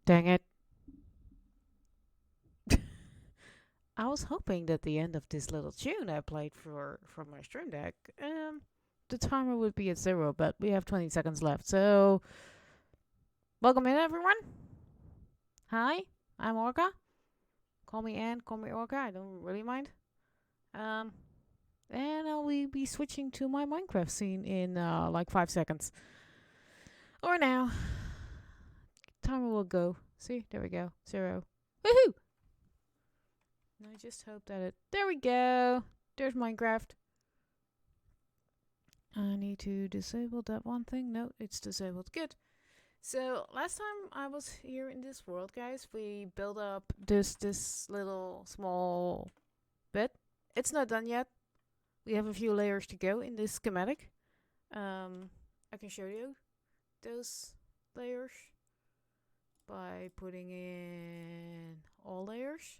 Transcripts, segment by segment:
Dang it. I was hoping that the end of this little tune I played for my stream deck, the timer would be at 0, but we have 20 seconds left. So, welcome in, everyone. Hi, I'm Orca. Call me Ann, call me Orca. I don't really mind. Um, and I'll be switching to my Minecraft scene in like 5 seconds. Or now. Timer will go. See, there we go. 0. Woohoo! I just hope that it. There we go. There's Minecraft. I need to disable that one thing. No, it's disabled. Good. So last time I was here in this world, guys, we built up this little small bit. It's not done yet. We have a few layers to go in this schematic. I can show you those layers by putting in all layers.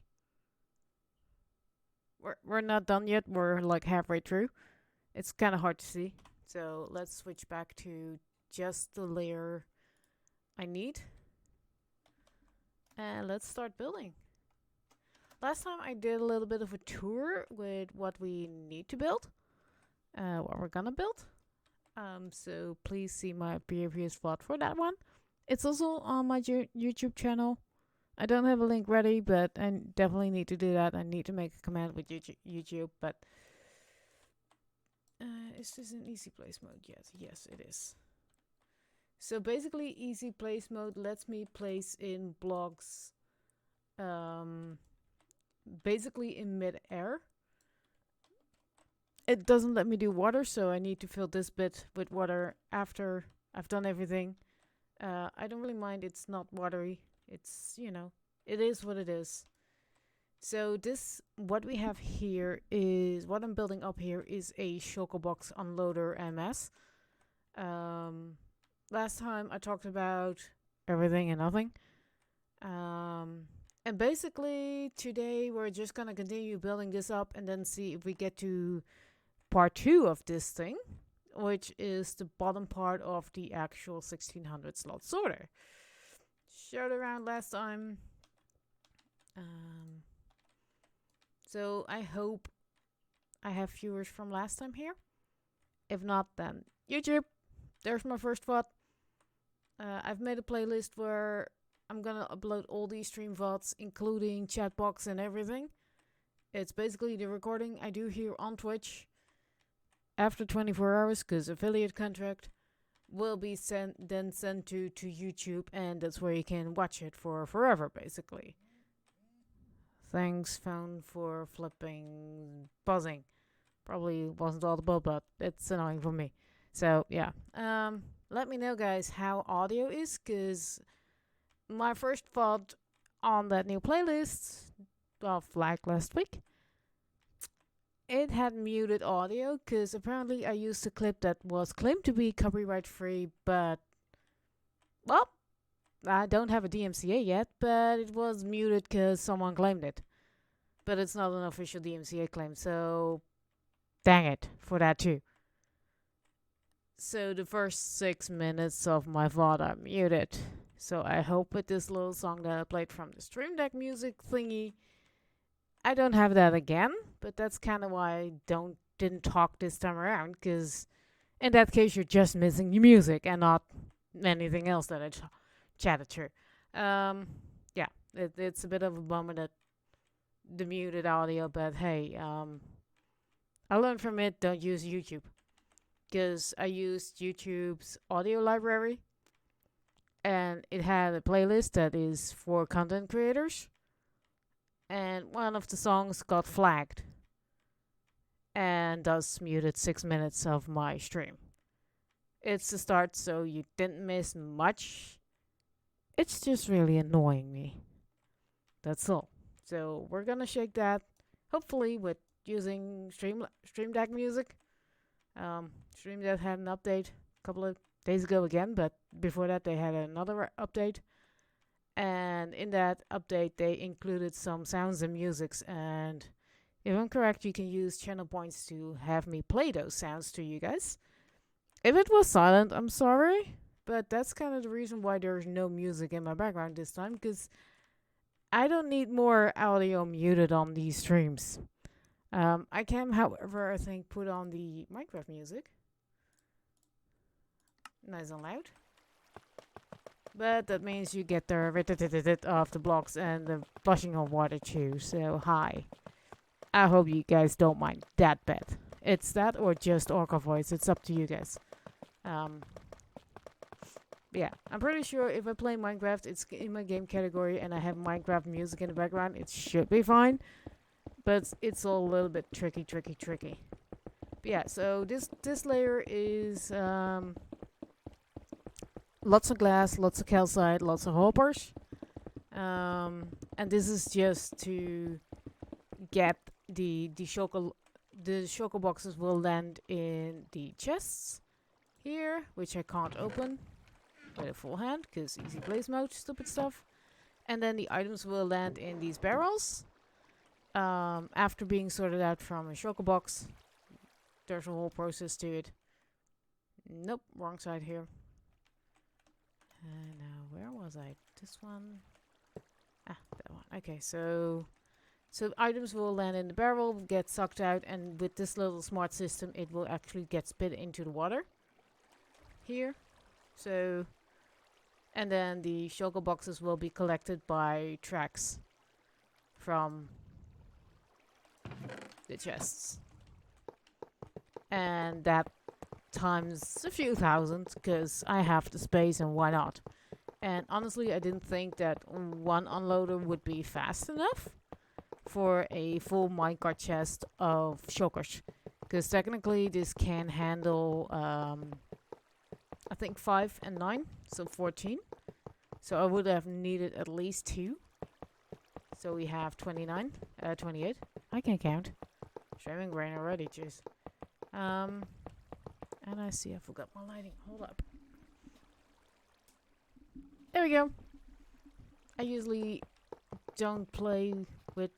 We're not done yet. We're like halfway through. It's kind of hard to see. So let's switch back to just the layer I need. And let's start building. Last time I did a little bit of a tour with what we need to build. What we're gonna build. So please see my previous VOD for that one. It's also on my YouTube channel. I don't have a link ready, but I definitely need to do that. I need to make a command with YouTube, but is this in easy place mode yet? Yes, it is. So basically, easy place mode lets me place in blocks basically in mid-air. It doesn't let me do water, so I need to fill this bit with water after I've done everything. I don't really mind it's not watery. It's, it is what it is. So what we have here is, what I'm building up here is a Shulkerbox Unloader MS. Last time I talked about everything and nothing. And basically today we're just gonna continue building this up and then see if we get to part 2 of this thing, which is the bottom part of the actual 1600 slot sorter. Showed around last time. So I hope I have viewers from last time here. If not, then YouTube. There's my first VOD. I've made a playlist where I'm gonna upload all these stream VODs, including chat box and everything. It's basically the recording I do here on Twitch after 24 hours, because affiliate contract will be sent to YouTube, and that's where you can watch it for forever, basically. Thanks, phone, for flipping, buzzing. Probably wasn't audible, but it's annoying for me. So, yeah. Let me know, guys, how audio is, because my first thought on that new playlist, well, flagged last week, it had muted audio, because apparently I used a clip that was claimed to be copyright free, but, well, I don't have a DMCA yet, but it was muted because someone claimed it. But it's not an official DMCA claim, so dang it for that too. So the first 6 minutes of my VOD are muted. So I hope with this little song that I played from the Stream Deck music thingy, I don't have that again. But that's kind of why I didn't talk this time around, because in that case you're just missing the music and not anything else that I chatted through. Yeah, it's a bit of a bummer that the muted audio, but hey, I learned from it, don't use YouTube. Because I used YouTube's audio library, and it had a playlist that is for content creators, and one of the songs got flagged and thus muted 6 minutes of my stream. It's the start, so you didn't miss much. It's just really annoying me. That's all. So we're gonna shake that, hopefully with using Stream Deck music. Stream Deck had an update a couple of days ago again, but before that they had another update. And in that update they included some sounds and musics, and if I'm correct, you can use channel points to have me play those sounds to you guys. If it was silent, I'm sorry. But that's kind of the reason why there's no music in my background this time, because I don't need more audio muted on these streams. I can, however, I think put on the Minecraft music. Nice and loud. But that means you get the of the blocks and the flushing of water too. So hi. I hope you guys don't mind that bad. It's that or just Orca voice. It's up to you guys. Yeah, I'm pretty sure if I play Minecraft, it's in my game category and I have Minecraft music in the background, it should be fine. But it's all a little bit tricky. But yeah, so this layer is lots of glass, lots of calcite, lots of hoppers. And this is just to get the shulker boxes will land in the chests here, which I can't open with a full hand because easy place mode, stupid stuff. And then the items will land in these barrels. After being sorted out from a shulker box, there's a whole process to it. Nope, wrong side here. Now where was I? This one. Ah, that one. Okay, so items will land in the barrel, get sucked out, and with this little smart system, it will actually get spit into the water. Here. So, and then the shulker boxes will be collected by tracks from the chests. And that times a few thousand, because I have the space and why not? And honestly, I didn't think that one unloader would be fast enough for a full minecart chest of shulkers. Because technically this can handle, I think 5 and 9, so 14. So I would have needed at least 2. So we have 28. I can count. Streaming brain already, jeez. And I see I forgot my lighting. Hold up. There we go. I usually don't play with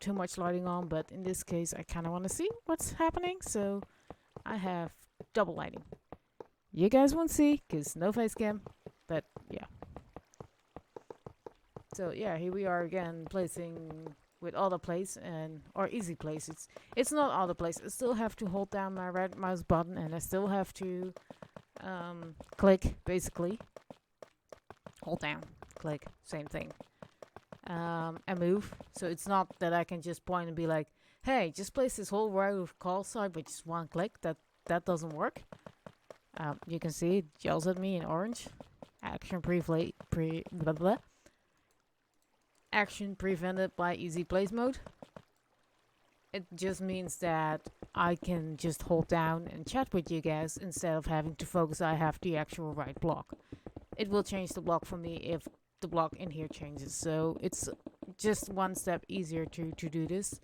too much lighting on, but in this case I kind of want to see what's happening, so I have double lighting. You guys won't see, because no face cam, but yeah. So yeah, here we are again placing with auto place or easy place. It's not auto place. I still have to hold down my right mouse button and I still have to click, basically. Hold down, click, same thing. And move. So it's not that I can just point and be like, hey, just place this whole row of calcite with just one click. That doesn't work. You can see it yells at me in orange. Action Action prevented by easy place mode. It just means that I can just hold down and chat with you guys instead of having to focus. I have the actual right block. It will change the block for me if the block in here changes. So it's just one step easier to do this.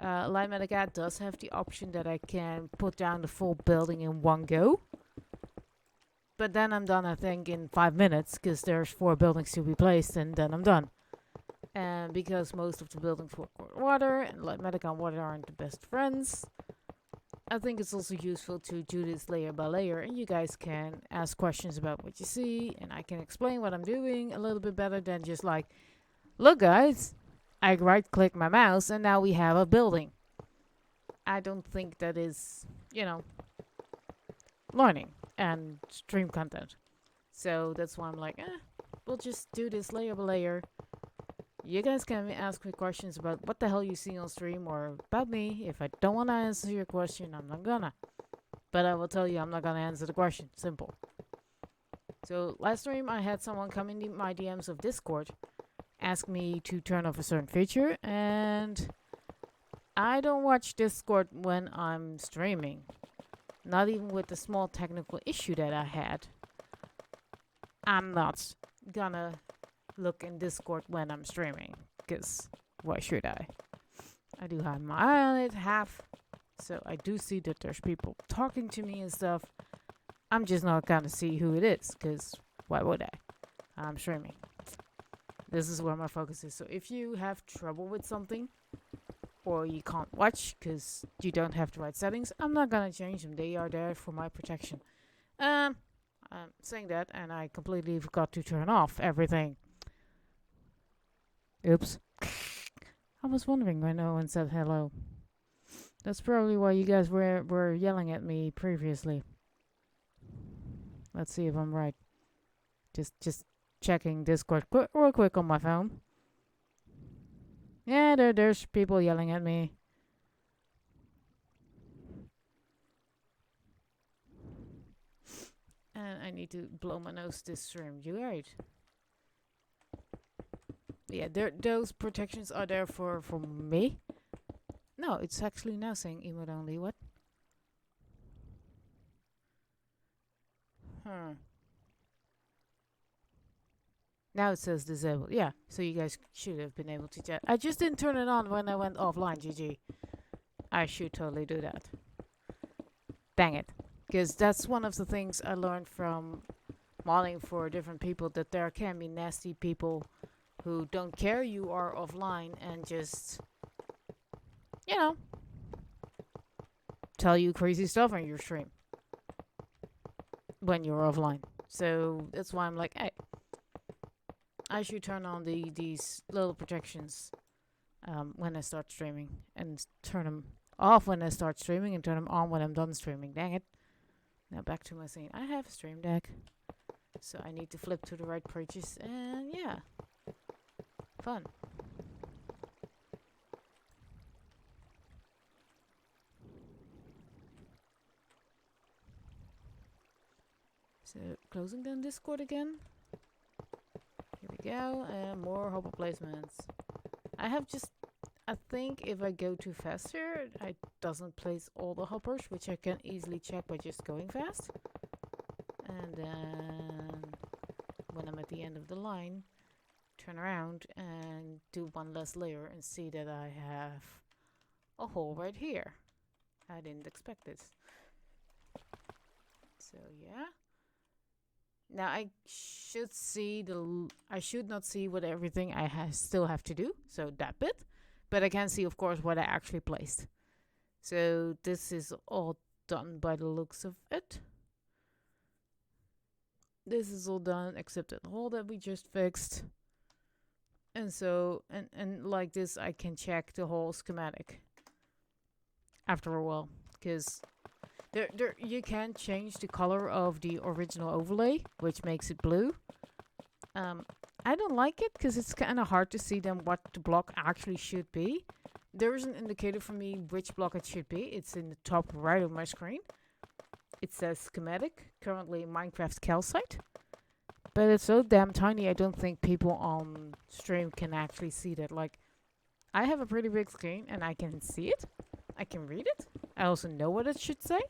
Light Medicat does have the option that I can put down the full building in one go. But then I'm done, I think, in 5 minutes, because there's 4 buildings to be placed, and then I'm done. And because most of the buildings require water, and Light Medicat and water aren't the best friends, I think it's also useful to do this layer by layer, and you guys can ask questions about what you see, and I can explain what I'm doing a little bit better than just like, look guys, I right-click my mouse, and now we have a building. I don't think that is, learning and stream content. So that's why I'm like, we'll just do this layer by layer. You guys can ask me questions about what the hell you see on stream or about me. If I don't want to answer your question, I'm not gonna. But I will tell you I'm not gonna answer the question. Simple. So last stream I had someone come in my DMs of Discord, ask me to turn off a certain feature, and I don't watch Discord when I'm streaming. Not even with the small technical issue that I had. I'm not gonna look in Discord when I'm streaming, because why should I? I do have my eye on it, so I do see that there's people talking to me and stuff. I'm just not gonna see who it is, because why would I? I'm streaming. This is where my focus is. So if you have trouble with something, or you can't watch because you don't have the right settings, I'm not gonna change them. They are there for my protection. I'm saying that, and I completely forgot to turn off everything. Oops. I was wondering why no one said hello. That's probably why you guys were yelling at me previously. Let's see if I'm right. Just checking Discord real quick on my phone. Yeah, there's people yelling at me. And I need to blow my nose this stream. You right? Yeah, those protections are there for me. No, it's actually now saying emote only. What? Now it says disabled. Yeah, so you guys should have been able to chat. I just didn't turn it on when I went offline, GG. I should totally do that. Dang it. Because that's one of the things I learned from modding for different people, that there can be nasty people who don't care you are offline and just, you know, tell you crazy stuff on your stream when you're offline. So that's why I'm like, hey, I should turn on these little protections when I start streaming, and turn them off when I start streaming and turn them on when I'm done streaming. Dang it. Now back to my scene. I have a stream deck, so I need to flip to the right pages, and yeah, fun. So closing down Discord again. Here we go, and more hopper placements. I think if I go too fast here, it doesn't place all the hoppers, which I can easily check by just going fast. And then when I'm at the end of the line, turn around and do one last layer and see that I have a hole right here. I didn't expect this. So yeah. Now I should not see what everything I still have to do, so that bit. But I can see, of course, what I actually placed. So this is all done by the looks of it. This is all done except the hole that we just fixed. And so, and like this, I can check the whole schematic after a while. Because there you can change the color of the original overlay, which makes it blue. I don't like it because it's kind of hard to see then what the block actually should be. There is an indicator for me which block it should be. It's in the top right of my screen. It says schematic, currently Minecraft calcite. But it's so damn tiny, I don't think people on stream can actually see that. Like, I have a pretty big screen and I can see it. I can read it. I also know what it should say.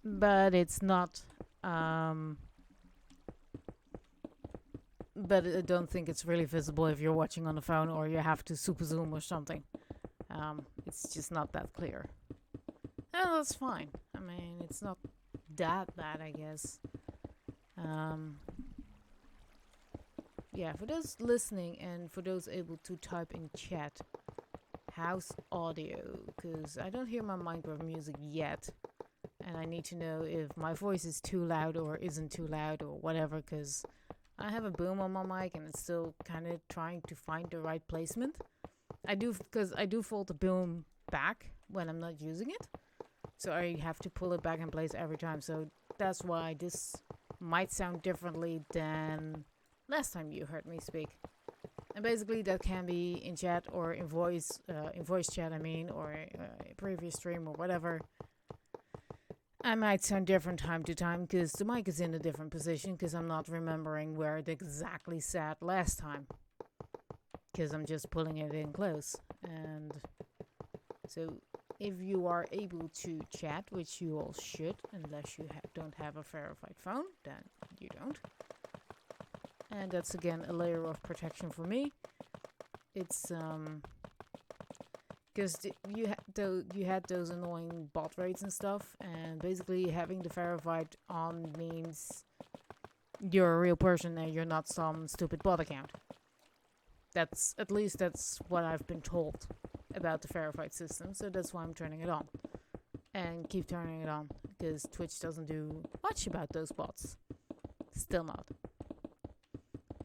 But it's not... but I don't think it's really visible if you're watching on the phone or you have to super zoom or something. It's just not that clear. Oh, that's fine. I mean, it's not that bad, I guess. Yeah, for those listening and for those able to type in chat, how's audio? Because I don't hear my Minecraft music yet. And I need to know if my voice is too loud or isn't too loud or whatever, because I have a boom on my mic and it's still kind of trying to find the right placement. Because I do fold the boom back when I'm not using it. So I have to pull it back in place every time. So that's why this might sound differently than last time you heard me speak. And basically that can be in chat or in voice chat, I mean, or a previous stream or whatever. I might sound different time to time because the mic is in a different position because I'm not remembering where it exactly sat last time. Because I'm just pulling it in close. And so if you are able to chat, which you all should, unless you don't have a verified phone, then you don't. And that's again a layer of protection for me. It's because you had those annoying bot rates and stuff, and basically having the verified on means you're a real person and you're not some stupid bot account. That's what I've been told about the verified system, so that's why I'm turning it on and keep turning it on, because Twitch doesn't do much about those bots. Still not.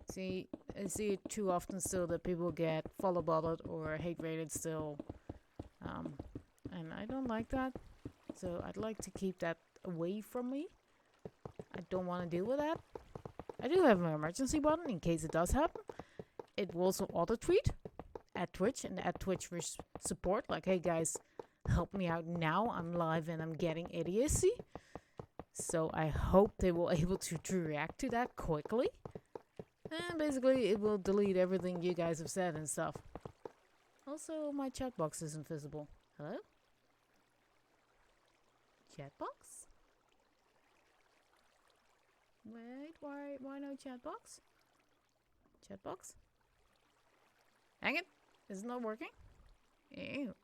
See, I see it too often still that people get follow botted or hate rated still. And I don't like that. So I'd like to keep that away from me. I don't want to deal with that. I do have an emergency button in case it does happen. It will also auto-tweet at Twitch and at Twitch for support. Like, hey guys, help me out now. I'm live and I'm getting idiocy. So I hope they will able to react to that quickly. And basically it will delete everything you guys have said and stuff. Also, my chat box isn't visible. Hello? Chat box? Wait, why no chat box? Chat box? Hang it! Is it not working? Ew.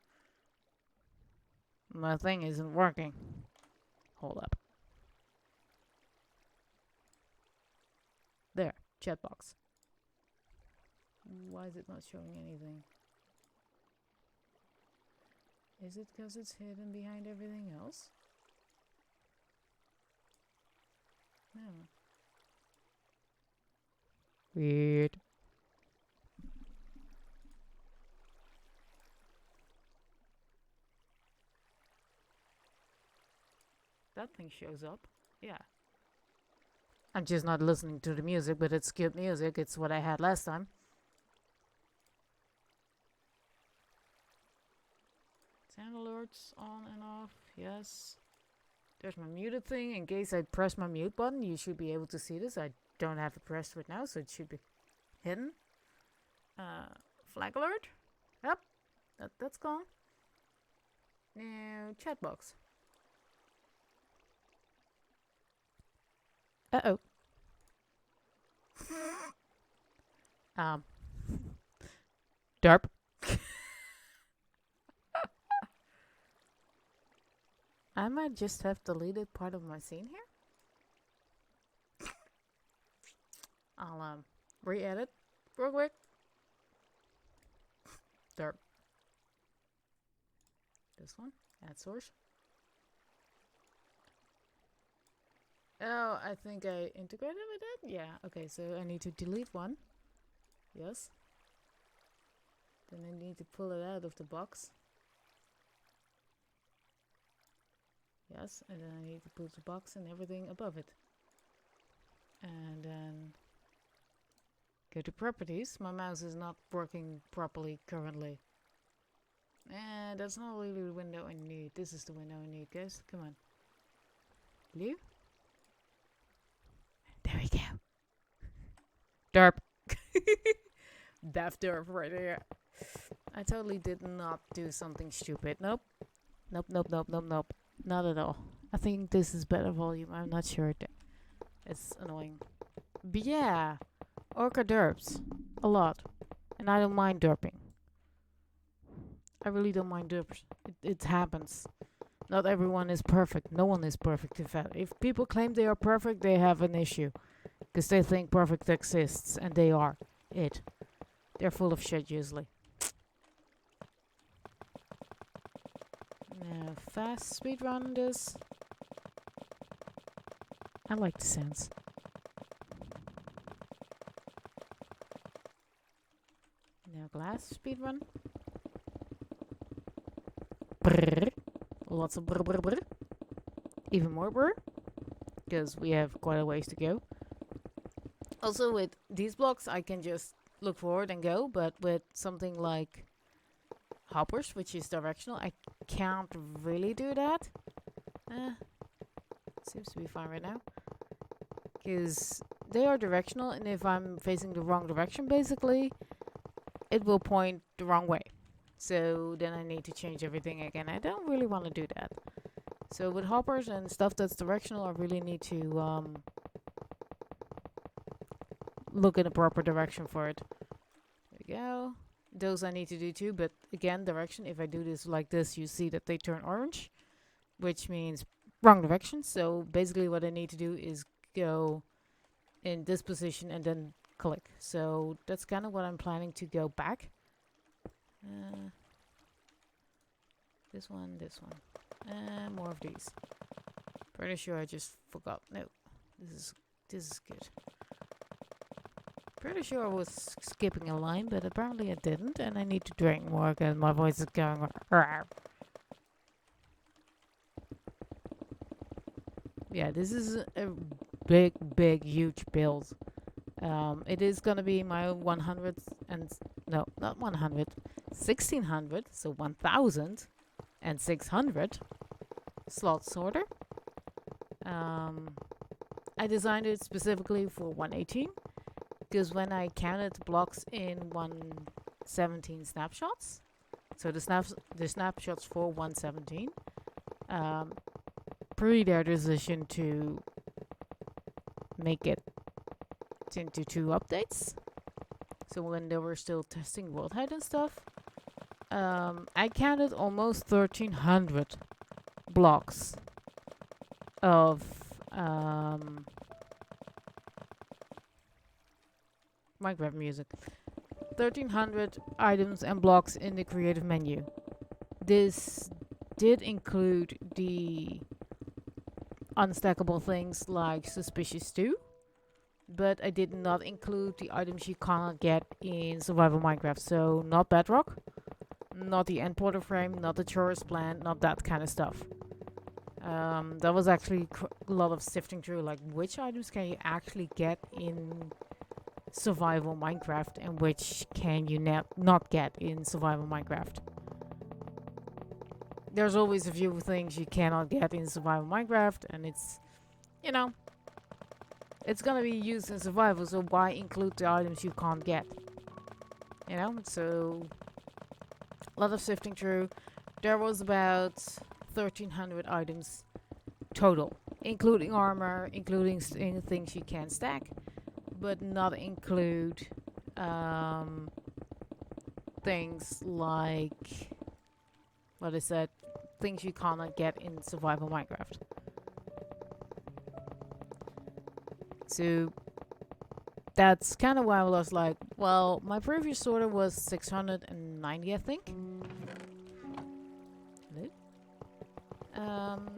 My thing isn't working. Hold up. There, chat box. Why is it not showing anything? Is it because it's hidden behind everything else? No. Weird. That thing shows up. Yeah. I'm just not listening to the music, but it's good music. It's what I had last time. Sound alerts on and off. Yes. There's my muted thing. In case I press my mute button, you should be able to see this. I don't have it pressed right now, so it should be hidden. Flag alert. Yep. That's gone. Now, chat box. Uh-oh. Derp. I might just have deleted part of my scene here. I'll re-edit real quick. Derp. This one. Add source. Oh, I think I integrated with it? Yeah, okay, so I need to delete one. Yes. Then I need to pull it out of the box. Yes, and then I need to put the box and everything above it. And then go to properties. My mouse is not working properly currently. And that's not really the window I need. This is the window I need, guys. Come on. Blue? There we go. Derp. Deaf derp right here. I totally did not do something stupid. Nope. Nope, nope, nope, nope, nope. Not at all. I think this is better volume. I'm not sure. It's annoying. But yeah. Orca derps. A lot. And I don't mind derping. I really don't mind derps. It happens. Not everyone is perfect. No one is perfect. In fact, if people claim they are perfect, they have an issue. Because they think perfect exists. And they are it. They're full of shit usually. Now, fast speed run this. I like the sounds. Now, glass speed run. Brrr. Lots of brr brr brr. Even more brr. Because we have quite a ways to go. Also, with these blocks, I can just look forward and go. But with something like hoppers, which is directional, I can't really do that. Seems to be fine right now. Because they are directional, and if I'm facing the wrong direction, basically, it will point the wrong way. So then I need to change everything again. I don't really want to do that. So with hoppers and stuff that's directional, I really need to look in the proper direction for it. There we go. Those I need to do too, but again, direction. If I do this like this, you see that they turn orange, which means wrong direction. So basically what I need to do is go in this position and then click. So that's kind of what I'm planning to go back. This one, and more of these. Pretty sure I just forgot. No, this is good. Pretty sure I was skipping a line, but apparently I didn't, and I need to drink more because my voice is going. Rawr. Yeah, this is a big, huge build. It is gonna be my 100th and no, not 100, 1600, so 1600 slot sorter. I designed it specifically for 118 because when I counted blocks in 117 snapshots, so the snapshots for 117, pre their decision to make it into 2 updates. So when they were still testing world height and stuff, I counted almost 1300 blocks of Minecraft music. 1300 items and blocks in the creative menu. This did include the unstackable things like Suspicious Stew, but I did not include the items you cannot get in Survival Minecraft. So not Bedrock, not the end portal frame, not the tourist plant, not that kind of stuff. That was actually a lot of sifting through, like which items can you actually get in Survival Minecraft and which can you not get in Survival Minecraft. There's always a few things you cannot get in Survival Minecraft, and it's, you know, it's gonna be used in survival, so why include the items you can't get? You know, so a lot of sifting through. There was about 1300 items total, including armor, including things you can stack, but not include things like, what is that? Things you cannot get in Survival Minecraft. So that's kind of why I was like, well, my previous sorter was 690, I think.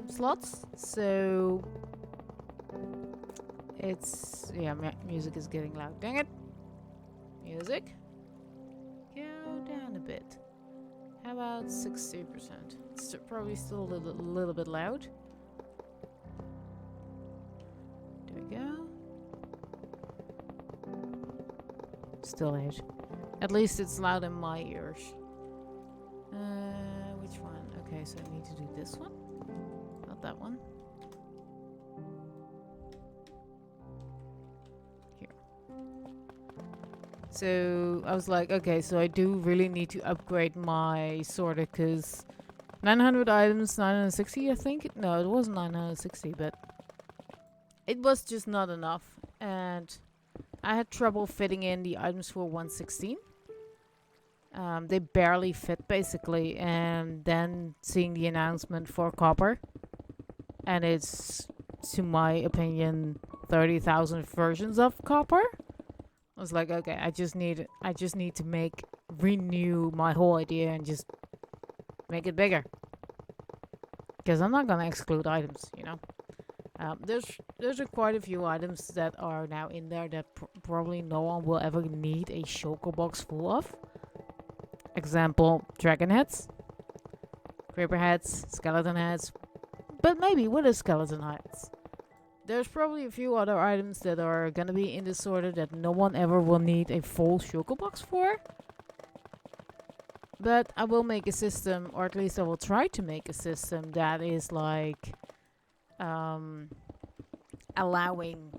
Slots. So it's, yeah, music is getting loud. Dang it. Music. Go down a bit. How about 60%? It's probably still a little bit loud. There we go. Still out. At least it's loud in my ears. Which one? Okay, so I need to do this one. Not that one. Here. So I was like, okay, so I do really need to upgrade my sorter because 900 items, 960, I think. No, it wasn't 960, but it was just not enough. And I had trouble fitting in the items for 116. They barely fit, basically. And then seeing the announcement for copper, and it's, to my opinion, 30,000 versions of copper. I was like, okay, I just need to renew my whole idea and just make it bigger. Because I'm not gonna exclude items, you know. There's quite a few items that are now in there that probably no one will ever need a shulker box full of. Example, dragon heads, creeper heads, skeleton heads, but maybe with a skeleton heads. There's probably a few other items that are gonna be in this sorter that no one ever will need a full shulker box for. But I will make a system, or at least I will try to make a system that is like allowing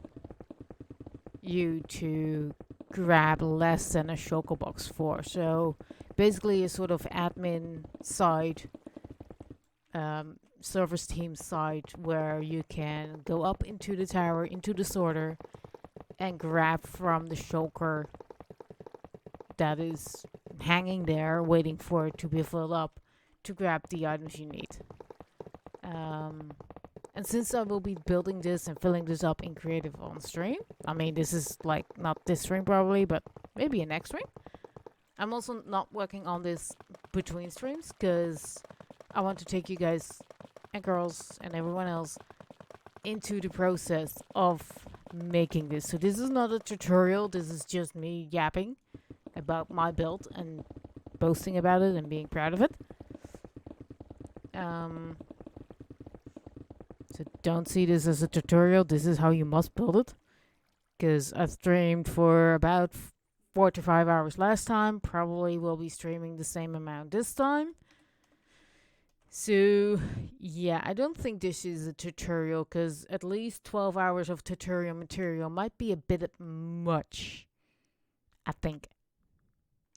you to grab less than a shulker box for. So basically a sort of admin side, service team side, where you can go up into the tower, into the sorter, and grab from the shulker that is hanging there waiting for it to be filled up to grab the items you need. And since I will be building this and filling this up in creative on stream, I mean, this is like not this stream probably, but maybe a next stream. I'm also not working on this between streams because I want to take you guys and girls and everyone else into the process of making this. So this is not a tutorial. This is just me yapping about my build and boasting about it and being proud of it. So don't see this as a tutorial. This is how you must build it. Because I streamed for about 4 to 5 hours last time. Probably will be streaming the same amount this time. So, yeah, I don't think this is a tutorial because at least 12 hours of tutorial material might be a bit much, I think.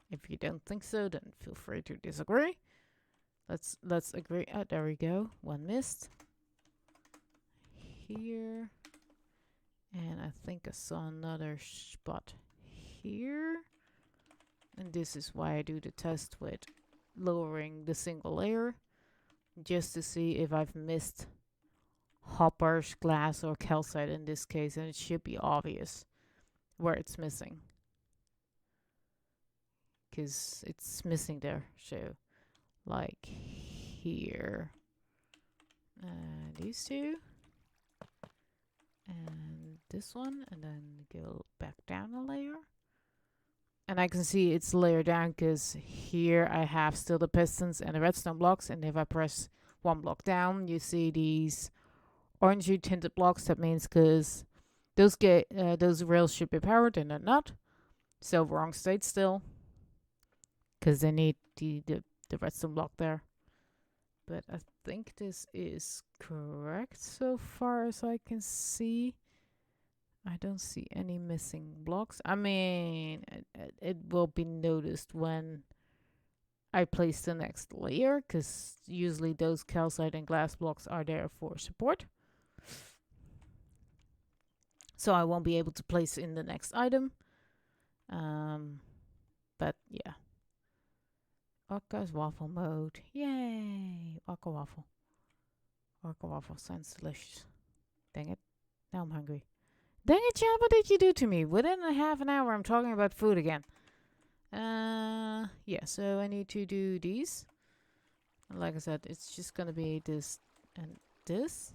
If you don't think so, then feel free to disagree. Let's agree. Oh, there we go. One missed. Here. And I think I saw another spot here. And this is why I do the test with lowering the single layer. Just to see if I've missed hoppers, glass, or calcite in this case. And it should be obvious where it's missing. Because it's missing there. So, like here. These two. And this one. And then go back down a layer. And I can see it's layered down because here I have still the pistons and the redstone blocks. And if I press one block down, you see these orangey tinted blocks. That means because those rails should be powered and they're not. So wrong state still. Because they need the redstone block there. But I think this is correct so far as I can see. I don't see any missing blocks. I mean, it will be noticed when I place the next layer, because usually those calcite and glass blocks are there for support. So I won't be able to place in the next item. But yeah. Orca's waffle mode. Yay! Orca waffle. Orca waffle sounds delicious. Dang it. Now I'm hungry. Dang it, Chad, what did you do to me? Within a half an hour, I'm talking about food again. Yeah, so I need to do these. And like I said, it's just gonna be this and this.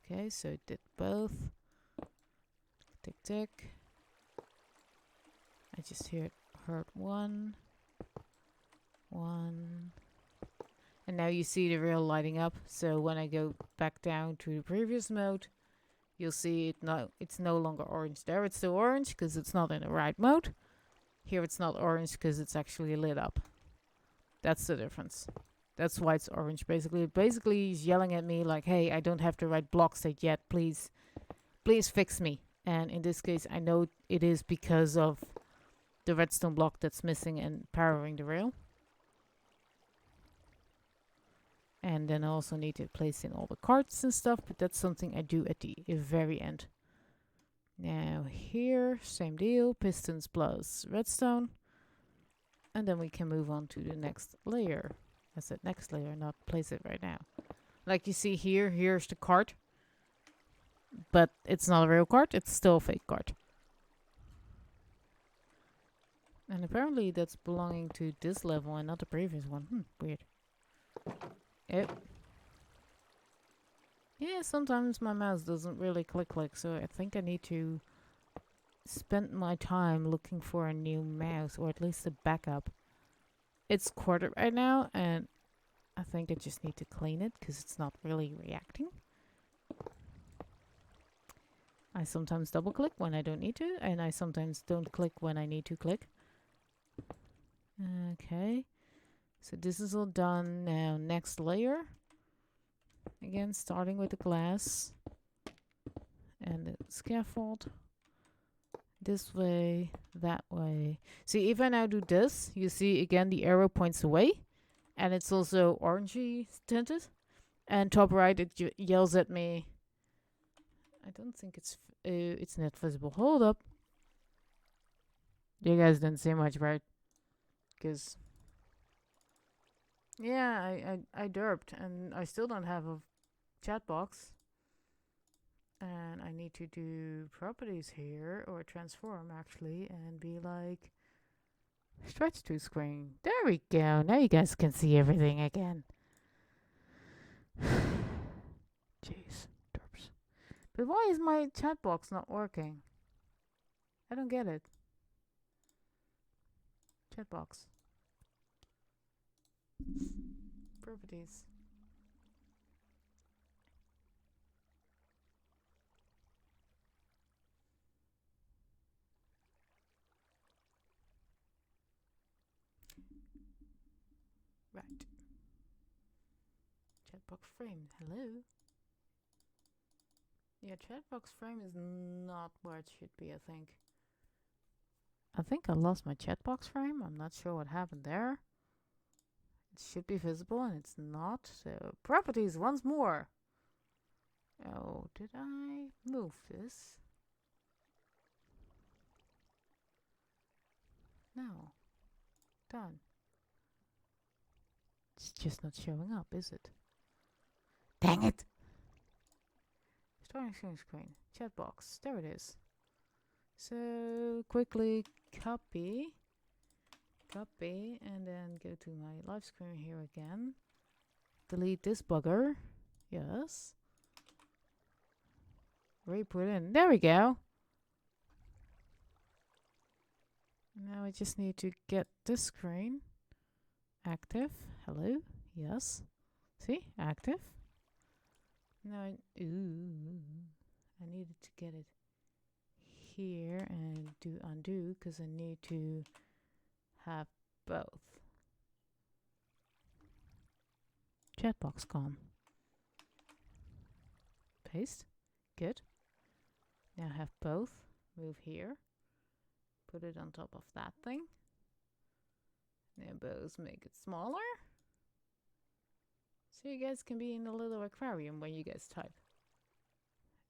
Okay, so it did both. Tick, tick. I just heard one. And now you see the rail lighting up. So when I go back down to the previous mode, you'll see it's no longer orange there. It's still orange because it's not in the right mode. Here it's not orange because it's actually lit up. That's the difference. That's why it's orange basically. Basically he's yelling at me like, hey, I don't have the right block state yet. Please fix me. And in this case, I know it is because of the redstone block that's missing and powering the rail. And then I also need to place in all the carts and stuff, but that's something I do at the very end. Now here, same deal, pistons plus redstone. And then we can move on to the next layer. I said next layer, not place it right now. Like you see here, here's the cart. But it's not a real cart, it's still a fake cart. And apparently that's belonging to this level and not the previous one. Weird. Yep. Yeah, sometimes my mouse doesn't really click, so I think I need to spend my time looking for a new mouse, or at least a backup. It's quartered right now, and I think I just need to clean it, because it's not really reacting. I sometimes double click when I don't need to, and I sometimes don't click when I need to click. Okay. So this is all done now. Next layer. Again, starting with the glass and the scaffold. This way, that way. See, if I now do this, you see again the arrow points away. And it's also orangey tinted. And top right, it yells at me. I don't think it's not visible. Hold up. You guys didn't see much, right? Because... yeah, I derped, and I still don't have a chat box. And I need to do properties here, or transform actually, and be like, stretch to screen. There we go. Now you guys can see everything again. Jeez, derps. But why is my chat box not working? I don't get it. Chat box. Properties. Right. Chatbox frame. Hello. Yeah, chatbox frame is not where it should be, I think. I think I lost my chatbox frame. I'm not sure what happened there. It should be visible and it's not. So, properties once more. Oh, did I move this? No. Done. It's just not showing up, is it? Dang it! Starting sharing screen. Chat box. There it is. So quickly copy, and then go to my live screen here again. Delete this bugger. Yes. Re-put in. There we go. Now I just need to get this screen active. Hello. Yes. See? Active. Now I needed to get it here and do undo because I need to have both. Chatbox gone. Paste. Good. Now have both. Move here. Put it on top of that thing. Now both make it smaller. So you guys can be in a little aquarium when you guys type.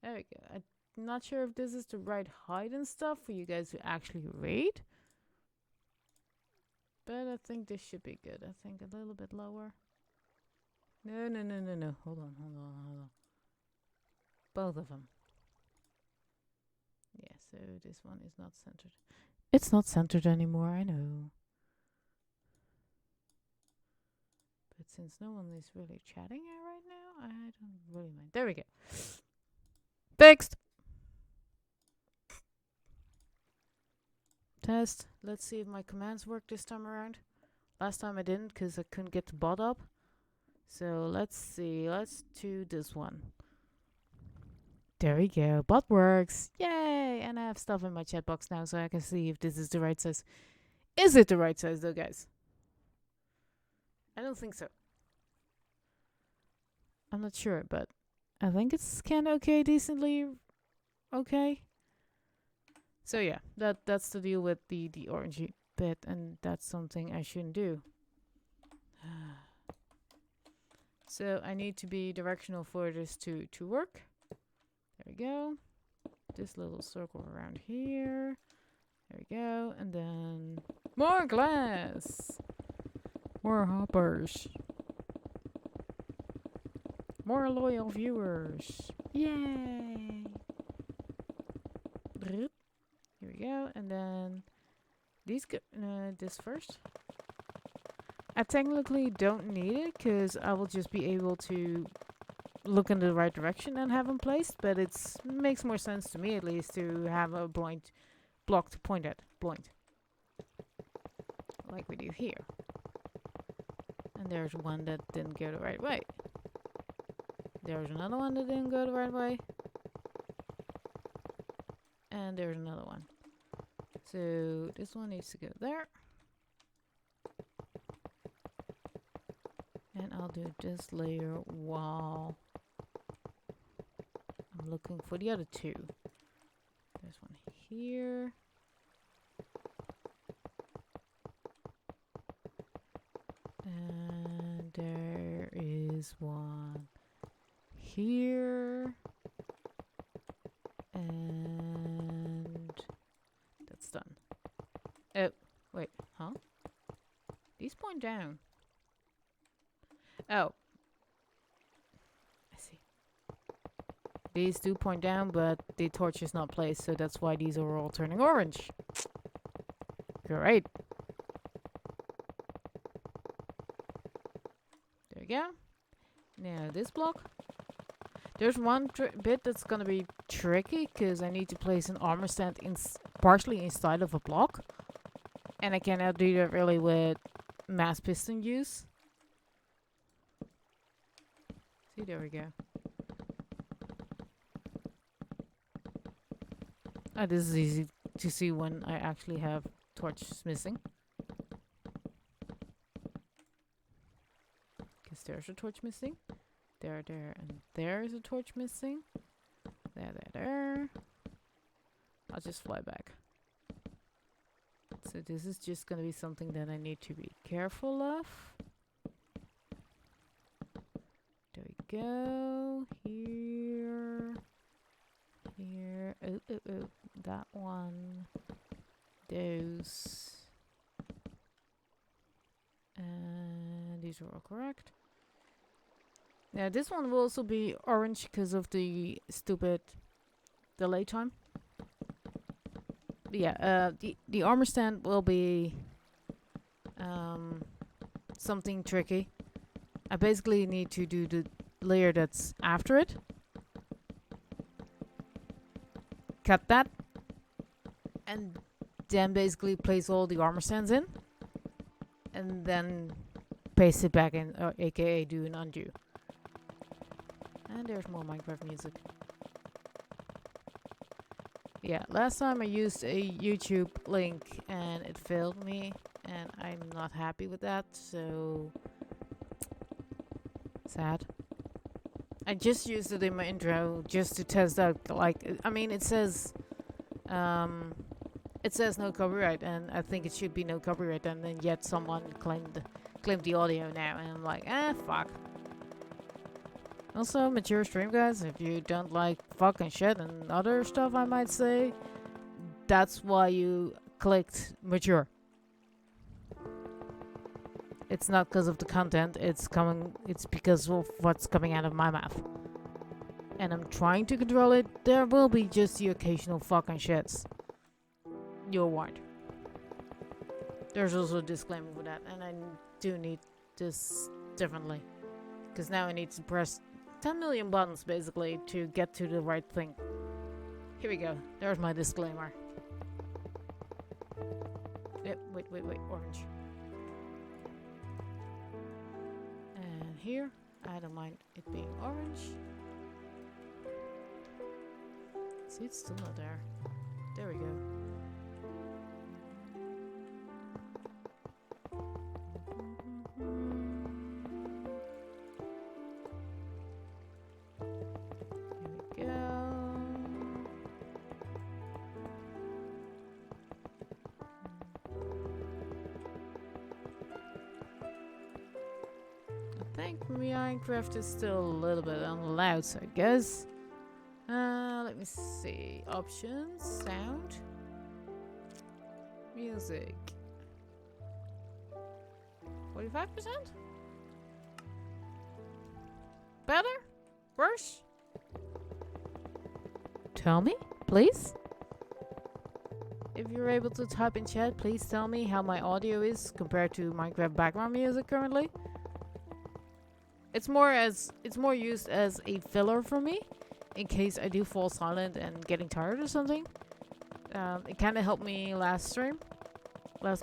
There we go. I'm not sure if this is the right height and stuff for you guys to actually read. But I think this should be good. I think a little bit lower. No. Hold on. Both of them. Yeah, so this one is not centered. It's not centered anymore, I know. But since no one is really chatting here right now, I don't really mind. There we go. Fixed! Test. Let's see if my commands work this time around. Last time I didn't because I couldn't get the bot up. So let's see. Let's do this one. There we go. Bot works. Yay! And I have stuff in my chat box now so I can see if this is the right size. Is it the right size though, guys? I don't think so. I'm not sure, but I think it's kind of okay, decently okay. So yeah, that's the deal with the orangey bit, and that's something I shouldn't do. So I need to be directional for this to work. There we go. This little circle around here. There we go. And then more glass. More hoppers. More loyal viewers. Yay! Here we go. And then these this first. I technically don't need it because I will just be able to look in the right direction and have them placed, but it makes more sense to me at least to have a block to point at. Point. Like we do here. And there's one that didn't go the right way. There's another one that didn't go the right way. And there's another one. So this one needs to go there. And I'll do this layer while I'm looking for the other two. There's one here. And there is one here. And that's done. Oh, wait, huh? These point down. Oh. I see. These do point down, but the torch is not placed, so that's why these are all turning orange. Great. There we go. Now this block. There's one bit that's gonna be tricky because I need to place an armor stand partially inside of a block, and I cannot do that really with mass piston use. See, there we go. This is easy to see when I actually have torches missing. Because there's a torch missing. There, and there's a torch missing. There. I'll just fly back. So this is just gonna be something that I need to be careful of. There we go. Here. Oh. That one. Those. And these are all correct. Now this one will also be orange because of the stupid delay time. But yeah, the armor stand will be something tricky. I basically need to do the layer that's after it. Cut that. And then basically place all the armor stands in. And then paste it back in, aka do an undo. And there's more Minecraft music. Yeah, last time I used a YouTube link and it failed me. And I'm not happy with that, so... sad. I just used it in my intro just to test out, like, I mean, it says no copyright, and I think it should be no copyright, and then yet someone claimed the audio now, and I'm like, fuck. Also, mature stream guys, if you don't like fucking shit and other stuff I might say, that's why you clicked mature. It's not because of the content, it's because of what's coming out of my mouth. And I'm trying to control it. There will be just the occasional fucking shits. You're warned. There's also a disclaimer for that, and I do need this differently. Because now I need to press 10 million buttons, basically, to get to the right thing. Here we go. There's my disclaimer. Yep, wait, orange. And here, I don't mind it being orange. See, it's still not there. There we go. Here we go. I think Minecraft is still a little bit on the loud side, guys. Let me see. Options, sound, music. 45%? Better? Worse? Tell me, please. If you're able to type in chat, please tell me how my audio is compared to Minecraft background music currently. It's more used as a filler for me, in case I do fall silent and getting tired or something. It kind of helped me last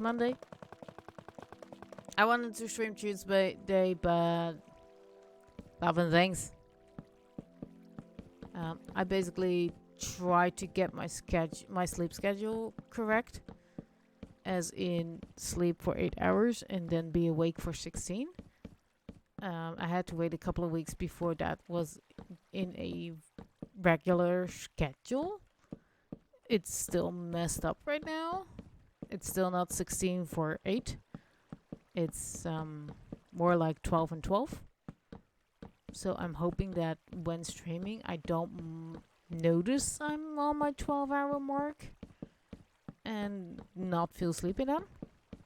Monday. I wanted to stream Tuesday, but other things. I basically tried to get my sleep schedule correct, as in sleep for 8 hours and then be awake for 16. I had to wait a couple of weeks before that was in a regular schedule. It's still messed up right now. It's still not 16 for 8. It's more like 12 and 12. So I'm hoping that when streaming, I don't notice I'm on my 12-hour mark and not feel sleepy then.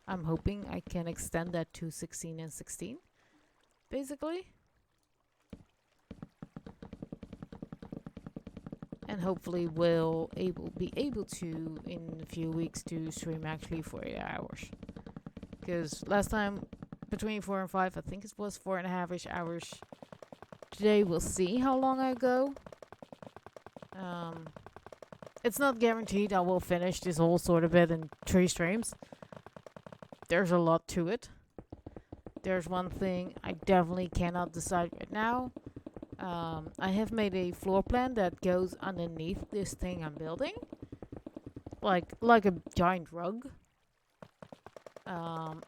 I'm hoping I can extend that to 16 and 16. Basically. And hopefully we'll be able to, in a few weeks, to stream actually for 8 hours. Because last time, between 4 and 5, I think it was 4.5-ish hours today. We'll see how long I go. Um, it's not guaranteed I will finish this whole sort of bit in 3 streams. There's a lot to it. There's one thing I definitely cannot decide right now. I have made a floor plan that goes underneath this thing I'm building. Like a giant rug.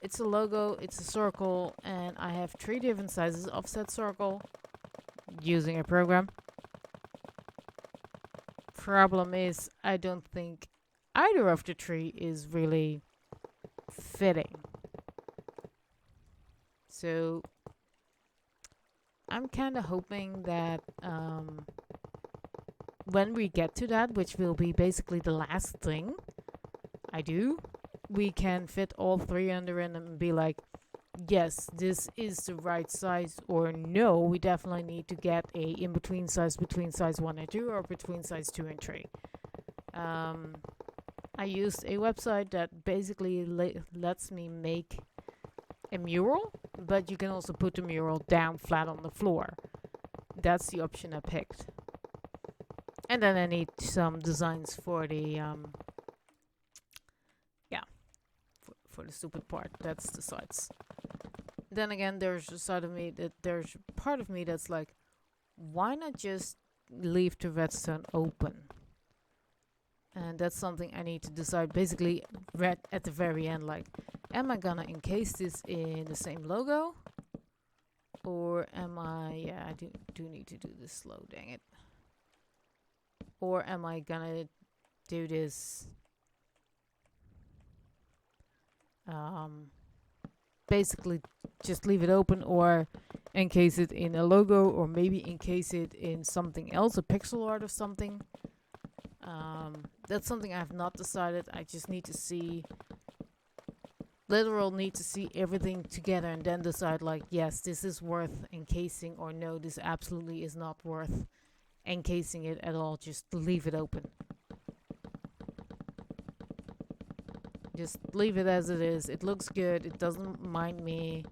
It's a logo, it's a circle, and I have 3 different sizes of said circle using a program. Problem is, I don't think either of the 3 is really fitting. So I'm kind of hoping that when we get to that, which will be basically the last thing I do, we can fit all 3 under it and be like, yes, this is the right size, or no, we definitely need to get a in-between size between size 1 and 2, or between size 2 and 3. I used a website that basically lets me make a mural, but you can also put the mural down flat on the floor. That's the option I picked. And then I need some designs for the for the stupid part. That's the sides. Then again, there's a side of me there's part of me that's like, why not just leave the redstone open? And that's something I need to decide basically right at the very end. Like, am I gonna encase this in the same logo? Or am I... Yeah, I do need to do this slow, dang it. Or am I gonna do this... basically just leave it open, or encase it in a logo, or maybe encase it in something else, a pixel art or something. That's something I have not decided. I just need to see, need to see everything together and then decide, like, yes, this is worth encasing, or no, this absolutely is not worth encasing it at all. Just leave it open. Just leave it as it is. It looks good. It doesn't mind me.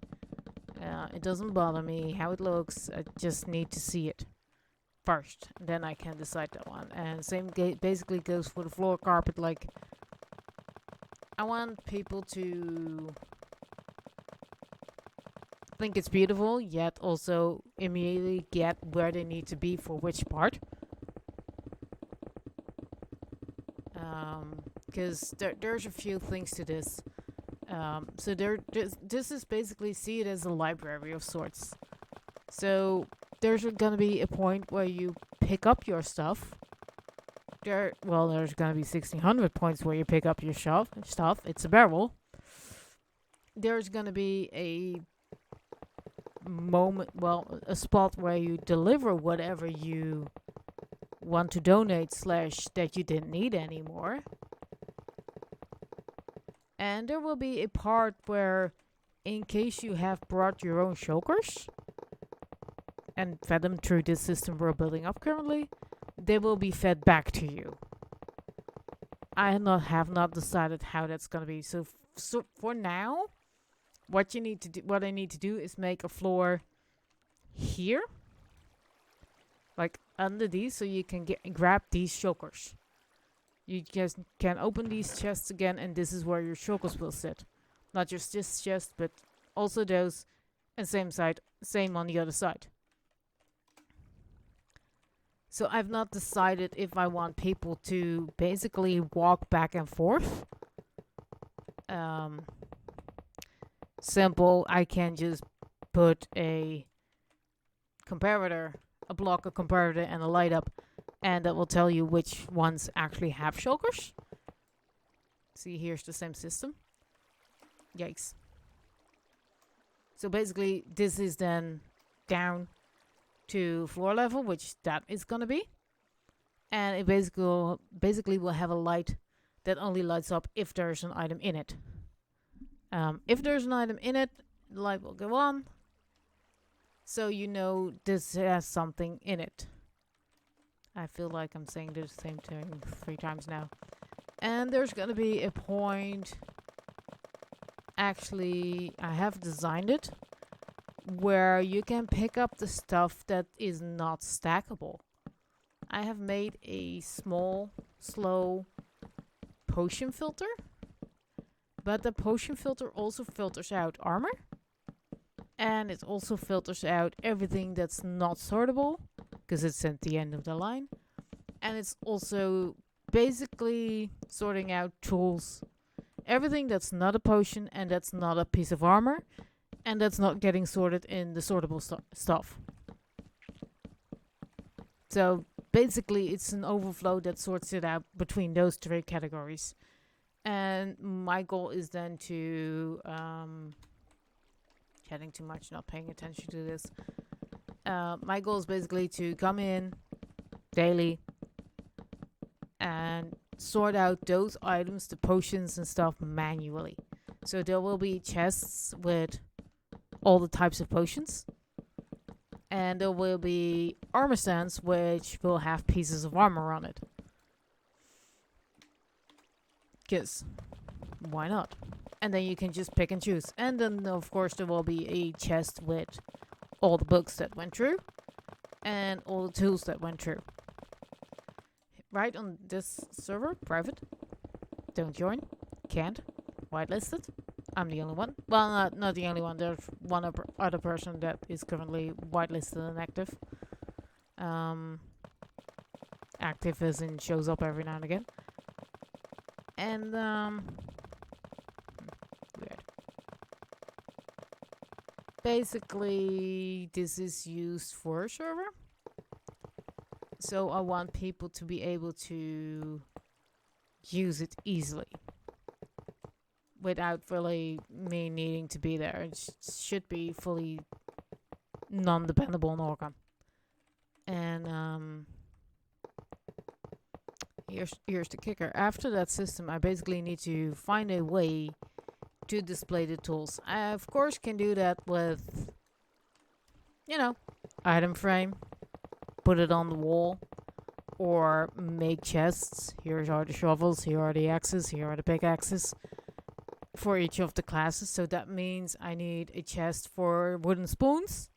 It doesn't bother me how it looks. I just need to see it first. Then I can decide that one. And same basically goes for the floor carpet. Like, I want people to think it's beautiful, yet also immediately get where they need to be for which part. Because there's a few things to this. So this is basically, see it as a library of sorts. So there's gonna be a point where you pick up your stuff. There's gonna be 1600 points where you pick up your stuff. It's a barrel. There's gonna be a moment, a spot where you deliver whatever you want to donate / that you didn't need anymore. And there will be a part where, in case you have brought your own shulkers and fed them through this system we're building up currently, they will be fed back to you. I have not decided how that's gonna be. So for now, what I need to do is make a floor here, like under these, so you can grab these shulkers. You just can open these chests again, and this is where your shulkers will sit. Not just this chest, but also those, and same on the other side. So I've not decided if I want people to basically walk back and forth. Simple, I can just put a comparator, a block, a comparator, and a light up, and that will tell you which ones actually have shulkers. See, here's the same system. Yikes. So basically, this is then down to floor level, which that is gonna be. And it basically will have a light that only lights up if there's an item in it. If there's an item in it, the light will go on. So you know this has something in it. I feel like I'm saying the same thing 3 times now. And there's gonna be a point... Actually, I have designed it, where you can pick up the stuff that is not stackable. I have made a small, slow potion filter, but the potion filter also filters out armor, and it also filters out everything that's not sortable, because it's at the end of the line, and it's also basically sorting out tools, everything that's not a potion and that's not a piece of armor, and that's not getting sorted in the sortable stuff. So basically, it's an overflow that sorts it out between those three categories. And my goal is then to chatting too much, not paying attention to this. My goal is basically to come in daily and sort out those items, the potions and stuff, manually. So there will be chests with all the types of potions, and there will be armor stands which will have pieces of armor on it. Because why not? And then you can just pick and choose. And then, of course, there will be a chest with all the books that went through and all the tools that went through. Right on this server, private. Don't join. Can't. Whitelisted. I'm the only one. Well, not the only one. There's one other person that is currently whitelisted and active. Active as in shows up every now and again. And, weird. Basically, this is used for a server. So I want people to be able to use it easily without really me needing to be there. It should be fully non-dependable on Orca. And here's the kicker. After that system, I basically need to find a way to display the tools. I, of course, can do that with, item frame. Put it on the wall, or make chests. Here are the shovels, here are the axes, here are the pickaxes for each of the classes. So that means I need a chest for wooden spoons,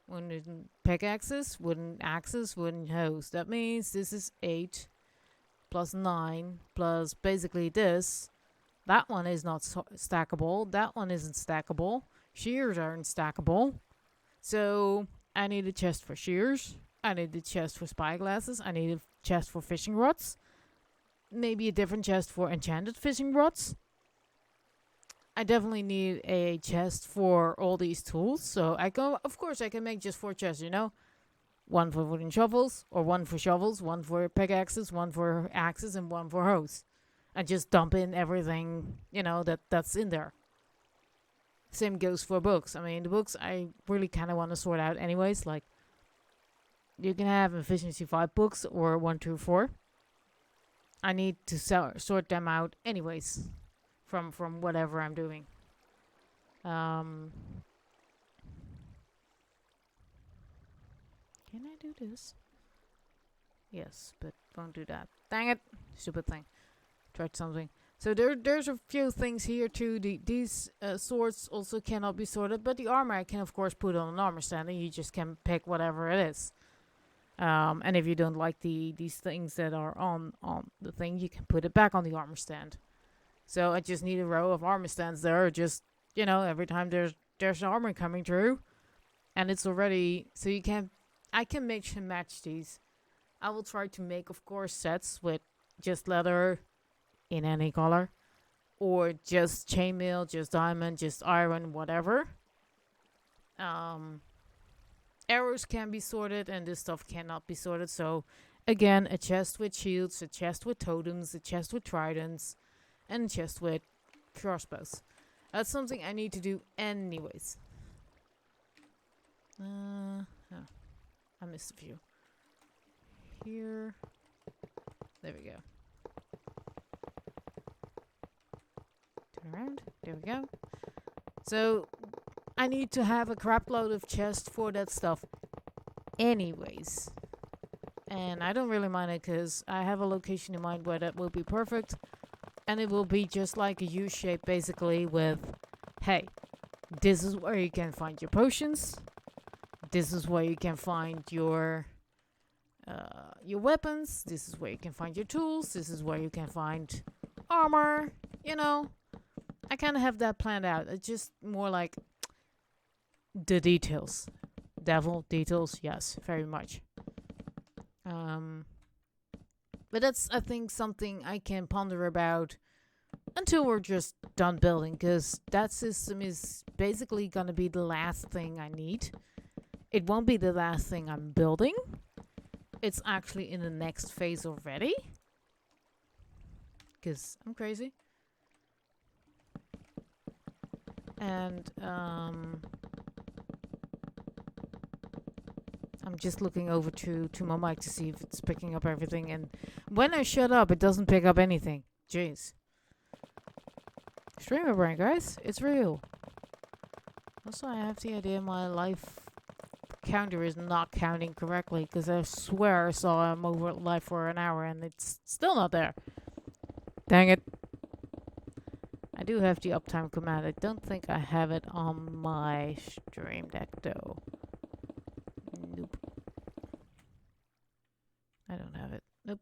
wooden pickaxes, wooden axes, wooden hoes. That means this is 8 plus 9 plus basically this. That one is not stackable. That one isn't stackable. Shears aren't stackable. So I need a chest for shears. I need a chest for spyglasses. I need a chest for fishing rods. Maybe a different chest for enchanted fishing rods. I definitely need a chest for all these tools. So of course I can make just 4 chests, One for wooden shovels, or one for shovels, one for pickaxes, one for axes, and one for hoes. And just dump in everything, that's in there. Same goes for books. I mean, the books I really kind of want to sort out anyways. Like, you can have efficiency 5 books or 1 through 4. I need to sort them out anyways from whatever I'm doing. Can I do this? Yes, but won't do that. Dang it. Stupid thing. Tried something. So there's a few things here too. These swords also cannot be sorted, but the armor I can of course put on an armor stand, and you just can pick whatever it is. And if you don't like these things that are on the thing, you can put it back on the armor stand. So I just need a row of armor stands there. Just every time there's armor coming through, and it's already so I can mix and match these. I will try to make, of course, sets with just leather in any color, or just chainmail, just diamond, just iron, whatever. Arrows can be sorted, and this stuff cannot be sorted. So, again, a chest with shields, a chest with totems, a chest with tridents, and a chest with crossbows. That's something I need to do anyways. Oh, I missed a few. Here. There we go. Turn around. There we go. So, I need to have a crap load of chests for that stuff anyways. And I don't really mind it because I have a location in mind where that will be perfect. And it will be just like a U shape basically with, hey, This is where you can find your potions. This is where you can find your weapons. This is where you can find your tools. This is where you can find armor. You know, I kind of have that planned out. It's just more like the details. Devil details, yes, very much. But that's, I think, something I can ponder about until we're just done building, because that system is basically going to be the last thing I need. It won't be the last thing I'm building. It's actually in the next phase already. Because I'm crazy. And I'm just looking over to my mic to see if it's picking up everything. And when I shut up, it doesn't pick up anything. Jeez. Streamer brain, guys. It's real. Also, I have the idea my life counter is not counting correctly, because I swear I saw I'm over live for an hour and it's still not there. Dang it. I do have the uptime command. I don't think I have it on my stream deck though. Nope. I don't have it. Nope.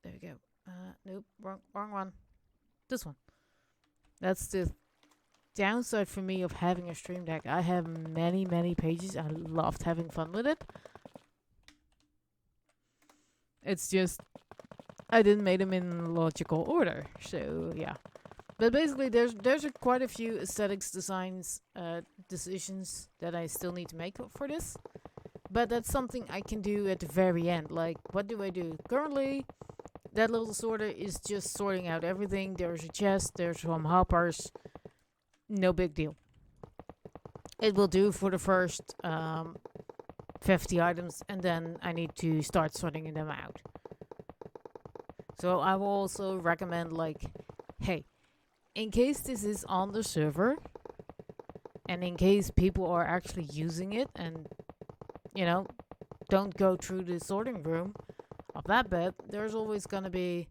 There we go. Nope. Wrong one. This one. That's the downside for me of having a stream deck. I have many pages. I loved having fun with it. It's just I didn't make them in logical order. So yeah. But basically there's quite a few aesthetics designs decisions that I still need to make for this. But that's something I can do at the very end. Like, what do I do? Currently, that little sorter is just sorting out everything. There's a chest, there's some hoppers. No big deal. It will do for the first 50 items, and then I need to start sorting them out. So I will also recommend, like, hey, in case this is on the server, and in case people are actually using it and, you know, don't go through the sorting room of that bit, there's always gonna be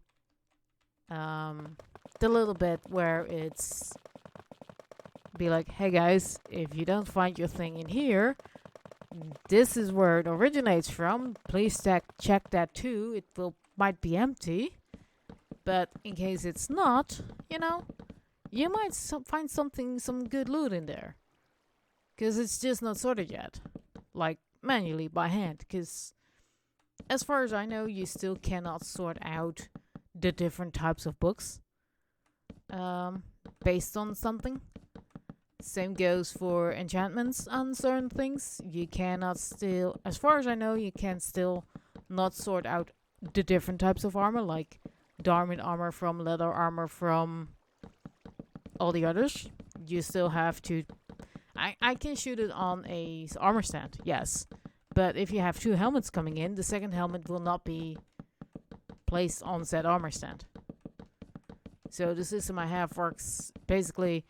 the little bit where it's be like, hey guys, if you don't find your thing in here, this is where it originates from. Please check that too. It might be empty, but in case it's not, you know, you might find some good loot in there, because it's just not sorted yet, like manually by hand. Because as far as I know, you still cannot sort out the different types of books based on something. Same goes for enchantments on certain things. You cannot still, as far as I know, you can still not sort out the different types of armor, like diamond armor from leather armor from all the others. You still have to. I can shoot it on a armor stand, yes. But if you have two helmets coming in, the second helmet will not be placed on said armor stand. So the system I have works basically.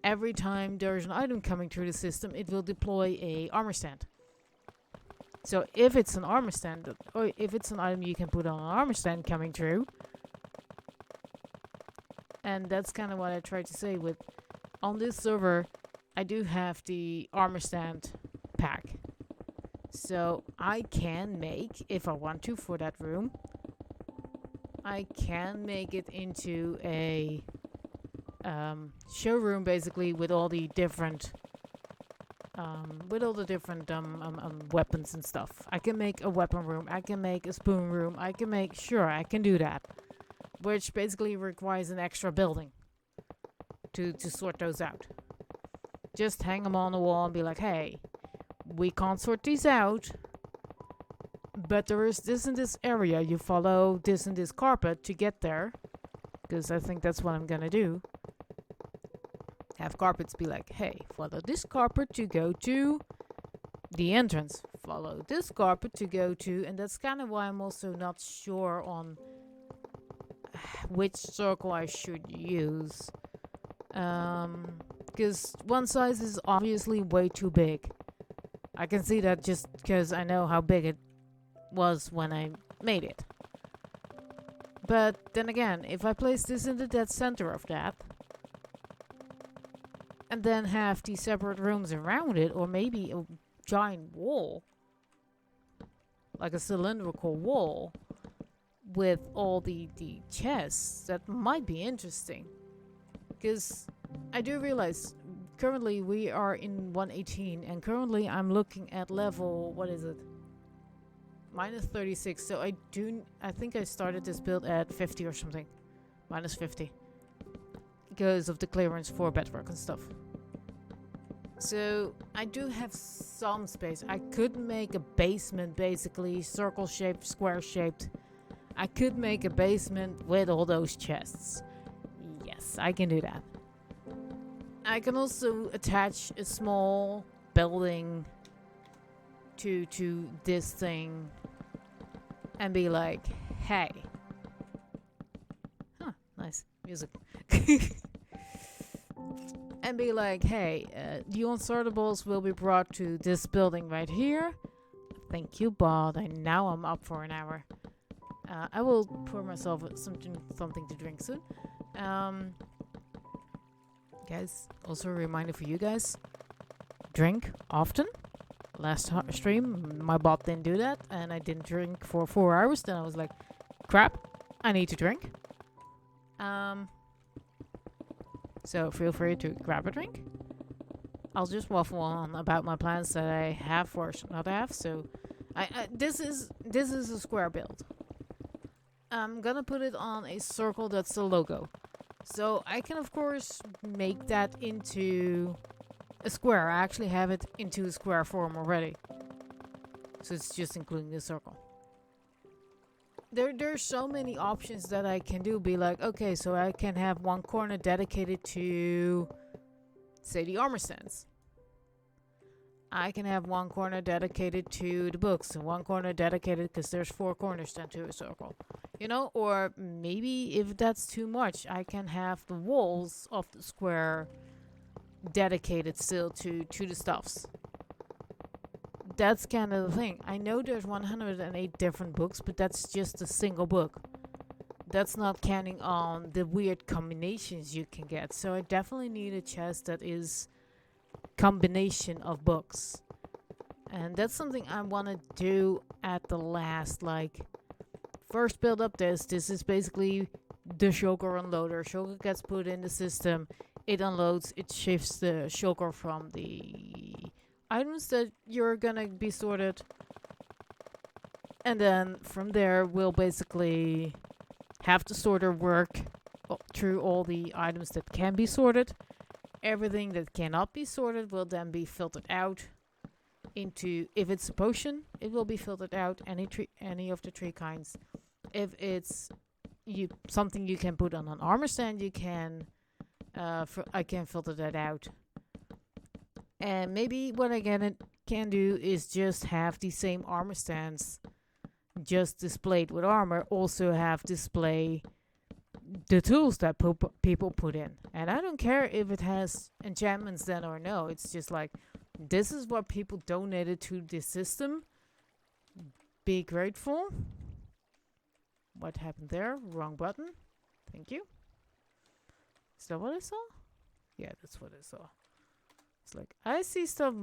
Every time there's an item coming through the system, it will deploy a armor stand. So if it's an armor stand, or if it's an item you can put on an armor stand coming through, and that's kind of what I tried to say with, on this server, I do have the armor stand pack. So I can make, if I want to for that room, I can make it into a showroom basically with all the different weapons and stuff. I can make a weapon room, I can make a spoon room, I can do that, which basically requires an extra building to sort those out. Just hang them on the wall and be like, hey, we can't sort these out, but there is this and this area, you follow this and this carpet to get there, because I think that's what I'm gonna do. Have carpets be like, hey, follow this carpet to go to the entrance. Follow this carpet to go to... And that's kind of why I'm also not sure on which circle I should use. Because one size is obviously way too big. I can see that just because I know how big it was when I made it. But then again, if I place this in the dead center of that, and then have these separate rooms around it, or maybe a giant wall, like a cylindrical wall with all the chests. That might be interesting, because I do realize currently we are in 118, and currently I'm looking at level, what is it, minus 36. So I think I started this build at 50 or something, minus 50, because of the clearance for bedrock and stuff. So I do have some space. I could make a basement, basically circle shaped, square shaped. I could make a basement with all those chests. Yes, I can do that. I can also attach a small building to this thing and be like, hey. Huh, nice music. And be like, hey, the unsortables will be brought to this building right here. Thank you, bot. Now I'm up for an hour. I will pour myself something to drink soon. Guys, also a reminder for you guys. Drink often. Last stream, my bot didn't do that, and I didn't drink for 4 hours. Then I was like, crap, I need to drink. So feel free to grab a drink. I'll just waffle on about my plans that I have or not have. So, this is a square build. I'm gonna put it on a circle that's the logo. So I can of course make that into a square. I actually have it into a square form already. So it's just including the circle. There's so many options that I can do. Be like, okay, so I can have one corner dedicated to, say, the armor stands. I can have one corner dedicated to the books, and one corner dedicated, because there's 4 corners then to a circle. You know, or maybe if that's too much, I can have the walls of the square dedicated still to the stuffs. That's kind of the thing. I know there's 108 different books, but that's just a single book. That's not counting on the weird combinations you can get. So I definitely need a chest that is combination of books. And that's something I want to do at the last, like, first build up this. This is basically the shulker unloader. Shulker gets put in the system. It unloads. It shifts the shulker from the items that you're gonna be sorted, and then from there we'll basically have the sorter work through all the items that can be sorted. Everything that cannot be sorted will then be filtered out into, if it's a potion, it will be filtered out, any of the 3 kinds. If it's something you can put on an armor stand, you can I can filter that out. And maybe what I can do is just have the same armor stands just displayed with armor, also have display the tools that people put in. And I don't care if it has enchantments then or no. It's just like, this is what people donated to this system. Be grateful. What happened there? Wrong button. Thank you. Is that what I saw? Yeah, that's what I saw. It's like, I see stuff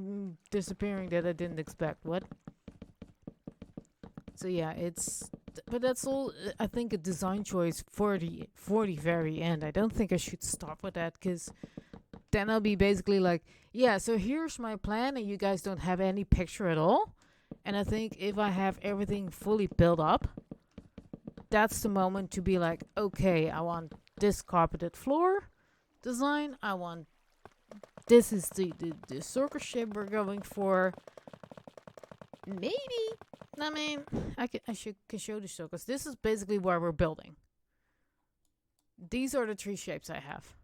disappearing that I didn't expect. What? So yeah, but that's all, I think, a design choice for the very end. I don't think I should stop with that, because then I'll be basically like, yeah, so here's my plan, and you guys don't have any picture at all. And I think if I have everything fully built up, that's the moment to be like, okay, I want this carpeted floor design. I want, this is the circle shape we're going for. Maybe, I mean, I can show the circles. This is basically where we're building. These are the 3 shapes I have.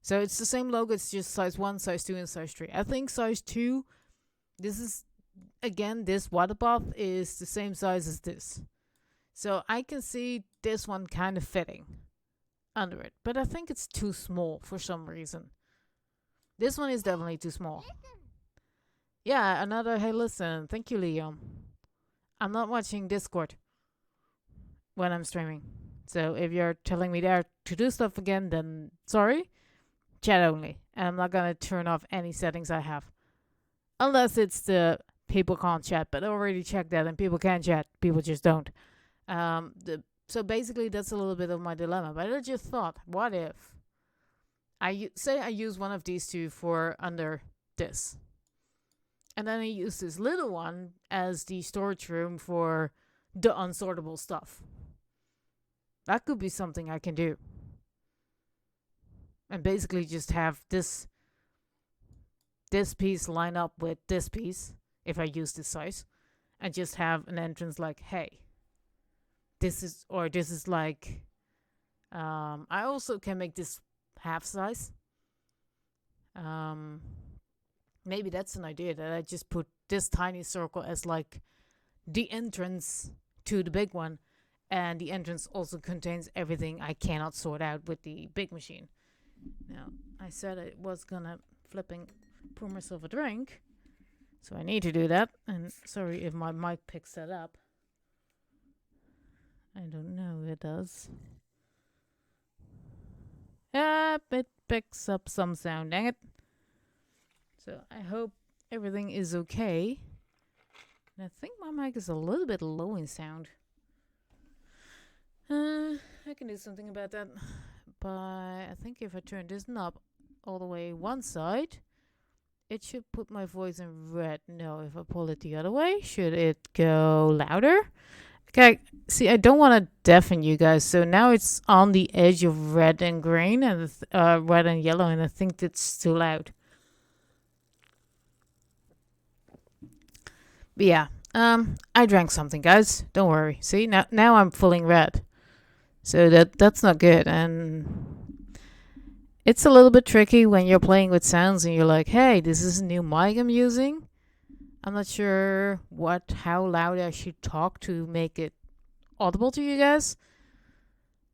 So it's the same logo, it's just size 1, size 2, and size 3. I think size 2, this is, again, this water bath is the same size as this. So I can see this one kind of fitting under it. But I think it's too small for some reason. This one is definitely too small. Yeah, another hey listen. Thank you, Liam. I'm not watching Discord when I'm streaming. So if you're telling me there to do stuff again, then sorry. chat only. And I'm not gonna turn off any settings I have. Unless it's the people can't chat, but I already checked that and people can chat. People just don't. So basically that's a little bit of my dilemma. But I just thought, what if say I use one of these two for under this. And then I use this little one as the storage room for the unsortable stuff. That could be something I can do. And basically just have this piece line up with this piece, if I use this size, and just have an entrance like, hey, this is like, I also can make this half size. Maybe that's an idea, that I just put this tiny circle as like the entrance to the big one, and the entrance also contains everything I cannot sort out with the big machine. Now, I said I was gonna flipping pour myself a drink, so I need to do that. And sorry if my mic picks that up. I don't know if it does. Yep, it picks up some sound, dang it. So I hope everything is okay. And I think my mic is a little bit low in sound. I can do something about that. But I think if I turn this knob all the way one side, it should put my voice in red. No, if I pull it the other way, should it go louder? Okay, see, I don't want to deafen you guys, so now it's on the edge of red and green, and red and yellow, and I think that's too loud. But yeah, I drank something, guys. Don't worry. See, now I'm fully red, so that's not good, and it's a little bit tricky when you're playing with sounds and you're like, hey, this is a new mic I'm using. I'm not sure how loud I should talk to make it audible to you guys.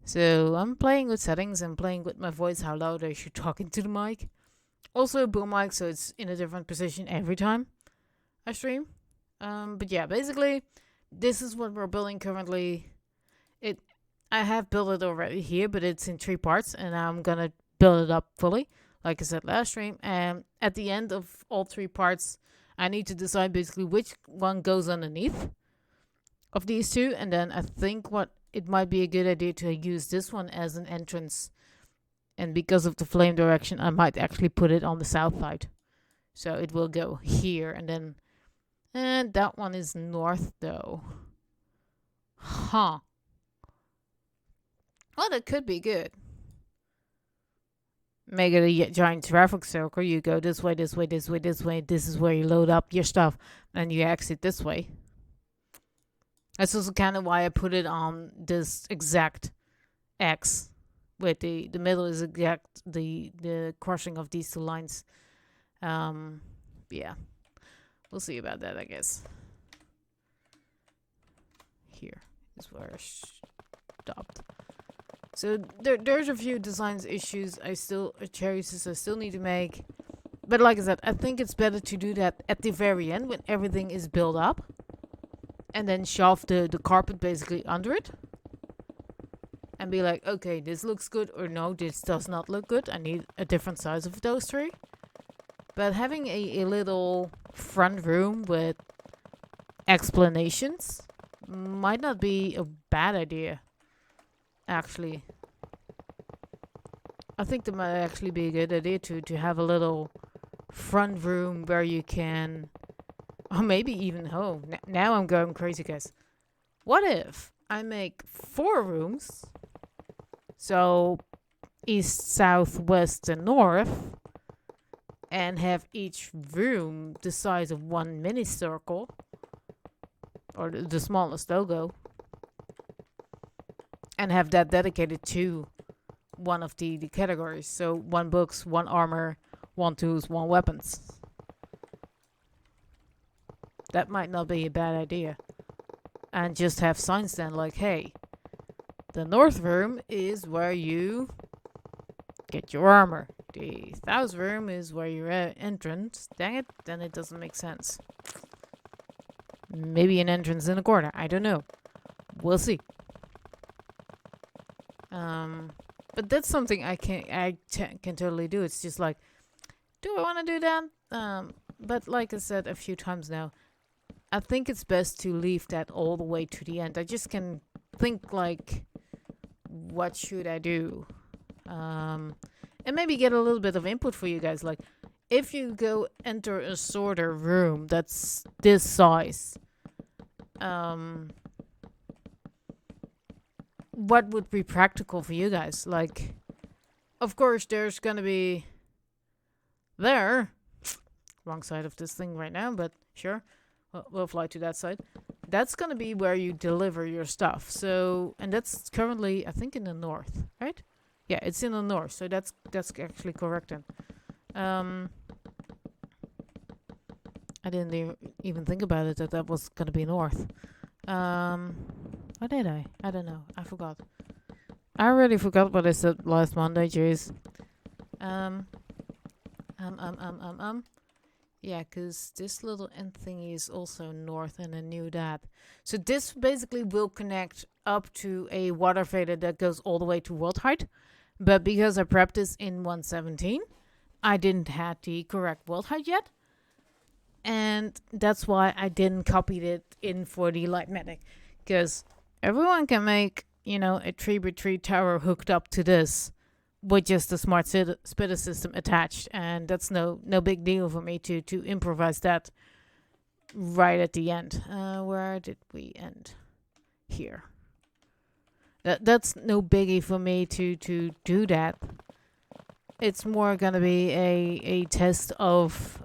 So I'm playing with settings and playing with my voice, how loud I should talk into the mic. Also a boom mic, so it's in a different position every time I stream. But yeah, basically, this is what we're building currently. I have built it already here, but it's in 3 parts, and I'm gonna build it up fully, like I said last stream. And at the end of all 3 parts, I need to decide basically which one goes underneath of these two, and then I think it might be a good idea to use this one as an entrance. And because of the flame direction, I might actually put it on the south side. So it will go here, and that one is north though. Huh. Well, that could be good. Make it a giant traffic circle. You go this way, this way, this way, this way. This is where you load up your stuff, and you exit this way. That's also kind of why I put it on this exact X, with the middle is exact the crossing of these 2 lines. Yeah, we'll see about that, I guess. Here is where I stopped. So there's a few design issues choices I still need to make. But like I said, I think it's better to do that at the very end when everything is built up. And then shove the carpet basically under it. And be like, okay, this looks good, or no, this does not look good. I need a different size of those 3. But having a little front room with explanations might not be a bad idea. Actually, I think that might actually be a good idea to have a little front room where you can, or maybe even home. Now I'm going crazy, guys. What if I make 4 rooms? So east, south, west, and north, and have each room the size of 1 mini circle, or the smallest logo. And have that dedicated to one of the categories. So 1 books, 1 armor, 1 tools, 1 weapons. That might not be a bad idea. And just have signs then like, hey, the north room is where you get your armor. The south room is where your entrance. Dang it, then it doesn't make sense. Maybe an entrance in a corner. I don't know. We'll see. But that's something I can totally do. It's just like, do I want to do that? But like I said a few times now, I think it's best to leave that all the way to the end. I just can think like, what should I do? And maybe get a little bit of input for you guys. Like, if you go enter a sorter room that's this size, what would be practical for you guys? Like, of course, there's gonna be there. Wrong side of this thing right now, but sure. We'll fly to that side. That's gonna be where you deliver your stuff. So, and that's currently, I think, in the north, right? Yeah, it's in the north. So that's actually correct then. I didn't even think about it that was gonna be north. What did I? I don't know. I forgot. I already forgot what I said last Monday. Jeez. Yeah, because this little end thingy is also north, and I knew that. So this basically will connect up to a water fader that goes all the way to world height. But because I prepped this in 117, I didn't have the correct world height yet. And that's why I didn't copy it in for the Lightmatic. Because everyone can make, a 3x3 tower hooked up to this with just a smart splitter system attached, and that's no big deal for me to improvise that right at the end. Where did we end? Here. That's no biggie for me to do that. It's more gonna be a test of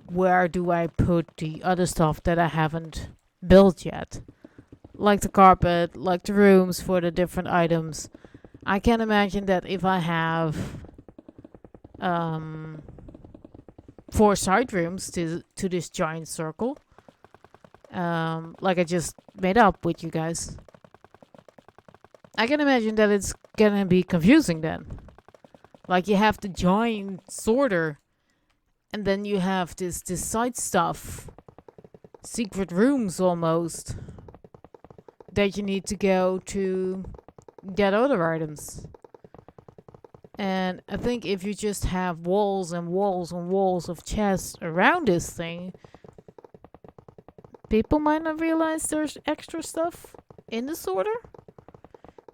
where do I put the other stuff that I haven't built yet. Like the carpet, like the rooms for the different items. I can imagine that if I have 4 side rooms to this giant circle, like I just made up with you guys, I can imagine that it's gonna be confusing then. Like, you have the giant sorter, and then you have this side stuff, secret rooms almost, that you need to go to get other items. And I think if you just have walls and walls and walls of chests around this thing, people might not realize there's extra stuff in the sorter.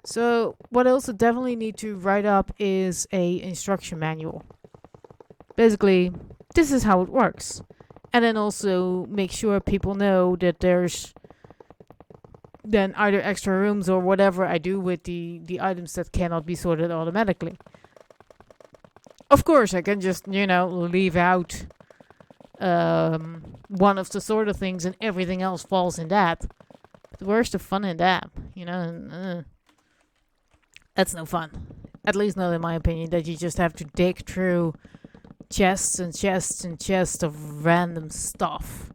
So what I also definitely need to write up is a instruction manual. Basically, this is how it works. And then also make sure people know that there's then either extra rooms or whatever I do with the items that cannot be sorted automatically. Of course, I can just, leave out one of the sorter things and everything else falls in that. But where's the fun in that? That's no fun. At least not in my opinion, that you just have to dig through chests and chests and chests of random stuff.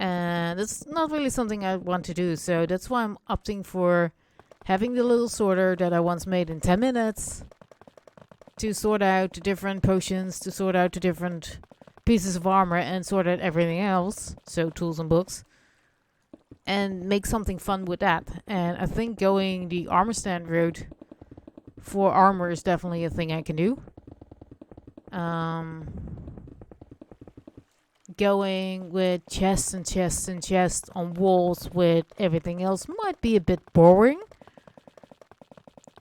And it's not really something I want to do, so that's why I'm opting for having the little sorter that I once made in 10 minutes to sort out the different potions, to sort out the different pieces of armor, and sort out everything else, so tools and books, and make something fun with that. And I think going the armor stand route for armor is definitely a thing I can do. Going with chests and chests and chests on walls with everything else might be a bit boring.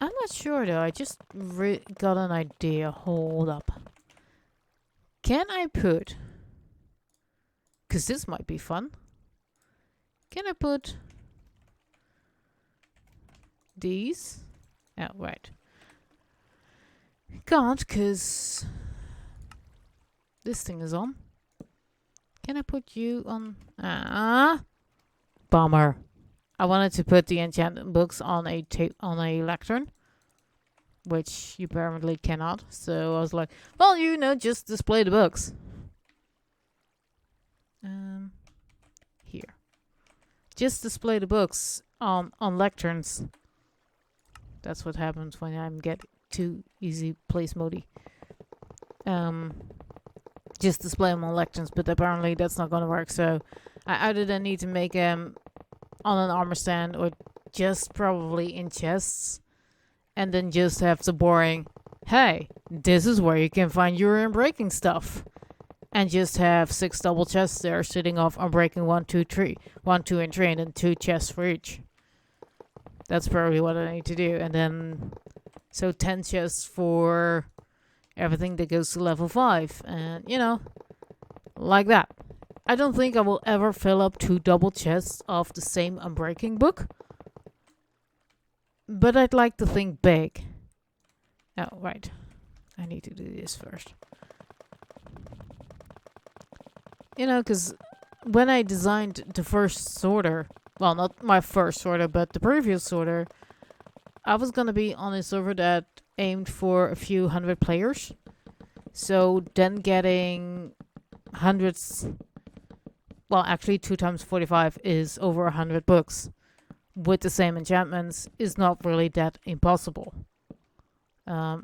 I'm not sure though. I just got an idea. Hold up. Can I put... Because this might be fun. Can I put these? Oh, right. Can't, because this thing is on. Can I put you on? Bummer. I wanted to put the enchanted books on a lectern, which you apparently cannot. So I was like, well, just display the books. Here. Just display the books on lecterns. That's what happens when I get too easy place mode. Just display them on lecterns, but apparently that's not going to work. So I either then need to make them on an armor stand or just probably in chests, and then just have the boring, hey, this is where you can find your unbreaking stuff. And just have 6 double chests there sitting off unbreaking 1, 2, 3. 1, 2, and 3, and then 2 chests for each. That's probably what I need to do. And then, so 10 chests for everything that goes to level 5. And, like that. I don't think I will ever fill up 2 double chests of the same unbreaking book. But I'd like to think big. Oh, right. I need to do this first. Because when I designed the first sorter, well, not my first sorter, but the previous sorter, I was going to be on a server that aimed for a few hundred players. So then getting hundreds, well, actually 2 times 45 is over 100 books with the same enchantments is not really that impossible.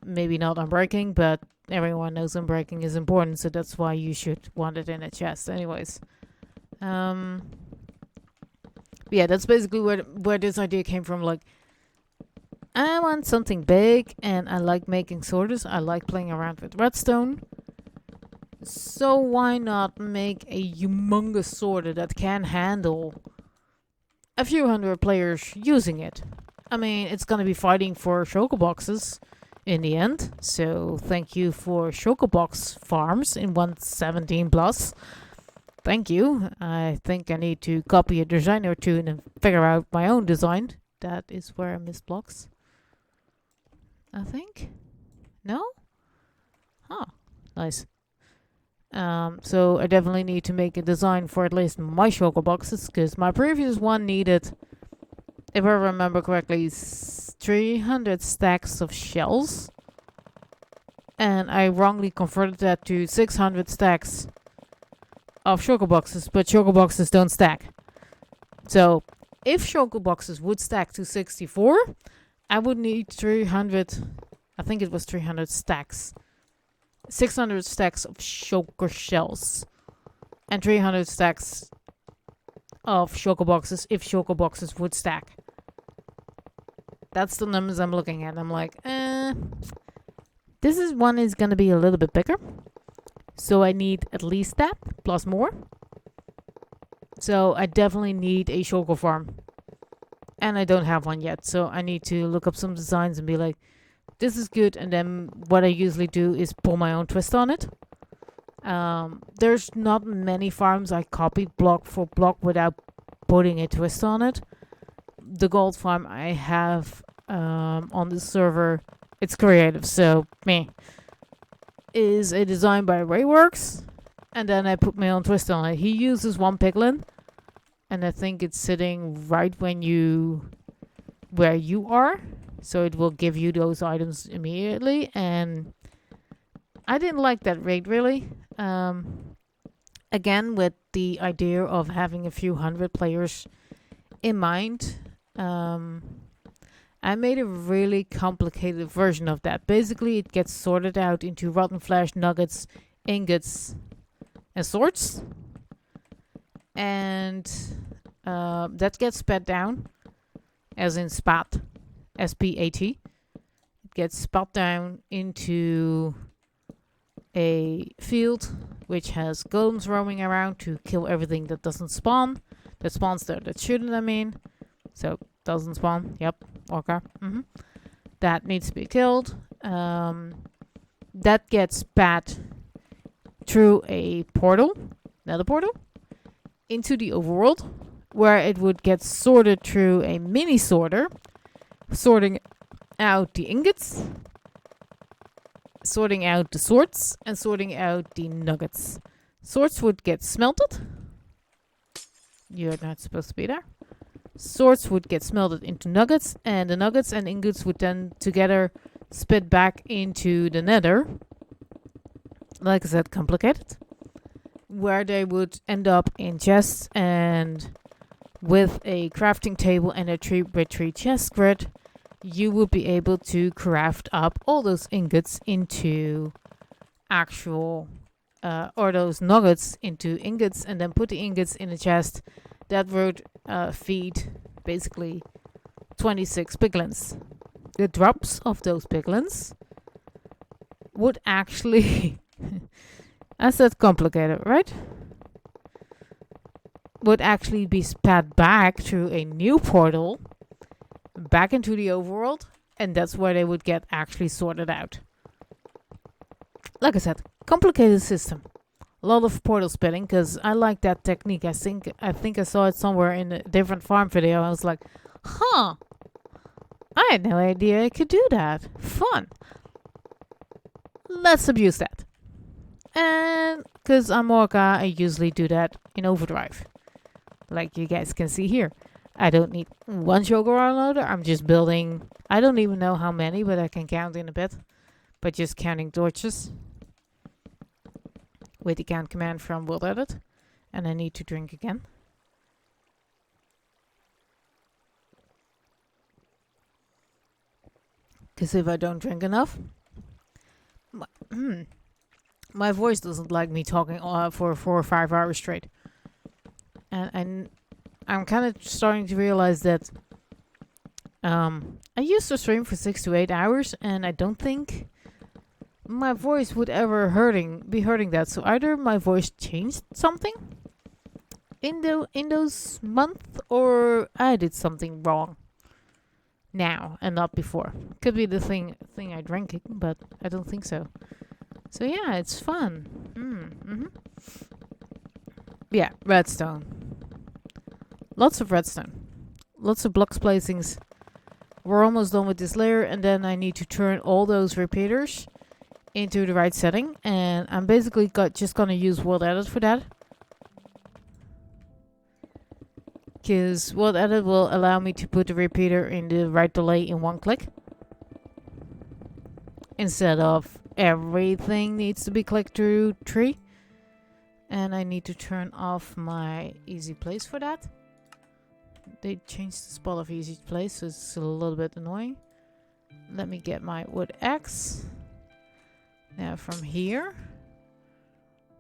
Maybe not unbreaking, but everyone knows unbreaking is important, so that's why you should want it in a chest anyways. Yeah, that's basically where this idea came from. Like, I want something big, and I like making sorters. I like playing around with redstone. So why not make a humongous sorter that can handle a few hundred players using it? I mean, it's gonna be fighting for Shulker boxes in the end. So thank you for Shulkerbox farms in 117 plus. Thank you. I think I need to copy a design or two and then figure out my own design. That is where I missed blocks. I think. No? Huh. Nice. So I definitely need to make a design for at least my Shulker boxes, because my previous one needed, if I remember correctly, 300 stacks of shells, and I wrongly converted that to 600 stacks of Shulker boxes, but Shulker boxes don't stack. So if Shulker boxes would stack to 64, I would need 300, I think it was 300 stacks. 600 stacks of Shulker shells and 300 stacks of Shulker boxes if Shulker boxes would stack. That's the numbers I'm looking at. I'm like, this one is gonna be a little bit bigger, so I need at least that plus more. So I definitely need a Shulker farm, and I don't have one yet. So I need to look up some designs and be like, this is good, and then what I usually do is pull my own twist on it. There's not many farms I copy block for block without putting a twist on it. The gold farm I have on the server, it's creative, so me, is a design by Rayworks, and then I put my own twist on it. He uses 1 piglin, and I think it's sitting right where you are. So it will give you those items immediately. And I didn't like that raid really. Again, with the idea of having a few hundred players in mind, I made a really complicated version of that. Basically, it gets sorted out into rotten flesh, nuggets, ingots, and swords. And that gets spat down, as in spat. SPAT. It gets spat down into a field which has golems roaming around to kill everything that doesn't spawn. That spawns there that shouldn't, I mean. So, doesn't spawn. Yep. Okay. That needs to be killed. That gets spat through a portal, another portal, into the overworld, where it would get sorted through a mini sorter, sorting out the ingots, sorting out the swords, and sorting out the nuggets. Swords would get smelted. You're not supposed to be there. Swords would get smelted into nuggets, and the nuggets and ingots would then together spit back into the nether. Like I said, complicated. Where they would end up in chests, and with a crafting table and a 3x3 chest grid, you would be able to craft up all those ingots into actual, or those nuggets into ingots, and then put the ingots in a chest that would feed basically 26 piglins. The drops of those piglins would actually, that's that complicated, right? Would actually be spat back through a new portal back into the overworld, and that's where they would get actually sorted out. Like I said, complicated system. A lot of portal spitting, because I like that technique. I think I saw it somewhere in a different farm video. I was like, huh, I had no idea I could do that. Fun. Let's abuse that. And because I'm Orca, I usually do that in overdrive. Like you guys can see here. I don't need one sugar unloader. I'm just building, I don't even know how many, but I can count in a bit. But just counting torches with the count command from World Edit. And I need to drink again. Because if I don't drink enough, my voice doesn't like me talking for 4 or 5 hours straight. And I'm kind of starting to realize that I used to stream for 6 to 8 hours, and I don't think my voice would ever be hurting that. So either my voice changed something in those months, or I did something wrong now and not before. Could be the thing I drank, but I don't think so. So yeah, it's fun. Yeah, redstone. Lots of redstone. Lots of blocks placings. We're almost done with this layer, and then I need to turn all those repeaters into the right setting, and I'm basically just gonna use World Edit for that. Because World Edit will allow me to put the repeater in the right delay in one click. Instead of everything needs to be clicked through 3. And I need to turn off my easy place for that. They changed the spot of easy place, so it's a little bit annoying. Let me get my wood axe. Now from here,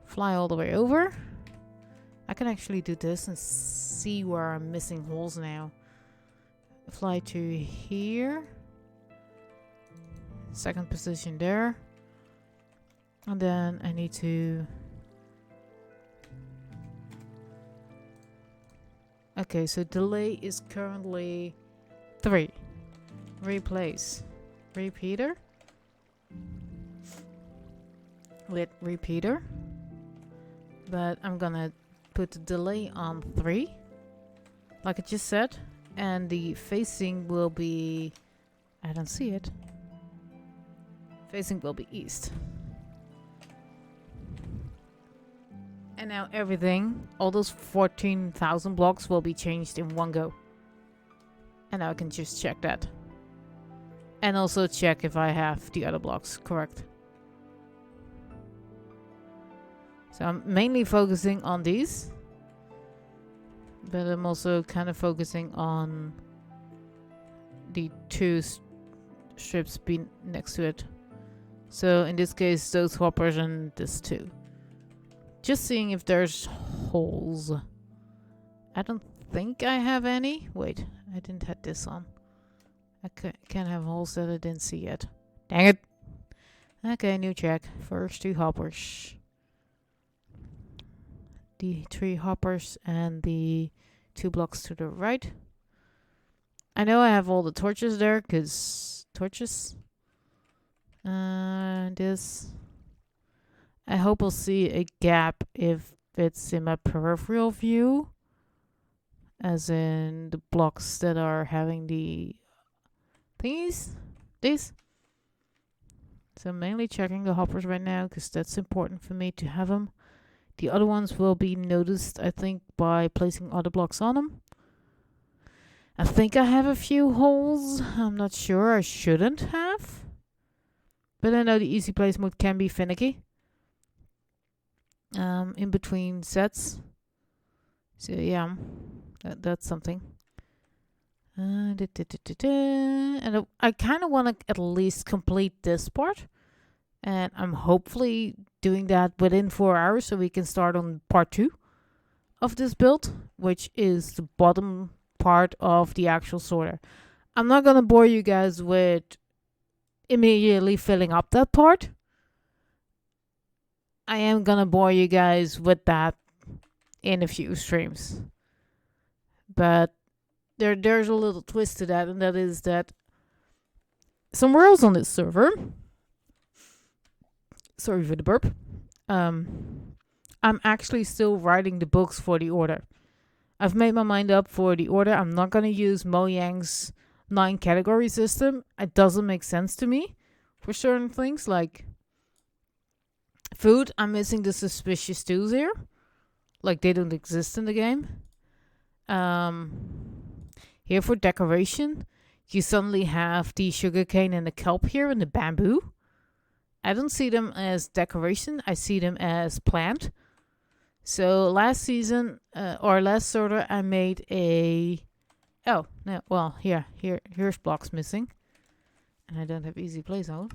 fly all the way over. I can actually do this and see where I'm missing holes now. Fly to here. Second position there. And then I need to... Okay, so delay is currently 3. Replace repeater with repeater. But I'm gonna put the delay on 3, like I just said, and the facing will be, I don't see it, facing will be east. And now everything, all those 14,000 blocks will be changed in one go. And now I can just check that. And also check if I have the other blocks correct. So I'm mainly focusing on these. But I'm also kind of focusing on the 2 strips being next to it. So in this case, those hoppers and this 2. Just seeing if there's holes. I don't think I have any. Wait, I didn't have this on. I can't have holes that I didn't see yet. Dang it. Okay, new check. First 2 hoppers. The 3 hoppers and the 2 blocks to the right. I know I have all the torches there, because torches. This. I hope I'll see a gap if it's in my peripheral view. As in the blocks that are having the thingies. These. So I'm mainly checking the hoppers right now, because that's important for me to have them. The other ones will be noticed, I think, by placing other blocks on them. I think I have a few holes. I'm not sure. I shouldn't have. But I know the easy place mode can be finicky. In between sets. So yeah, that's something. And I kind of want to at least complete this part. And I'm hopefully doing that within 4 hours, so we can start on part 2 of this build, which is the bottom part of the actual sorter. I'm not gonna bore you guys with immediately filling up that part. I am gonna bore you guys with that in a few streams. But there's a little twist to that, and that is that somewhere else on this server, sorry for the burp, I'm actually still writing the books for the order. I've made my mind up for the order. I'm not gonna use Mojang's 9 category system. It doesn't make sense to me for certain things like food. I'm missing the suspicious tools here. Like they don't exist in the game. Here for decoration, you suddenly have the sugarcane and the kelp here and the bamboo. I don't see them as decoration. I see them as plant. So last season or last sorter, I made a. Oh no! Well, here's blocks missing, and I don't have easy place mode.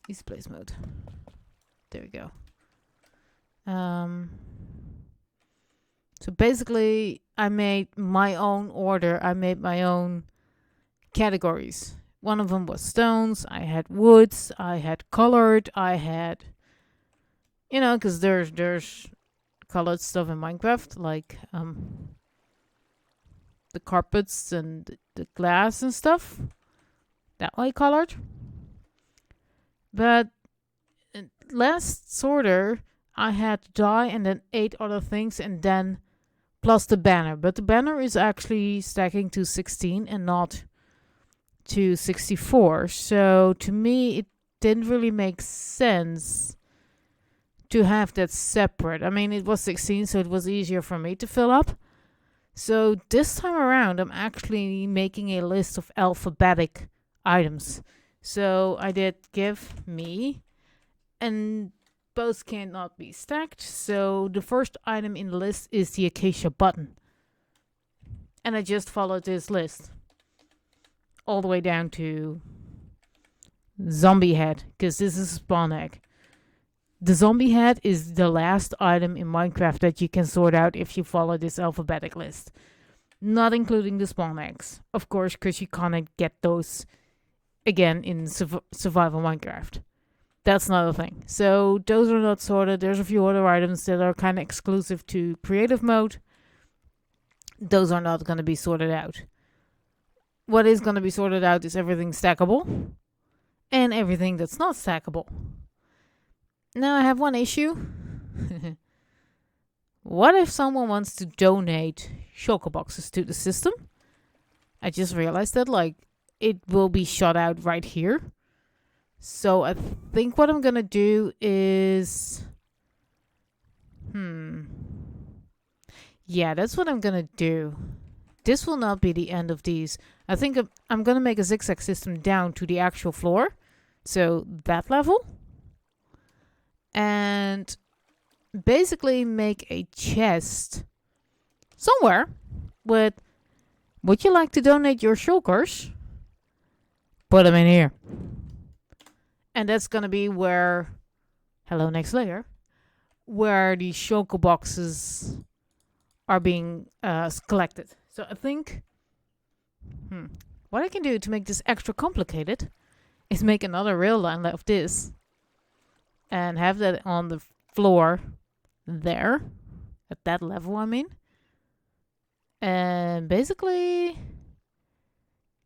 Easy place mode. There we go. So basically, I made my own order. I made my own categories. One of them was stones. I had woods. I had colored. I had, because there's colored stuff in Minecraft, like the carpets and the glass and stuff. That way colored. But last sorter, I had dye and then 8 other things, and then plus the banner. But the banner is actually stacking to 16 and not to 64. So to me, it didn't really make sense to have that separate. I mean, it was 16, so it was easier for me to fill up. So this time around, I'm actually making a list of alphabetic items. So I did give me, and both cannot be stacked. So the first item in the list is the acacia button. And I just followed this list all the way down to zombie head, because this is a spawn egg. The zombie head is the last item in Minecraft that you can sort out if you follow this alphabetic list. Not including the spawn eggs, of course, because you can't get those again in survival Minecraft. That's not a thing. So those are not sorted. There's a few other items that are kind of exclusive to creative mode. Those are not going to be sorted out. What is going to be sorted out is everything stackable and everything that's not stackable. Now I have one issue. What if someone wants to donate shulker boxes to the system? I just realized that it will be shut out right here. So I think what I'm gonna do is, yeah, that's what I'm gonna do. This will not be the end of these. I think I'm gonna make a zigzag system down to the actual floor, so that level, and basically make a chest somewhere with, would you like to donate your shulkers? Put them in here. And that's going to be where, hello next layer, where the shulker boxes are being collected. So I think, what I can do to make this extra complicated is make another rail line of this and have that on the floor there, at that level, I mean. And basically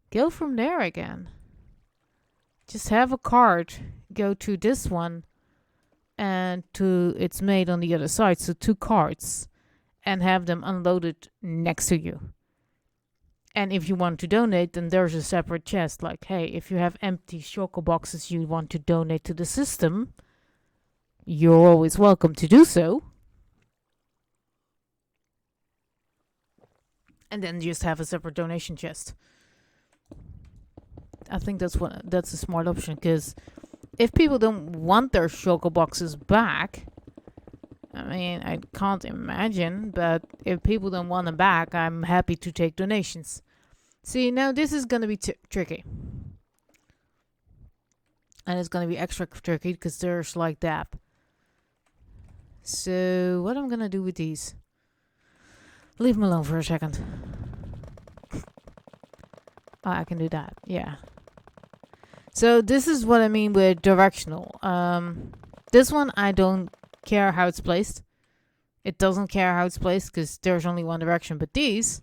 go from there again. Just have a cart go to this one and to it's made on the other side, so 2 carts, and have them unloaded next to you. And if you want to donate, then there's a separate chest. Like, hey, if you have empty shulker boxes you want to donate to the system, you're always welcome to do so. And then just have a separate donation chest. I think that's a smart option, because if people don't want their shulker boxes back, I mean, I can't imagine, but if people don't want them back, I'm happy to take donations. See, now this is going to be tricky. And it's going to be extra tricky because there's like that. So, what I'm going to do with these? Leave them alone for a second. Oh, I can do that. Yeah. So this is what I mean with directional. This one I don't care how it's placed. It doesn't care how it's placed because there's only one direction. But these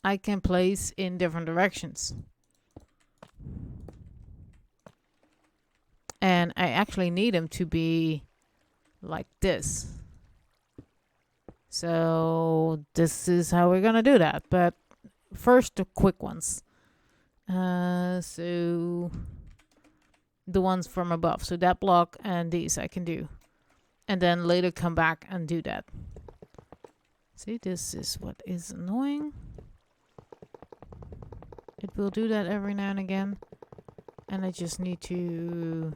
I can place in different directions. And I actually need them to be like this. So this is how we're gonna do that. But first, the quick ones. So the ones from above. So that block and these I can do. And then later come back and do that. See, this is what is annoying. It will do that every now and again. And I just need to...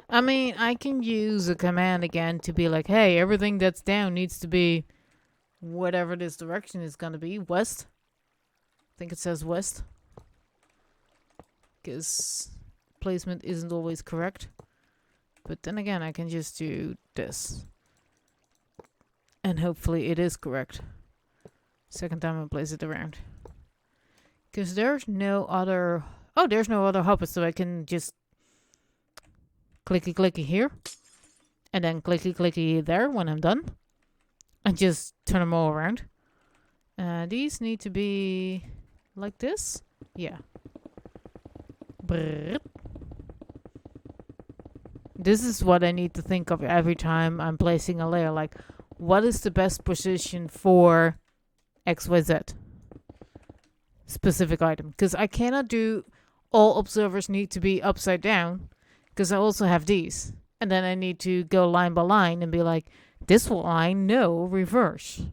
I mean, I can use a command again to be like, hey, everything that's down needs to be whatever this direction is going to be. West. I think it says west. Because placement isn't always correct. But then again, I can just do this. And hopefully it is correct. Second time I place it around. Because there's no other... Oh, there's no other hopper, so I can just clicky clicky here. And then clicky clicky there when I'm done. And just turn them all around. These need to be like this. Yeah. Brrr. This is what I need to think of every time I'm placing a layer. Like, what is the best position for XYZ? Specific item. Because I cannot do all observers need to be upside down. Because I also have these. And then I need to go line by line and be like, this line, no, reverse.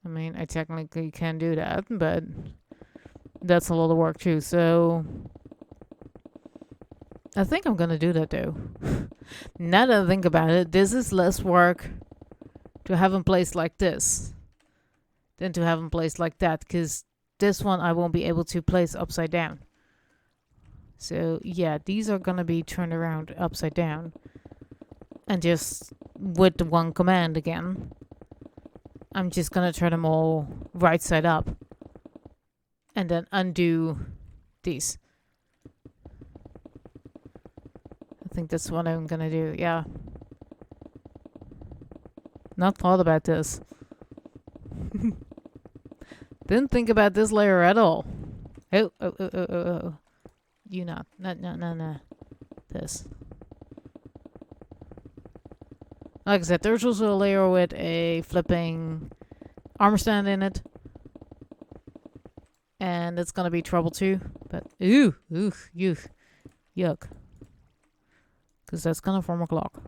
I mean, I technically can do that, but that's a lot of work too. So I think I'm going to do that though. Now that I think about it, this is less work to have them placed like this than to have them placed like that. Because this one I won't be able to place upside down. So yeah, these are going to be turned around upside down. And just with the one command again, I'm just going to turn them all right side up. And then undo these. I think that's what I'm going to do, yeah. Not thought about this. Didn't think about this layer at all. Oh. You not. No. This. Like I said, there's also a layer with a flipping armor stand in it. And it's gonna be trouble too. But, yuck. Because that's gonna form a clock.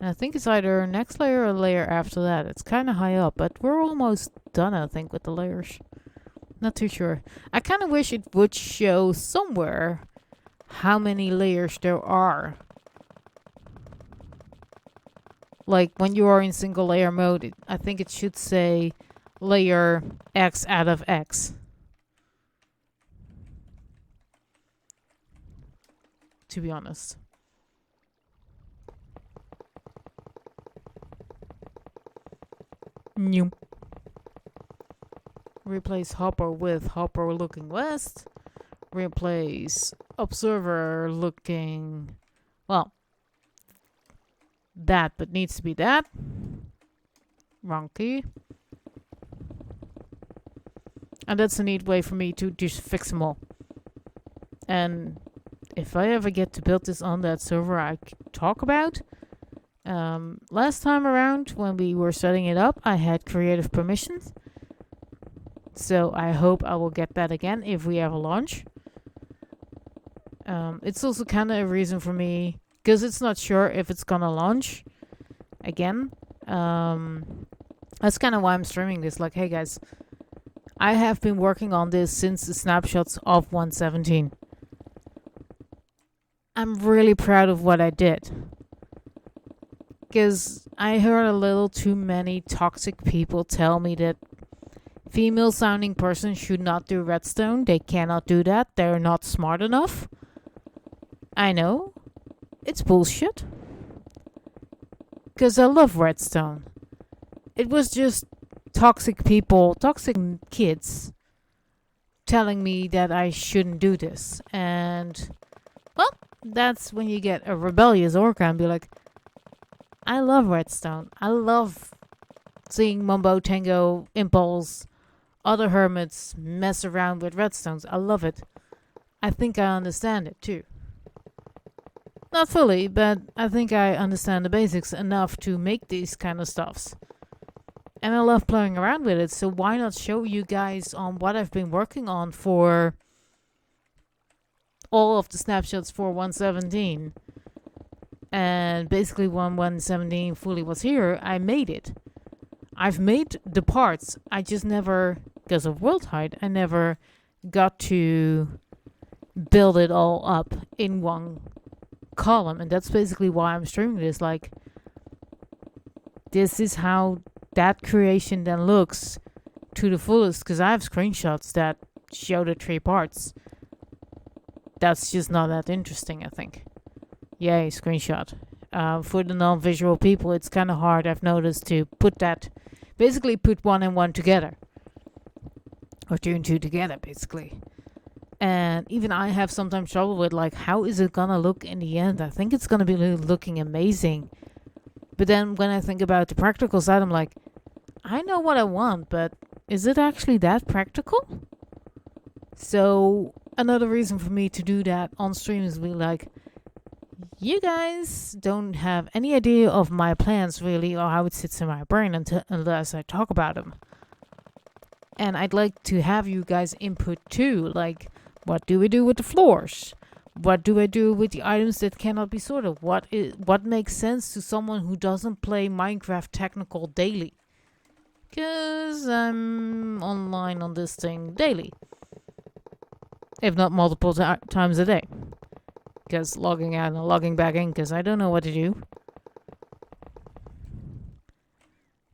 And I think it's either next layer or layer after that. It's kind of high up, but we're almost done, I think, with the layers. Not too sure. I kind of wish it would show somewhere how many layers there are. Like when you are in single layer mode, I think it should say layer X out of X. To be honest. New. Replace hopper with hopper looking west. Replace observer looking, well, that, but needs to be that. Wrong key. And that's a neat way for me to just fix them all. And if I ever get to build this on that server I talk about, last time around when we were setting it up, I had creative permissions. So I hope I will get that again if we ever launch. It's also kind of a reason for me, because it's not sure if it's gonna launch again. That's kind of why I'm streaming this. Like, hey guys, I have been working on this since the snapshots of 1.17. I'm really proud of what I did. Because I heard a little too many toxic people tell me that female sounding person should not do redstone. They cannot do that. They're not smart enough. I know. It's bullshit. Because I love redstone. It was just toxic people, toxic kids, telling me that I shouldn't do this. And, well, that's when you get a rebellious orca and be like, I love redstone. I love seeing Mumbo, Tango, Impulse, other hermits mess around with redstones. I love it. I think I understand it too. Not fully, but I think I understand the basics enough to make these kind of stuffs. And I love playing around with it, so why not show you guys on what I've been working on for all of the snapshots for 117. And basically when 117 fully was here, I made it. I've made the parts, I just never, because of world height, I never got to build it all up in one column. And that's basically why I'm streaming this. Like, this is how that creation then looks to the fullest, because I have screenshots that show the 3 parts. That's just not that interesting, I think. Yay, screenshot. For the non-visual people, it's kind of hard, I've noticed, to put that, basically put 1 and 1 together. Or 2 and 2 together, basically. And even I have sometimes trouble with, like, how is it gonna look in the end? I think it's gonna be looking amazing. But then when I think about the practical side, I'm like, I know what I want, but is it actually that practical? So another reason for me to do that on stream is be like, you guys don't have any idea of my plans really, or how it sits in my brain unless I talk about them. And I'd like to have you guys input too, like, what do we do with the floors? What do I do with the items that cannot be sorted? What makes sense to someone who doesn't play Minecraft technical daily? Because I'm online on this thing daily. If not multiple times a day. Because logging out and logging back in, because I don't know what to do.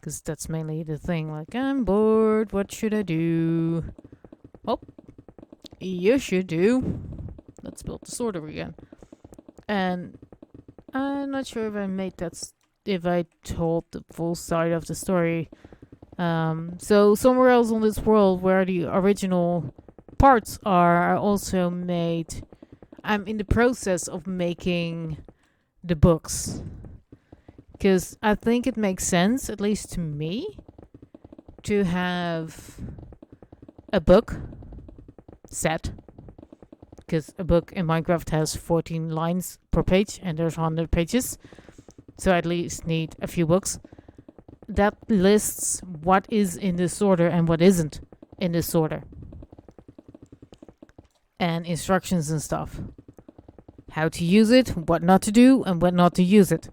Because that's mainly the thing. Like, I'm bored, what should I do? Oh, you should do. Let's build the sorter again. And I'm not sure if I made that, if I told the full side of the story. So somewhere else on this world where the original parts are, I also made, I'm in the process of making the books. Because I think it makes sense, at least to me, to have a book set. Because a book in Minecraft has 14 lines per page and there's 100 pages. So I at least need a few books. That lists what is in this order and what isn't in this order. And instructions and stuff. How to use it, what not to do, and when not to use it.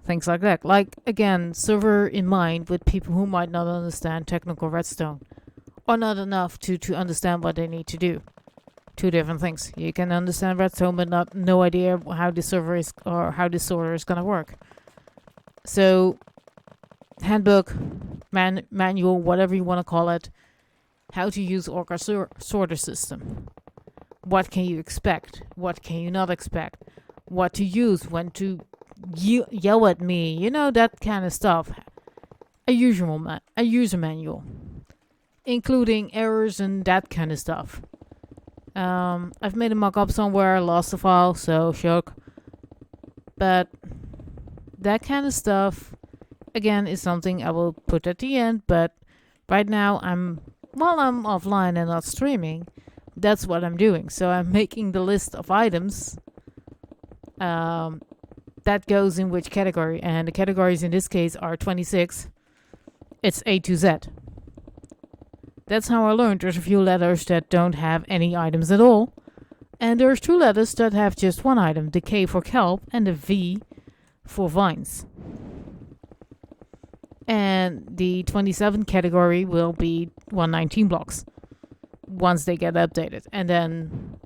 Things like that. Like, again, server in mind with people who might not understand technical redstone. Or not enough to understand what they need to do. 2 different things. You can understand redstone but no idea how the server is or how the sorter is gonna work. So, handbook, manual, whatever you want to call it. How to use Orca sorter system. What can you expect? What can you not expect? What to use, when to yell at me, you know, that kind of stuff. A user manual. Including errors and that kind of stuff. I've made a mock-up somewhere, lost the file, so shook. But that kind of stuff, again, is something I will put at the end. But right now, while I'm offline and not streaming, that's what I'm doing. So I'm making the list of items that goes in which category. And the categories in this case are 26. It's A to Z. That's how I learned. There's a few letters that don't have any items at all. And there's 2 letters that have just 1 item. The K for kelp and the V for vines. And the 27 category will be 119 blocks. Once they get updated. And then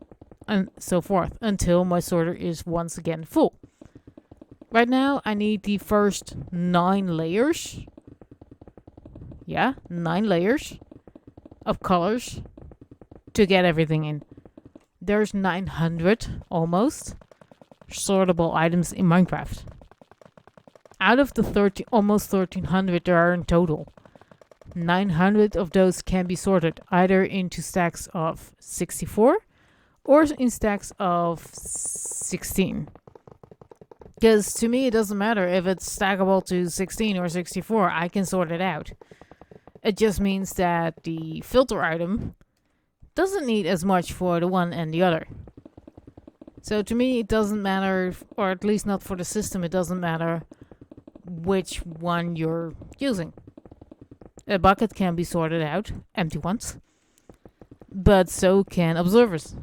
and so forth. Until my sorter is once again full. Right now I need the first 9 layers. Yeah, 9 layers. Of colors to get everything in. There's 900 almost sortable items in Minecraft. Out of the almost 1300 there are in total. 900 of those can be sorted either into stacks of 64 or in stacks of 16. Because to me, it doesn't matter if it's stackable to 16 or 64, I can sort it out. It just means that the filter item doesn't need as much for the one and the other. So to me, it doesn't matter, or at least not for the system, it doesn't matter which one you're using. A bucket can be sorted out, empty ones, but so can observers.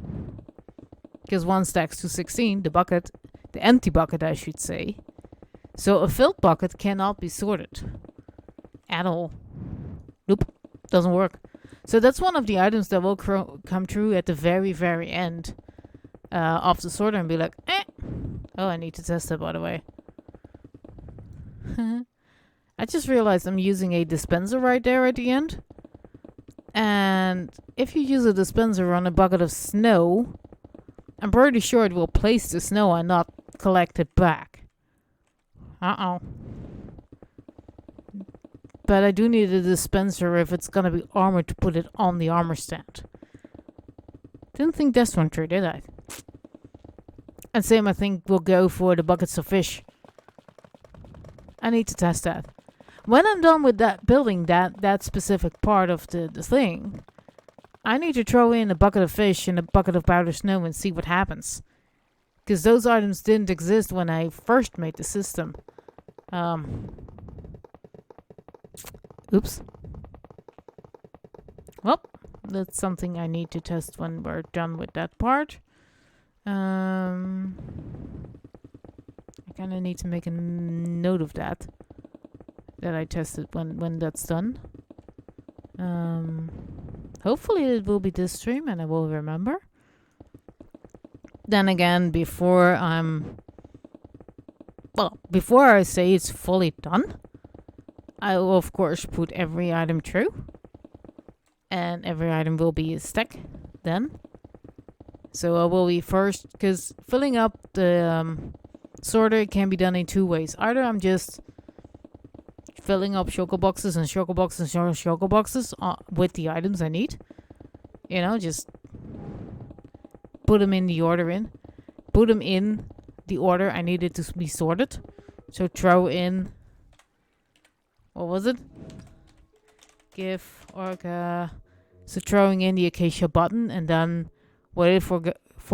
Because one stacks to 16, the empty bucket I should say. So a filled bucket cannot be sorted at all. Nope, doesn't work. So that's one of the items that will come through at the very, very end of the sorter and be like, Oh, I need to test that, by the way. I just realized I'm using a dispenser right there at the end. And if you use a dispenser on a bucket of snow, I'm pretty sure it will place the snow and not collect it back. Uh-oh. But I do need a dispenser if it's gonna be armored to put it on the armor stand. Didn't think this one through, did I? And same, I think, will go for the buckets of fish. I need to test that. When I'm done with that building, that specific part of the thing, I need to throw in a bucket of fish and a bucket of powdered snow and see what happens. Because those items didn't exist when I first made the system. Oops. Well, that's something I need to test when we're done with that part. I kind of need to make a note of that I tested when that's done. Hopefully it will be this stream and I will remember. Then again, before I say it's fully done, I will of course put every item through. And every item will be a stack then. So I will be first, because filling up the sorter can be done in two ways. Either I'm just filling up shulker boxes and shulker boxes and shulker boxes with the items I need. You know, just put them in the order Put them in the order I needed to be sorted. So throw in, what was it? So throwing in the acacia button and then wait for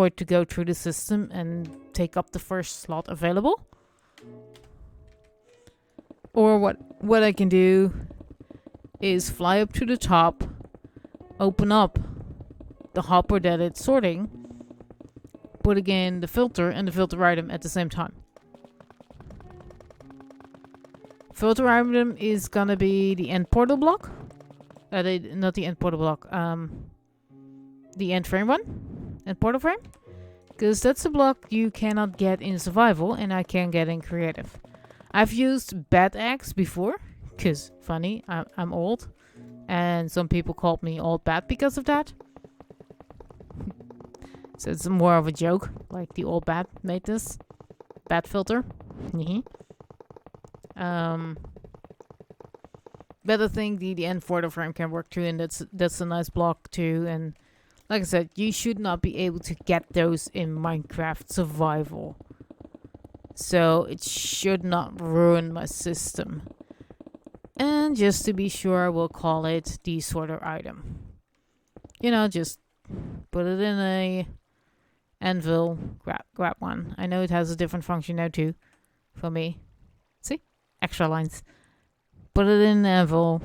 it to go through the system and take up the first slot available. Or what I can do is fly up to the top, open up the hopper that it's sorting, putting in the filter and the filter item at the same time. Filter item is gonna be the end portal block. Not the end portal block. The end frame one. End portal frame. Because that's a block you cannot get in survival and I can get in creative. I've used Bat Axe before. Because, funny, I'm old. And some people called me Old Bat because of that. So it's more of a joke. Like the Old Bat made this. Bat filter. But I think the end portal frame can work too, and that's a nice block too. And like I said, you should not be able to get those in Minecraft survival. So it should not ruin my system. And just to be sure, we'll call it the sorter item. You know, just put it in a anvil, grab one. I know it has a different function now too, for me. See? Extra lines. Put it in an anvil.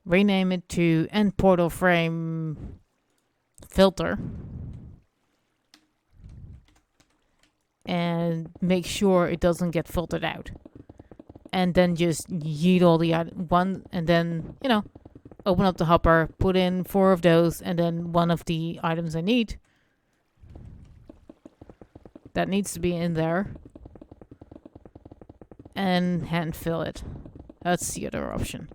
Rename it to end portal frame filter. And make sure it doesn't get filtered out. And then just yeet all the one, and then, you know, open up the hopper, put in 4 of those, and then one of the items I need. That needs to be in there. And hand fill it. That's the other option.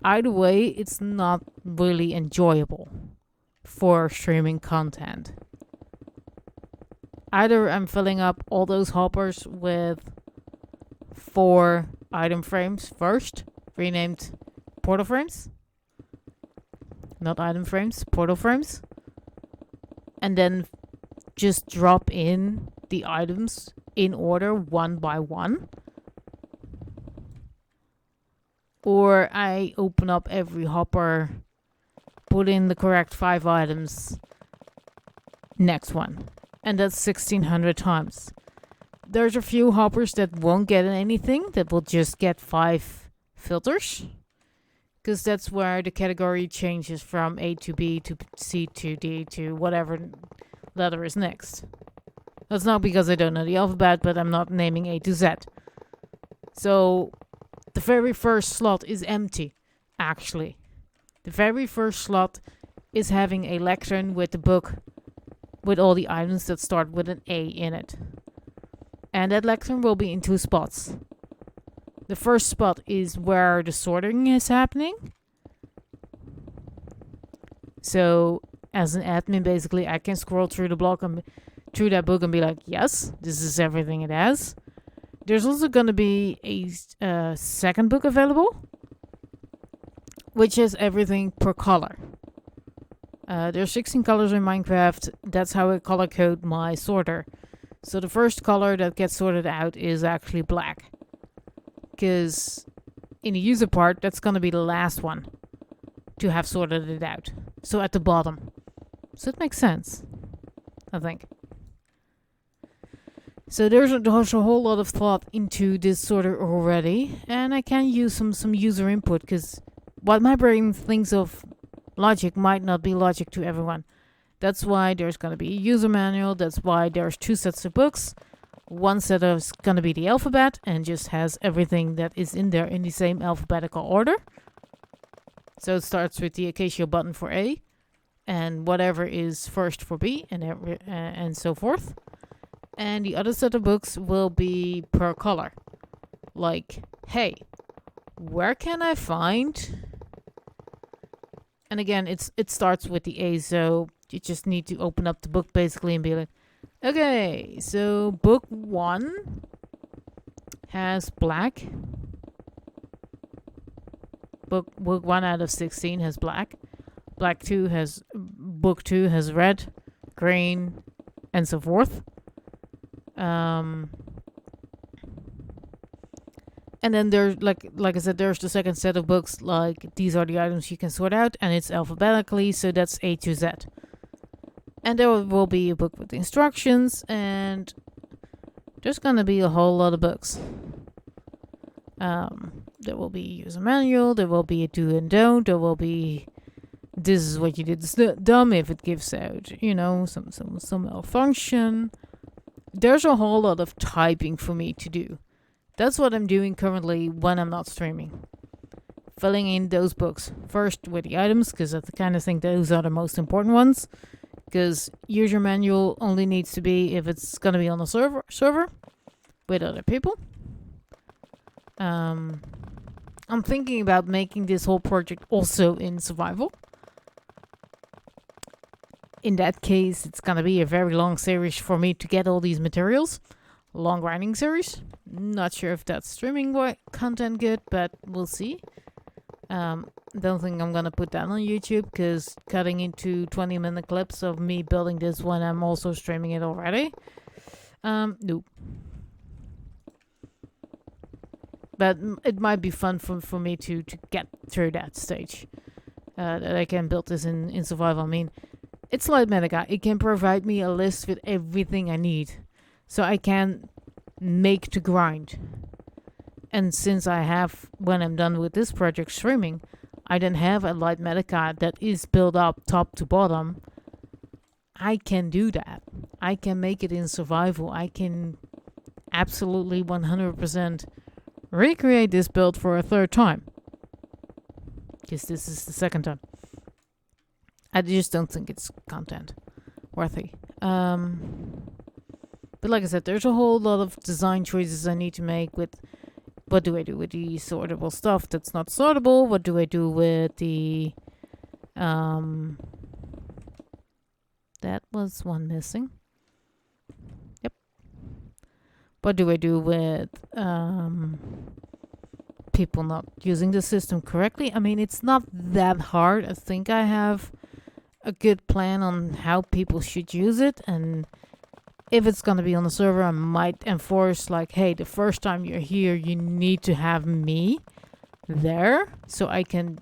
Either way, it's not really enjoyable for streaming content. Either I'm filling up all those hoppers with 4 item frames first, renamed portal frames. Not item frames, portal frames. And then just drop in the items in order one by one. Or I open up every hopper, put in the correct 5 items, next one. And that's 1600 times. There's a few hoppers that won't get anything, that will just get 5 filters. Because that's where the category changes from A to B to C to D to whatever letter is next. That's not because I don't know the alphabet, but I'm not naming A to Z. So the very first slot is empty, actually. The very first slot is having a lectern with the book with all the items that start with an A in it. And that lectern will be in 2 spots. The first spot is where the sorting is happening. So as an admin, basically, I can scroll through the block and through that book and be like, yes, this is everything it has. There's also going to be a second book available, which is everything per color. There's 16 colors in Minecraft. That's how I color code my sorter. So the first color that gets sorted out is actually black. Because in the user part, that's going to be the last one to have sorted it out. So at the bottom. So it makes sense, I think. So there's a whole lot of thought into this sorter already. And I can use some user input, because what my brain thinks of logic might not be logic to everyone. That's why there's going to be a user manual. That's why there's 2 sets of books. One set is going to be the alphabet and just has everything that is in there in the same alphabetical order. So it starts with the Acacia button for A, and whatever is first for B, and so forth. And the other set of books will be per color. Like, hey, where can I find... And again, it starts with the A, so you just need to open up the book basically and be like, okay, so book 1 has black. Book 1 out of 16 has black. Book 2 has red, green, and so forth. And then there's like I said, there's the second set of books. Like, these are the items you can sort out, and it's alphabetically, so that's A to Z. And there will be a book with instructions, and there's gonna be a whole lot of books. There will be a user manual. There will be a do and don't. There will be this is what you did. It's dumb if it gives out, some malfunction. There's a whole lot of typing for me to do. That's what I'm doing currently when I'm not streaming. Filling in those books. First with the items, because I kind of think those are the most important ones. Because user manual only needs to be if it's going to be on a server with other people. I'm thinking about making this whole project also in survival. In that case, it's going to be a very long series for me to get all these materials. Long grinding series. Not sure if that's streaming content good, but we'll see. Don't think I'm gonna put that on YouTube, because cutting into 20-minute clips of me building this when I'm also streaming it already. Nope. But it might be fun for me to get through that stage. That I can build this in survival. I mean, it's like Medica. It can provide me a list with everything I need. So I can make the grind. And since I have, when I'm done with this project streaming, I then have a light Medica that is built up top to bottom, I can do that. I can make it in survival. I can absolutely 100% recreate this build for a third time. Because this is the second time. I just don't think it's content worthy. But like I said, there's a whole lot of design choices I need to make with what do I do with the sortable stuff that's not sortable? What do I do with the... that was one missing. Yep. What do I do with people not using the system correctly. I mean, it's not that hard. I think I have a good plan on how people should use it, and if it's going to be on the server, I might enforce like, hey, the first time you're here, you need to have me there so I can,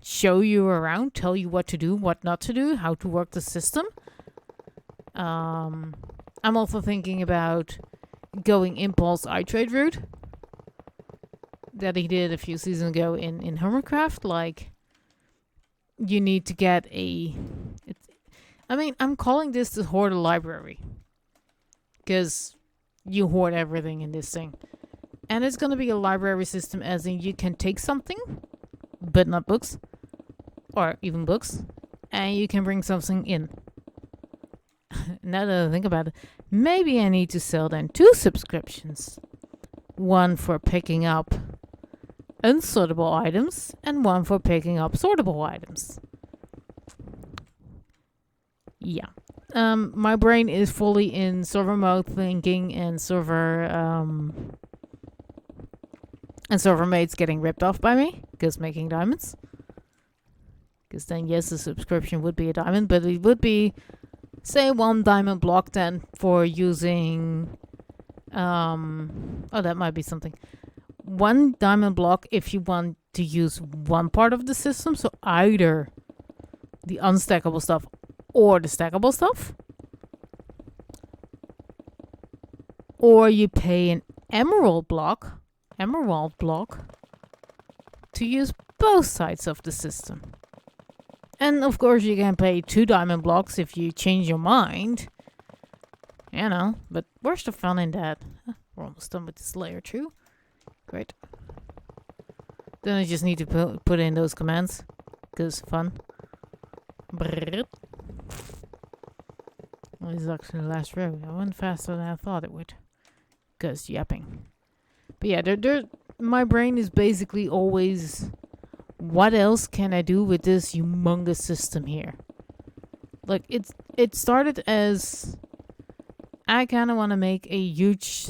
show you around, tell you what to do, what not to do, how to work the system. I'm also thinking about going Impulse iTrade route that he did a few seasons ago in Hovercraft. Like, you need to get I'm calling this the hoarder library because you hoard everything in this thing. And it's going to be a library system, as in you can take something, but not books, or even books, and you can bring something in. Now that I think about it, maybe I need to sell then 2 subscriptions. One for picking up unsortable items, and one for picking up sortable items. Yeah. My brain is fully in server mode thinking and server mates getting ripped off by me because making diamonds. Because then, yes, the subscription would be a diamond, but it would be, say, 1 diamond block then for using. That might be something. 1 diamond block if you want to use one part of the system, so either the unstackable stuff or the stackable stuff. Or you pay an emerald block to use both sides of the system. And of course you can pay 2 diamond blocks if you change your mind. But where's the fun in that? We're almost done with this layer 2. Great. Then I just need to put in those commands. Because fun. Brrr. Well, this is actually the last row. I went faster than I thought it would. Because yapping. But yeah, my brain is basically always, what else can I do with this humongous system here? Like, it started as, I kind of want to make a huge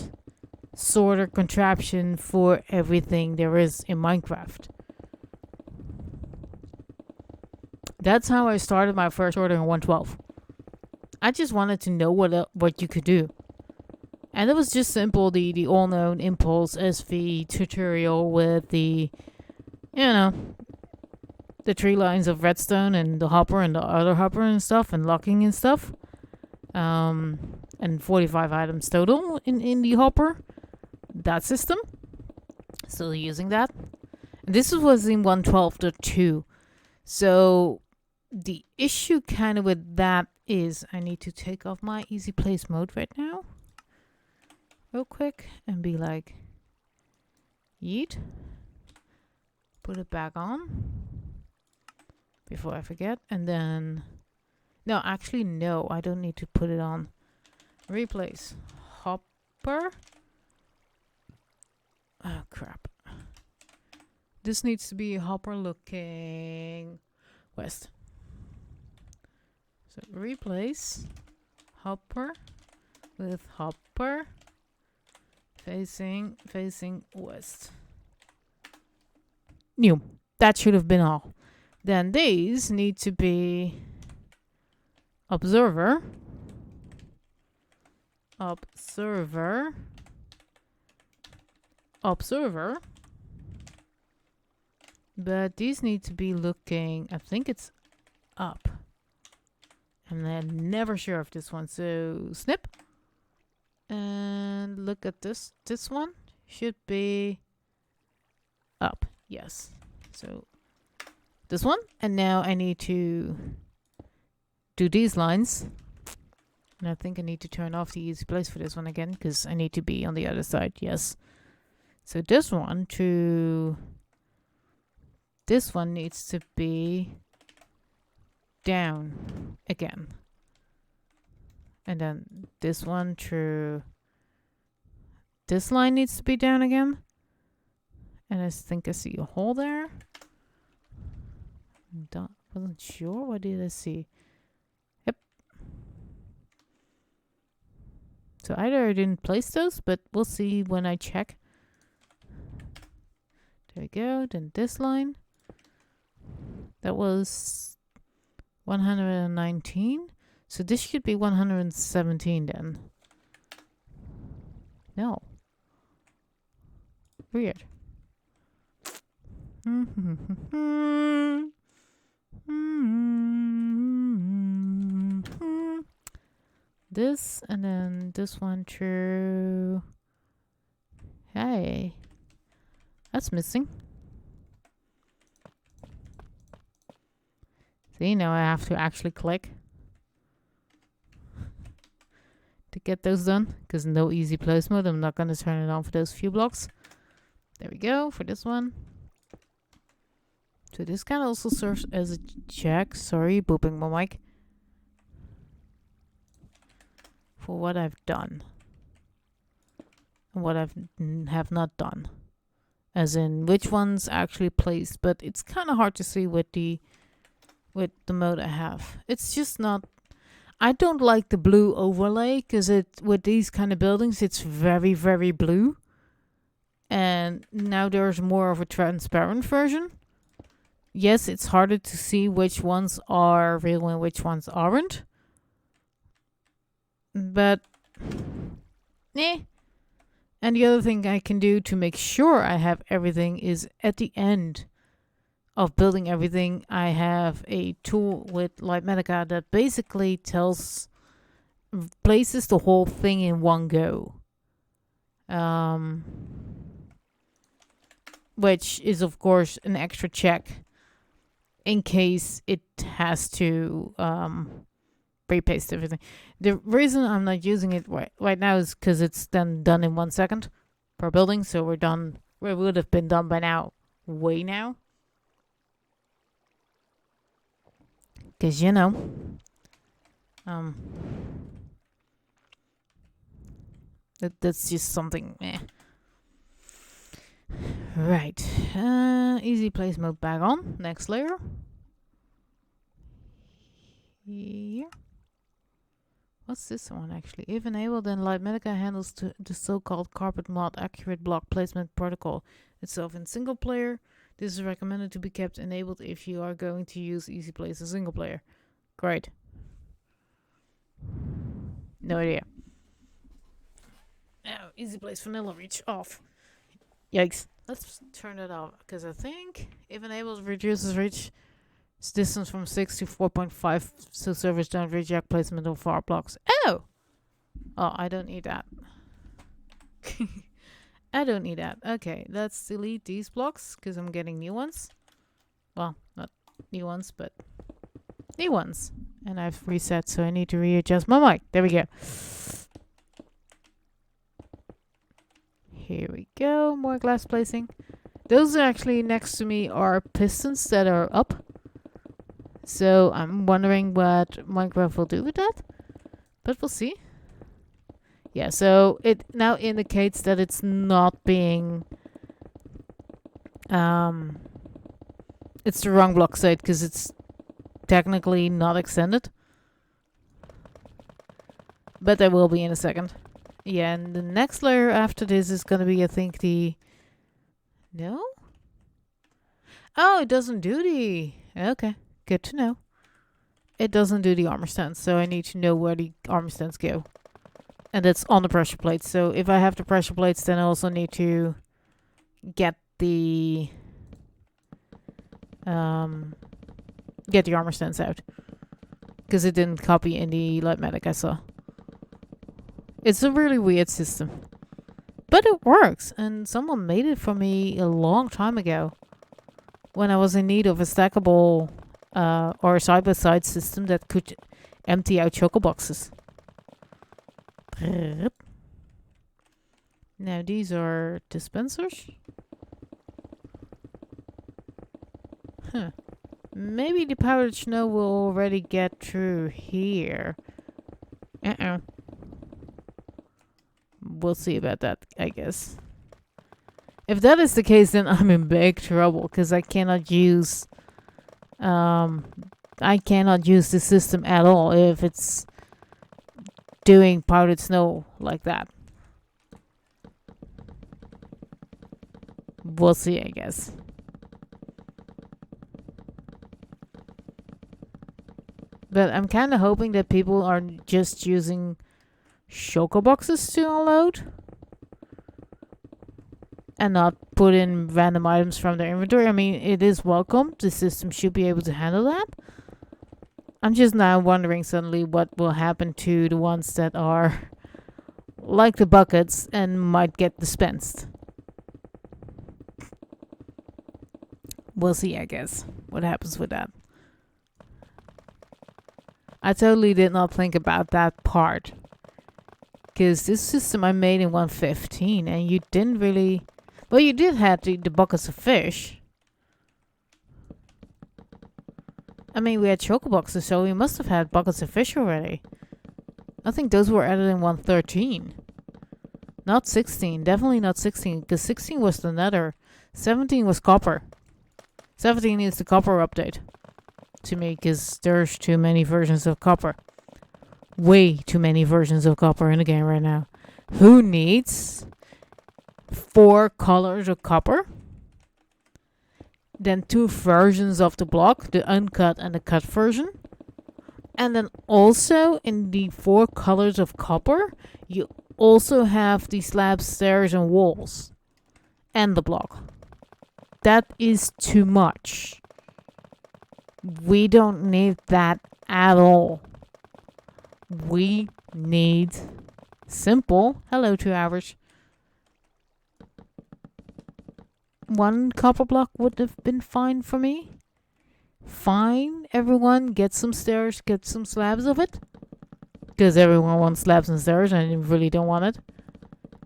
sorter contraption for everything there is in Minecraft. That's how I started my first sorter in 112. I just wanted to know what you could do. And it was just simple, the all-known Impulse SV tutorial with the, the 3 lines of redstone and the hopper and the other hopper and stuff and locking and stuff. And 45 items total in the hopper. That system. Still using that. And this was in 112.2. So the issue kind of with that is I need to take off my easy place mode right now. Real quick. And be like, yeet. Put it back on. Before I forget. And then, no, actually no, I don't need to put it on. Replace hopper. Oh crap. This needs to be hopper looking west. So replace hopper with hopper facing west. New. That should have been all. Then these need to be observer. But these need to be looking, I think it's up. And I'm never sure of this one. So snip. And look at this. This one should be up. Yes. So this one. And now I need to do these lines. And I think I need to turn off the easy place for this one again, because I need to be on the other side. Yes. So this one needs to be down again. And then this one through this line needs to be down again. And I think I see a hole there. Wasn't sure. What did I see? Yep. So either I didn't place those, but we'll see when I check. There we go. Then this line. That was 119. So this should be 117 then. No. Weird. This and then this one true. Hey. That's missing. See, now I have to actually click to get those done, because no easy place mode. I'm not going to turn it on for those few blocks. There we go for this one. So this can also serve as a check. Sorry, booping my mic. For what I've done. And what I've have not done. As in which one's actually placed. But it's kind of hard to see with the mode I have. It's just not... I don't like the blue overlay, because with these kind of buildings, it's very, very blue. And now there's more of a transparent version. Yes, it's harder to see which ones are real and which ones aren't. But, And the other thing I can do to make sure I have everything is at the end of building everything, I have a tool with Lightmatica that basically places the whole thing in one go. Which is, of course, an extra check in case it has to repaste everything. The reason I'm not using it right now is because it's then done in 1 second per building. So we're done. We would have been done by now. Way now. Because, you know. That's just something. Right. Easy place mode back on. Next layer. Here. What's this one actually? If enabled, then Lightmatica handles the so-called carpet mod accurate block placement protocol itself in single player. This is recommended to be kept enabled if you are going to use Easy Place as single player. Great. No idea. Now, Easy Place Vanilla Reach off. Yikes. Let's turn it off, because I think if enabled reduces reach distance from 6 to 4.5, so servers don't reject placement of far blocks. Oh, I don't need that. I don't need that. Okay, let's delete these blocks because I'm getting new ones. Well, not new ones, but new ones. And I've reset, so I need to readjust my mic. There we go. Here we go. More glass placing. Those are actually next to me are pistons that are up. So I'm wondering what Minecraft will do with that. But we'll see. Yeah, so it now indicates that it's not being... it's the wrong block site because it's technically not extended. But there will be in a second. Yeah, and the next layer after this is going to be, I think, the... No? Oh, it doesn't do the... Okay, good to know. It doesn't do the armor stands, so I need to know where the armor stands go. And that's on the pressure plates. So if I have the pressure plates, then I also need to get the armor stands out. Because it didn't copy in the Lightmatic I saw. It's a really weird system. But it works. And someone made it for me a long time ago. When I was in need of a stackable or side-by-side system that could empty out choco boxes. Now these are dispensers. Huh. Maybe the powdered snow will already get through here. We'll see about that, I guess. If that is the case, then I'm in big trouble because I cannot use the system at all if it's doing powdered snow like that. we'll see, I guess. But I'm kind of hoping that people are just using shulker boxes to unload and not put in random items from their inventory. I mean, it is welcome. The system should be able to handle that. I'm just now wondering suddenly what will happen to the ones that are like the buckets and might get dispensed. We'll see, I guess, what happens with that. I totally did not think about that part. Because this system I made in 1.15 and you didn't really... Well, you did have the buckets of fish. I mean, we had choco boxes, so we must have had buckets of fish already. I think those were added in 1.13. Not 16. Definitely not 16, because 16 was the nether. 17 was copper. 17 is the copper update. To me, because there's too many versions of copper. Way too many versions of copper in the game right now. Who needs 4 colors of copper? Then 2 versions of the block, the uncut and the cut version. And then also in the 4 colors of copper, you also have the slabs, stairs and walls. And the block. That is too much. We don't need that at all. We need simple. Hello, 2 hours. 1 copper block would have been fine for me. Fine, everyone, get some stairs, get some slabs of it. Because everyone wants slabs and stairs, and I really don't want it.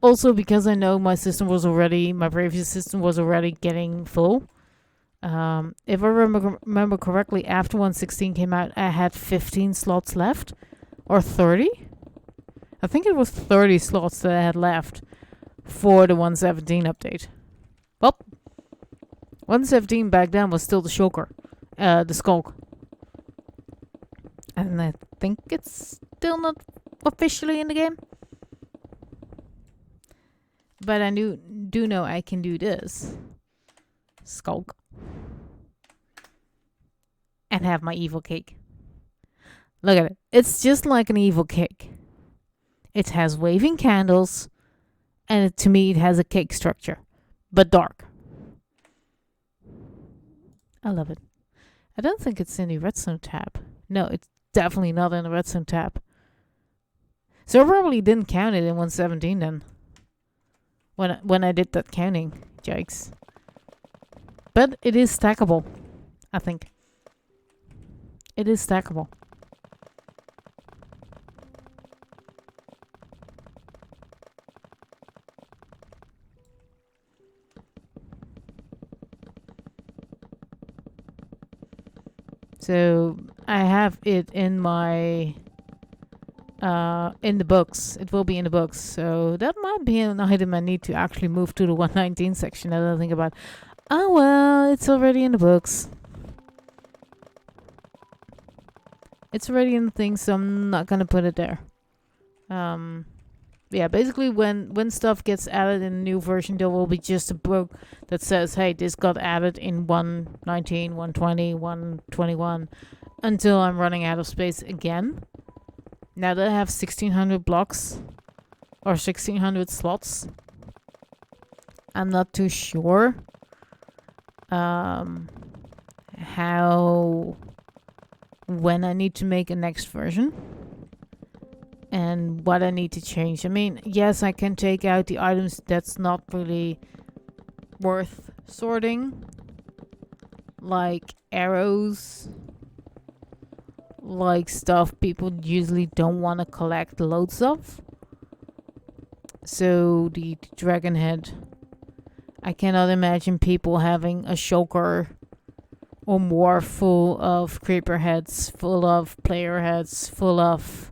Also, because I know my previous system was already getting full. If I remember correctly, after 1.16 came out, I had 15 slots left. Or 30? I think it was 30 slots that I had left for the 1.17 update. Well, 1.17 back then was still the shulker. The skulk. And I think it's still not officially in the game. But I do know I can do this. Skulk. And have my evil cake. Look at it. It's just like an evil cake. It has waving candles. And to me, it has a cake structure. But dark. I love it. I don't think it's in the redstone tab. No, it's definitely not in the redstone tab. So I probably didn't count it in 1.17 then. When I did that counting. Yikes. But it is stackable. I think. It is stackable. So I have it in my in the books. It will be in the books. So that might be an item I need to actually move to the 119 section. I don't think about. Oh well, it's already in the books. It's already in the thing, so I'm not gonna put it there. Yeah, basically when stuff gets added in a new version, there will be just a book that says, hey, this got added in 119, 120, 121, until I'm running out of space again. Now that I have 1600 blocks, or 1600 slots, I'm not too sure when I need to make a next version. And what I need to change. I mean, yes, I can take out the items that's not really worth sorting. Like arrows. Like stuff people usually don't want to collect loads of. So the dragon head. I cannot imagine people having a shulker or more full of creeper heads, full of player heads, full of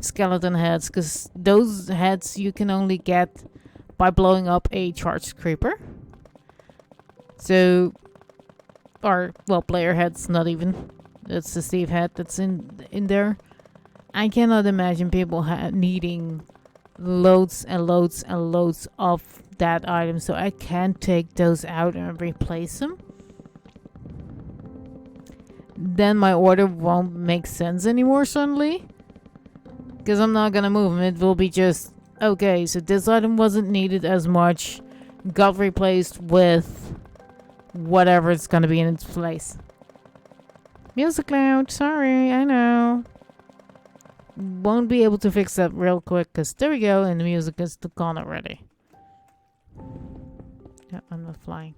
skeleton heads, because those heads you can only get by blowing up a charged creeper. So, or well, player heads, not even. That's the Steve head that's in there. I cannot imagine people needing loads and loads and loads of that item, so I can't take those out and replace them. Then my order won't make sense anymore suddenly. Because I'm not gonna move them. It will be just, okay, so this item wasn't needed as much. Got replaced with whatever it's gonna be in its place. Music loud, sorry, I know. Won't be able to fix that real quick, because there we go, and the music is gone already. Yeah, I'm not flying.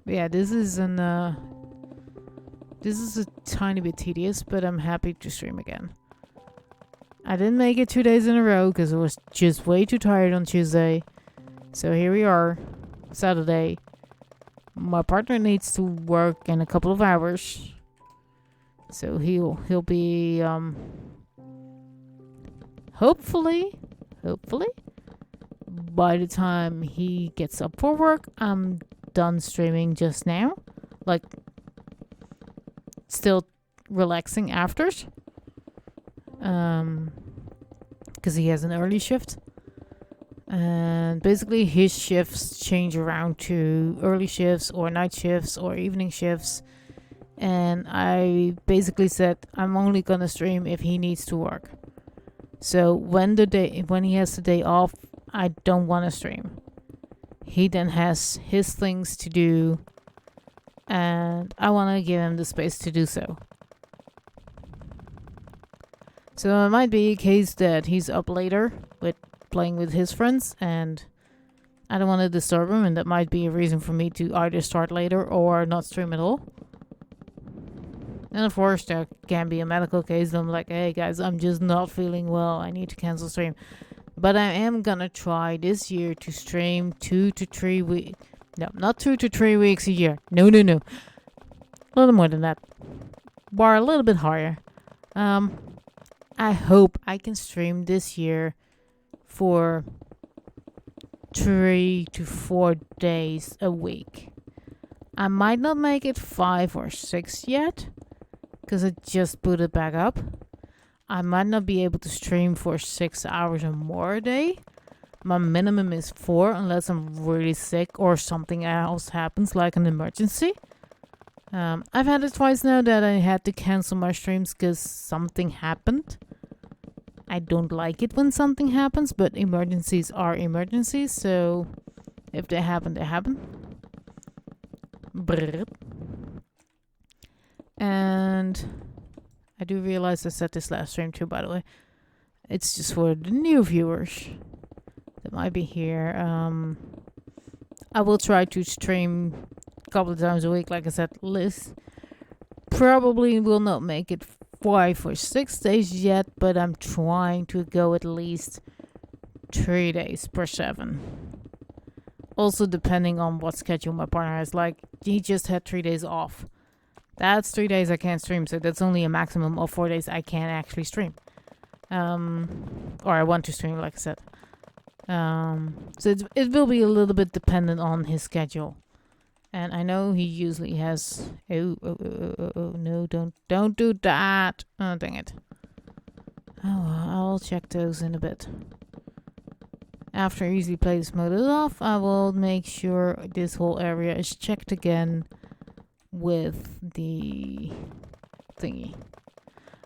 Yeah, this is a tiny bit tedious, but I'm happy to stream again. I didn't make it 2 days in a row because I was just way too tired on Tuesday. So here we are, Saturday. My partner needs to work in a couple of hours, so he'll be hopefully by the time he gets up for work, I'm done streaming just now. Like, still relaxing afters. Because he has an early shift. And basically his shifts change around to early shifts or night shifts or evening shifts. And I basically said I'm only gonna stream if he needs to work. So when he has the day off, I don't want to stream. He then has his things to do, and I want to give him the space to do so. So it might be a case that he's up later with playing with his friends, and I don't want to disturb him, and that might be a reason for me to either start later or not stream at all. And of course, there can be a medical case. I'm like, hey guys, I'm just not feeling well. I need to cancel stream. But I am gonna try this year to stream 2 to 3 weeks. No, not 2 to 3 weeks a year. No. A little more than that. Bar a little bit higher. I hope I can stream this year for 3 to 4 days a week. I might not make it 5 or 6 yet, because I just put it back up. I might not be able to stream for 6 hours or more a day. My minimum is 4 unless I'm really sick or something else happens, like an emergency. I've had it twice now that I had to cancel my streams because something happened. I don't like it when something happens, but emergencies are emergencies, so if they happen, they happen. Brrr. And I do realize I said this last stream too, by the way. It's just for the new viewers that might be here. I will try to stream a couple of times a week, like I said. Liz probably will not make it 5 or 6 days yet, but I'm trying to go at least 3 days per 7. Also depending on what schedule my partner has. Like, he just had 3 days off. That's 3 days I can't stream, so that's only a maximum of 4 days I can actually stream. Or I want to stream, like I said. So it will be a little bit dependent on his schedule. And I know he usually has... Oh, no, don't do that. Oh, dang it. Oh, well, I'll check those in a bit. After Easy Plays mode is off, I will make sure this whole area is checked again with the thingy.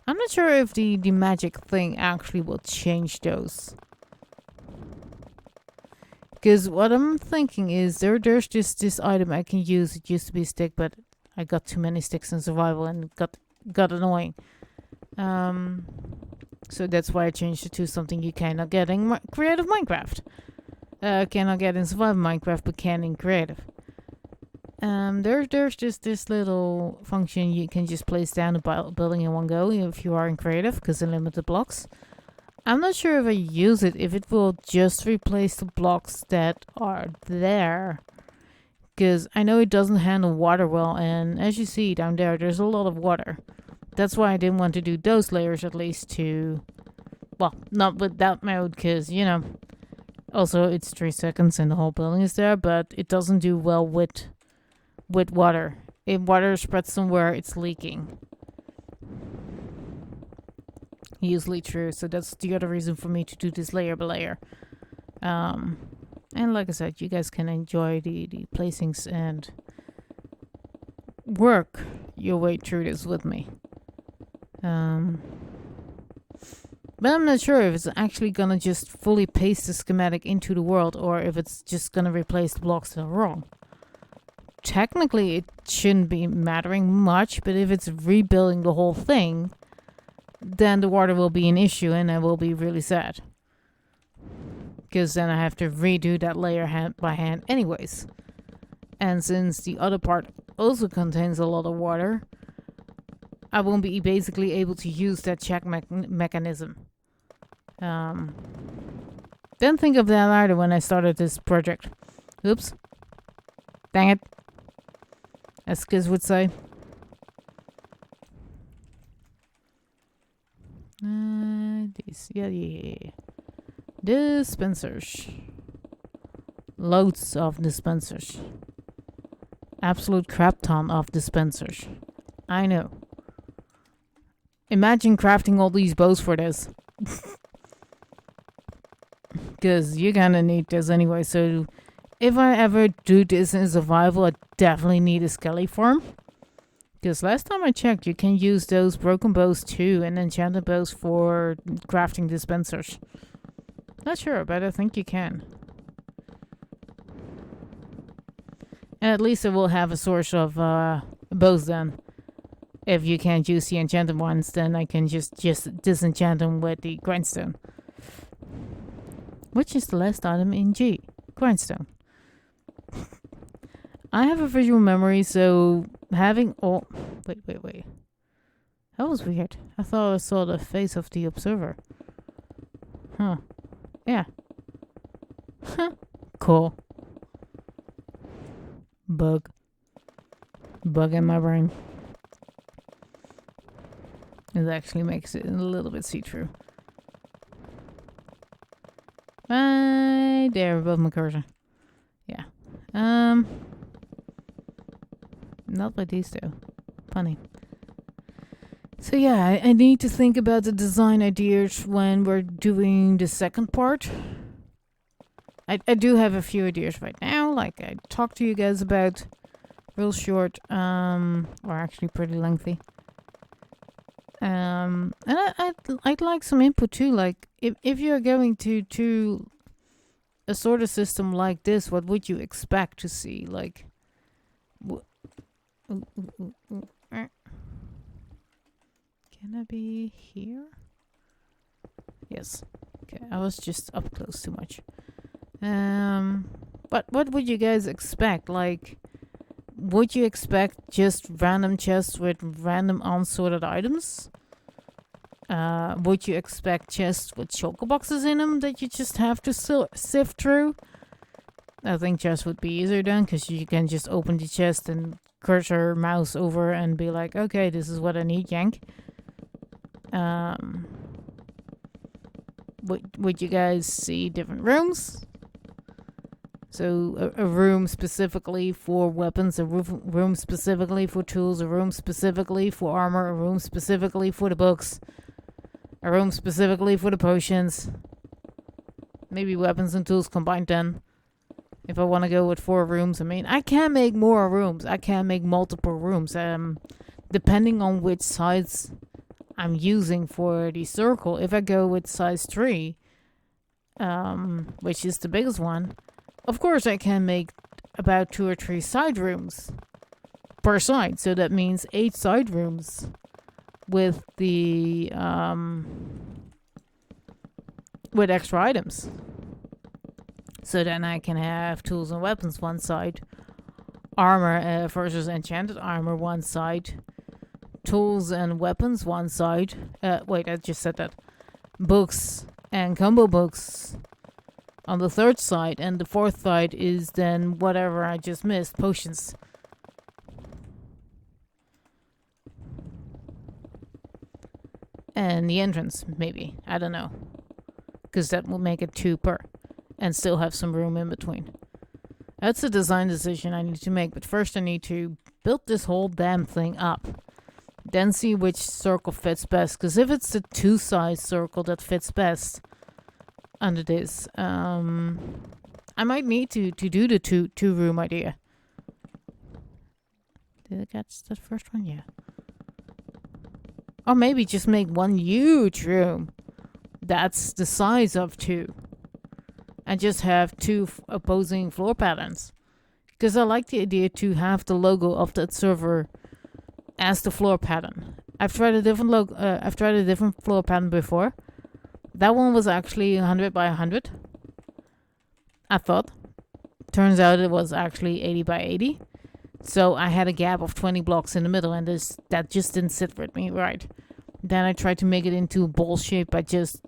I'm not sure if the magic thing actually will change those. Because what I'm thinking is there's just this item I can use. It used to be a stick, but I got too many sticks in survival and it got annoying. So that's why I changed it to something you cannot get in creative Minecraft. Cannot get in survival Minecraft, but can in creative. There's just this little function you can just place down a building in one go if you are in creative, because of limited blocks. I'm not sure if I use it, if it will just replace the blocks that are there. Because I know it doesn't handle water well, and as you see down there, there's a lot of water. That's why I didn't want to do those layers at least to... Well, not with that mode, because, you know... Also, it's 3 seconds and the whole building is there, but it doesn't do well with water. If water spreads somewhere, it's leaking. usually true. So that's the other reason for me to do this layer by layer. And like I said, you guys can enjoy the placings and work your way through this with me. But I'm not sure if it's actually gonna just fully paste the schematic into the world or if it's just gonna replace the blocks that are wrong. Technically, it shouldn't be mattering much, but if it's rebuilding the whole thing, then the water will be an issue and I will be really sad. Because then I have to redo that layer hand by hand anyways. And since the other part also contains a lot of water, I won't be basically able to use that check mechanism. Didn't think of that either when I started this project. Oops. Dang it. As kids would say. These, yeah. Dispensers. Loads of dispensers. Absolute crap ton of dispensers. I know. Imagine crafting all these bows for this. Because you're gonna need this anyway, so if I ever do this in survival, I definitely need a skelly farm. Because last time I checked, you can use those broken bows too, and enchanted bows for crafting dispensers. Not sure, but I think you can. And at least it will have a source of bows then. If you can't use the enchanted ones, then I can just disenchant them with the grindstone. Which is the last item in G. Grindstone. I have a visual memory, so having all... Wait. That was weird. I thought I saw the face of the observer. Huh. Yeah. Huh. Cool. Bug in my brain. It actually makes it a little bit see-through. Right there above my cursor. Yeah. Not like these though. Funny. So yeah, I need to think about the design ideas when we're doing the second part. I do have a few ideas right now, like I talked to you guys about. Real short, or actually pretty lengthy. And I'd like some input too, like if you're going to a sort of system like this, what would you expect to see? Like, can I be here? Yes. Okay, I was just up close too much. What would you guys expect? Like, would you expect just random chests with random unsorted items? Would you expect chests with choco boxes in them that you just have to sift through? I think chests would be easier then, because you can just open the chest and cursor mouse over and be like, okay, this is what I need, yank. Would you guys see different rooms? So a room specifically for weapons, a room specifically for tools, a room specifically for armor, a room specifically for the books, a room specifically for the potions. Maybe weapons and tools combined then. If I want to go with 4 rooms, I mean, I can make more rooms. I can make multiple rooms. Depending on which size I'm using for the circle. If I go with size 3, which is the biggest one, of course I can make about 2 or 3 side rooms per side. So that means 8 side rooms with the with extra items. So then I can have tools and weapons one side, armor versus enchanted armor one side, tools and weapons one side. Wait, I just said that. Books and combo books on the third side, and the fourth side is then whatever I just missed, potions. And the entrance, maybe. I don't know. Because that will make it 2 per. And still have some room in between. That's a design decision I need to make. But first I need to build this whole damn thing up. then see which circle fits best. Because if it's the 2-size circle that fits best under this, I might need to do the two room idea. Did I catch that first one? Yeah. Or maybe just make one huge room that's the size of 2. And just have 2 opposing floor patterns. Because I like the idea to have the logo of that server as the floor pattern. I've tried a different floor pattern before. That one was actually 100 by 100. I thought. Turns out it was actually 80 by 80. So I had a gap of 20 blocks in the middle, and that just didn't sit with me right. Then I tried to make it into a ball shape. I just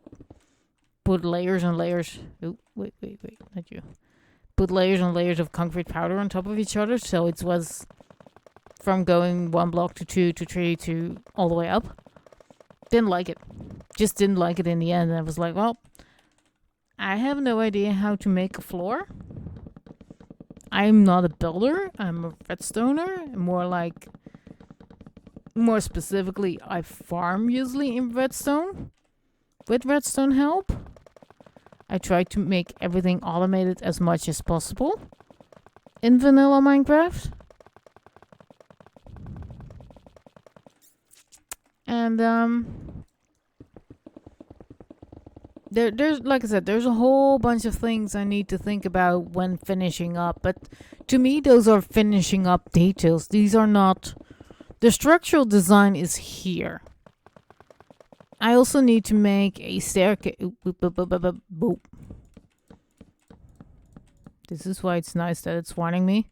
put layers and layers. Oh, wait, not you. Put layers and layers of concrete powder on top of each other, so it was from going 1 block to 2 to 3 to all the way up. Didn't like it. Just didn't like it in the end. I was like, well, I have no idea how to make a floor. I'm not a builder. I'm a redstoner. More specifically, I farm usually in redstone. With redstone help. I try to make everything automated as much as possible. In vanilla Minecraft. And, there's, like I said, there's a whole bunch of things I need to think about when finishing up. But to me, those are finishing up details. These are not... The structural design is here. I also need to make a staircase. This is why it's nice that it's warning me.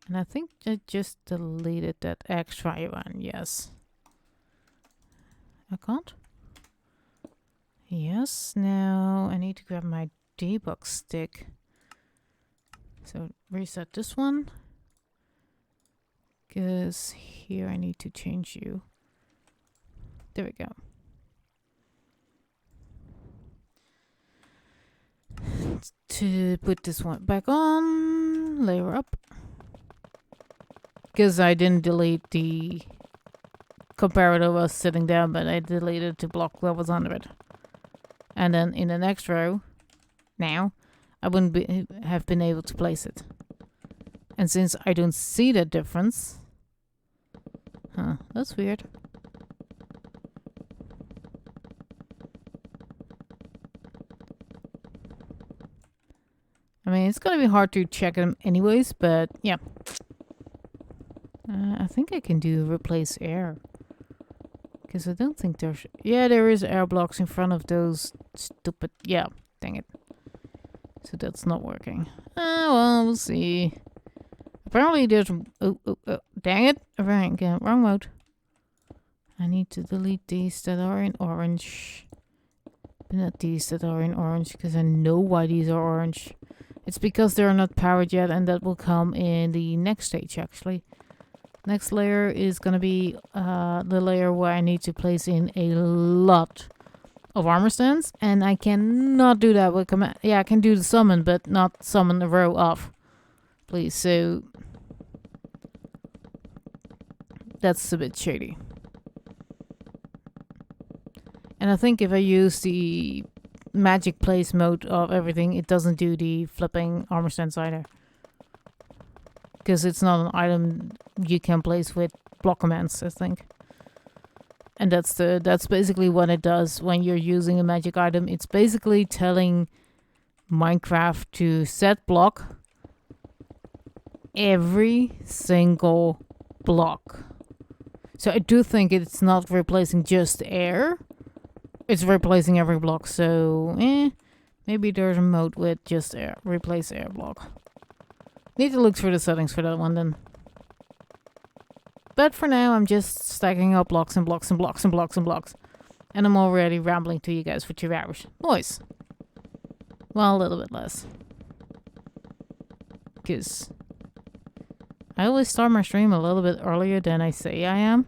And I think I just deleted that extra one. Yes. I can't? Yes, now I need to grab my debug stick. So reset this one. Because here I need to change you. There we go. To put this one back on, layer up. Because I didn't delete the comparator was sitting down, but I deleted the block that was under it. And then in the next row, now, I wouldn't have been able to place it. And since I don't see that difference... Huh, that's weird. I mean, it's gonna be hard to check them anyways, but yeah. I think I can do replace air. Because I don't think there's... Yeah, there is air blocks in front of those stupid... Yeah, dang it. So that's not working. Well, we'll see. Apparently there's... Oh, dang it. Wrong mode. I need to delete these that are in orange. But not these that are in orange, because I know why these are orange. It's because they're not powered yet, and that will come in the next stage, actually. Next layer is going to be the layer where I need to place in a lot of armor stands. And I cannot do that with command. Yeah, I can do the summon, but not summon a row of. Please, so... That's a bit shady. And I think if I use the magic place mode of everything, it doesn't do the flipping armor stands either. Because it's not an item you can place with block commands, I think. And that's basically what it does when you're using a magic item. It's basically telling Minecraft to set block every single block. So I do think it's not replacing just air. It's replacing every block. So, maybe there's a mode with just air. Replace air block. Need to look through the settings for that one then. But for now, I'm just stacking up blocks and blocks and blocks and blocks and blocks. And I'm already rambling to you guys for 2 hours. Nice. Well, a little bit less. Because I always start my stream a little bit earlier than I say I am.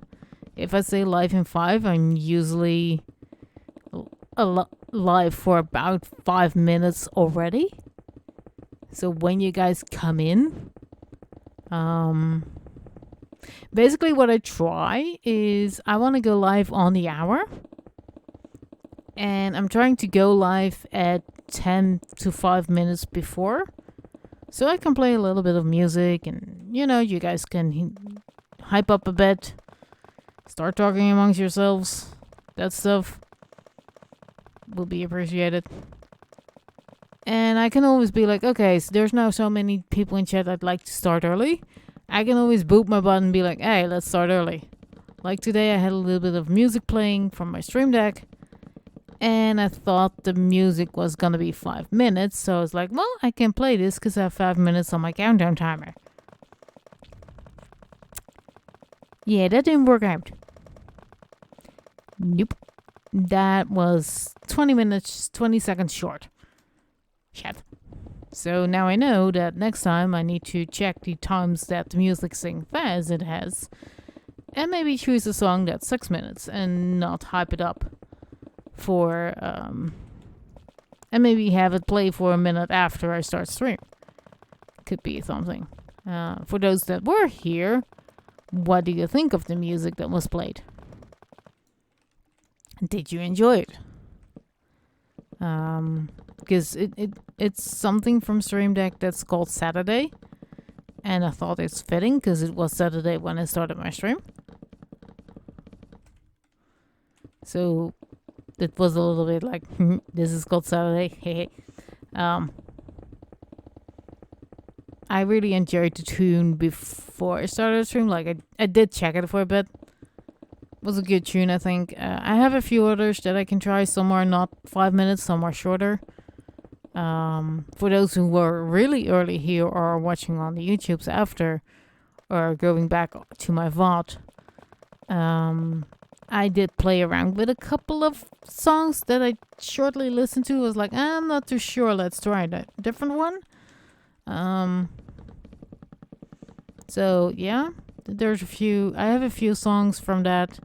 If I say live in 5, I'm usually live for about 5 minutes already. So when you guys come in, Basically, what I try is I want to go live on the hour, and I'm trying to go live at 10 to 5 minutes before, so I can play a little bit of music, and you guys can hype up a bit, start talking amongst yourselves. That stuff will be appreciated. And I can always be like, okay, so there's now so many people in chat, I'd like to start early. I can always boot my button and be like, hey, let's start early. Like today I had a little bit of music playing from my stream deck, and I thought the music was gonna be 5 minutes, so I was like, well, I can play this because I have 5 minutes on my countdown timer. Yeah, that didn't work out. Nope. That was 20 minutes, 20 seconds short. Shit. So now I know that next time I need to check the times that the music sings fast it has, and maybe choose a song that's 6 minutes and not hype it up for, and maybe have it play for a minute after I start stream. Could be something. For those that were here, what do you think of the music that was played? Did you enjoy it? Because it's something from Stream Deck that's called Saturday, and I thought it's fitting because it was Saturday when I started my stream. So it was a little bit like, this is called Saturday. Hey. I really enjoyed the tune before I started the stream. Like I did check it for a bit. It was a good tune, I think. I have a few others that I can try. Some are not 5 minutes, some are shorter. For those who were really early here or are watching on the YouTubes after, or going back to my VOD, I did play around with a couple of songs that I shortly listened to. I was like, I'm not too sure. Let's try a different one. So yeah, there's a few. I have a few songs from that.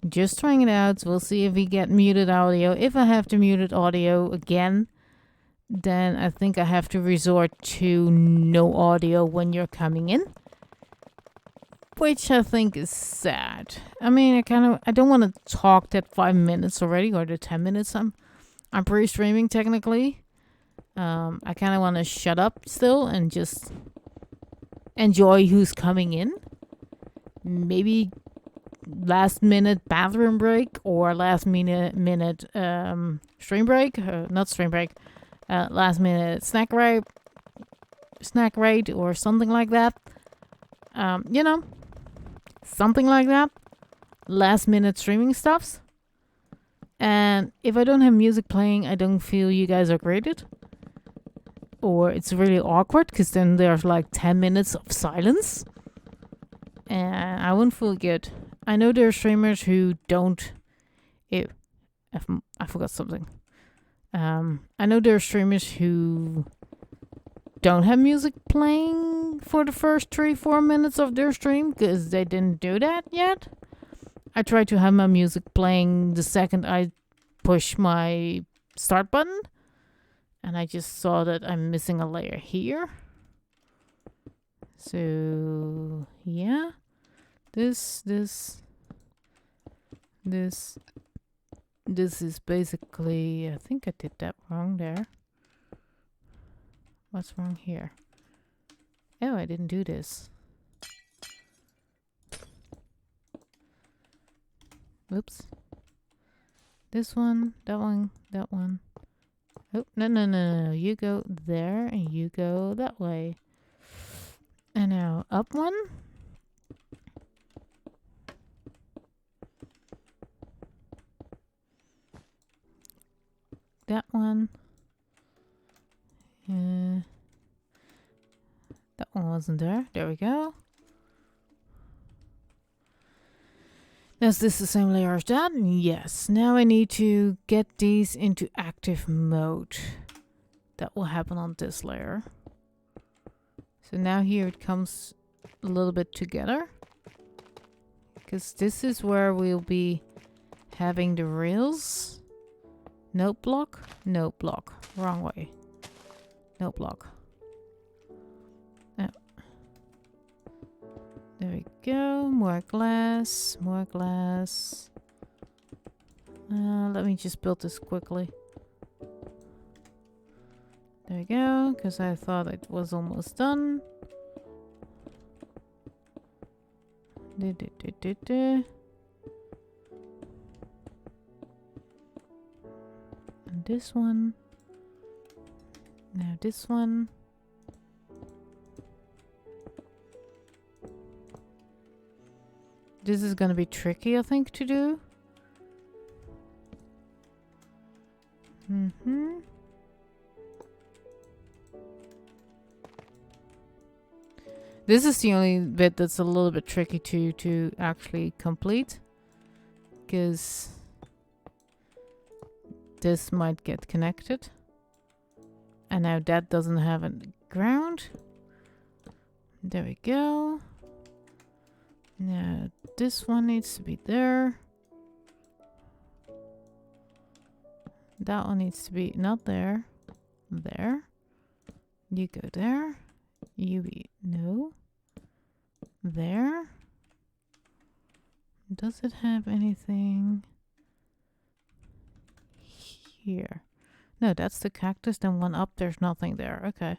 Just trying it out. So we'll see if we get muted audio. If I have to muted audio again, then I think I have to resort to no audio when you're coming in, which I think is sad. I mean, I don't want to talk that 5 minutes already, or the 10 minutes I'm pre-streaming technically. I kind of want to shut up still and just enjoy who's coming in. Maybe last minute bathroom break or last minute stream break. Not stream break. Last minute snack rate or something like that. Something like that. Last minute streaming stuffs. And if I don't have music playing, I don't feel you guys are graded. Or it's really awkward because then there's like 10 minutes of silence. And I wouldn't feel good. I know there are streamers who don't. Ew, I forgot something. I know there are streamers who don't have music playing for the first 3-4 minutes of their stream because they didn't do that yet. I try to have my music playing the second I push my start button. And I just saw that I'm missing a layer here. So, yeah. This is basically, I think I did that wrong there. What's wrong here? Oh, I didn't do this. Whoops. This one, that one, that one. Oh, no. You go there and you go that way. And now up one. That one. That one wasn't there. There we go. Is this the same layer as that? Yes. Now I need to get these into active mode. That will happen on this layer. So now here it comes a little bit together. Because this is where we'll be having the rails. Note block. Note block. Wrong way. Note block. Oh. There we go. More glass. More glass. Let me just build this quickly. There we go, because I thought it was almost done. And this one. Now this one. This is gonna be tricky, I think, to do. This is the only bit that's a little bit tricky to actually complete, because this might get connected. And now that doesn't have a ground. There we go. Now this one needs to be there. That one needs to be not there. There. You go there. You be no. There. Does it have anything here? No, that's the cactus. Then one up, there's nothing there. Okay.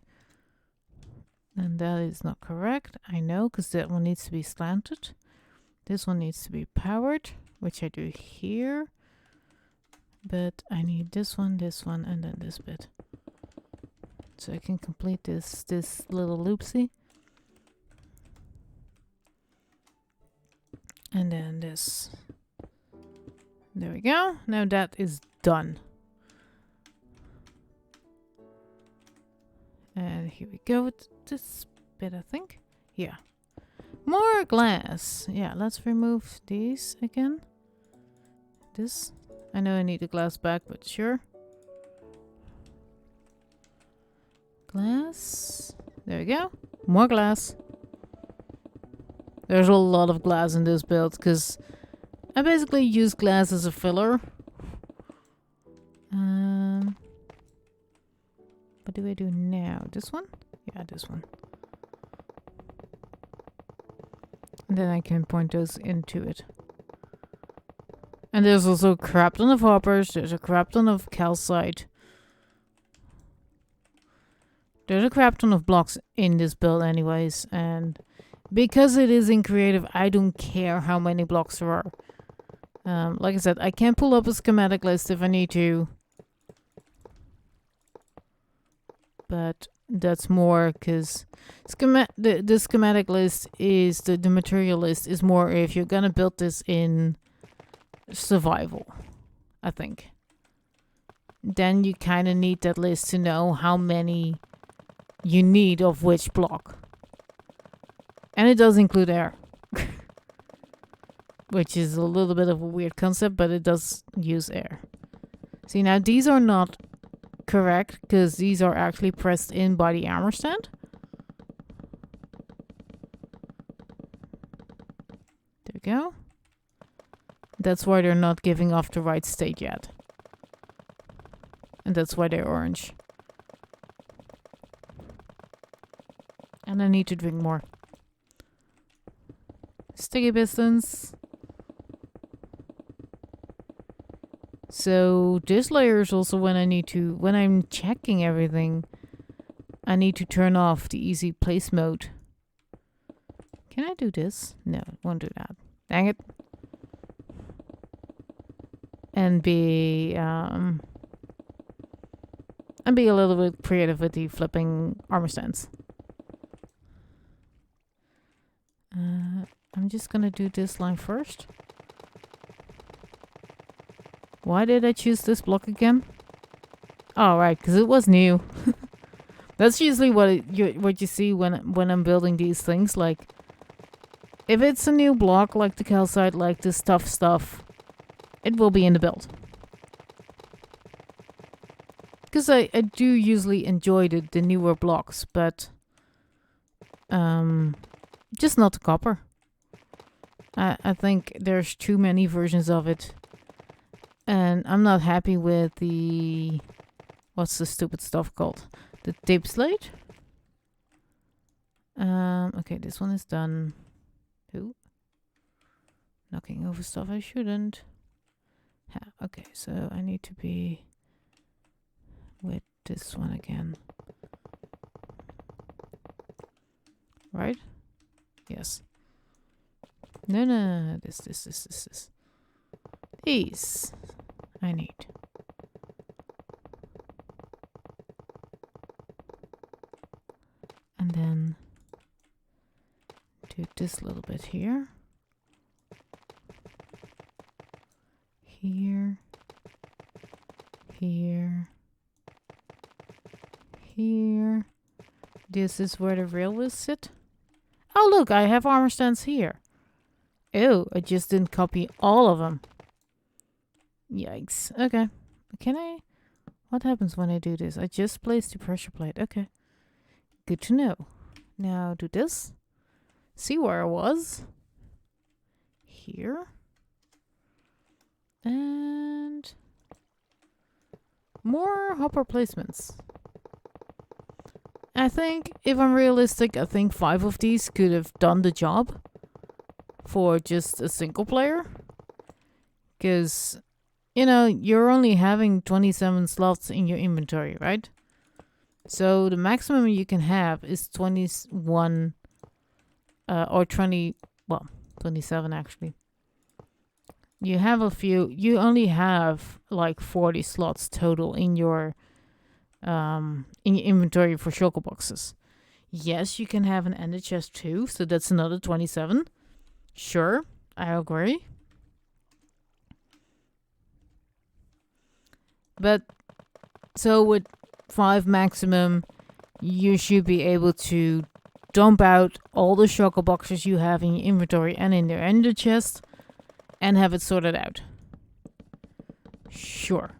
And that is not correct. I know, because that one needs to be slanted. This one needs to be powered, which I do here. But I need this one, and then this bit. So I can complete this little loopsie. And then this. There we go. Now that is done. And here we go with this bit, I think. Yeah. More glass. Yeah, let's remove these again. This. I know I need the glass back, but sure. Glass. There we go. More glass. There's a lot of glass in this build, because I basically use glass as a filler. What do I do now? This one? Yeah, this one. And then I can point those into it. And there's also a crap ton of hoppers. There's a crap ton of calcite. There's a crap ton of blocks in this build anyways. And because it is in creative, I don't care how many blocks there are. Like I said, I can pull up a schematic list if I need to. But that's more because the schematic list is the material list is more if you're gonna build this in survival, I think. Then you kind of need that list to know how many you need of which block. And it does include air. Which is a little bit of a weird concept, but it does use air. See, now these are not correct because these are actually pressed in by the armor stand. There we go. That's why they're not giving off the right state yet. And that's why they're orange. And I need to drink more. Sticky pistons. So this layer is also when I'm checking everything, I need to turn off the easy place mode. Can I do this? No, it won't do that. Dang it. And be a little bit creative with the flipping armor stands. I'm just gonna do this line first. Why did I choose this block again? Oh, right, because it was new. That's usually what you see when I'm building these things. Like, if it's a new block, like the calcite, like this tough stuff, it will be in the build. Because I do usually enjoy the newer blocks, but just not the copper. I think there's too many versions of it. And I'm not happy with the... What's the stupid stuff called? The tape slate? Okay, this one is done. Ooh. Knocking over stuff I shouldn't. Okay, so I need to be with this one again. Right? Yes. No. This. These I need. And then do this little bit here. Here. This is where the railways sit. Oh, look, I have armor stands here. Oh, I just didn't copy all of them. Yikes. Okay. Can I? What happens when I do this? I just placed the pressure plate. Okay. Good to know. Now do this. See where I was. Here. And more hopper placements. I think, if I'm realistic, I think 5 of these could have done the job for just a single player. Because, you're only having 27 slots in your inventory, right? So the maximum you can have is 21 or 20, 27 actually. You only have like 40 slots total in your inventory for shulker boxes. Yes, you can have an ender chest too, so that's another 27. Sure, I agree. But so with 5 maximum, you should be able to dump out all the shulker boxes you have in your inventory and in your ender chest and have it sorted out. Sure.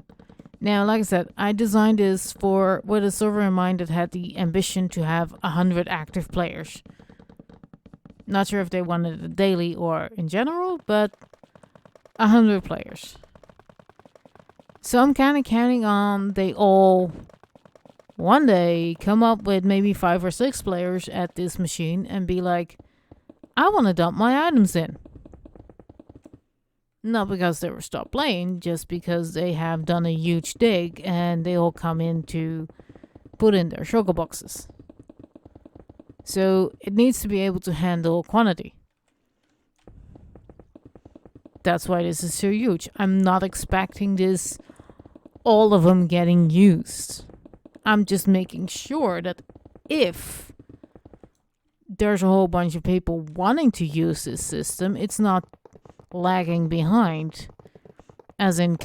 Now, like I said, I designed this with a server in mind that had the ambition to have 100 active players. Not sure if they wanted it daily or in general, but 100 players. So I'm kind of counting on they all one day come up with maybe 5 or 6 players at this machine and be like, I want to dump my items in. Not because they were stopped playing, just because they have done a huge dig and they all come in to put in their shulker boxes. So it needs to be able to handle quantity. That's why this is so huge. I'm not expecting all of them getting used. I'm just making sure that if there's a whole bunch of people wanting to use this system, it's not lagging behind, as in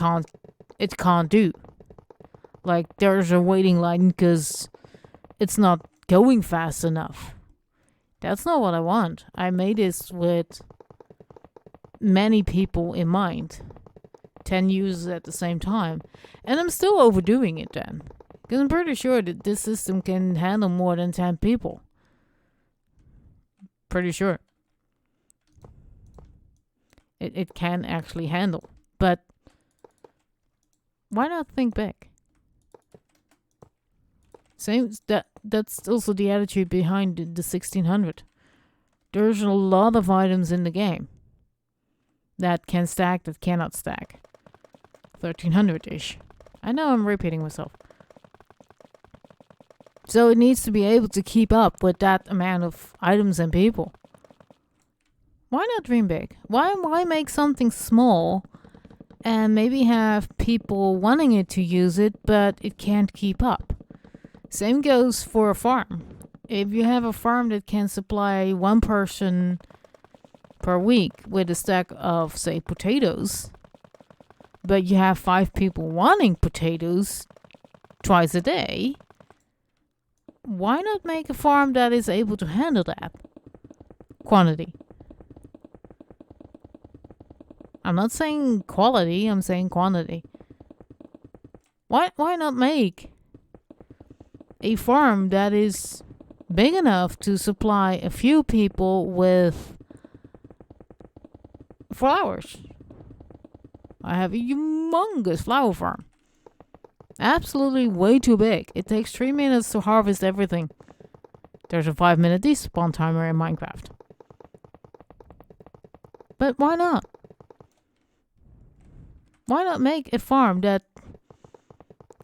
it can't do. Like there's a waiting line because it's not going fast enough. That's not what I want. I made this with many people in mind. 10 users at the same time. And I'm still overdoing it then. Because I'm pretty sure that this system can handle more than 10 people. Pretty sure. It can actually handle. But why not think big? That's also the attitude behind the 1600. There's a lot of items in the game that can stack, that cannot stack. 1300-ish. I know I'm repeating myself. So it needs to be able to keep up with that amount of items and people. Why not dream big? Why make something small and maybe have people wanting it to use it, but it can't keep up? Same goes for a farm. If you have a farm that can supply one person per week with a stack of, say, potatoes, but you have 5 people wanting potatoes twice a day, why not make a farm that is able to handle that quantity? I'm not saying quality, I'm saying quantity. Why not make a farm that is big enough to supply a few people with flowers? I have a humongous flower farm. Absolutely way too big. It takes 3 minutes to harvest everything. There's a 5-minute despawn timer in Minecraft. But why not? Why not make a farm that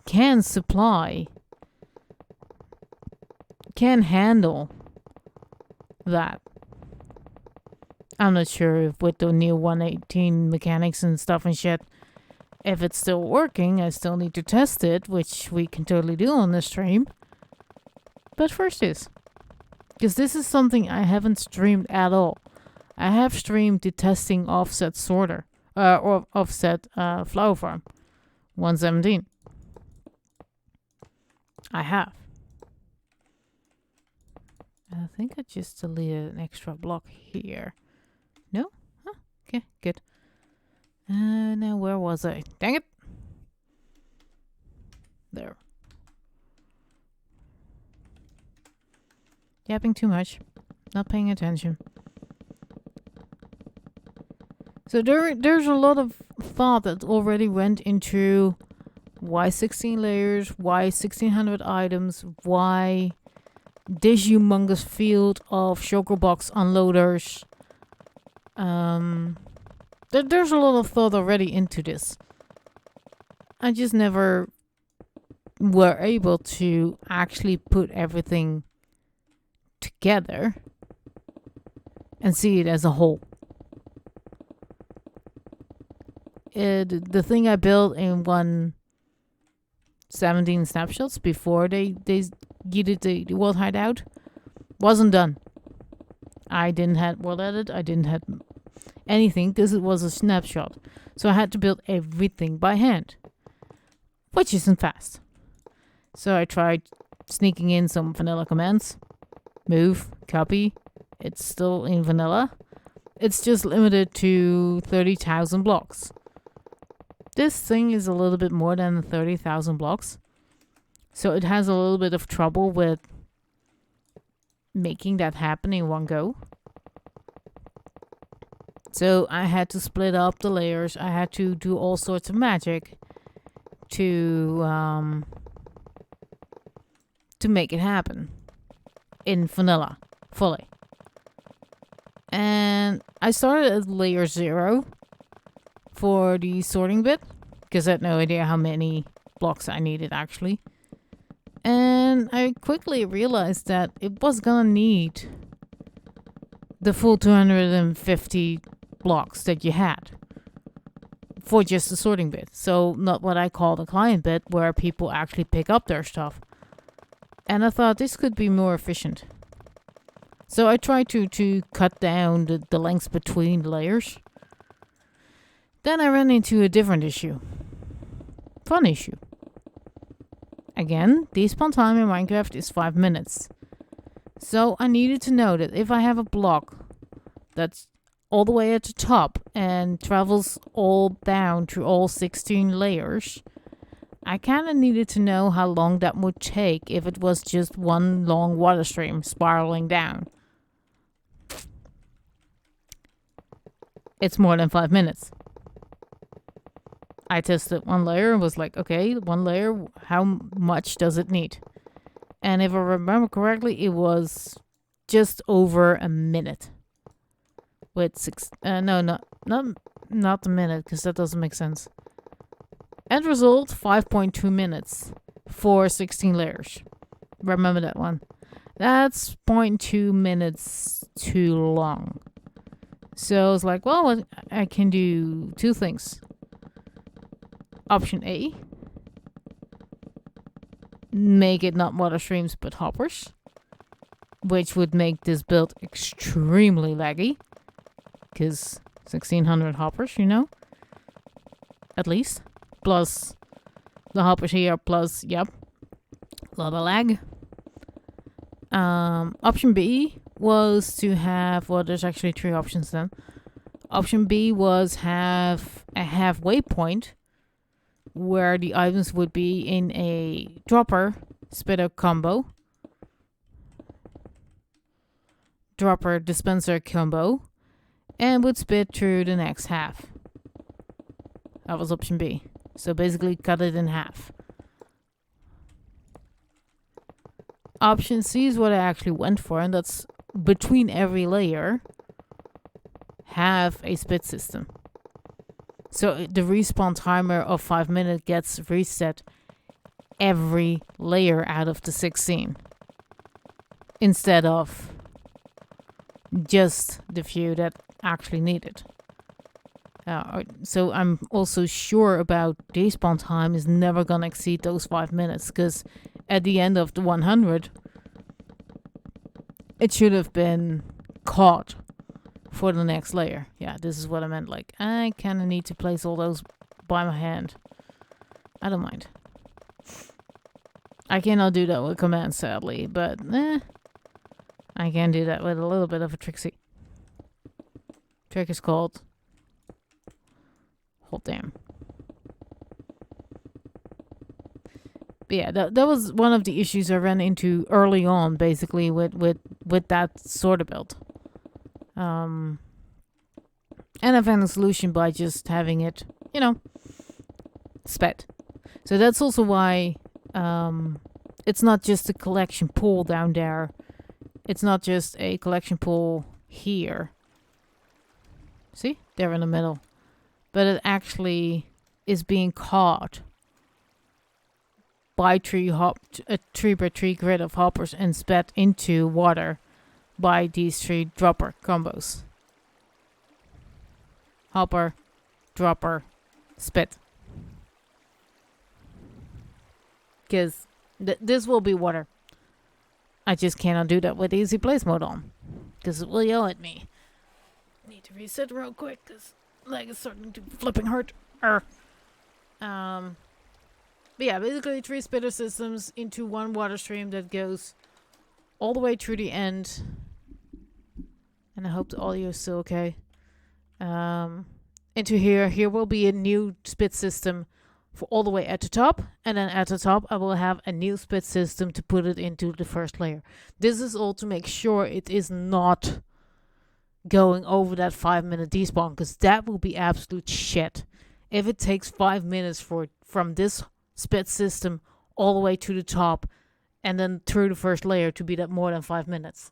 can supply, can handle that? I'm not sure if with the new 118 mechanics and stuff and shit, if it's still working. I still need to test it, which we can totally do on the stream. But first because this is something I haven't streamed at all. I have streamed the testing offset sorter, or offset flower farm 117. I have. I think I just deleted an extra block here. No? Huh? Okay, good. Now where was I? Dang it! There. Yapping too much. Not paying attention. So there's a lot of thought that already went into why 16 layers, why 1600 items, why this humongous field of shulker box unloaders. There's a lot of thought already into this. I just never were able to actually put everything together and see it as a whole. The thing I built in 117 snapshots before they yeeted the world hideout wasn't done. I didn't have world edit. I didn't have anything because it was a snapshot. So I had to build everything by hand, which isn't fast. So I tried sneaking in some vanilla commands. Move, copy. It's still in vanilla. It's just limited to 30,000 blocks. This thing is a little bit more than 30,000 blocks. So it has a little bit of trouble with making that happen in one go. So I had to split up the layers. I had to do all sorts of magic to make it happen in vanilla fully. And I started at layer 0 for the sorting bit because I had no idea how many blocks I needed actually. And I quickly realized that it was gonna need the full 250 blocks that you had for just the sorting bit. So not what I call the client bit where people actually pick up their stuff. And I thought this could be more efficient. So I tried to cut down the lengths between layers. Then I ran into a different issue. Fun issue. Again, despawn time in Minecraft is 5 minutes. So I needed to know that if I have a block that's all the way at the top and travels all down through all 16 layers, I kind of needed to know how long that would take if it was just one long water stream spiraling down. It's more than 5 minutes. I tested one layer and was like, okay, one layer, how much does it need? And if I remember correctly, it was just over a minute. With not a minute, because that doesn't make sense. End result, 5.2 minutes for 16 layers. Remember that one. That's 0.2 minutes too long. So I was like, well, I can do two things. Option A, make it not water streams but hoppers, which would make this build extremely laggy, because 1600 hoppers, at least, plus the hoppers here, plus, a lot of lag. Option B was to have, well, there's actually 3 options then. Option B was have a halfway point where the items would be in a dropper spitter combo, dropper dispenser combo, and would spit through the next half. That was option B. So basically cut it in half. Option C is what I actually went for, and that's between every layer have a spit system. So the respawn timer of 5 minutes gets reset every layer out of the 16 instead of just the few that actually need it. So I'm also sure about despawn time is never gonna exceed those 5 minutes, because at the end of the 100 it should have been caught for the next layer. Yeah, this is what I meant. Like, I kind of need to place all those by my hand. I don't mind. I cannot do that with commands, sadly, but I can do that with a little bit of a trick is called hold down. But yeah, that was one of the issues I ran into early on, basically, with that sort of build. And I found a solution by just having it, sped. So that's also why it's not just a collection pool down there. It's not just a collection pool here. See? They're in the middle. But it actually is being caught by a 3x3 grid of hoppers and sped into water by these 3 dropper combos. Hopper, dropper, spit. Because this will be water. I just cannot do that with easy place mode on, because it will yell at me. Need to reset real quick because leg is starting to flipping hurt. But yeah, basically 3 spitter systems into 1 water stream that goes all the way through the end. And I hope the audio is still okay. Into here will be a new spit system for all the way at the top, and then at the top I will have a new spit system to put it into the first layer. This is all to make sure it is not going over that 5-minute despawn, because that will be absolute shit if it takes 5 minutes from this spit system all the way to the top and then through the first layer to be that more than 5 minutes.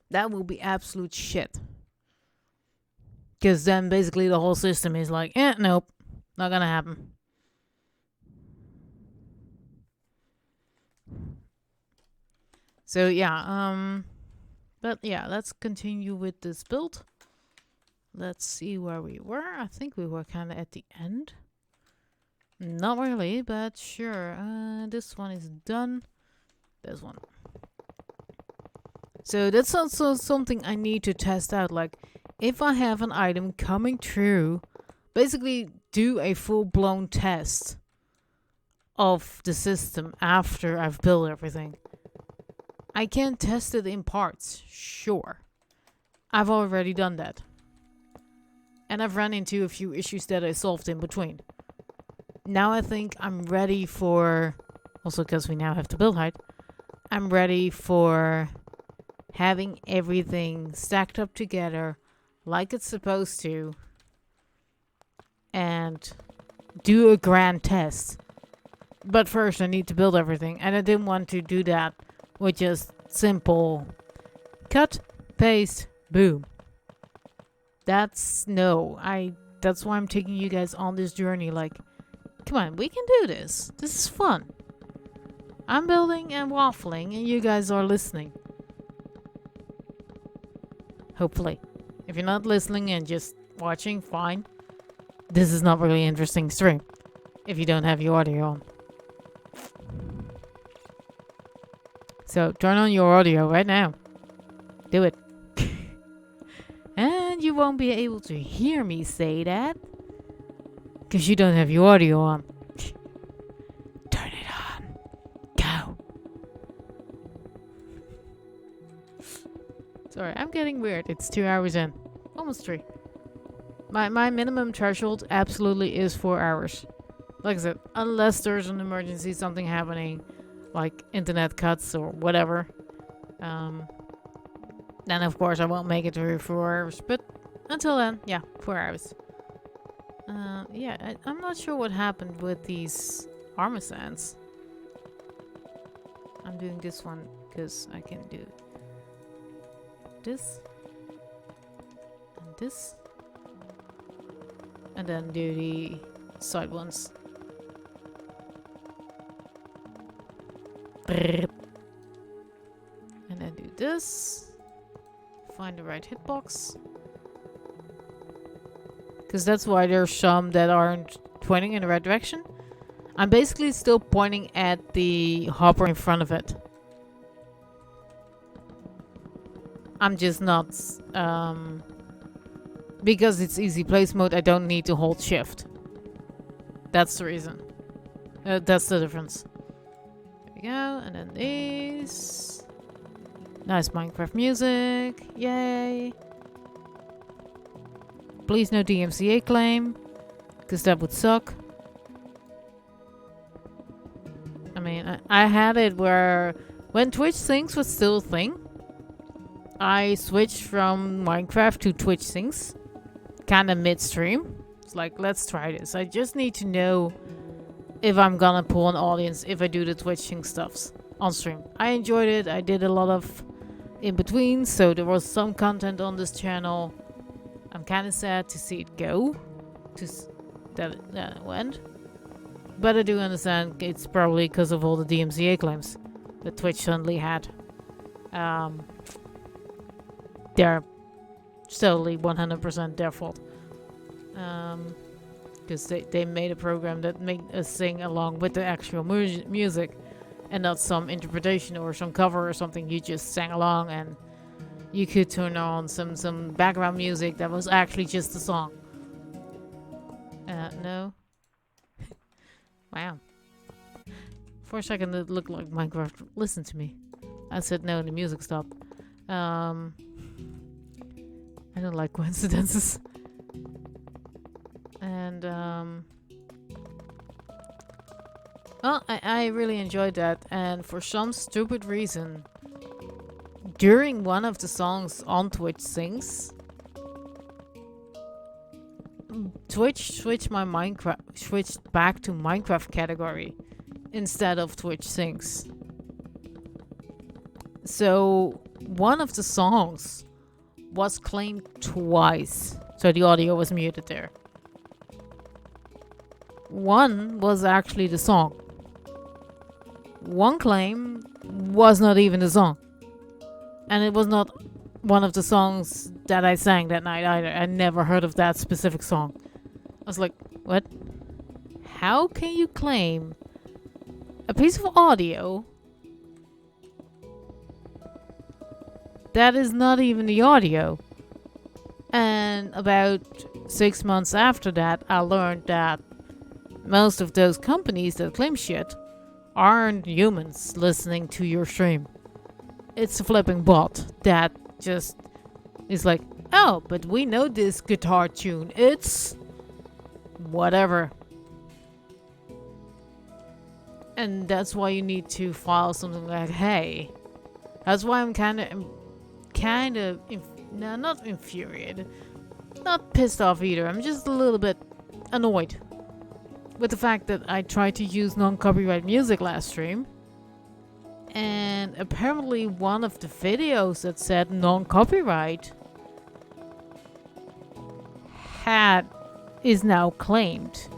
That will be absolute shit. Because then basically the whole system is like, nope, not gonna happen. So yeah, but yeah, let's continue with this build. Let's see where we were. I think we were kind of at the end. Not really, but sure. This one is done. This one. So that's also something I need to test out. Like, if I have an item coming through, basically do a full-blown test of the system after I've built everything. I can test it in parts, sure. I've already done that. And I've run into a few issues that I solved in between. Now I think I'm ready for, also because we now have the build height, I'm ready for having everything stacked up together like it's supposed to and do a grand test. But first I need to build everything, and I didn't want to do that with just simple cut, paste, boom. That's why I'm taking you guys on this journey. Like, come on, we can do this. This is fun. I'm building and waffling and you guys are listening. Hopefully. If you're not listening and just watching, fine. This is not really interesting stream if you don't have your audio on. So turn on your audio right now. Do it. And you won't be able to hear me say that because you don't have your audio on. Turn it on. Go. Sorry, I'm getting weird. It's 2 hours in. Almost 3. My minimum threshold absolutely is 4 hours. Like I said, unless there's an emergency, something happening, like internet cuts or whatever. Then of course I won't make it through 4 hours. But until then, yeah, 4 hours. Yeah, I'm not sure what happened with these armor sands. I'm doing this one because I can do this. And this. And then do the side ones. And then do this. Find the right hitbox. Because that's why there's some that aren't pointing in the right direction. I'm basically still pointing at the hopper in front of it. I'm just not... because it's easy place mode, I don't need to hold shift. That's the reason. That's the difference. There we go. And then these. Nice Minecraft music. Yay. Please no DMCA claim. Because that would suck. I mean, I had it where... when Twitch Sings was still a thing, I switched from Minecraft to Twitch Sings. Kind of midstream. It's like, let's try this. I just need to know if I'm gonna pull an audience if I do the Twitch Sings stuffs on stream. I enjoyed it. I did a lot of in between, so there was some content on this channel. I'm kind of sad to see it go. That it went. But I do understand it's probably because of all the DMCA claims that Twitch suddenly had. They're solely 100% their fault. Because they made a program that made us sing along with the actual music and not some interpretation or some cover or something. You just sang along and you could turn on some background music that was actually just the song. No. Wow. For a second it looked like Minecraft listened to me. I said no and the music stopped. I don't like coincidences. And well, I really enjoyed that, and for some stupid reason, during one of the songs on Twitch Sings, Twitch switched back to Minecraft category instead of Twitch Sings. So one of the songs was claimed twice, so the audio was muted there. One was actually the song. One claim was not even the song. And it was not one of the songs that I sang that night either. I never heard of that specific song. I was like, what? How can you claim a piece of audio that is not even the audio? And about 6 months after that, I learned that most of those companies that claim shit aren't humans listening to your stream. It's a flipping bot that just is like, oh, but we know this guitar tune. It's whatever. And that's why you need to file something like, hey. That's why I'm kind of, not infuriated. Not pissed off either. I'm just a little bit annoyed with the fact that I tried to use non-copyright music last stream, and apparently one of the videos that said non-copyright is now claimed,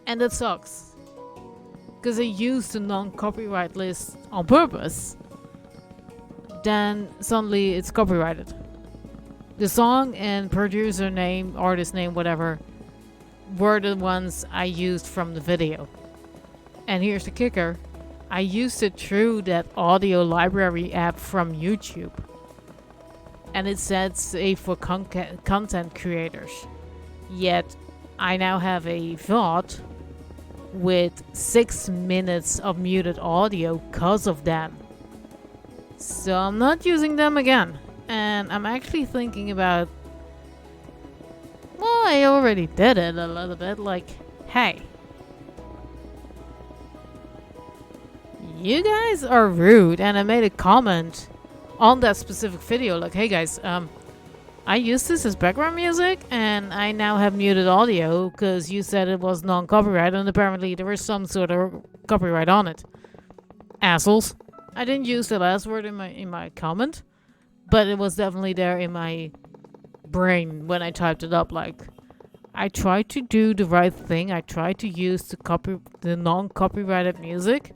and that sucks because I used the non-copyright list on purpose. Then suddenly it's copyrighted. The song and producer name, artist name, whatever, were the ones I used from the video. And here's the kicker. I used it through that audio library app from YouTube. And it said save for content creators. Yet, I now have a VOD with 6 minutes of muted audio because of them. So I'm not using them again. And I'm actually thinking about... well, I already did it a little bit. Like, hey. You guys are rude. And I made a comment on that specific video. Like, hey guys, I used this as background music. And I now have muted audio. Because you said it was non-copyright. And apparently there was some sort of copyright on it. Assholes. I didn't use the last word in my comment. but it was definitely there in my brain when I typed it up. Like, I tried to do the right thing. I tried to use the non-copyrighted music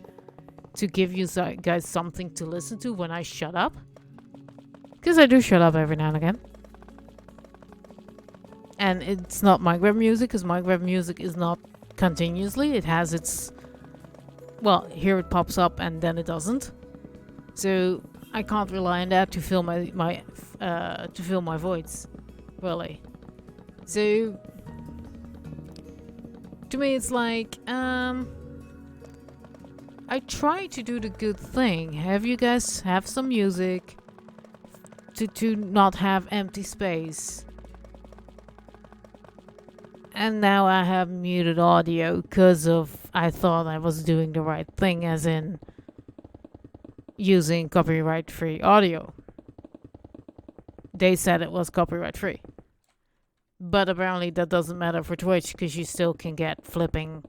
to give you guys something to listen to when I shut up. Because I do shut up every now and again. And it's not Minecraft music, because Minecraft music is not continuously. It has its... Well, here it pops up and then it doesn't. So I can't rely on that to fill my voids, really. So to me, it's like I try to do the good thing. Have you guys have some music to not have empty space. And now I have muted audio because of I thought I was doing the right thing, as in using copyright free audio. They said it was copyright free. But apparently that doesn't matter for Twitch, because you still can get flipping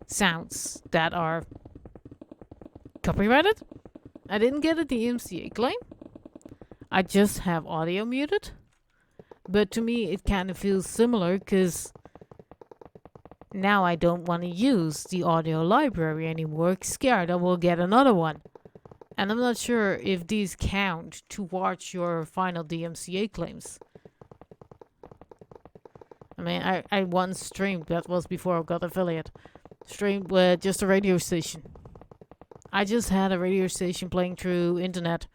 sounds that are copyrighted. I didn't get a DMCA claim. I just have audio muted. But to me it kind of feels similar, because now I don't want to use the audio library anymore. Scared I will get another one. And I'm not sure if these count towards your final DMCA claims. I mean, I once streamed, that was before I got affiliate, streamed with just a radio station. I just had a radio station playing through internet.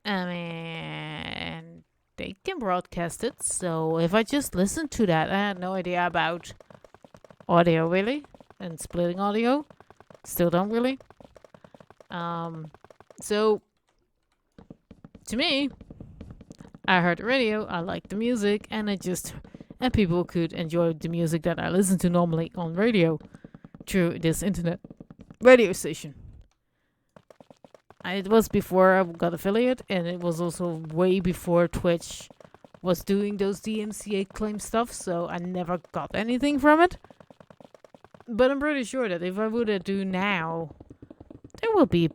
I mean, they can broadcast it, so if I just listened to that, I had no idea about audio, really, and splitting audio. Still don't really. So, to me, I heard the radio, I liked the music, and people could enjoy the music that I listen to normally on radio through this internet radio station. It was before I got affiliate, and it was also way before Twitch was doing those DMCA claim stuff, so I never got anything from it. But I'm pretty sure that if I would do now, there will be a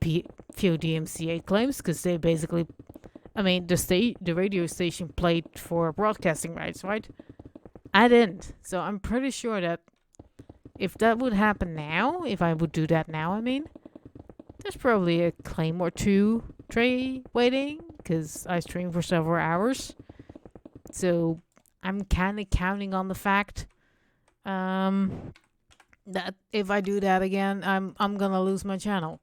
few DMCA claims, because they basically, I mean, the radio station played for broadcasting rights, right? I didn't. So I'm pretty sure that if that would happen now, if I would do that now, I mean, there's probably a claim or two waiting, because I stream for several hours. So I'm kind of counting on the fact that if I do that again, I'm gonna lose my channel.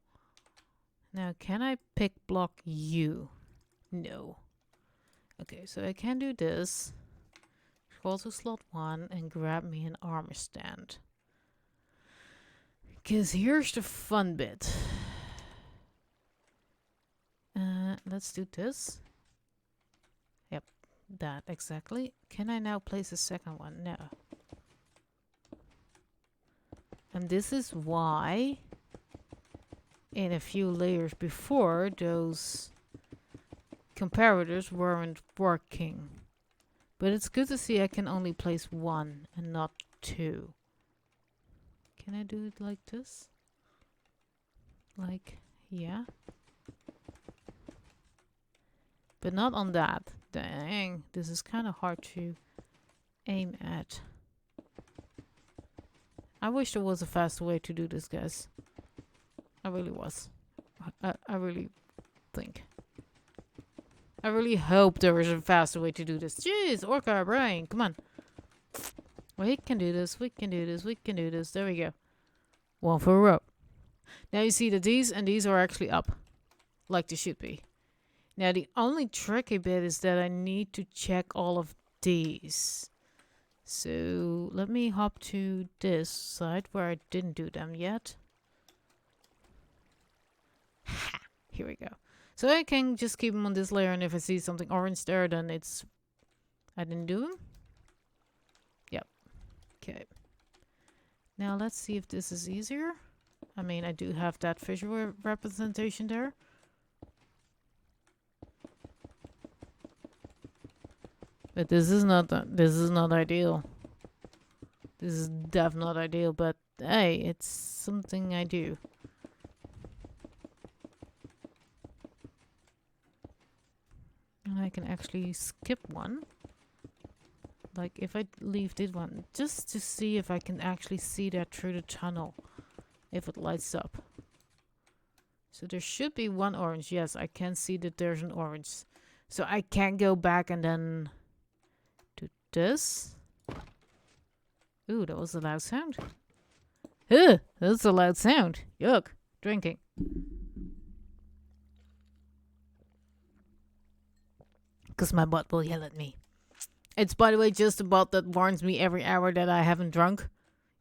Now, can I pick block U? No. Okay, so I can do this. Scroll to slot 1 and grab me an armor stand. Because here's the fun bit. Let's do this. Yep, that exactly. Can I now place a second one? No. And this is why in a few layers before, those comparators weren't working. But it's good to see I can only place one and not two. Can I do it like this? Like, yeah. But not on that. Dang, this is kind of hard to aim at. I wish there was a faster way to do this, guys. I really was. I really think. I really hope there is a faster way to do this. Jeez, Orca brain, come on. We can do this, we can do this, we can do this. There we go. One for a row. Now you see that these and these are actually up. Like they should be. Now the only tricky bit is that I need to check all of these. So let me hop to this side where I didn't do them yet. Ha! Here we go. So I can just keep them on this layer, and if I see something orange there, then it's... I didn't do them? Yep. Okay. Now let's see if this is easier. I mean, I do have that visual representation there. But this is not ideal. This is definitely not ideal, but hey, it's something I do. can actually skip one. Like if I leave this one, just to see if I can actually see that through the tunnel. If it lights up. So there should be one orange. Yes, I can see that there's an orange. So I can go back and then do this. Ooh, that was a loud sound. Ugh, that's a loud sound. Yuck. Drinking. Because my butt will yell at me. It's, by the way, just a bot that warns me every hour that I haven't drunk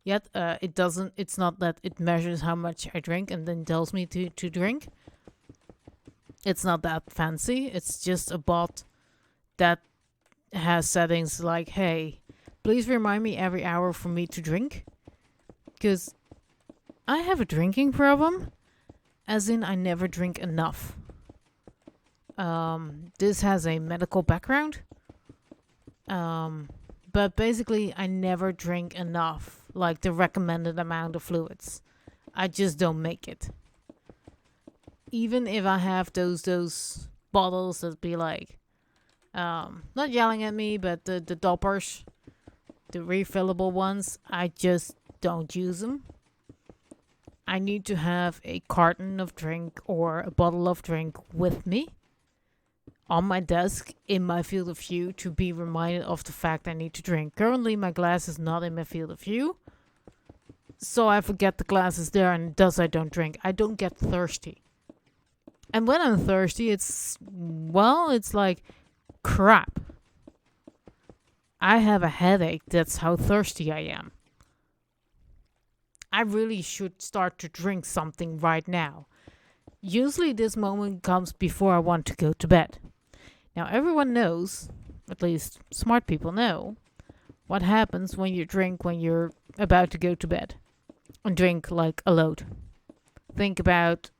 yet. It doesn't, it's not that it measures how much I drink and then tells me to drink. It's not that fancy. It's just a bot that has settings like, hey, please remind me every hour for me to drink. Because I have a drinking problem. As in, I never drink enough. This has a medical background. But basically, I never drink enough. Like the recommended amount of fluids. I just don't make it. Even if I have those bottles that be like, not yelling at me, but the doppers, the refillable ones, I just don't use them. I need to have a carton of drink or a bottle of drink with me on my desk in my field of view to be reminded of the fact I need to drink. Currently, my glass is not in my field of view, so I forget the glass is there, and thus I don't drink. I don't get thirsty. And when I'm thirsty, it's like crap. I have a headache. That's how thirsty I am. I really should start to drink something right now. Usually this moment comes before I want to go to bed. Now everyone knows, at least smart people know, what happens when you drink when you're about to go to bed. And drink like a load. Think about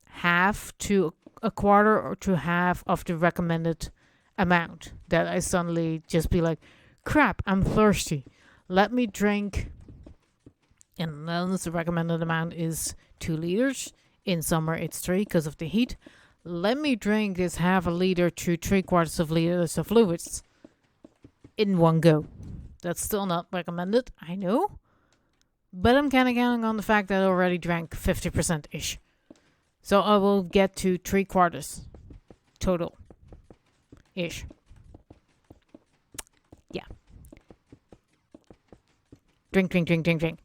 half to a quarter or to half of the recommended amount. That I suddenly just be like, crap, I'm thirsty. Let me drink. And then the recommended amount is 2 liters. In summer it's 3 because of the heat. Let me drink this half a liter to 3/4 of liters of fluids in one go. That's still not recommended, I know. But I'm kind of counting on the fact that I already drank 50%-ish. So I will get to 3/4 total. Ish. Yeah. Drink, drink, drink, drink, drink.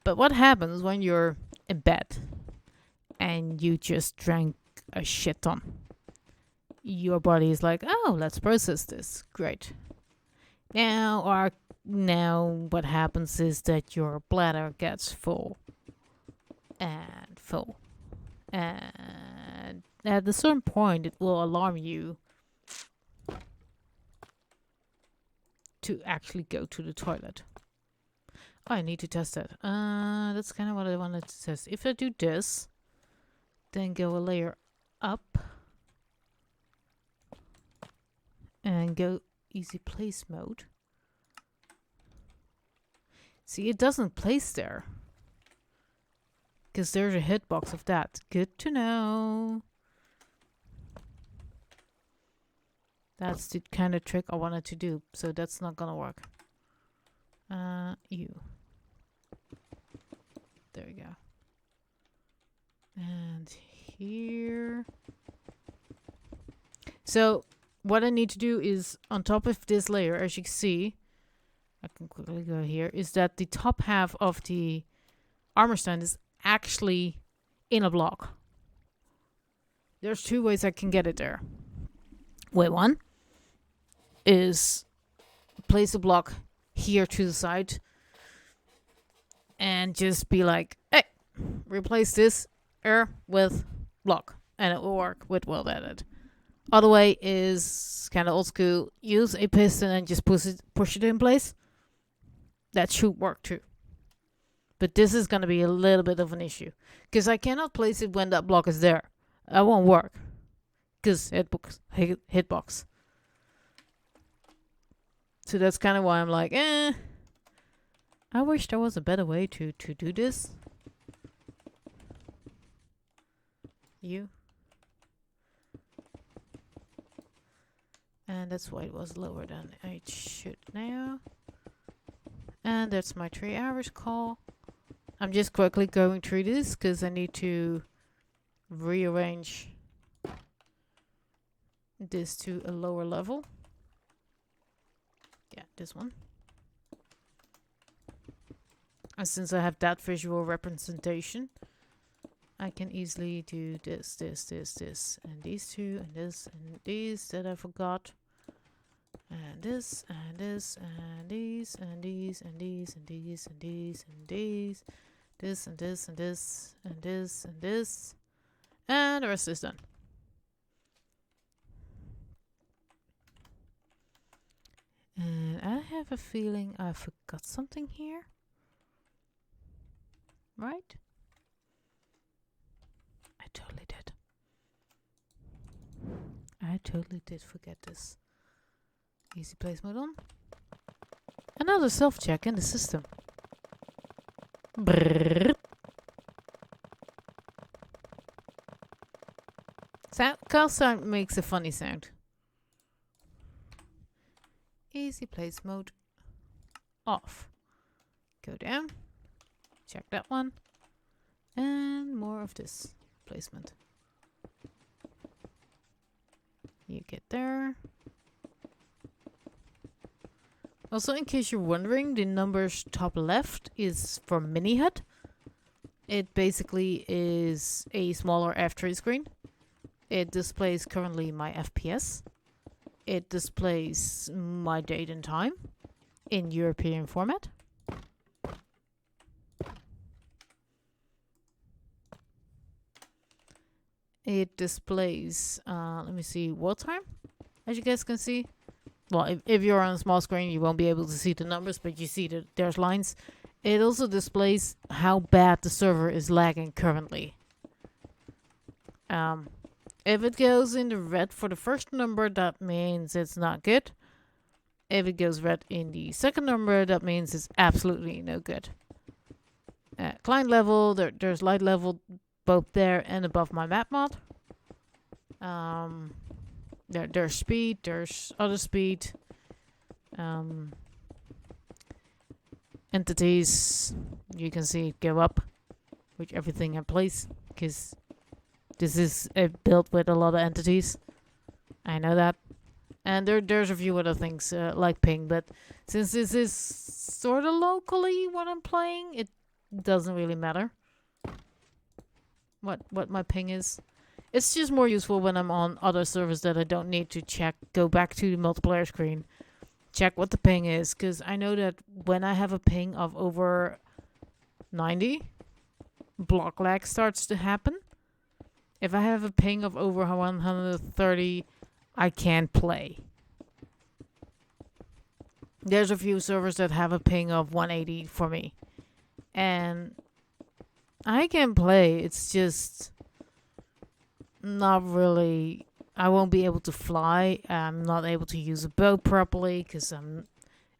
But what happens when you're in bed and you just drank a shit ton? Your body is like, oh, let's process this. Great. Now what happens is that your bladder gets full and full. And at a certain point, it will alarm you to actually go to the toilet. Oh, I need to test that. That's kind of what I wanted to test. If I do this, then go a layer up and go easy place mode. See, it doesn't place there. Because there's a hitbox of that. Good to know. That's the kind of trick I wanted to do. So that's not gonna work. You. There we go. And here. So what I need to do is on top of this layer, as you can see, I can quickly go here, is that the top half of the armor stand is actually in a block. There's 2 ways I can get it there. Way 1 is place a block here to the side and just be like, hey, replace this air with block, and it will work with well edit. Other way is kind of old school. Use a piston and just push it in place. That should work too. But this is going to be a little bit of an issue. Because I cannot place it when that block is there. That won't work. Because hitbox. So that's kind of why I'm like, I wish there was a better way to do this. You. And that's why it was lower than it should now. And that's my 3 hours call. I'm just quickly going through this because I need to rearrange this to a lower level. Yeah, this one. And since I have that visual representation, I can easily do this, and these two, and this, and these that I forgot. And this, and this, and these, and these, and these, and these, and these, and these. This, and this, and this, and this, and this. And the rest is done. And I have a feeling I forgot something here. Right? I totally did. I totally did forget this. Easy place mode on. Another self-check in the system. Brrr. Car sound makes a funny sound. Easy place mode off. Go down. Check that one. And more of this placement. You get there. Also, in case you're wondering, the numbers top left is for Mini HUD. It basically is a smaller F3 screen. It displays currently my FPS. It displays my date and time in European format. It displays, let me see, what time? As you guys can see. Well, if you're on a small screen, you won't be able to see the numbers, but you see that there's lines. It also displays how bad the server is lagging currently. If it goes in the red for the first number, that means it's not good. If it goes red in the second number, that means it's absolutely no good. Client level, there's light level both there and above my map mod. There's speed, there's other speed. Entities, you can see go up with everything in place, because this is built with a lot of entities. I know that. And there's a few other things like ping, but since this is sort of locally what I'm playing, it doesn't really matter what my ping is. It's just more useful when I'm on other servers that I don't need to go back to the multiplayer screen, check what the ping is, because I know that when I have a ping of over 90, block lag starts to happen. If I have a ping of over 130, I can't play. There's a few servers that have a ping of 180 for me. And I can play, it's just not really. I won't be able to fly. I'm not able to use a boat properly because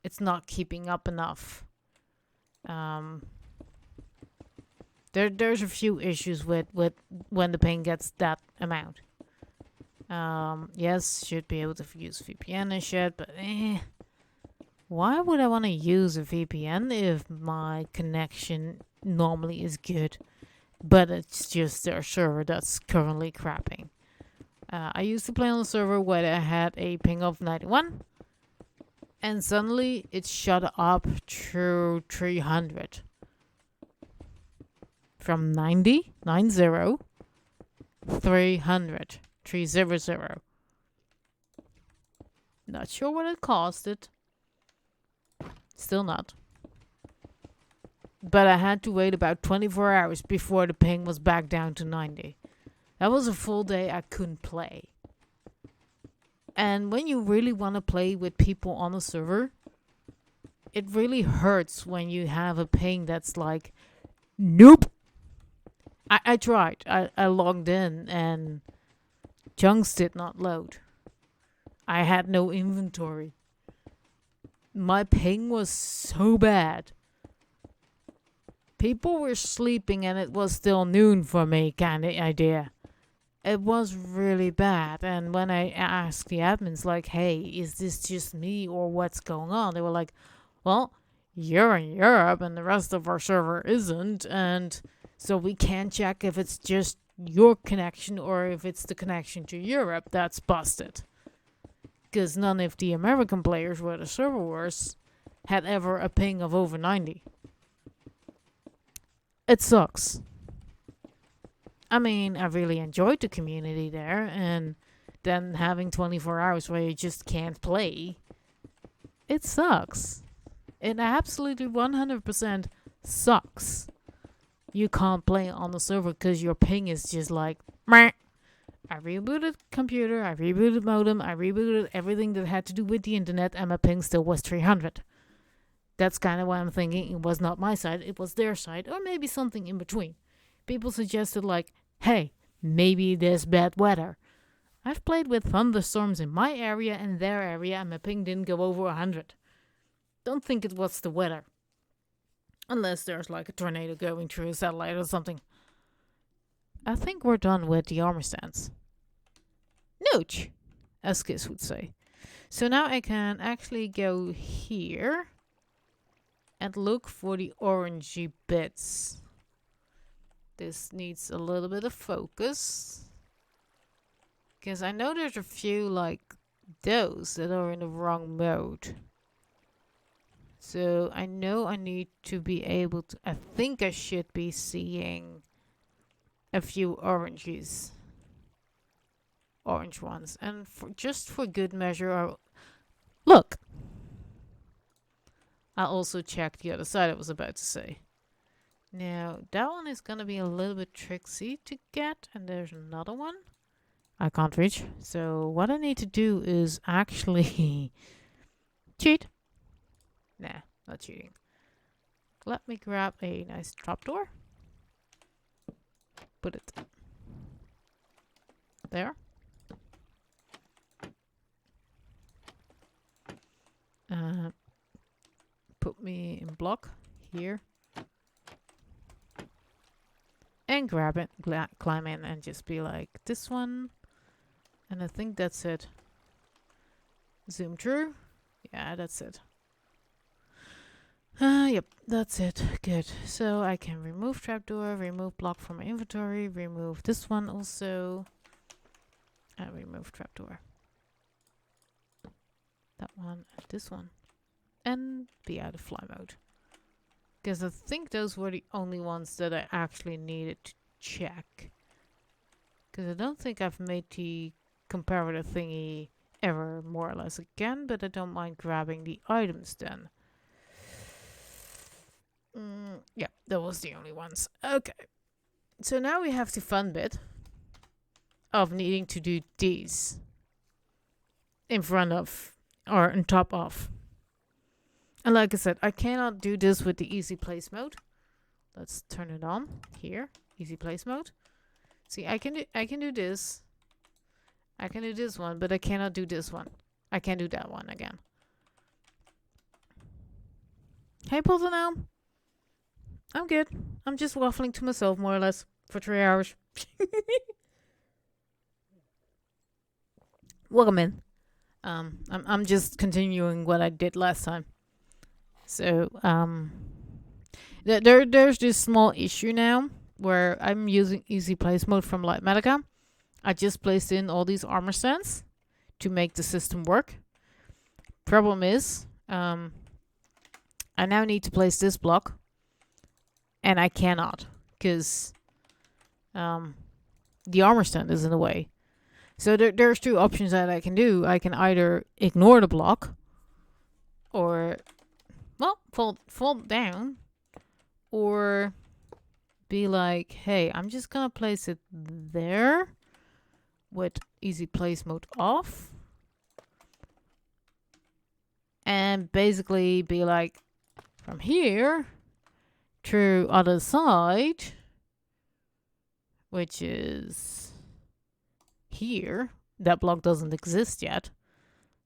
it's not keeping up enough. There's a few issues with when the ping gets that amount. Yes, should be able to use VPN and shit, but why would I want to use a VPN if my connection normally is good, but it's just their server that's currently crapping? I used to play on a server where I had a ping of 91, and suddenly it shot up to 300. From 90, 300, 300. Not sure what it costed. Still not. But I had to wait about 24 hours before the ping was back down to 90. That was a full day I couldn't play. And when you really want to play with people on a server, it really hurts when you have a ping that's like, nope. I tried. I logged in and chunks did not load. I had no inventory. My ping was so bad. People were sleeping and it was still noon for me kind of idea. it was really bad. And when I asked the admins, like, hey, is this just me or what's going on? They were like, well, you're in Europe and the rest of our server isn't. And so we can't check if it's just your connection or if it's the connection to Europe that's busted. Because none of the American players where the server was had ever a ping of over 90. It sucks. I mean, I really enjoyed the community there, and then having 24 hours where you just can't play, it sucks. It absolutely 100% sucks. You can't play on the server because your ping is just like, meh. I rebooted computer, I rebooted modem, I rebooted everything that had to do with the internet, and my ping still was 300. That's kind of why I'm thinking it was not my side, it was their side, or maybe something in between. People suggested like, hey, maybe there's bad weather. I've played with thunderstorms in my area and their area and my ping didn't go over 100. Don't think it was the weather. Unless there's like a tornado going through a satellite or something. I think we're done with the armor stands. Nooch, as kids would say. So now I can actually go here and look for the orangey bits. This needs a little bit of focus. Because I know there's a few like those that are in the wrong mode. So I know I need to be able to... I think I should be seeing a few oranges. Orange ones. And just for good measure... Look! I also checked the other side I was about to say. Now, that one is going to be a little bit tricksy to get. And there's another one I can't reach. So what I need to do is actually cheat. Nah, not cheating. Let me grab a nice trapdoor. Put it there. Put me in block here. And grab it, climb in and just be like this one. And I think that's it. Zoom through. Yeah, that's it. Yep, that's it. Good. So I can remove trapdoor, remove block from my inventory, remove this one also, and remove trapdoor. That one and this one. And be out of fly mode. Because I think those were the only ones that I actually needed to check. Because I don't think I've made the comparator thingy ever more or less again, but I don't mind grabbing the items then. Yeah, that was the only ones. Okay. So now we have the fun bit of needing to do these in front of or on top of. And like I said, I cannot do this with the easy place mode. Let's turn it on here. Easy place mode. See, I can do this. I can do this one, but I cannot do this one. I can't do that one again. Hey, Potter, I'm good. I'm just waffling to myself more or less for 3 hours. Welcome in. I'm just continuing what I did last time. So there's this small issue now where I'm using easy place mode from Lightmatica. I just placed in all these armor stands to make the system work. Problem is, I now need to place this block. And I cannot, because the armor stand is in the way. So there's two options that I can do. I can either ignore the block, or, well, fall down, or be like, hey, I'm just gonna place it there with easy place mode off. And basically be like, from here to other side, which is here. That block doesn't exist yet.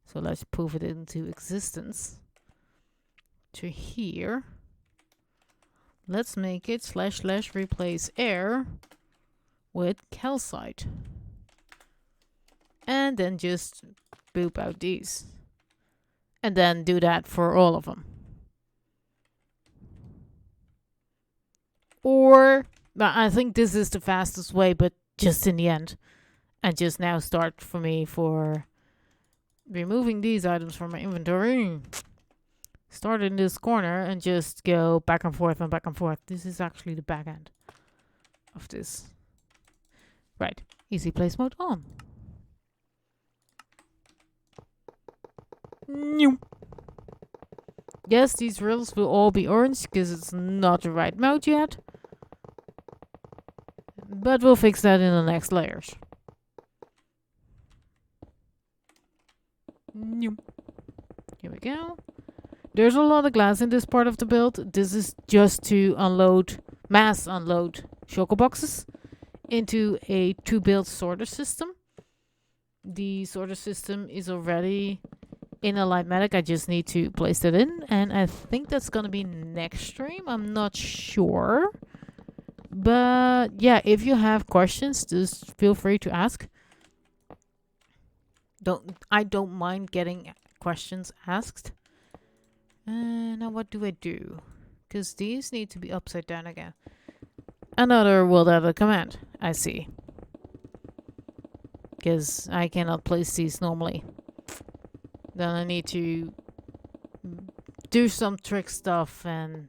So let's prove it into existence. To here. Let's make it // replace air with calcite. and then just boop out these. And then do that for all of them. Or, I think this is the fastest way, but just in the end. And just now start for me for removing these items from my inventory. Start in this corner and just go back and forth and back and forth. This is actually the back end of this. Right. Easy place mode on. Yes, these rails will all be orange because it's not the right mode yet. But we'll fix that in the next layers. Here we go. There's a lot of glass in this part of the build. This is just to mass unload shulker boxes into a 2-build sorter system. The sorter system is already in a Lightmatic. I just need to place that in, and I think that's gonna be next stream. I'm not sure. But yeah, if you have questions, just feel free to ask. I don't mind getting questions asked. Now what do I do? Because these need to be upside down again. Another world edit command, I see. Because I cannot place these normally. Then I need to do some trick stuff, and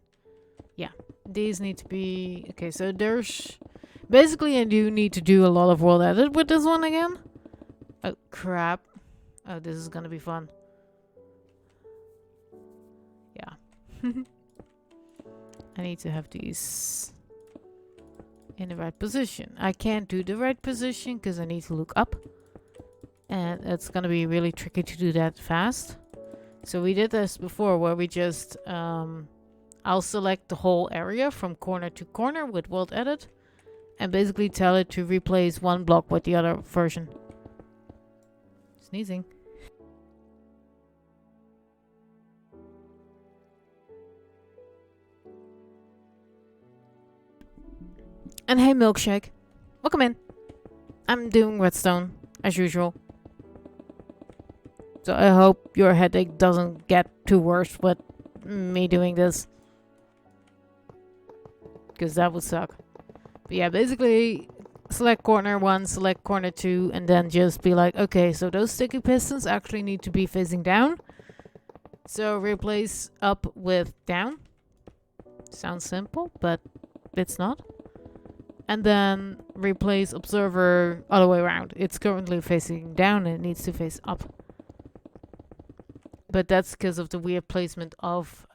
yeah, these need to be okay. So there's basically I do need to do a lot of world edit with this one again. Oh crap! Oh, this is gonna be fun. Yeah, I need to have these in the right position. I can't do the right position because I need to look up. And it's gonna be really tricky to do that fast. So we did this before where we just, I'll select the whole area from corner to corner with world edit. And basically tell it to replace one block with the other version. Sneezing. And hey Milkshake, welcome in. I'm doing redstone, as usual. So I hope your headache doesn't get too worse with me doing this. Because that would suck. But yeah, basically select corner 1, select corner 2, and then just be like, okay, so those sticky pistons actually need to be facing down. So replace up with down. Sounds simple, but it's not. And then replace observer other way around. It's currently facing down and it needs to face up. But that's because of the weird placement of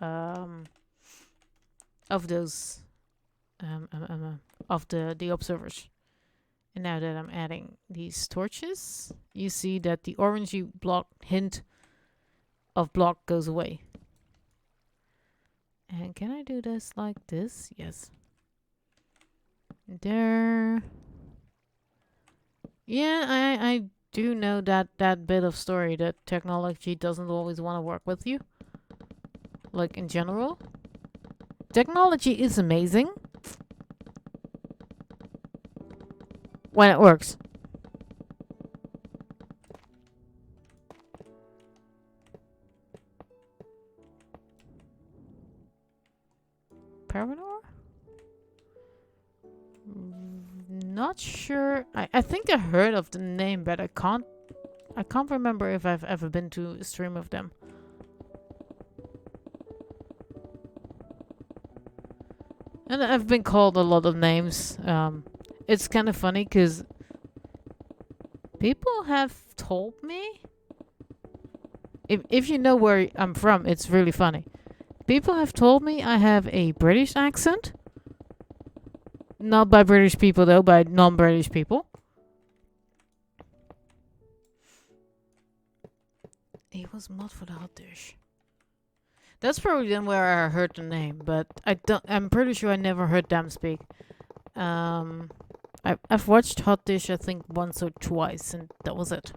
those of the observers. And now that I'm adding these torches, you see that the orangey block hint of block goes away. And can I do this like this? Yes. There. Yeah, I do know that bit of story that technology doesn't always want to work with you. Like in general. Technology is amazing when it works. Paranor? Not sure. I think I heard of the name, but I can't remember if I've ever been to a stream of them. And I've been called a lot of names. It's kind of funny because people have told me, if you know where I'm from, it's really funny. People have told me I have a British accent. Not by British people though, by non-British people. It was mod for the hot dish. That's probably then where I heard the name, but I'm pretty sure I never heard them speak. I've watched Hot Dish I think once or twice, and that was it.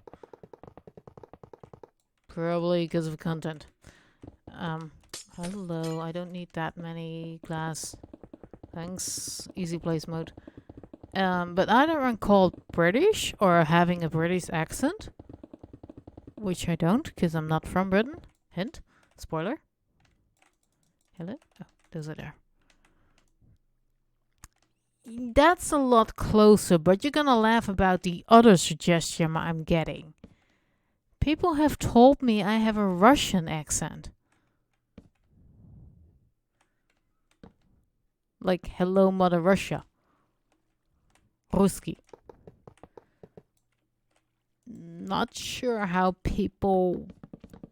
Probably because of content. Hello, I don't need that many glass. Thanks. Easy place mode. But either I'm called British or having a British accent, which I don't, because I'm not from Britain. Hint. Spoiler. Hello? Oh, those are there. That's a lot closer, but you're gonna laugh about the other suggestion I'm getting. People have told me I have a Russian accent. Like, hello, Mother Russia. Ruski. Not sure how people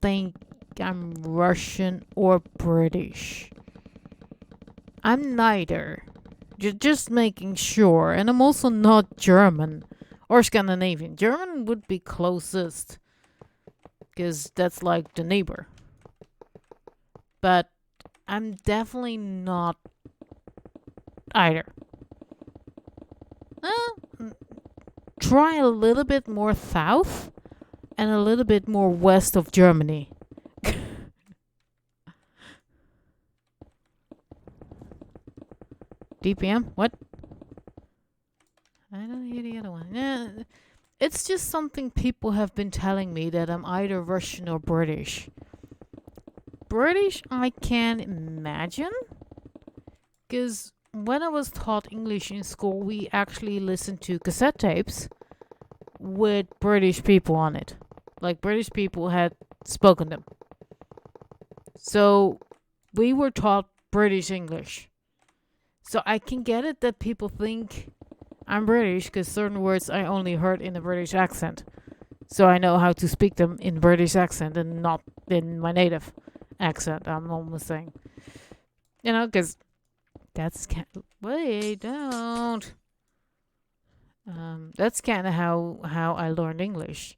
think I'm Russian or British. I'm neither. Just making sure. And I'm also not German or Scandinavian. German would be closest, because that's like the neighbor. But I'm definitely not either. Try a little bit more south and a little bit more west of Germany. DPM? What? I don't hear the other one. It's just something people have been telling me, that I'm either Russian or British. British, I can imagine. Because when I was taught English in school, we actually listened to cassette tapes with British people on it. Like, British people had spoken them. So we were taught British English. So I can get it that people think I'm British, because certain words I only heard in a British accent. So I know how to speak them in British accent and not in my native accent, I'm almost saying. You know, because that's wait, don't. That's kind of how I learned English.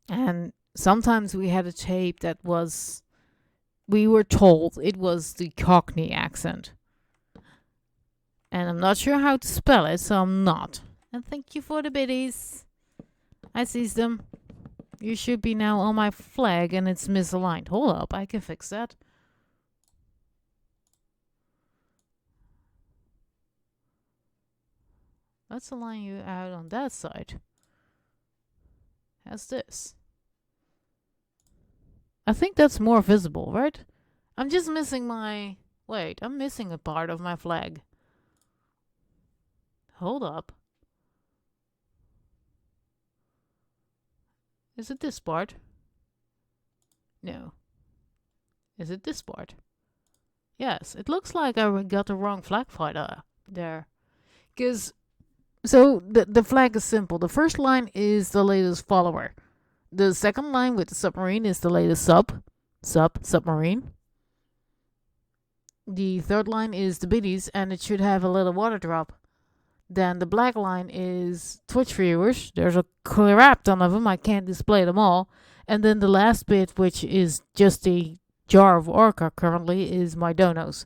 And sometimes we had a tape that was, we were told it was the Cockney accent. And I'm not sure how to spell it, so I'm not. And thank you for the biddies. I sees them. You should be now on my flag and it's misaligned. Hold up, I can fix that. Let's align you out on that side. How's this? I think that's more visible, right? I'm just missing my... Wait, I'm missing a part of my flag. Hold up. Is it this part? No. Is it this part? Yes, it looks like I got the wrong flag fighter there. Because, so the flag is simple. The first line is the latest follower. The second line with the submarine is the latest submarine. The third line is the biddies, and it should have a little water drop. Then the black line is Twitch viewers. There's a crap ton of them. I can't display them all. And then the last bit, which is just a jar of Orca currently, is my donos.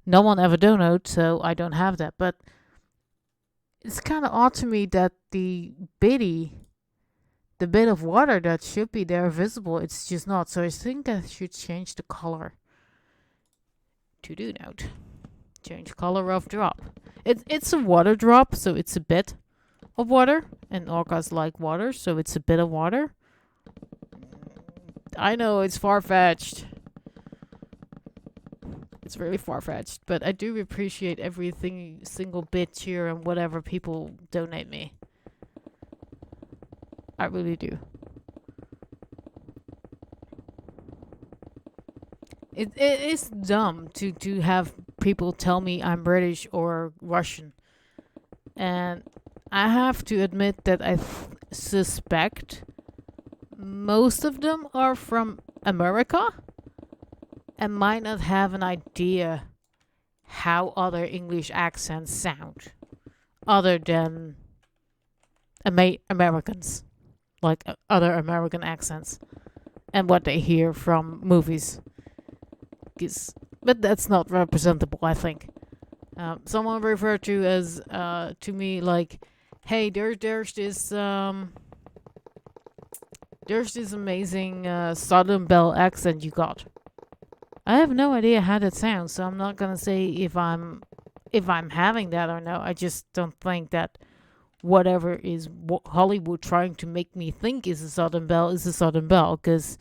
No one ever donates, so I don't have that. But it's kind of odd to me that the bit of water that should be there visible, it's just not. So I think I should change the color. To do note. Change color of drop. It's a water drop, so it's a bit of water. And orcas like water, so it's a bit of water. I know it's far-fetched. It's really far-fetched, but I do appreciate every single bit here and whatever people donate me. I really do. It is dumb to have people tell me I'm British or Russian. And I have to admit that I suspect most of them are from America and might not have an idea how other English accents sound other than Americans, like other American accents and what they hear from movies. But that's not representable, I think. Someone referred to as to me like, hey, there's this amazing Southern Belle accent you got. I have no idea how that sounds, so I'm not gonna say if if I'm having that or no. I just don't think that whatever is Hollywood trying to make me think is a Southern Belle is a Southern Belle, because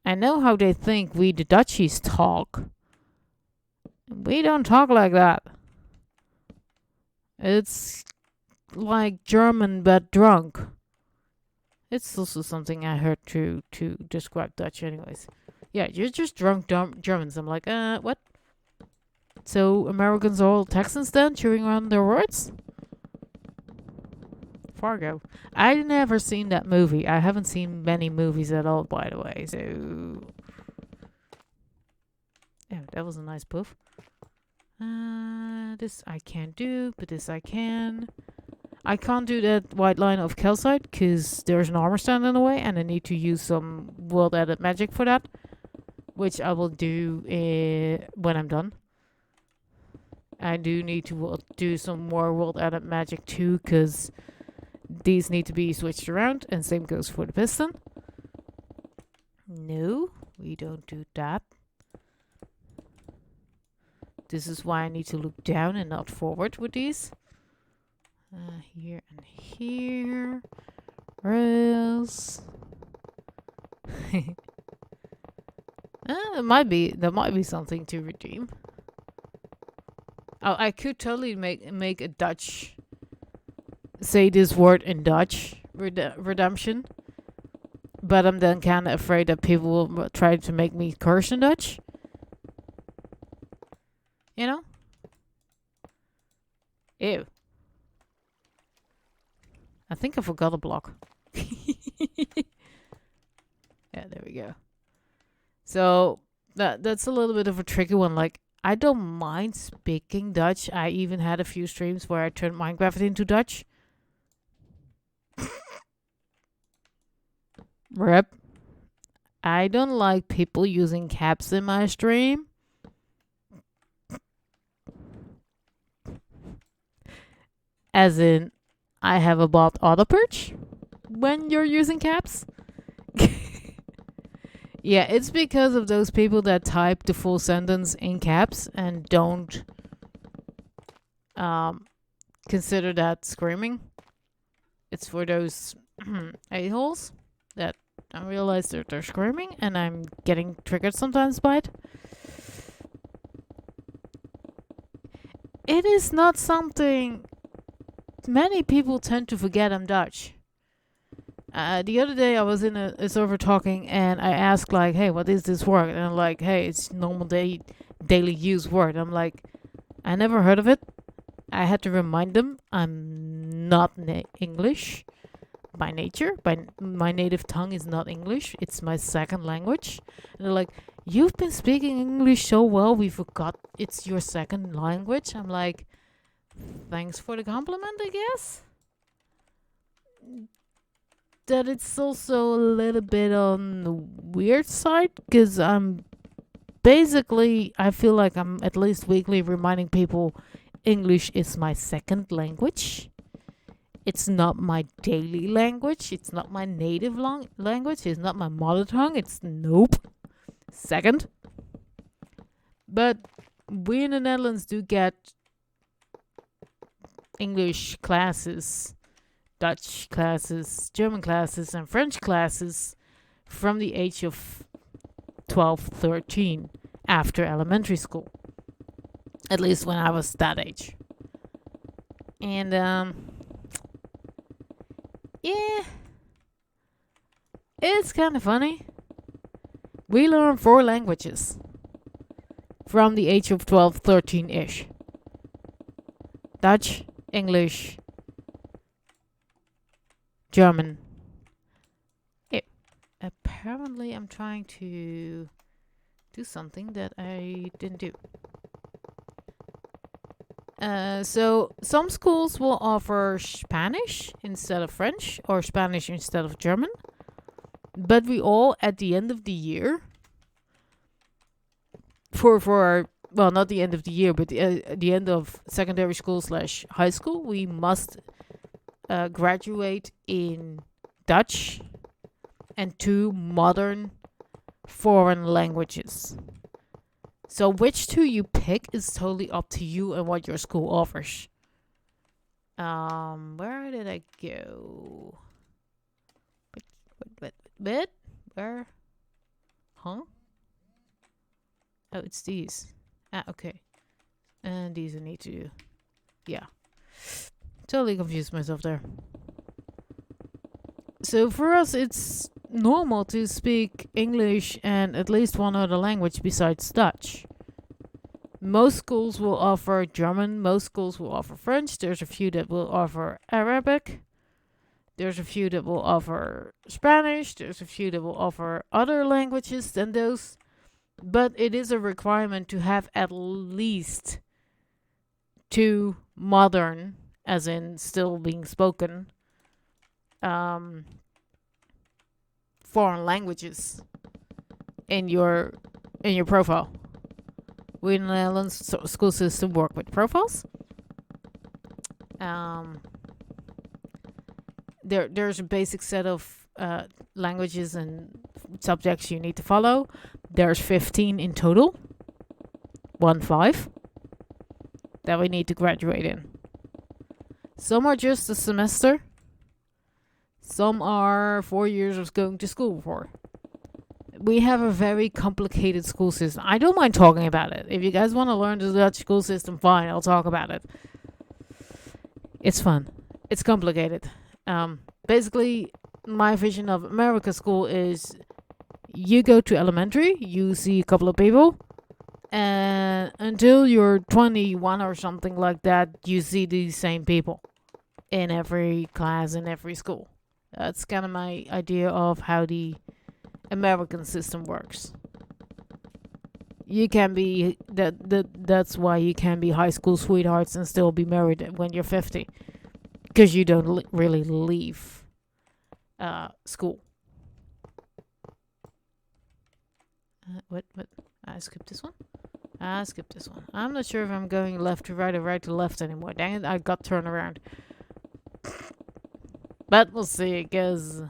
I know how they think we the Dutchies talk. We don't talk like that. It's like German but drunk. It's also something I heard to describe Dutch, anyways. Yeah, you're just drunk Germans. I'm like, what? So Americans are all Texans then, chewing around their words? Fargo. I never seen that movie. I haven't seen many movies at all, by the way. So, yeah, that was a nice poof. This I can't do, but this I can. I can't do that white line of calcite because there's an armor stand in the way, and I need to use some world edit magic for that, which I will do when I'm done. I do need to do some more world edit magic too, because these need to be switched around, and same goes for the piston. No, we don't do that. This is why I need to look down and not forward with these. Here and here. Rails. There might be something to redeem. Oh, I could totally make a Dutch. Say this word in Dutch. Redemption. But I'm then kind of afraid that people will try to make me curse in Dutch. You know? Ew. I think I forgot a block. Yeah, there we go. So that's a little bit of a tricky one. Like, I don't mind speaking Dutch. I even had a few streams where I turned Minecraft into Dutch. Rip. I don't like people using caps in my stream. As in, I have a bot auto perch when you're using caps. Yeah, it's because of those people that type the full sentence in caps and don't consider that screaming. It's for those a-holes that don't realize that they're screaming, and I'm getting triggered sometimes by it. It is not something many people tend to forget I'm Dutch. The other day I was in a server talking, and I asked like, hey, what is this word? And I'm like, hey, it's normal daily use word. I'm like, I never heard of it. I had to remind them I'm not English by nature. My native tongue is not English. It's my second language. And they're like, you've been speaking English so well, we forgot it's your second language. I'm like, thanks for the compliment, I guess. That it's also a little bit on the weird side, because I feel like I'm at least weekly reminding people English is my second language. It's not my daily language. It's not my native language. It's not my mother tongue. It's nope. Second. But we in the Netherlands do get English classes, Dutch classes, German classes, and French classes from the age of 12, 13 after elementary school. At least when I was that age. And, yeah, it's kind of funny. We learn 4 languages from the age of 12, 13-ish. Dutch, English, German. Yeah. Apparently I'm trying to do something that I didn't do. So some schools will offer Spanish instead of French, or Spanish instead of German. But we all, at the end of the year, well, not the end of the year, but the end of secondary school / high school, we must graduate in Dutch and 2 modern foreign languages. So which two you pick is totally up to you and what your school offers. Where did I go? But where? Huh? Oh, it's these. Ah, okay. And these I need to do. Yeah. Totally confused myself there. So for us, it's normal to speak English and at least one other language besides Dutch. Most schools will offer German, most schools will offer French, there's a few that will offer Arabic, there's a few that will offer Spanish, there's a few that will offer other languages than those, but it is a requirement to have at least two modern, as in still being spoken, foreign languages in your profile. We in the Netherlands school system work with profiles. There's a basic set of languages and subjects you need to follow. There's 15 in total, 15, that we need to graduate in. Some are just a semester. Some are 4 years of going to school for. We have a very complicated school system. I don't mind talking about it. If you guys want to learn the Dutch school system, fine, I'll talk about it. It's fun. It's complicated. Basically, my vision of America school is you go to elementary, you see a couple of people, and until you're 21 or something like that, you see these same people in every class, in every school. That's kind of my idea of how the American system works. You can be that's why you can be high school sweethearts and still be married when you're 50, because you don't really leave school. What? I skipped this one. I'm not sure if I'm going left to right or right to left anymore. Dang it, I got turned around. But we'll see, because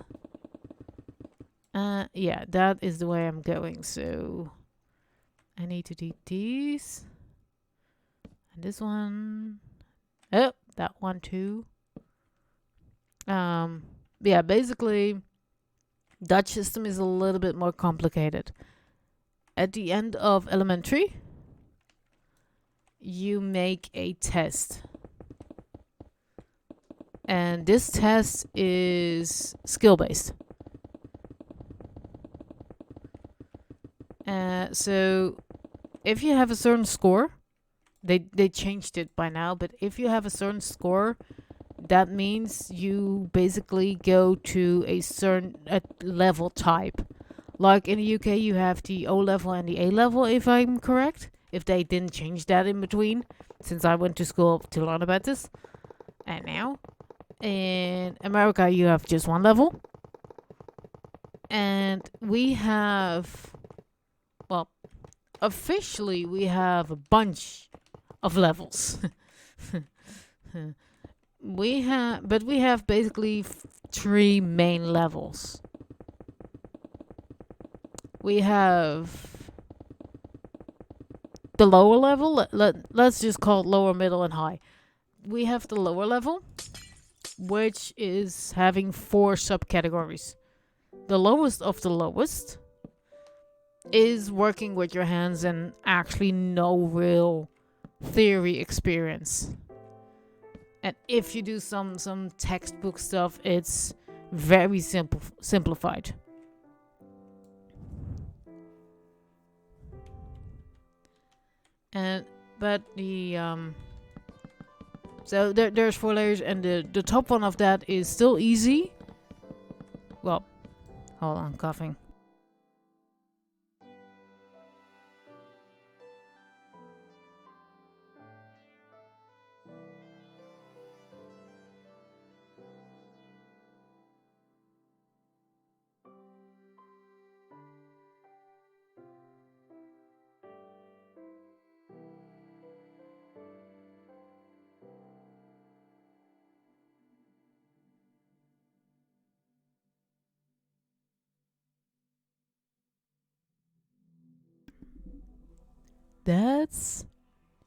yeah, that is the way I'm going. So I need to do these. And this one. Oh, that one too. Yeah, basically, Dutch system is a little bit more complicated. At the end of elementary, you make a test. And this test is skill-based. So if you have a certain score, they changed it by now, but if you have a certain score, that means you basically go to a certain level type. Like in the UK, you have the O level and the A level, if I'm correct. If they didn't change that in between, since I went to school to learn about this. And now, in America, you have just one level. And we have, well, officially, we have a bunch of levels. We have basically 3 main levels. We have the lower level. Let's just call it lower, middle, and high. We have the lower level, which is having 4 subcategories. The lowest of the lowest is working with your hands and actually no real theory experience. And if you do some textbook stuff, it's very simplified. But the so there's 4 layers, and the top one of that is still easy. Well, hold on, coughing. That's.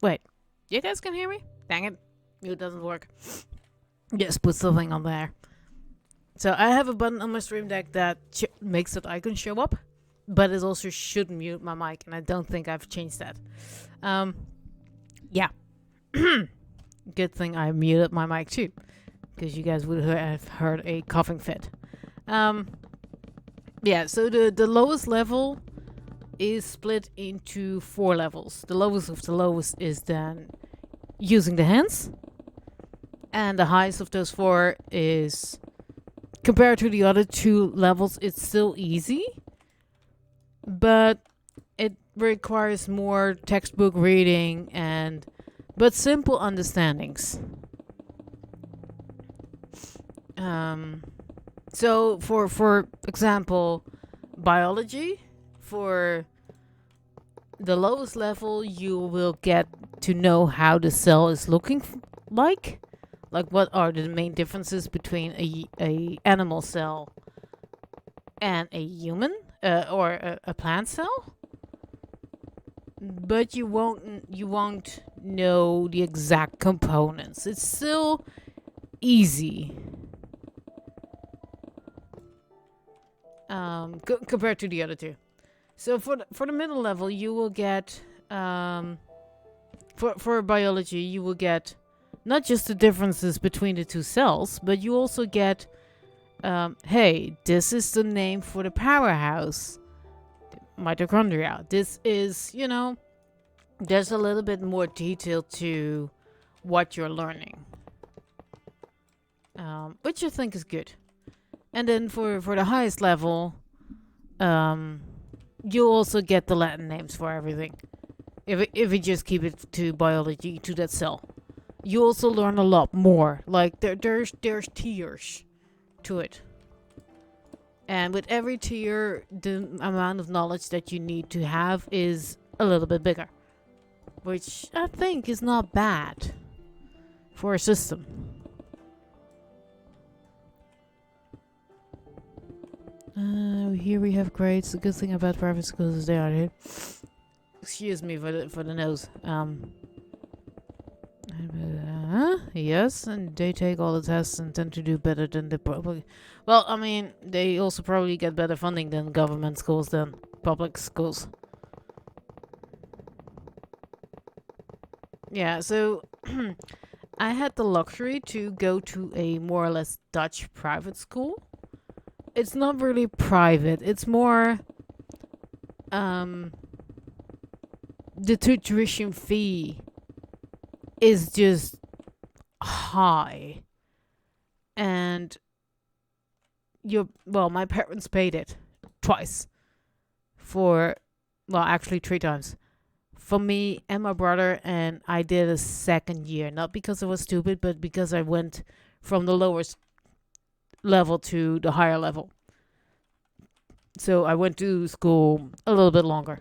Wait. You guys can hear me? Dang it. Mute doesn't work. Just put something on there. So I have a button on my Stream Deck that makes that icon show up, but it also should mute my mic, and I don't think I've changed that. Yeah. Good thing I muted my mic too, because you guys would have heard a coughing fit. Yeah, so the lowest level is split into 4 levels. The lowest of the lowest is then using the hands, and the highest of those 4 is, compared to the other 2 levels, it's still easy, but it requires more textbook reading but simple understandings. So for example, biology, for the lowest level, you will get to know how the cell is looking like what are the main differences between a animal cell and a human or a plant cell. But you won't know the exact components. It's still easy. Compared to the other 2. So for the middle level, you will get for biology, you will get not just the differences between the 2 cells, but you also get hey, this is the name for the powerhouse, mitochondria. This is, there's a little bit more detail to what you're learning, which I think is good. And then for the highest level, you also get the Latin names for everything. If we just keep it to biology, to that cell, you also learn a lot more. Like there's tiers to it, and with every tier, the amount of knowledge that you need to have is a little bit bigger, which I think is not bad for a system. Here we have grades. The good thing about private schools is they are here. Excuse me for the nose. Yes, and they take all the tests and tend to do better than the public. Well, I mean, they also probably get better funding than government schools than public schools. Yeah, so I had the luxury to go to a more or less Dutch private school. It's not really private. It's more the tuition fee is just high, and my parents paid it twice actually 3 times for me and my brother, and I did a second year, not because I was stupid, but because I went from the lowest level to the higher level. So I went to school a little bit longer.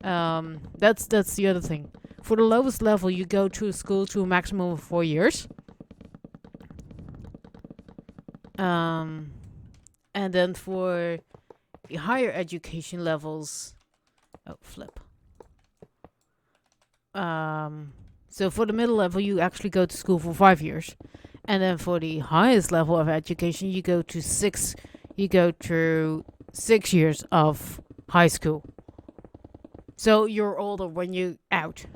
That's the other thing. For the lowest level, you go to school to a maximum of 4 years. And then for the higher education levels, so for the middle level, you actually go to school for 5 years. And then for the highest level of education, you go through 6 years of high school. So you're older when you out.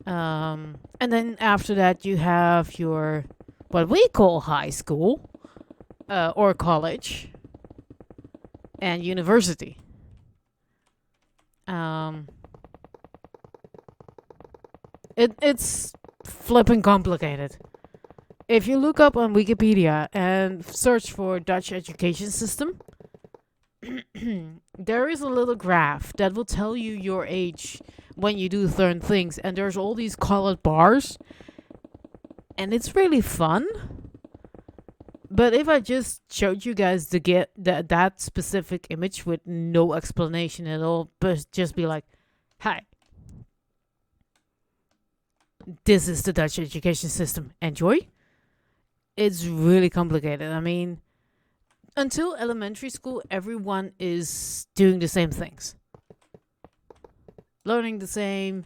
And then after that, you have your what we call high school, or college, and university. It's flipping complicated. If you look up on Wikipedia and search for Dutch education system, there is a little graph that will tell you your age when you do certain things, and there's all these colored bars, and it's really fun. But if I just showed you guys to get that specific image with no explanation at all, but just be like, hi, this is the Dutch education system, enjoy. It's really complicated. I mean, until elementary school, everyone is doing the same things. learning the same.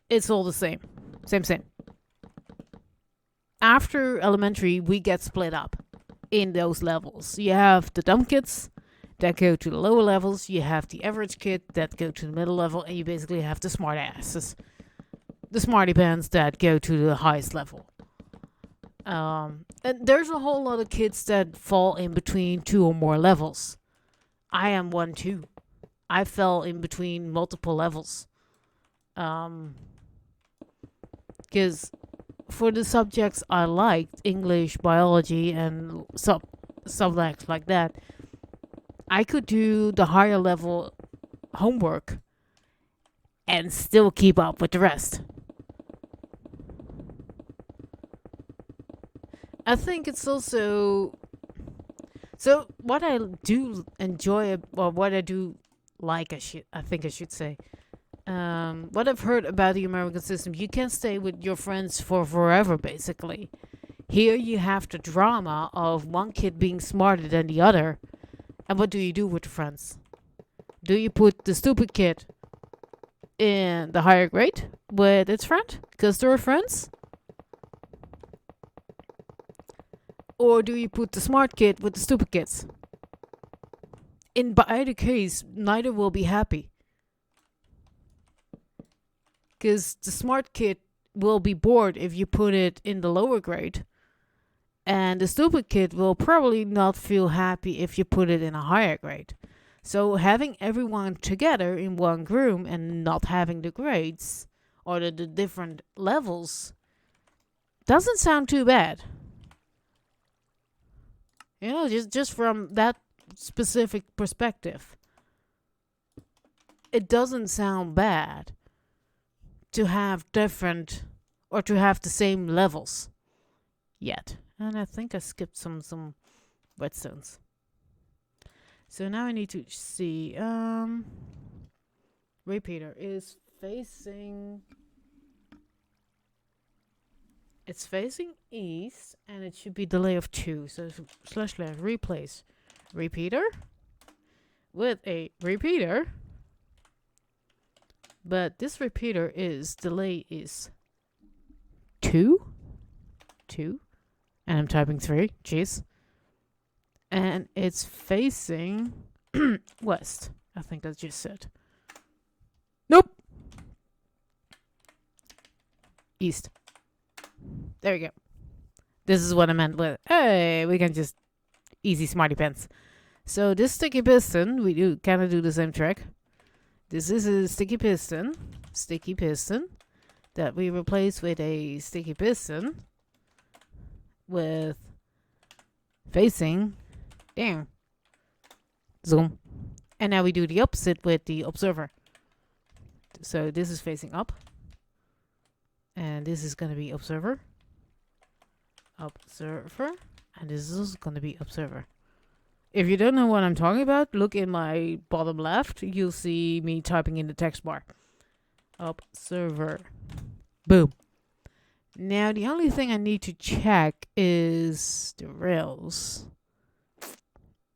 It's all the same. Same. After elementary, we get split up in those levels. You have the dumb kids that go to the lower levels, you have the average kid that go to the middle level, and you basically have the smart asses, the smarty pants that go to the highest level. And there's a whole lot of kids that fall in between two or more levels. I am one too. I fell in between multiple levels. Because for the subjects I liked, English, biology, and subjects like that, I could do the higher level homework and still keep up with the rest. I think it's also so what I do enjoy, or what I do like, I think I should say. What I've heard about the American system, you can stay with your friends for forever, basically. Here you have the drama of one kid being smarter than the other. And what do you do with the friends? Do you put the stupid kid in the higher grade with its friend? Because they're friends? Or do you put the smart kid with the stupid kids? In either case, neither will be happy. Because the smart kid will be bored if you put it in the lower grade. And the stupid kid will probably not feel happy if you put it in a higher grade. So having everyone together in one room and not having the grades or the different levels doesn't sound too bad. You know, just from that specific perspective. It doesn't sound bad to have different or to have the same levels yet. And I think I skipped some whetstones. So now I need to see. Repeater is facing. It's facing east, and it should be delay of 2. So / replace repeater with a repeater. But this repeater is delay is 2. And I'm typing 3. Jeez. And it's facing west. I think that's just it. Nope. East. There we go. This is what I meant with, hey, we can just easy smarty pants. So this sticky piston, we do kind of do the same trick. This is a sticky piston that we replace with a sticky piston with facing down. Zoom. And now we do the opposite with the observer. So this is facing up. And this is going to be observer. Observer. And this is going to be observer. If you don't know what I'm talking about, look in my bottom left. You'll see me typing in the text bar. Observer. Boom. Now, the only thing I need to check is the rails.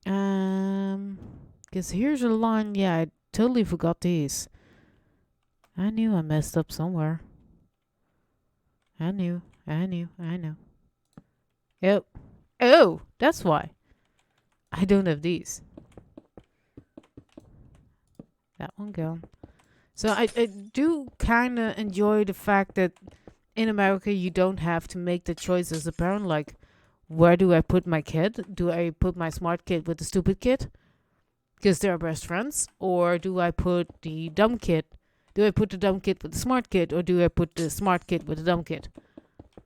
Because here's a line. Yeah, I totally forgot these. I knew I messed up somewhere. I know. Yep. Oh, that's why. I don't have these. That one gone. So I do kind of enjoy the fact that in America you don't have to make the choice as a parent. Like, where do I put my kid? Do I put my smart kid with the stupid kid? Because they're best friends. Or do I put the dumb kid? Do I put the dumb kid with the smart kid? Or do I put the smart kid with the dumb kid?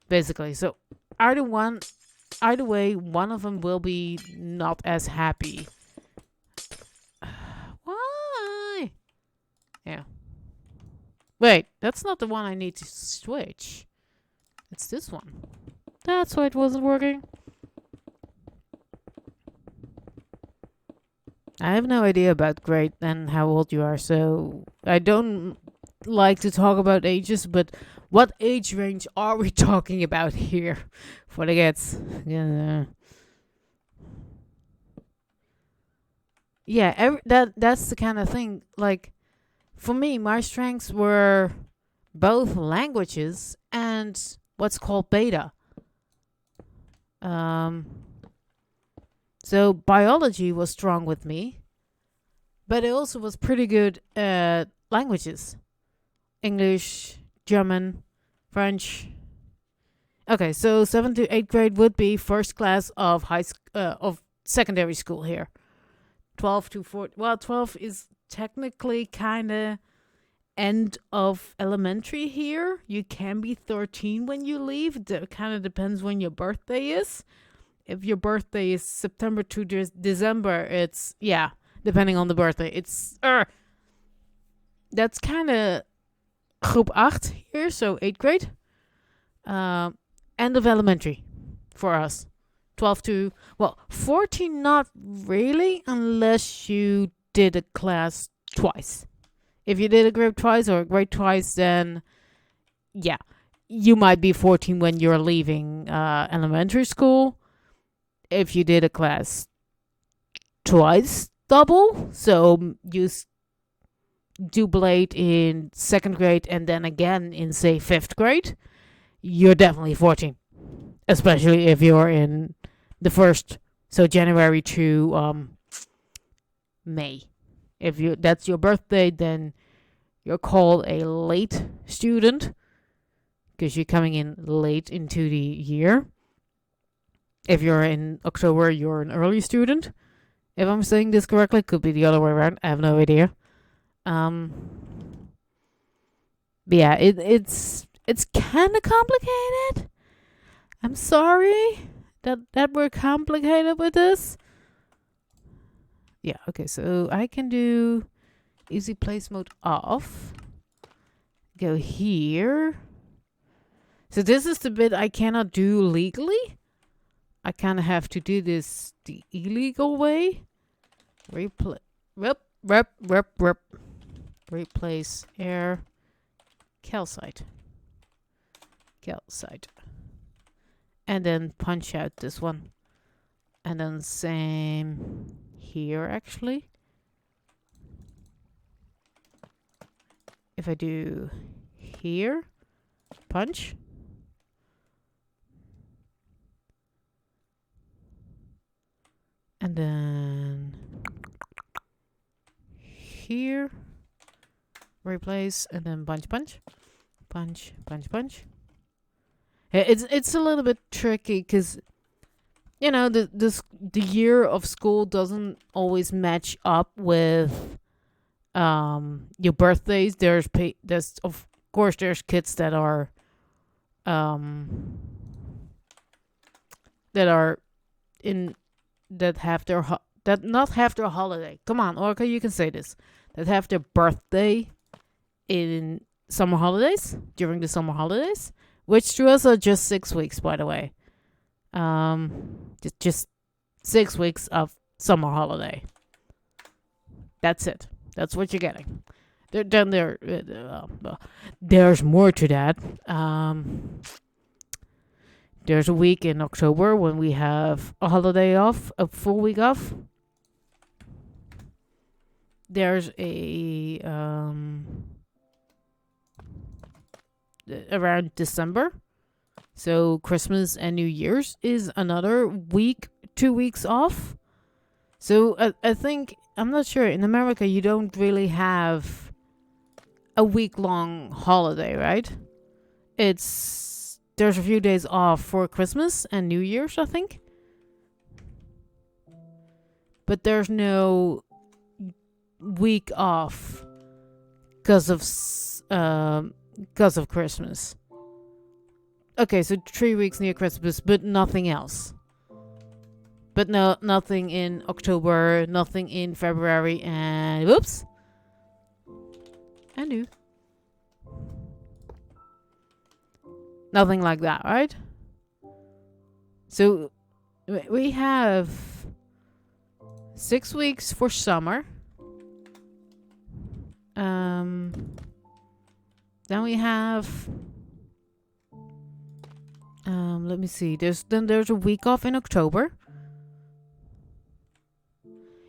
Basically. So either way, one of them will be not as happy. Why? Yeah. Wait, that's not the one I need to switch. It's this one. That's why it wasn't working. I have no idea about grade and how old you are, so I don't like to talk about ages, but what age range are we talking about here for the kids? Yeah, that's the kind of thing. Like, for me, my strengths were both languages and what's called beta. Um, so biology was strong with me, but I also was pretty good at languages: English, German, French. Okay, so 7th to 8th grade would be first class of of secondary school here. 12 to 4. Well, 12 is technically kind of end of elementary here. You can be 13 when you leave. It kind of depends when your birthday is. If your birthday is September to December, it's, yeah, depending on the birthday. It's, that's kind of groep 8 here, so 8th grade. End of elementary for us. 12 to, well, 14, not really, unless you did a class twice. If you did a grade twice or a grade twice, then yeah, you might be 14 when you're leaving elementary school. If you did a class twice, double, so you dublate in 2nd grade and then again in, say, 5th grade, you're definitely 14. Especially if you're in the first, so January to May. If that's your birthday, then you're called a late student because you're coming in late into the year. If you're in October, you're an early student. If I'm saying this correctly, could be the other way around. I have no idea. But yeah, it's kind of complicated. I'm sorry that we're complicated with this. Yeah, okay, so I can do easy place mode off. Go here. So this is the bit I cannot do legally. I kind of have to do this the illegal way. Replace air calcite. And then punch out this one. And then same here, actually. If I do here, punch. And then here, replace, and then punch. It's a little bit tricky because, you know, the year of school doesn't always match up with your birthdays. There's of course there's kids that are in that have their that not have their holiday. Come on, Orca, you can say this. That have their birthday in summer holidays, during the summer holidays, which to us are just 6 weeks, by the way. Just 6 weeks of summer holiday. That's it. That's what you're getting. There's more to that. There's a week in October when we have a holiday off, a full week off. There's a around December. So Christmas and New Year's is another week, 2 weeks off. So I think, I'm not sure, in America you don't really have a week-long holiday, right? There's a few days off for Christmas and New Year's, I think. But there's no week off because of Christmas. Okay, so 3 weeks near Christmas, but nothing else. But no, nothing in October, nothing in February, and whoops. And do. Nothing like that, right? So we have 6 weeks for summer. Then we have let me see. There's a week off in October.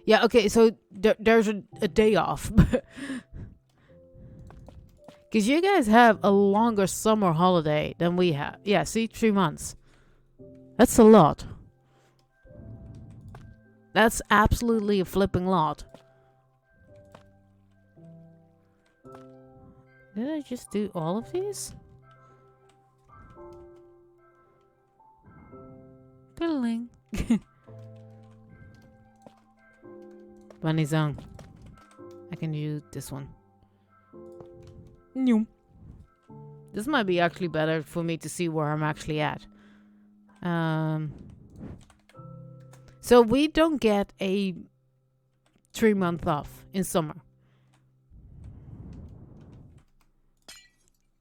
Yeah, okay, so there's a day off. Because you guys have a longer summer holiday than we have. Yeah, see, 3 months. That's a lot. That's absolutely a flipping lot. Did I just do all of these? Diddling. Bunny song. I can do this one. Noom. This might be actually better for me to see where I'm actually at. So we don't get a 3 month off in summer.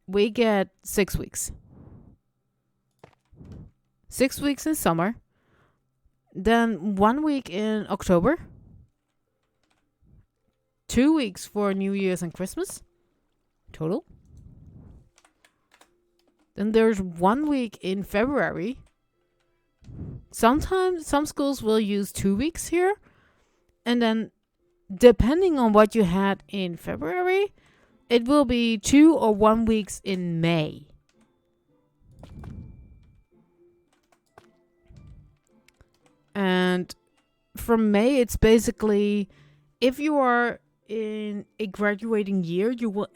We get 6 weeks. 6 weeks in summer. Then 1 week in October. 2 weeks for New Year's and Christmas. Total. Then there's 1 week in February. Sometimes some schools will use 2 weeks here. And then depending on what you had in February, it will be 2 or 1 weeks in May. And from May, it's basically if you are in a graduating year, you will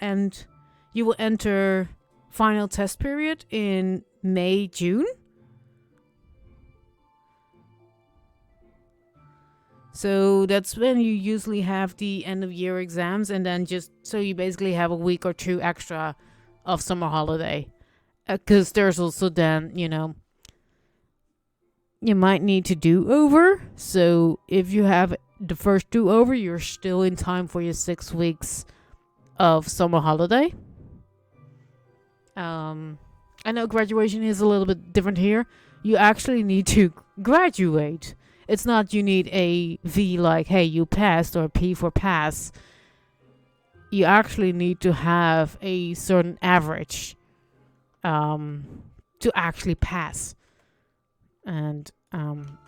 enter final test period in May, June. So that's when you usually have the end of year exams, and then so you basically have a week or 2 extra of summer holiday. Because there's also then, you might need to do over. So if you have the first 2 over, you're still in time for your 6 weeks of summer holiday. I know graduation is a little bit different here. You actually need to graduate. It's not you need a V like, hey, you passed, or P for pass. You actually need to have a certain average to actually pass. And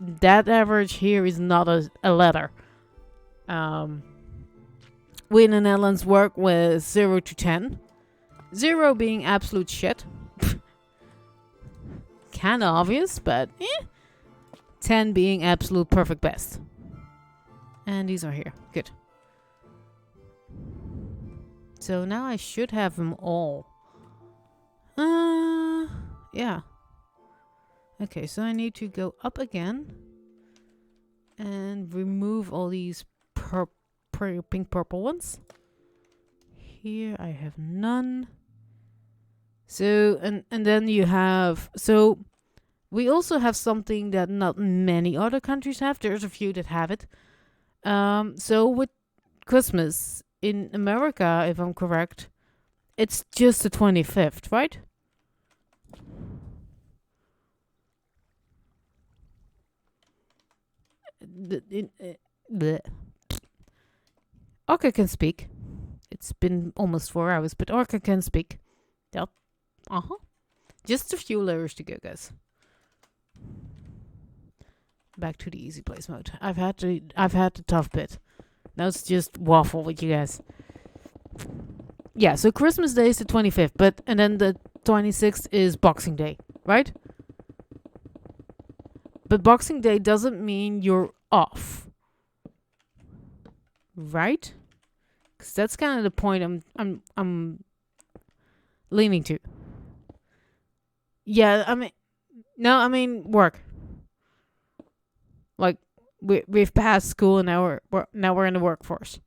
that average here is not a letter. We in the Netherlands work with 0 to 10. 0 being absolute shit. Kinda obvious, but 10 being absolute perfect best. And these are here. Good. So now I should have them all. Yeah. Okay, so I need to go up again and remove all these pink purple ones. Here I have none. So, and then you have, so we also have something that not many other countries have. There's a few that have it. So with Christmas in America, if I'm correct, it's just the 25th, right? Orca can speak. It's been almost 4 hours, but Orca can speak. Yep. Just a few layers to go, guys. Back to the easy place mode. I've had the tough bit. Now it's just waffle with you guys. Yeah, so Christmas Day is the 25th, and then the 26th is Boxing Day, right? But Boxing Day doesn't mean you're off, right? Because that's kind of the point I'm leaning to. Yeah, I mean work. Like we've passed school and now we're in the workforce.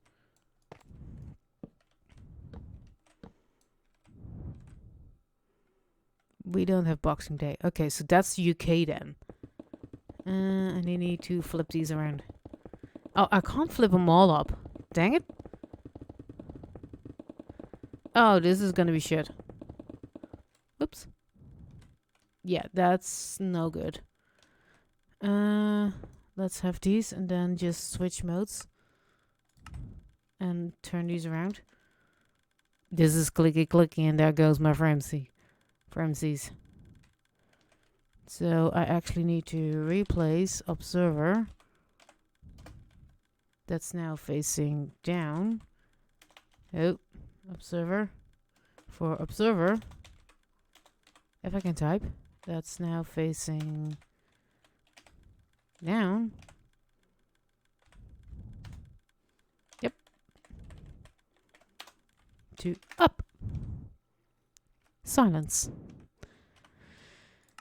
We don't have Boxing Day. Okay, so that's UK then. And I need to flip these around. Oh, I can't flip them all up. Dang it. Oh, this is gonna be shit. Oops. Yeah, that's no good. Let's have these and then just switch modes. And turn these around. This is clicky and there goes my framesies. So I actually need to replace observer. That's now facing down. Oh, observer. For observer, if I can type, that's now facing down. Yep. To up. Silence.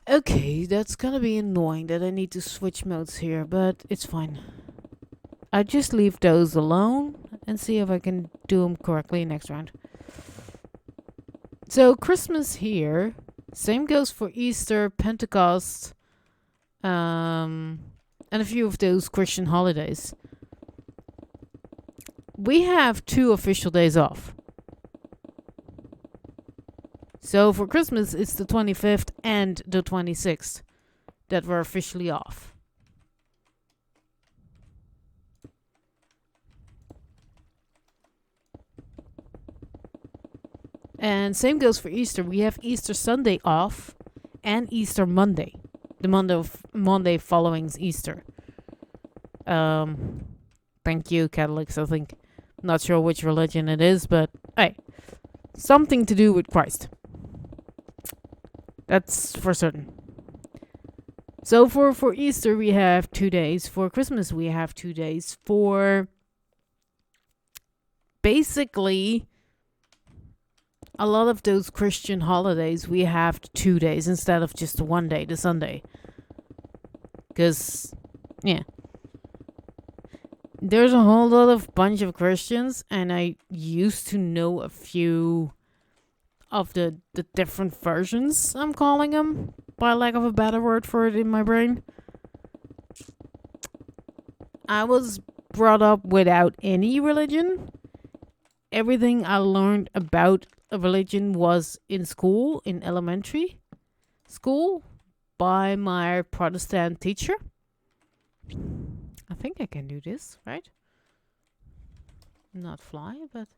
Okay, that's gonna be annoying that I need to switch modes here, but it's fine. I just leave those alone and see if I can do them correctly next round. So Christmas here, same goes for Easter, Pentecost, and a few of those Christian holidays. We have 2 official days off. So for Christmas, it's the 25th and the 26th that we're officially off. And same goes for Easter. We have Easter Sunday off and Easter Monday. The Monday following Easter. Thank you, Catholics, I think. Not sure which religion it is, but hey, something to do with Christ. That's for certain. So for Easter we have 2 days. For Christmas we have 2 days. For basically a lot of those Christian holidays we have 2 days instead of just 1 day, the Sunday. Because, yeah. There's a whole lot of bunch of Christians, and I used to know a few of the different versions, I'm calling them, by lack of a better word for it in my brain. I was brought up without any religion. Everything I learned about a religion was in school, in elementary school, by my Protestant teacher. I think I can do this, right? Not fly, but...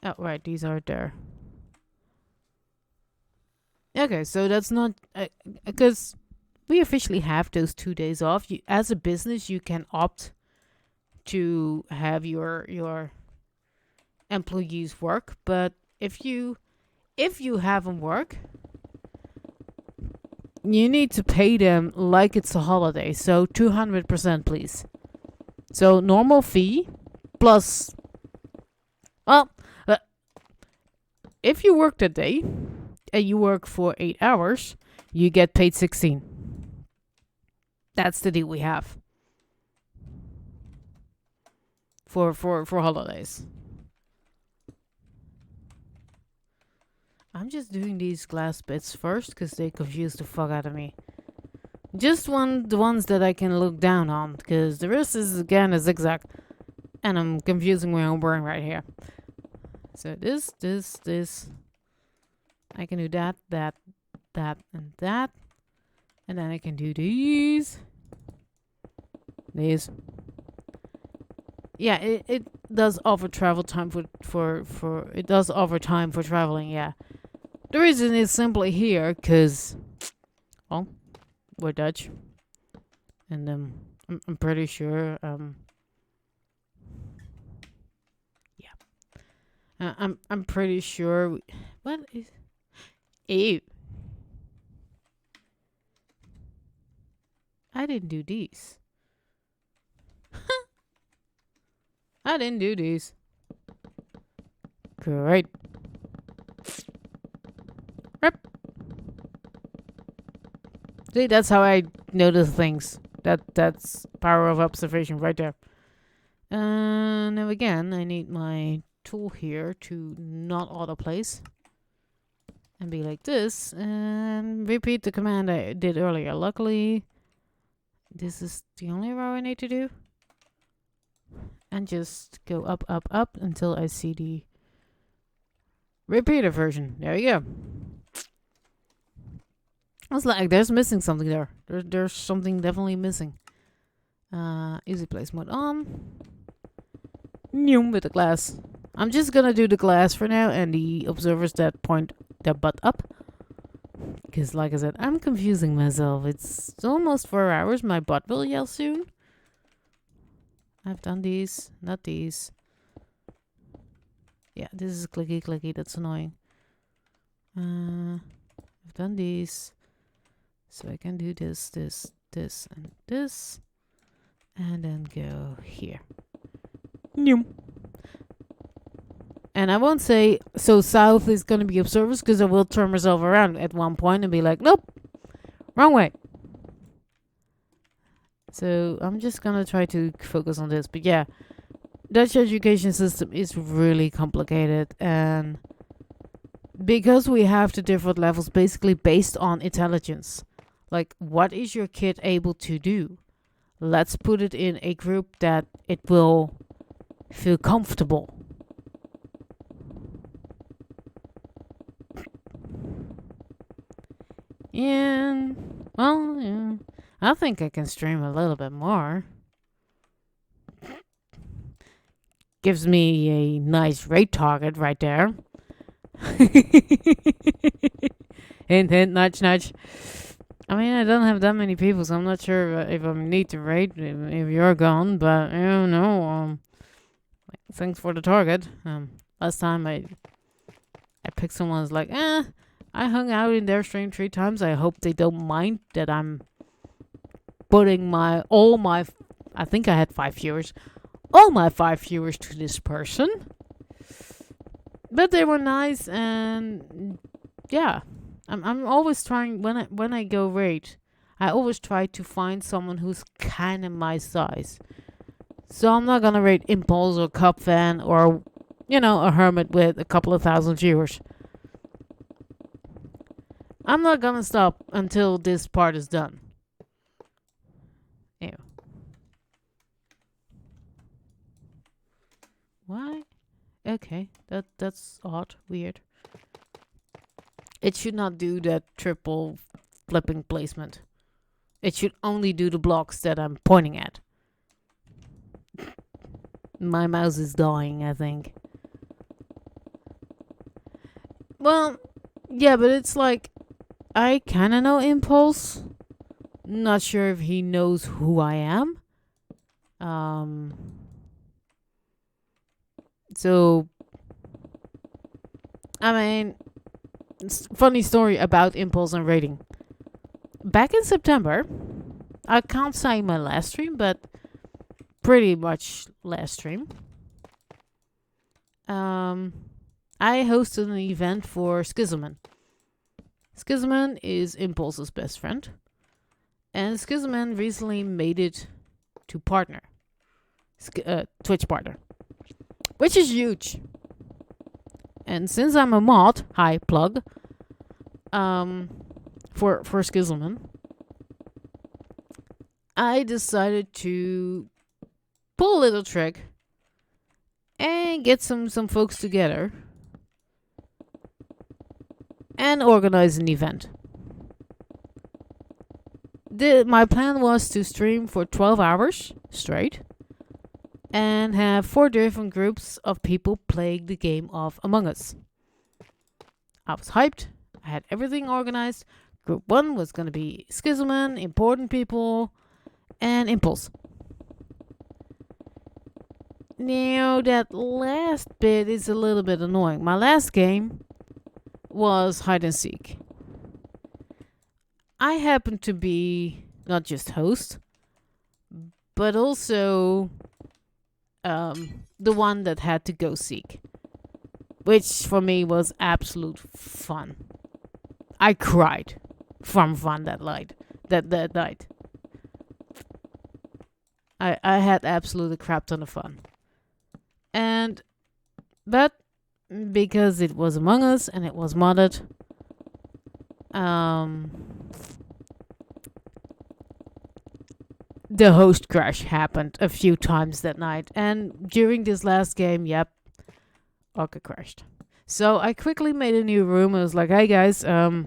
Oh, right, these are there. Okay, so that's not... Because we officially have those 2 days off. As a business, you can opt to have your employees work, but if you have them work, you need to pay them like it's a holiday. So 200%, please. So normal fee plus, well, if you work that day and you work for 8 hours, you get paid 16. That's the deal we have for holidays. I'm just doing these glass bits first because they confuse the fuck out of me. Just the ones that I can look down on, because the rest is again a zigzag, and I'm confusing my own brain right here. So this. I can do that, and that, and then I can do these. Yeah, it does offer travel time for it does offer time for traveling. Yeah. The reason is simply here, because, well, we're Dutch. And I'm pretty sure, yeah. I'm pretty sure, what is, ew. I didn't do these. I didn't do these. Great. See, that's how I notice things. That's power of observation right there. Now again, I need my tool here to not auto place. And be like this. And repeat the command I did earlier. Luckily, this is the only row I need to do. And just go up, up, up until I see the repeater version. There you go. I was like, there's missing something there. There's something definitely missing. Easy place mode on. With the glass. I'm just gonna do the glass for now and the observers that point their butt up. Because like I said, I'm confusing myself. It's almost 4 hours. My butt will yell soon. I've done these, not these. Yeah, this is clicky clicky. That's annoying. I've done these. So I can do this, and this. And then go here. Noom. And I won't say, so south is going to be observers, because I will turn myself around at one point and be like, nope, wrong way. So I'm just going to try to focus on this. But yeah, Dutch education system is really complicated. And because we have the different levels basically based on intelligence. Like, what is your kid able to do? Let's put it in a group that it will feel comfortable. And, well, yeah, I think I can stream a little bit more. Gives me a nice rate target right there. Hint, hint, nudge, nudge. I mean, I don't have that many people, so I'm not sure if I need to rate if you're gone, but I don't know. Thanks for the target. Last time I picked someone who's like, I hung out in their stream 3 times. I hope they don't mind that I'm putting I think I had 5 viewers, all my 5 viewers to this person. But they were nice, and yeah, I'm always trying when I go raid, I always try to find someone who's kind of my size. So I'm not gonna rate Impulse or Cup Fan or a hermit with a couple of thousand viewers. I'm not gonna stop until this part is done. Ew. Why? Okay, that's odd, weird. It should not do that triple flipping placement. It should only do the blocks that I'm pointing at. My mouse is dying, I think. Well, yeah, but it's like, I kind of know Impulse. Not sure if he knows who I am. So, I mean, funny story about Impulse and rating. Back in September, I can't say my last stream, but pretty much last stream. I hosted an event for Schismman. Schismman is Impulse's best friend. And Schismman recently made it to partner. Twitch partner. Which is huge. And since I'm a mod, hi, plug, for Schismman, I decided to pull a little trick and get some folks together and organize an event. My plan was to stream for 12 hours straight and have 4 different groups of people playing the game of Among Us. I was hyped. I had everything organized. Group 1 was going to be Schismman, important people, and Impulse. Now, that last bit is a little bit annoying. My last game was hide and seek. I happened to be not just host, but also the one that had to go seek, which for me was absolute fun. I cried from fun that night. I had absolutely a crap ton of fun. But because it was Among Us and it was modded, the host crash happened a few times that night. And during this last game, Orca crashed. So I quickly made a new room. I was like, hey guys, I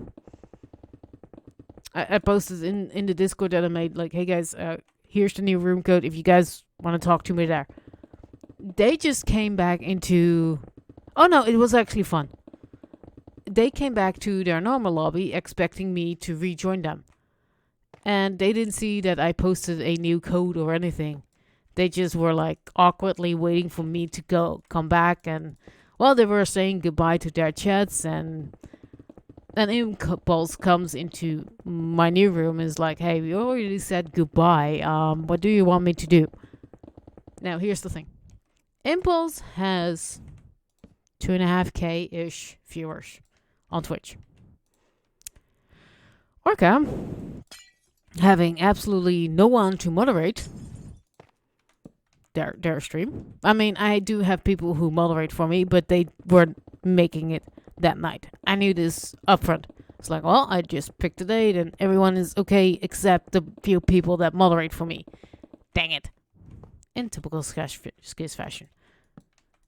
posted in the Discord that I made, like, hey guys, here's the new room code if you guys want to talk to me there. They just came back into... Oh no, it was actually fun. They came back to their normal lobby expecting me to rejoin them. And they didn't see that I posted a new code or anything. They just were like awkwardly waiting for me to come back, and well, they were saying goodbye to their chats, and an impulse comes into my new room and is like, hey, we already said goodbye. What do you want me to do? Now, here's the thing. Impulse has 2.5k ish viewers on Twitch. Orca, having absolutely no one to moderate their stream. I mean, I do have people who moderate for me, but they weren't making it that night. I knew this upfront. It's like, well, I just picked a date and everyone is okay except the few people that moderate for me. Dang it. In typical Skiz fashion.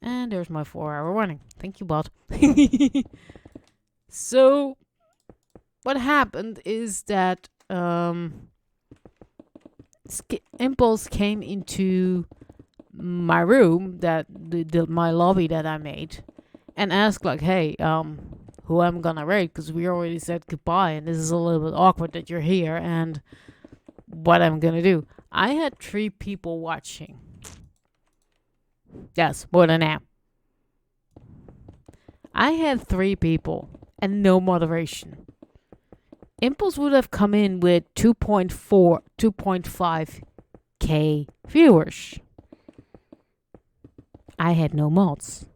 And there's my 4-hour warning. Thank you, bot. So, what happened is that Impulse came into my room, that my lobby that I made, and asked like, hey, who I'm gonna raid, because we already said goodbye and this is a little bit awkward that you're here, and what I'm gonna do. I had 3 people watching. Yes, more than that. I had 3 people and no moderation. Impulse would have come in with 2.5k viewers. I had no mods.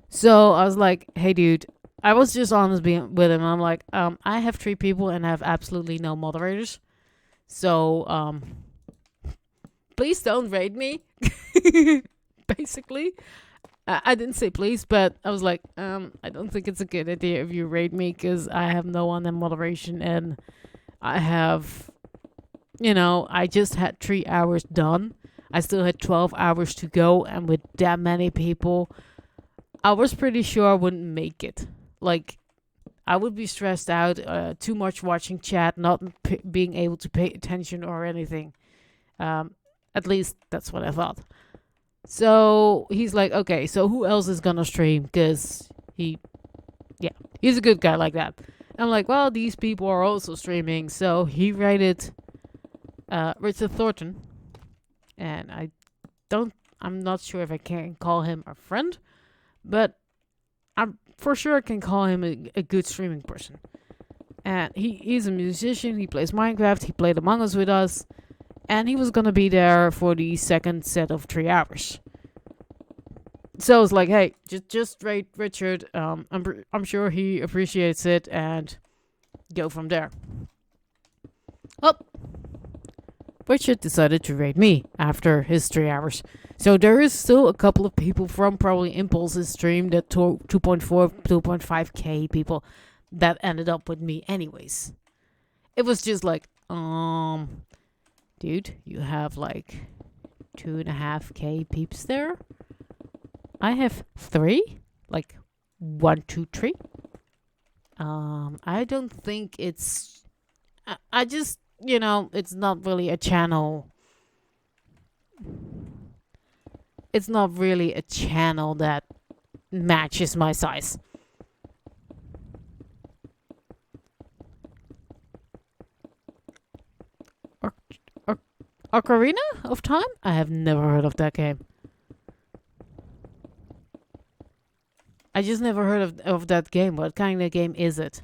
So I was like, hey dude, I was just honest with him. I'm like, I have 3 people and I have absolutely no moderators. So, please don't raid me. Basically. I didn't say please, but I was like, I don't think it's a good idea if you raid me because I have no one in moderation and I have, I just had 3 hours done. I still had 12 hours to go, and with that many people, I was pretty sure I wouldn't make it. Like, I would be stressed out, too much watching chat, not being able to pay attention or anything. At least that's what I thought. So he's like, okay, so who else is gonna stream? Because he's a good guy like that. I'm like, well, these people are also streaming. So he rated Richard Thornton. And I'm not sure if I can call him a friend, but I'm for sure can call him a good streaming person. And he's a musician. He plays Minecraft. He played Among Us with us. And he was going to be there for the second set of 3 hours. So I was like, hey, just rate Richard. I'm sure he appreciates it, and go from there. Oh, Richard decided to rate me after his 3 hours. So there is still a couple of people from probably Impulse's stream, that 2.4, 2.5k people that ended up with me anyways. It was just like, dude, you have like 2.5k peeps there. I have 3, like 1, 2, 3. I don't think it's. I just, it's not really a channel. It's not really a channel that matches my size. Ocarina of Time? I have never heard of that game. I just never heard of that game. What kind of game is it?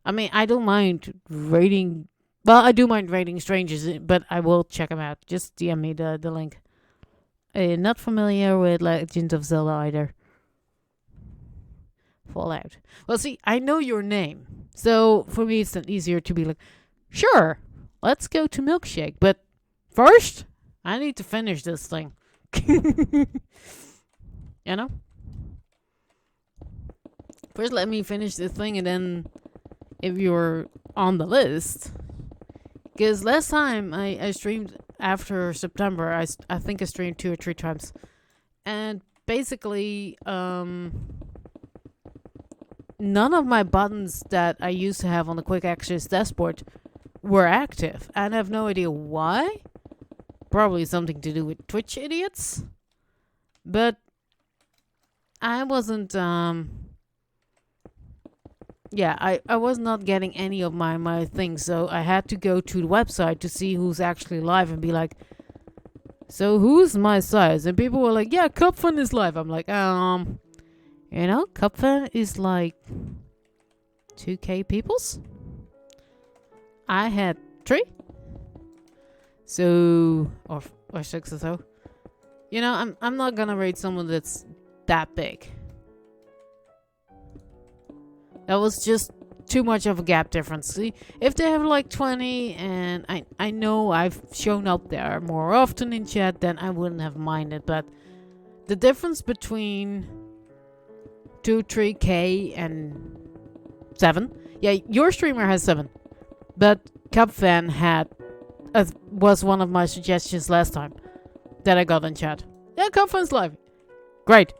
I mean, I don't mind rating. Well, I do mind rating strangers, but I will check them out. Just DM me the link. Not familiar with Legend of Zelda either. Fallout. Well, see, I know your name. So for me, it's then easier to be like, sure, let's go to Milkshake. But first, I need to finish this thing. You know? First, let me finish this thing, and then if you're on the list. Because last time I streamed after September, I think I streamed 2 or 3 times. And basically, none of my buttons that I used to have on the quick access dashboard were active. And I have no idea why. Probably something to do with Twitch idiots. But I wasn't, I was not getting any of my things, so I had to go to the website to see who's actually live and be like, so who's my size? And people were like, yeah, Cupfun is live. I'm like, Cupfun is like 2K peoples. I had 3. So, or 6 or so. You know, I'm not gonna rate someone that's that big. That was just too much of a gap difference. See, if they have like 20, and I know I've shown up there more often in chat, then I wouldn't have minded. But the difference between 3K and 7, yeah, your streamer has 7, but Cupfan had was one of my suggestions last time that I got in chat. Yeah, Cupfan's live. Great.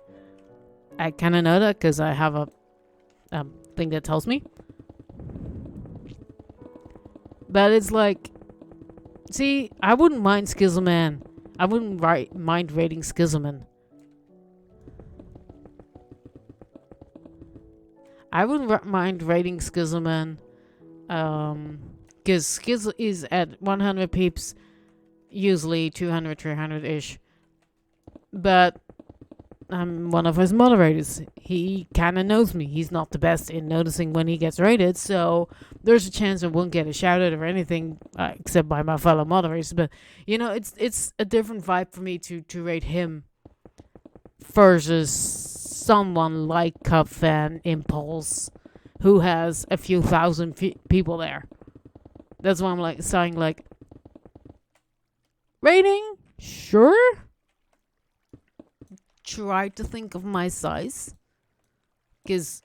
I kind of know that because I have a thing that tells me. But it's like, see, I wouldn't mind Skizzelman. I wouldn't mind rating Skizzelman. I wouldn't mind rating Skizzelman. Because Skizzle is at 100 peeps, usually 200, 300-ish. But I'm one of his moderators. He kind of knows me. He's not the best in noticing when he gets rated, so there's a chance I won't get a shout out or anything, except by my fellow moderators. But you know, it's a different vibe for me to rate him versus someone like Cup Fan Impulse, who has a few thousand people there. That's why I'm like saying like, rating, sure. Try to think of my size, because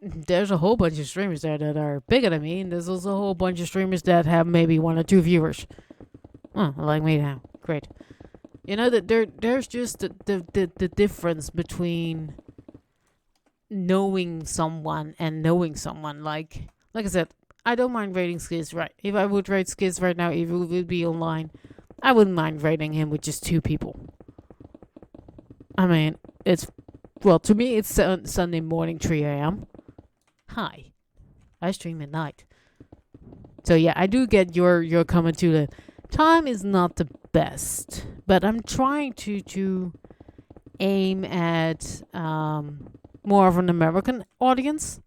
there's a whole bunch of streamers there that are bigger than me, and there's also a whole bunch of streamers that have maybe 1 or 2 viewers. Oh, like me now. Great. You know that there's just the difference between knowing someone and knowing someone. Like I said, I don't mind rating Skiz right. If I would rate Skiz right now, if it would be online, I wouldn't mind rating him with just 2 people. I mean, to me, it's Sunday morning, 3 a.m. Hi. I stream at night. So yeah, I do get your comment too that time is not the best. But I'm trying to aim at more of an American audience.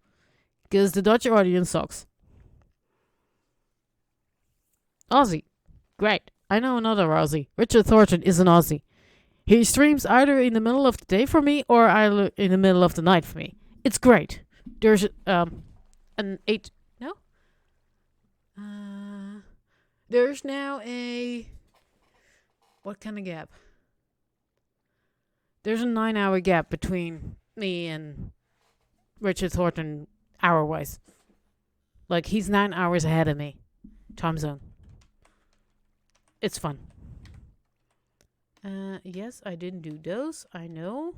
Because the Dutch audience sucks. Aussie. Great. I know another Aussie. Richard Thornton is an Aussie. He streams either in the middle of the day for me or either in the middle of the night for me. It's great. There's an 8. No? There's now a. What kind of gap? There's a 9-hour gap between me and Richard Thornton hour wise. Like, he's 9 hours ahead of me. Time zone. It's fun. Yes, I didn't do those, I know.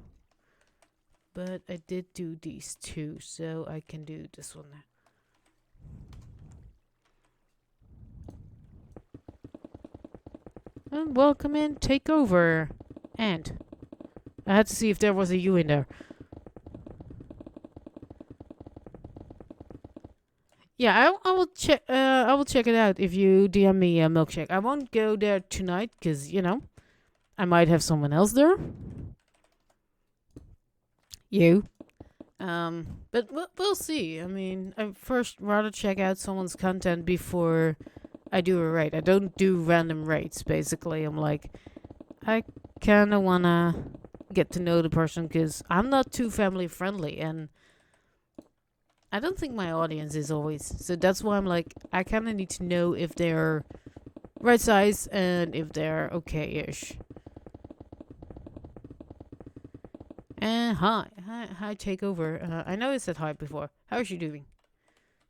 But I did do these 2, so I can do this one now. And welcome in, take over. And I had to see if there was a U in there. Yeah, I will check. I will check it out if you DM me a milkshake. I won't go there tonight because I might have someone else there. You. But we'll see. I mean, I first rather check out someone's content before I do a raid. I don't do random raids, basically. I'm like, I kind of want to get to know the person because I'm not too family friendly, and I don't think my audience is always. So that's why I'm like, I kind of need to know if they're right size and if they're okay-ish. And hi, Takeover. I know I said hi before. How's you doing?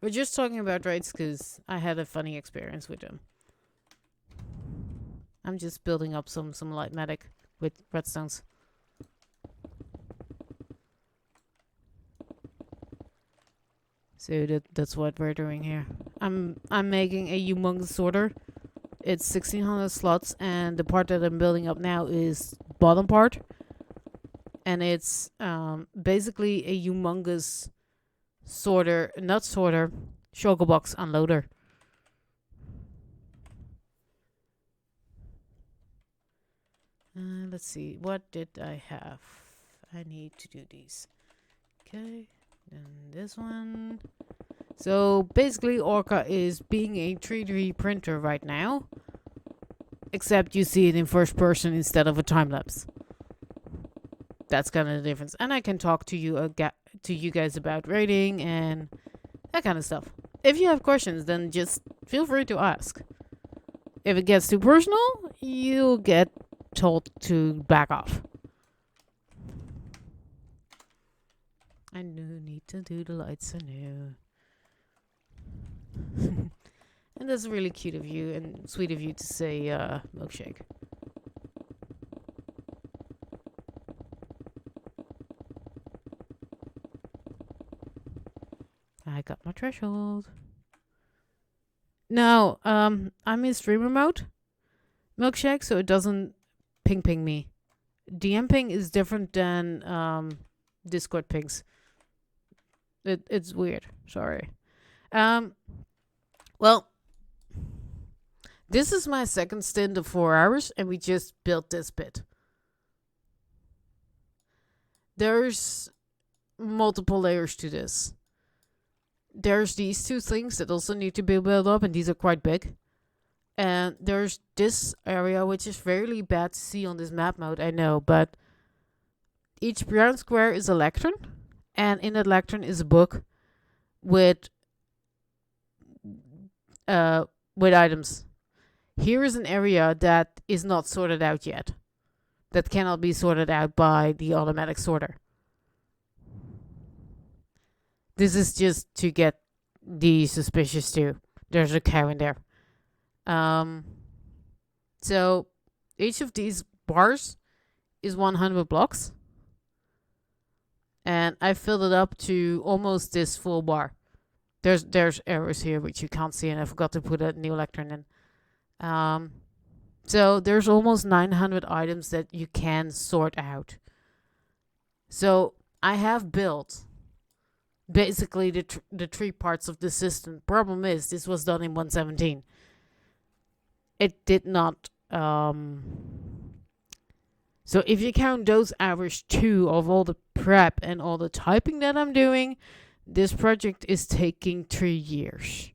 We're just talking about raids because I had a funny experience with them. I'm just building up some light medic with redstones. So that's what we're doing here. I'm making a humongous sorter. It's 1600 slots, and the part that I'm building up now is bottom part. And it's basically a humongous shulker box unloader. Let's see, what did I have? I need to do these. Okay, and this one. So basically, Orca is being a 3D printer right now, except you see it in first person instead of a time lapse. That's kind of the difference. And I can talk to you guys about rating and that kind of stuff. If you have questions, then just feel free to ask. If it gets too personal, you'll get told to back off. I do need to do the lights anew. And that's really cute of you and sweet of you to say milkshake. I got my threshold. Now, I'm in streamer mode, milkshake, so it doesn't ping me. DM ping is different than Discord pings. It's weird. Sorry. Well, this is my second stint of 4 hours, and we just built this bit. There's multiple layers to this. There's these two things that also need to be built up, and these are quite big. And there's this area, which is fairly bad to see on this map mode, I know, but each brown square is a lectern, and in that lectern is a book with items. Here is an area that is not sorted out yet. That cannot be sorted out by the automatic sorter. This is just to get the suspicious too. There's a cow in there. So each of these bars is 100 blocks. And I filled it up to almost this full bar. There's errors here which you can't see, and I forgot to put a new lectern in. So there's almost 900 items that you can sort out. So I have built basically the three parts of the system. Problem is, this was done in 1.17. It did not. So if you count those hours too of all the prep and all the typing that I'm doing, this project is taking 3 years.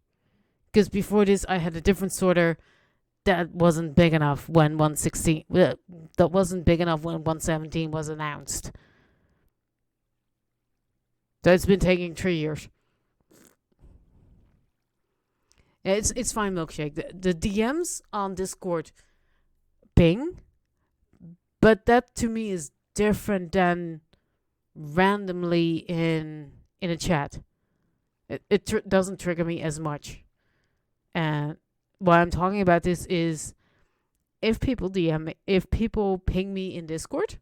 Because before this, I had a different sorter that wasn't big enough when 1.16. That wasn't big enough when 1.17 was announced. So it's been taking 3 years. It's fine, milkshake. The DMs on Discord ping, but that to me is different than randomly in a chat. It doesn't trigger me as much. And why I'm talking about this is if people ping me in Discord,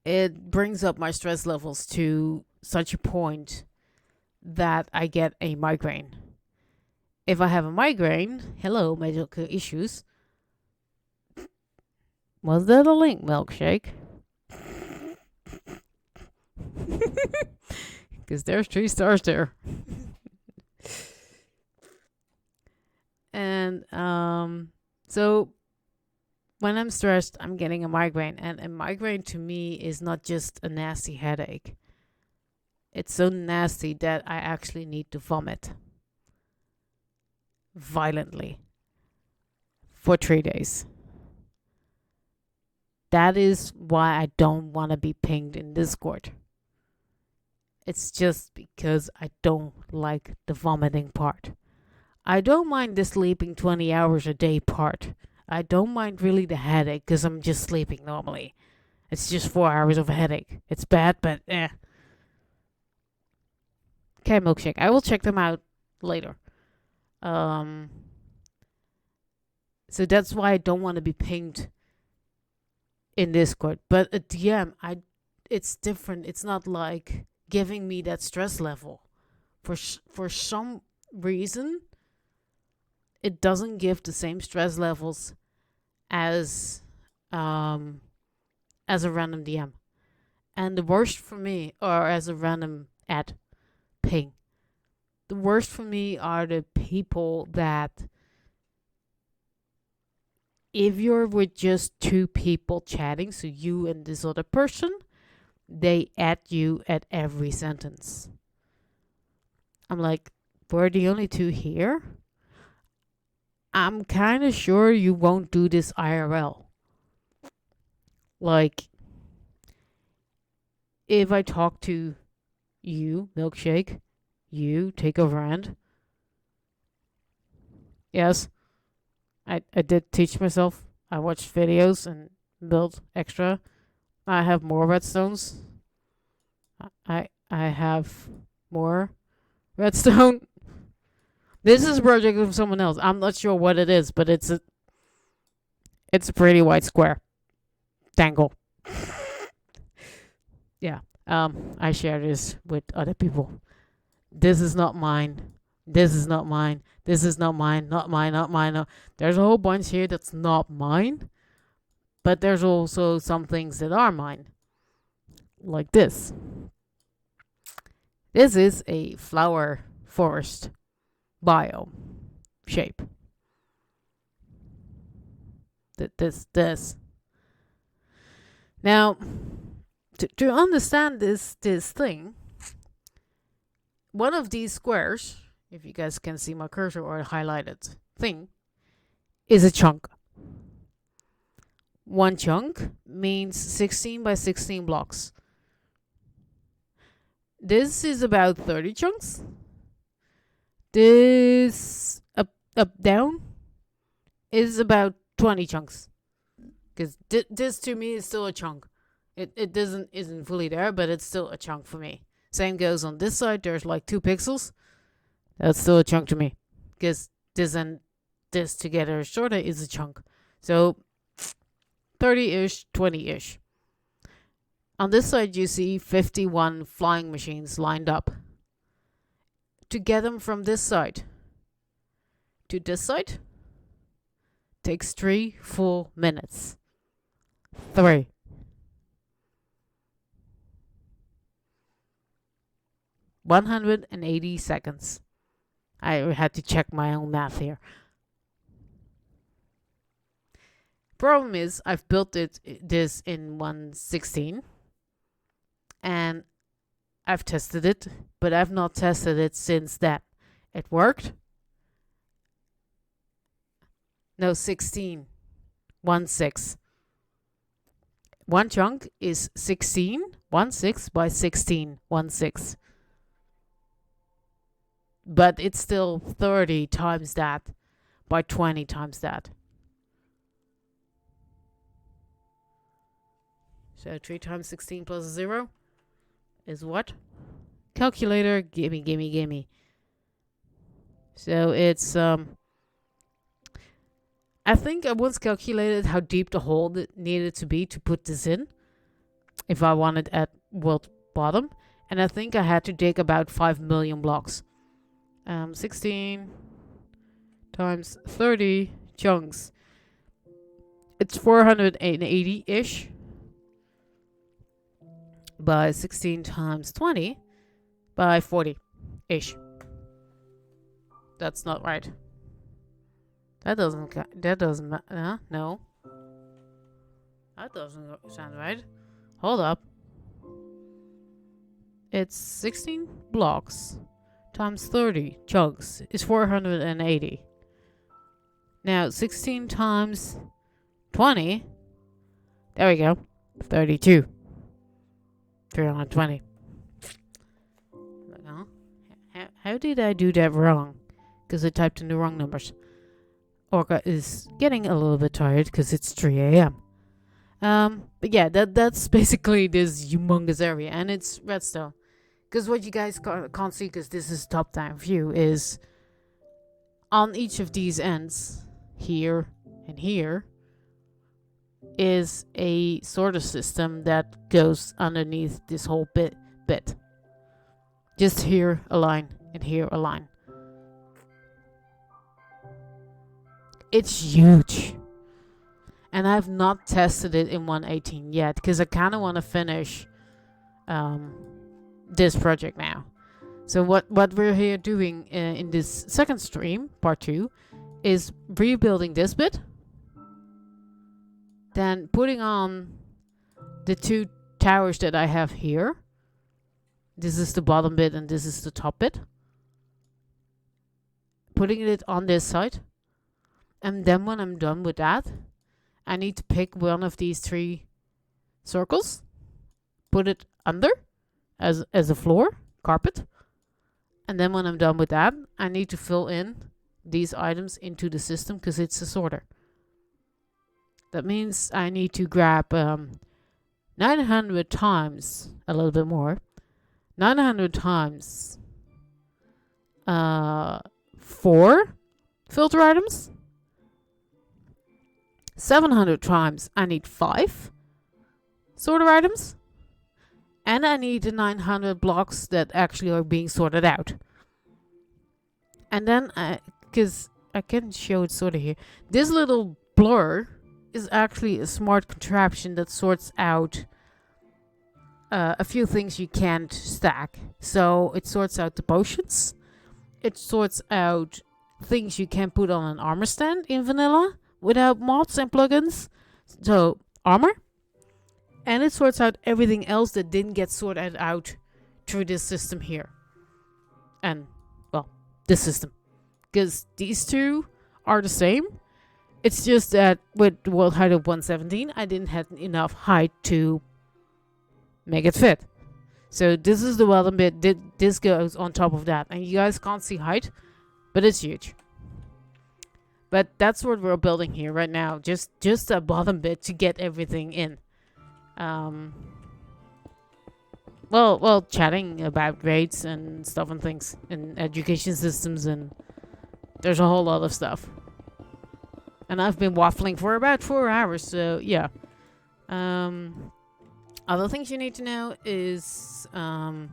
it brings up my stress levels to such a point that I get a migraine. If I have a migraine, hello, medical issues. Was that a link, milkshake? Because there's 3 stars there. And so when I'm stressed, I'm getting a migraine. And a migraine to me is not just a nasty headache. It's so nasty that I actually need to vomit violently for 3 days. That is why I don't want to be pinged in Discord. It's just because I don't like the vomiting part. I don't mind the sleeping 20 hours a day part. I don't mind really the headache because I'm just sleeping normally. It's just 4 hours of a headache. It's bad, but eh. Okay, milkshake. I will check them out later. So that's why I don't want to be pinged in Discord. But a DM, it's different. It's not like giving me that stress level. For some reason, it doesn't give the same stress levels as a random DM. And the worst for me, or as a random ad ping, the worst for me are the people that, if you're with just 2 people chatting, so you and this other person, they add you at every sentence. I'm like, we're the only two here? I'm kind of sure you won't do this IRL. Like, if I talk to you, Milkshake, you, Take Over End. Yes, I did teach myself. I watched videos and built extra. I have more redstones. I have more redstone. This is a project of someone else. I'm not sure what it is, but it's a pretty white square. Dangle. Yeah. I share this with other people. This is not mine. This is not mine. This is not mine. Not mine. Not mine. No. There's a whole bunch here that's not mine, but there's also some things that are mine. Like this. This is a flower forest biome shape. This. Now, to understand this thing, one of these squares, if you guys can see my cursor or highlighted thing, is a chunk. One chunk means 16 by 16 blocks. This is about 30 chunks. This up down is about 20 chunks. Because this to me is still a chunk. It isn't fully there, but it's still a chunk for me. Same goes on this side. There's like 2 pixels. That's still a chunk to me. Because this and this together sorta is a chunk. So 30-ish, 20-ish. On this side you see 51 flying machines lined up. To get them from this side to this side takes 3 full minutes. 3. $180 seconds. I had to check my own math here. Problem is, I've built this in 1.16, and I've tested it, but I've not tested it since that. It worked. No, 16. 1.6. One chunk is 16. 1.6 by 16. 1.6. But it's still 30 times that by 20 times that. So 3 times 16 plus 0 is what? Calculator, gimme, gimme, gimme. So it's, I think I once calculated how deep the hole needed to be to put this in. If I wanted at world bottom. And I think I had to dig about 5 million blocks. 16 times 30 chunks. It's 480-ish. By 16 times 20 by 40-ish. That's not right. That doesn't no. That doesn't sound right. Hold up. It's 16 blocks times 30 chunks is 480. Now 16 times 20. There we go. 32. 320. How did I do that wrong? Because I typed in the wrong numbers. Orca is getting a little bit tired because it's 3 a.m. But yeah, that's basically this humongous area, and it's redstone. Because what you guys can't see, because this is top-down view, is on each of these ends, here and here, is a sort of system that goes underneath this whole bit. Just here a line and here a line. It's huge. And I've not tested it in 1.18 yet because I kind of want to finish this project now. So what we're here doing in this second stream, part 2, is rebuilding this bit. Then putting on the 2 towers that I have here. This is the bottom bit and this is the top bit. putting it on this side. And then when I'm done with that, I need to pick one of these 3 circles, put it under as a floor, carpet. And then when I'm done with that, I need to fill in these items into the system because it's a sorter. That means I need to grab 900 times, a little bit more, 900 times 4 filter items. 700 times I need 5 sorter items. And I need the 900 blocks that actually are being sorted out. And then, because I can show it sort of here, this little blur is actually a smart contraption that sorts out a few things you can't stack. So it sorts out the potions. It sorts out things you can put on an armor stand in vanilla without mods and plugins. So armor. And it sorts out everything else that didn't get sorted out through this system here. And, well, this system. Because these 2 are the same. It's just that with the world height of 117, I didn't have enough height to make it fit. So this is the bottom bit. This goes on top of that. And you guys can't see height, but it's huge. But that's what we're building here right now. Just a bottom bit to get everything in. Well, chatting about grades and stuff and things and education systems, and there's a whole lot of stuff. And I've been waffling for about 4 hours, so yeah. Other things you need to know is I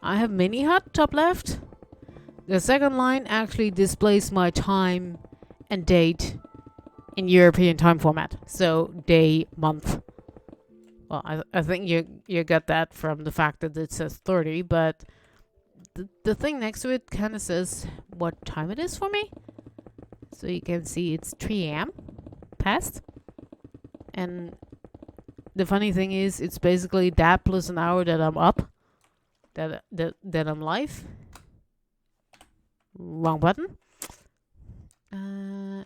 have mini hut top left. The second line actually displays my time and date in European time format, so day, month. Well, I think you got that from the fact that it says 30, but the thing next to it kind of says what time it is for me. So you can see it's 3 a.m. past. And the funny thing is, it's basically that plus an hour that I'm up, that I'm live. Wrong button.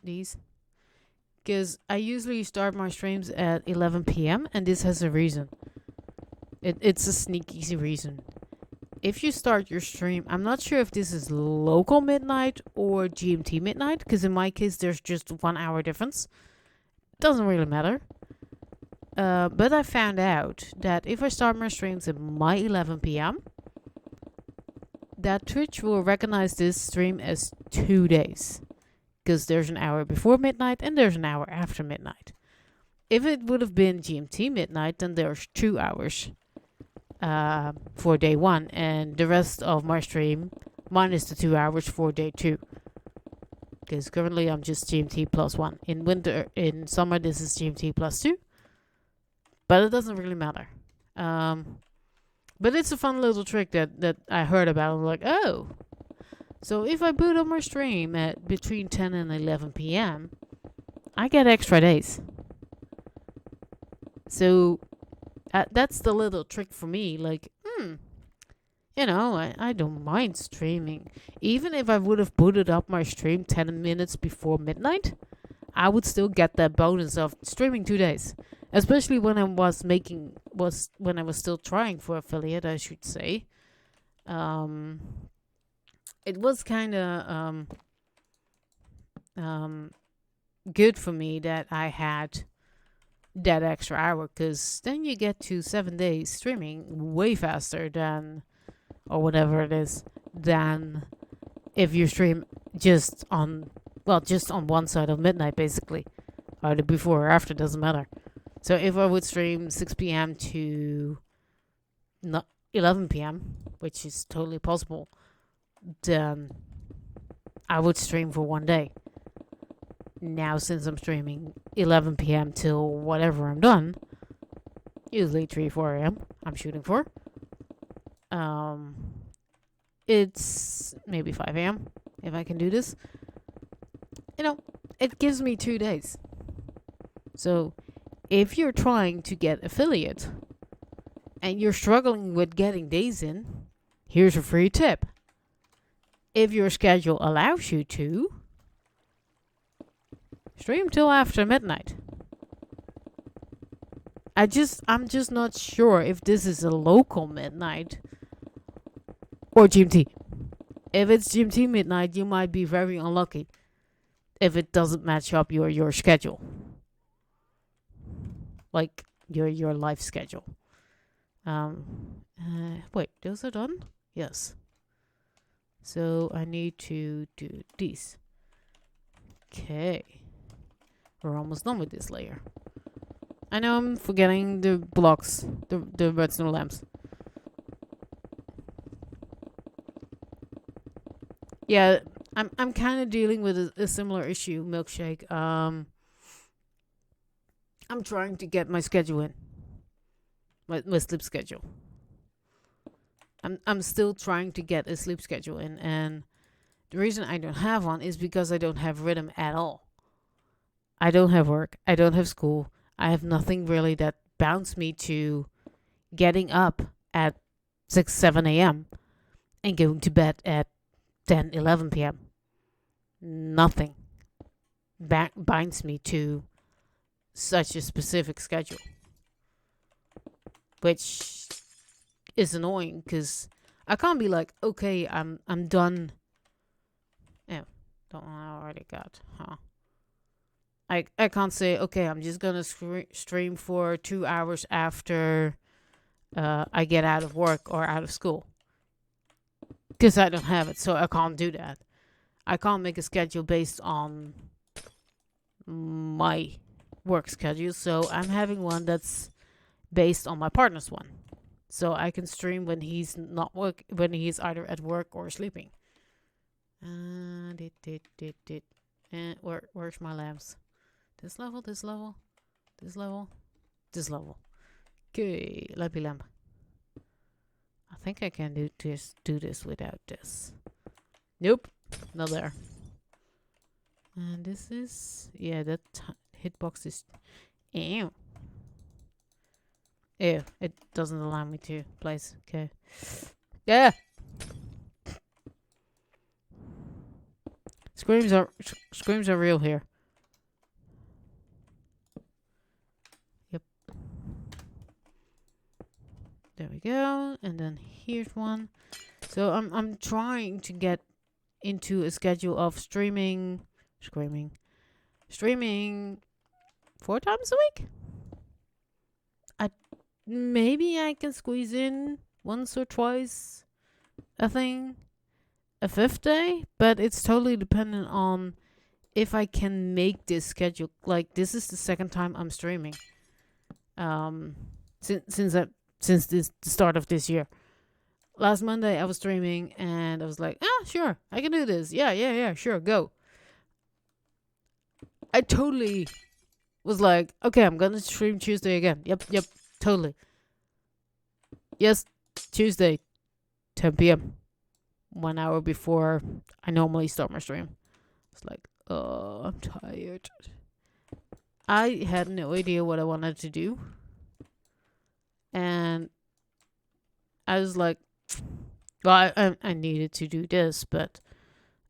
These. Because I usually start my streams at 11 p.m. and this has a reason. It's a sneaky reason. If you start your stream, I'm not sure if this is local midnight or GMT midnight, because in my case there's just 1 hour difference. Doesn't really matter. But I found out that if I start my streams at my 11 p.m., that Twitch will recognize this stream as 2 days. Because there's an hour before midnight and there's an hour after midnight. If it would have been GMT midnight, then there's 2 hours for day 1. And the rest of my stream, minus the 2 hours for day 2. Because currently I'm just GMT plus 1. In summer, this is GMT plus 2. But it doesn't really matter. But it's a fun little trick that I heard about. I'm like, oh. So if I boot up my stream at between 10 and 11 p.m., I get extra days. So that's the little trick for me. Like, I don't mind streaming. Even if I would have booted up my stream 10 minutes before midnight, I would still get that bonus of streaming 2 days. Especially when I was when I was still trying for affiliate, I should say. It was kind of good for me that I had that extra hour, because then you get to 7 days streaming way faster than, or whatever it is, than if you stream just on one side of midnight, basically. Either before or after, doesn't matter. So if I would stream 6 p.m. to 11 p.m., which is totally possible, then I would stream for 1 day. Now, since I'm streaming 11 p.m. till whatever I'm done, usually 3, 4 a.m. I'm shooting for. It's maybe 5 a.m. if I can do this. It gives me 2 days. So, if you're trying to get affiliate and you're struggling with getting days in, here's a free tip. if your schedule allows you to, stream till after midnight. I'm just not sure if this is a local midnight or GMT. If it's GMT midnight, you might be very unlucky if it doesn't match up your schedule, like your life schedule. Wait, those are done? Yes. So I need to do these. Okay. We're almost done with this layer. I know I'm forgetting the blocks, the redstone lamps. Yeah, I'm kind of dealing with a similar issue, Milkshake. I'm trying to get my schedule in, my sleep schedule. I'm still trying to get a sleep schedule in, and the reason I don't have one is because I don't have rhythm at all. I don't have work. I don't have school. I have nothing really that bounds me to getting up at 6, 7 a.m. and going to bed at 10, 11 p.m. Nothing binds me to such a specific schedule, which is annoying because I can't be like, okay, I'm done. Yeah, don't know, I already got, huh? I can't say, okay, I'm just gonna stream for 2 hours after I get out of work or out of school, because I don't have it, so I can't do that. I can't make a schedule based on my work schedule, so I'm having one that's based on my partner's one, so I can stream when he's not when he's either at work or sleeping. Where's my lamps? This level, this level, this level, this level. Okay, lampy lamp. I think I can do this without this. Nope, not there. And this is, yeah, that hitbox is, ew. Ew, it doesn't allow me to place. Okay. Yeah. Screams are real here. Yep. There we go. And then here's one. So I'm trying to get into a schedule of streaming 4 times a week. Maybe I can squeeze in once or twice a thing, a fifth day, but it's totally dependent on if I can make this schedule. Like, this is the second time I'm streaming. Since the start of this year. Last Monday I was streaming and I was like, sure, I can do this. Yeah, sure, go. I totally was like, okay, I'm gonna stream Tuesday again. Yep, totally. Yes, Tuesday, 10 p.m. 1 hour before I normally start my stream. It's like, oh, I'm tired. I had no idea what I wanted to do. And I was like, well, I needed to do this, but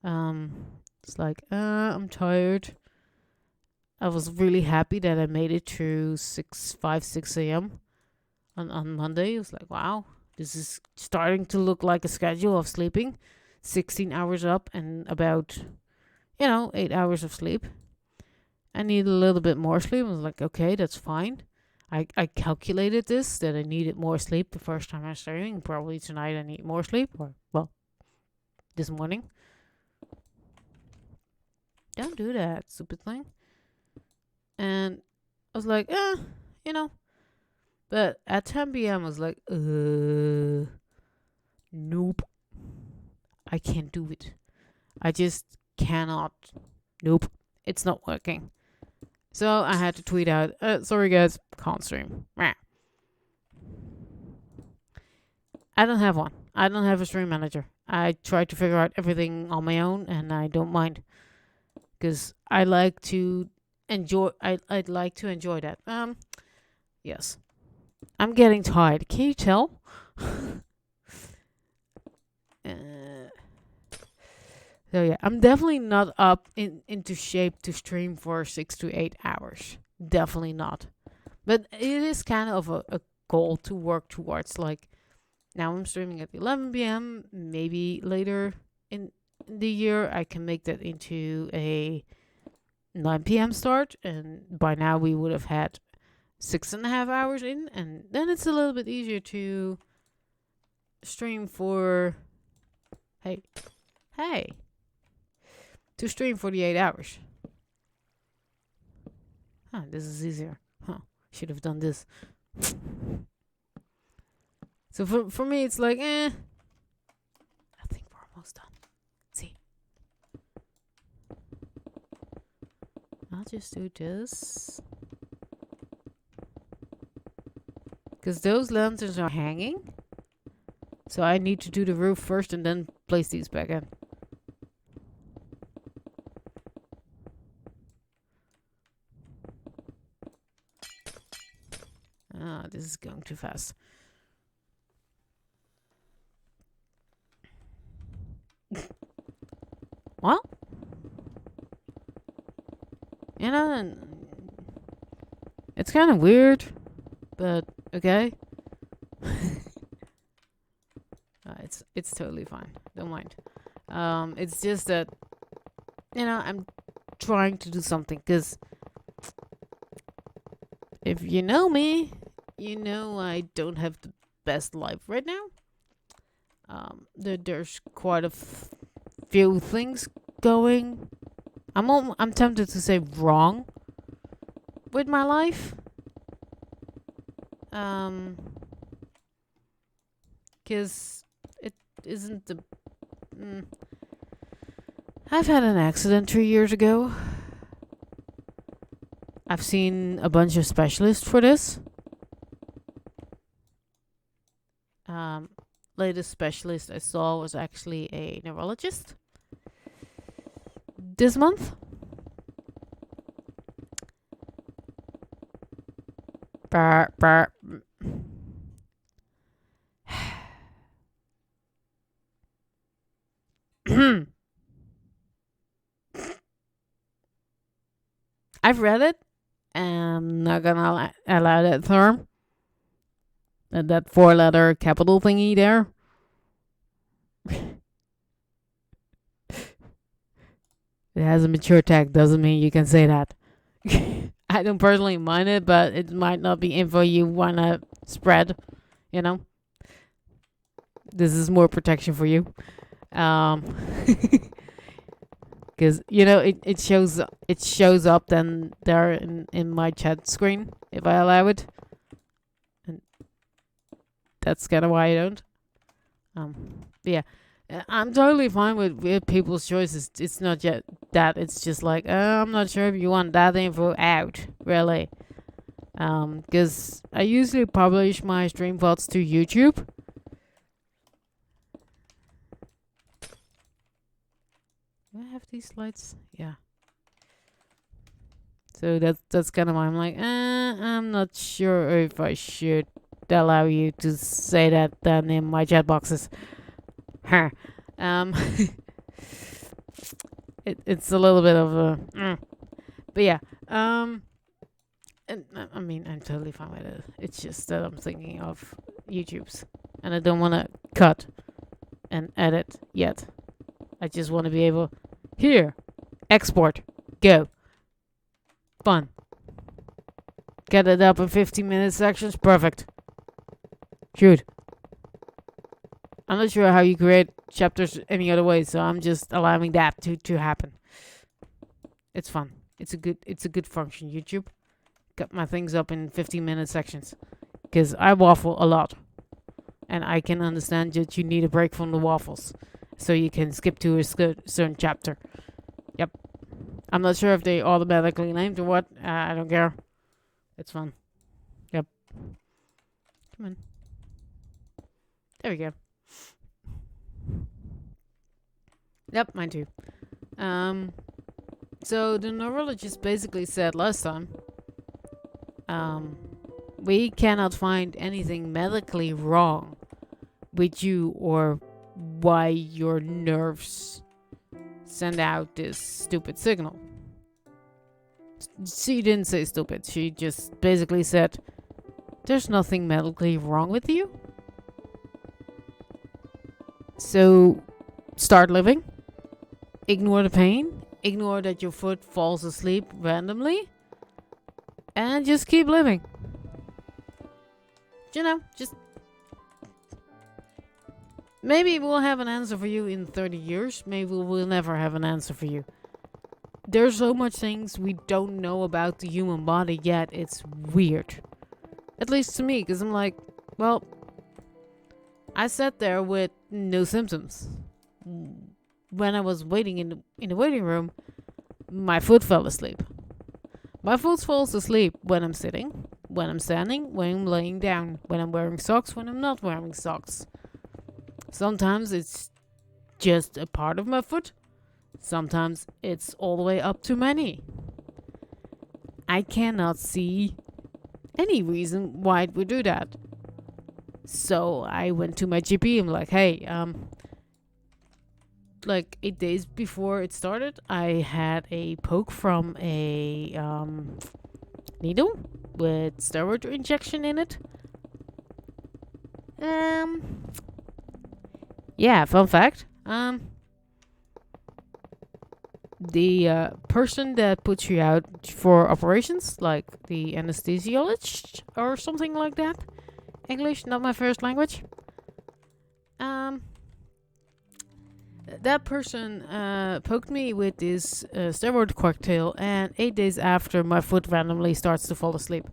it's like, I'm tired. I was really happy that I made it through 6 a.m. on Monday. It was like, wow, this is starting to look like a schedule of sleeping. 16 hours up and about, 8 hours of sleep. I need a little bit more sleep. I was like, okay, that's fine. I calculated this, that I needed more sleep the first time I was streaming. Probably tonight I need more sleep, or, well, this morning. Don't do that, stupid thing. And I was like, But at 10 p.m. I was like, nope. I can't do it. I just cannot. Nope. It's not working. So I had to tweet out, sorry guys, can't stream. I don't have one. I don't have a stream manager. I tried to figure out everything on my own, and I don't mind. Because I like to enjoy, I'd like to enjoy that. Yes. I'm getting tired. Can you tell? So yeah, I'm definitely not up into shape to stream for 6 to 8 hours. Definitely not. But it is kind of a goal to work towards. Like now I'm streaming at 11 p.m. Maybe later in the year I can make that into a 9 p.m. start, and by now we would have had 6.5 hours in, and then it's a little bit easier to stream for. Hey, hey, to stream for the 8 hours. Huh, this is easier. Huh, should have done this. So for me, it's like, I think we're almost done. See, I'll just do this. Because those lanterns are hanging. So I need to do the roof first and then place these back in. Ah, this is going too fast. Well, you know, it's kind of weird, but okay. It's totally fine. Don't mind. It's just that I'm trying to do something because if you know me, you know I don't have the best life right now. There's quite a few things going. I'm tempted to say wrong with my life. Because it isn't the. I've had an accident 3 years ago. I've seen a bunch of specialists for this. Latest specialist I saw was actually a neurologist this month. Brr, brr. I've read it. I'm not gonna allow that term. That 4-letter capital thingy there. It has a mature tag, doesn't mean you can say that. I don't personally mind it, but it might not be info you wanna spread, you know? This is more protection for you. Because it shows up then there in my chat screen if I allow it, and that's kind of why I don't. Yeah, I'm totally fine with people's choices. It's not yet that. It's just like I'm not sure if you want that info out, really. Because I usually publish my stream VODs to YouTube. Do I have these slides? Yeah. So that's kind of why I'm like, I'm not sure if I should allow you to say that then in my chat boxes. Huh. It's a little bit of a, but yeah. And, I mean, I'm totally fine with it. It's just that I'm thinking of YouTube's, and I don't want to cut and edit yet. I just want to be able, here, export, go. Fun. Get it up in 15-minute sections. Perfect. Shoot. I'm not sure how you create chapters any other way, so I'm just allowing that to happen. It's fun. It's a good function, YouTube. Got my things up in 15-minute sections. Because I waffle a lot. And I can understand that you need a break from the waffles. So you can skip to a certain chapter. Yep. I'm not sure if they automatically named or what. I don't care. It's fun. Yep. Come on. There we go. Yep, mine too. So the neurologist basically said last time, we cannot find anything medically wrong with you or why your nerves send out this stupid signal. She didn't say stupid. She just basically said, there's nothing medically wrong with you. So start living. Ignore the pain. Ignore that your foot falls asleep randomly. And just keep living. Just... Maybe we'll have an answer for you in 30 years. Maybe we'll never have an answer for you. There's so much things we don't know about the human body yet. It's weird. At least to me, because I'm like, well, I sat there with no symptoms. When I was waiting in the waiting room, my foot fell asleep. My foot falls asleep when I'm sitting, when I'm standing, when I'm laying down, when I'm wearing socks, when I'm not wearing socks. Sometimes it's just a part of my foot. Sometimes it's all the way up to my knee. I cannot see any reason why it would do that. So I went to my GP. I'm like, hey, like 8 days before it started, I had a poke from a needle with steroid injection in it. Yeah, fun fact. The person that puts you out for operations, like the anesthesiologist or something like that. English, not my first language. That person poked me with this steroid cocktail, and 8 days after, my foot randomly starts to fall asleep.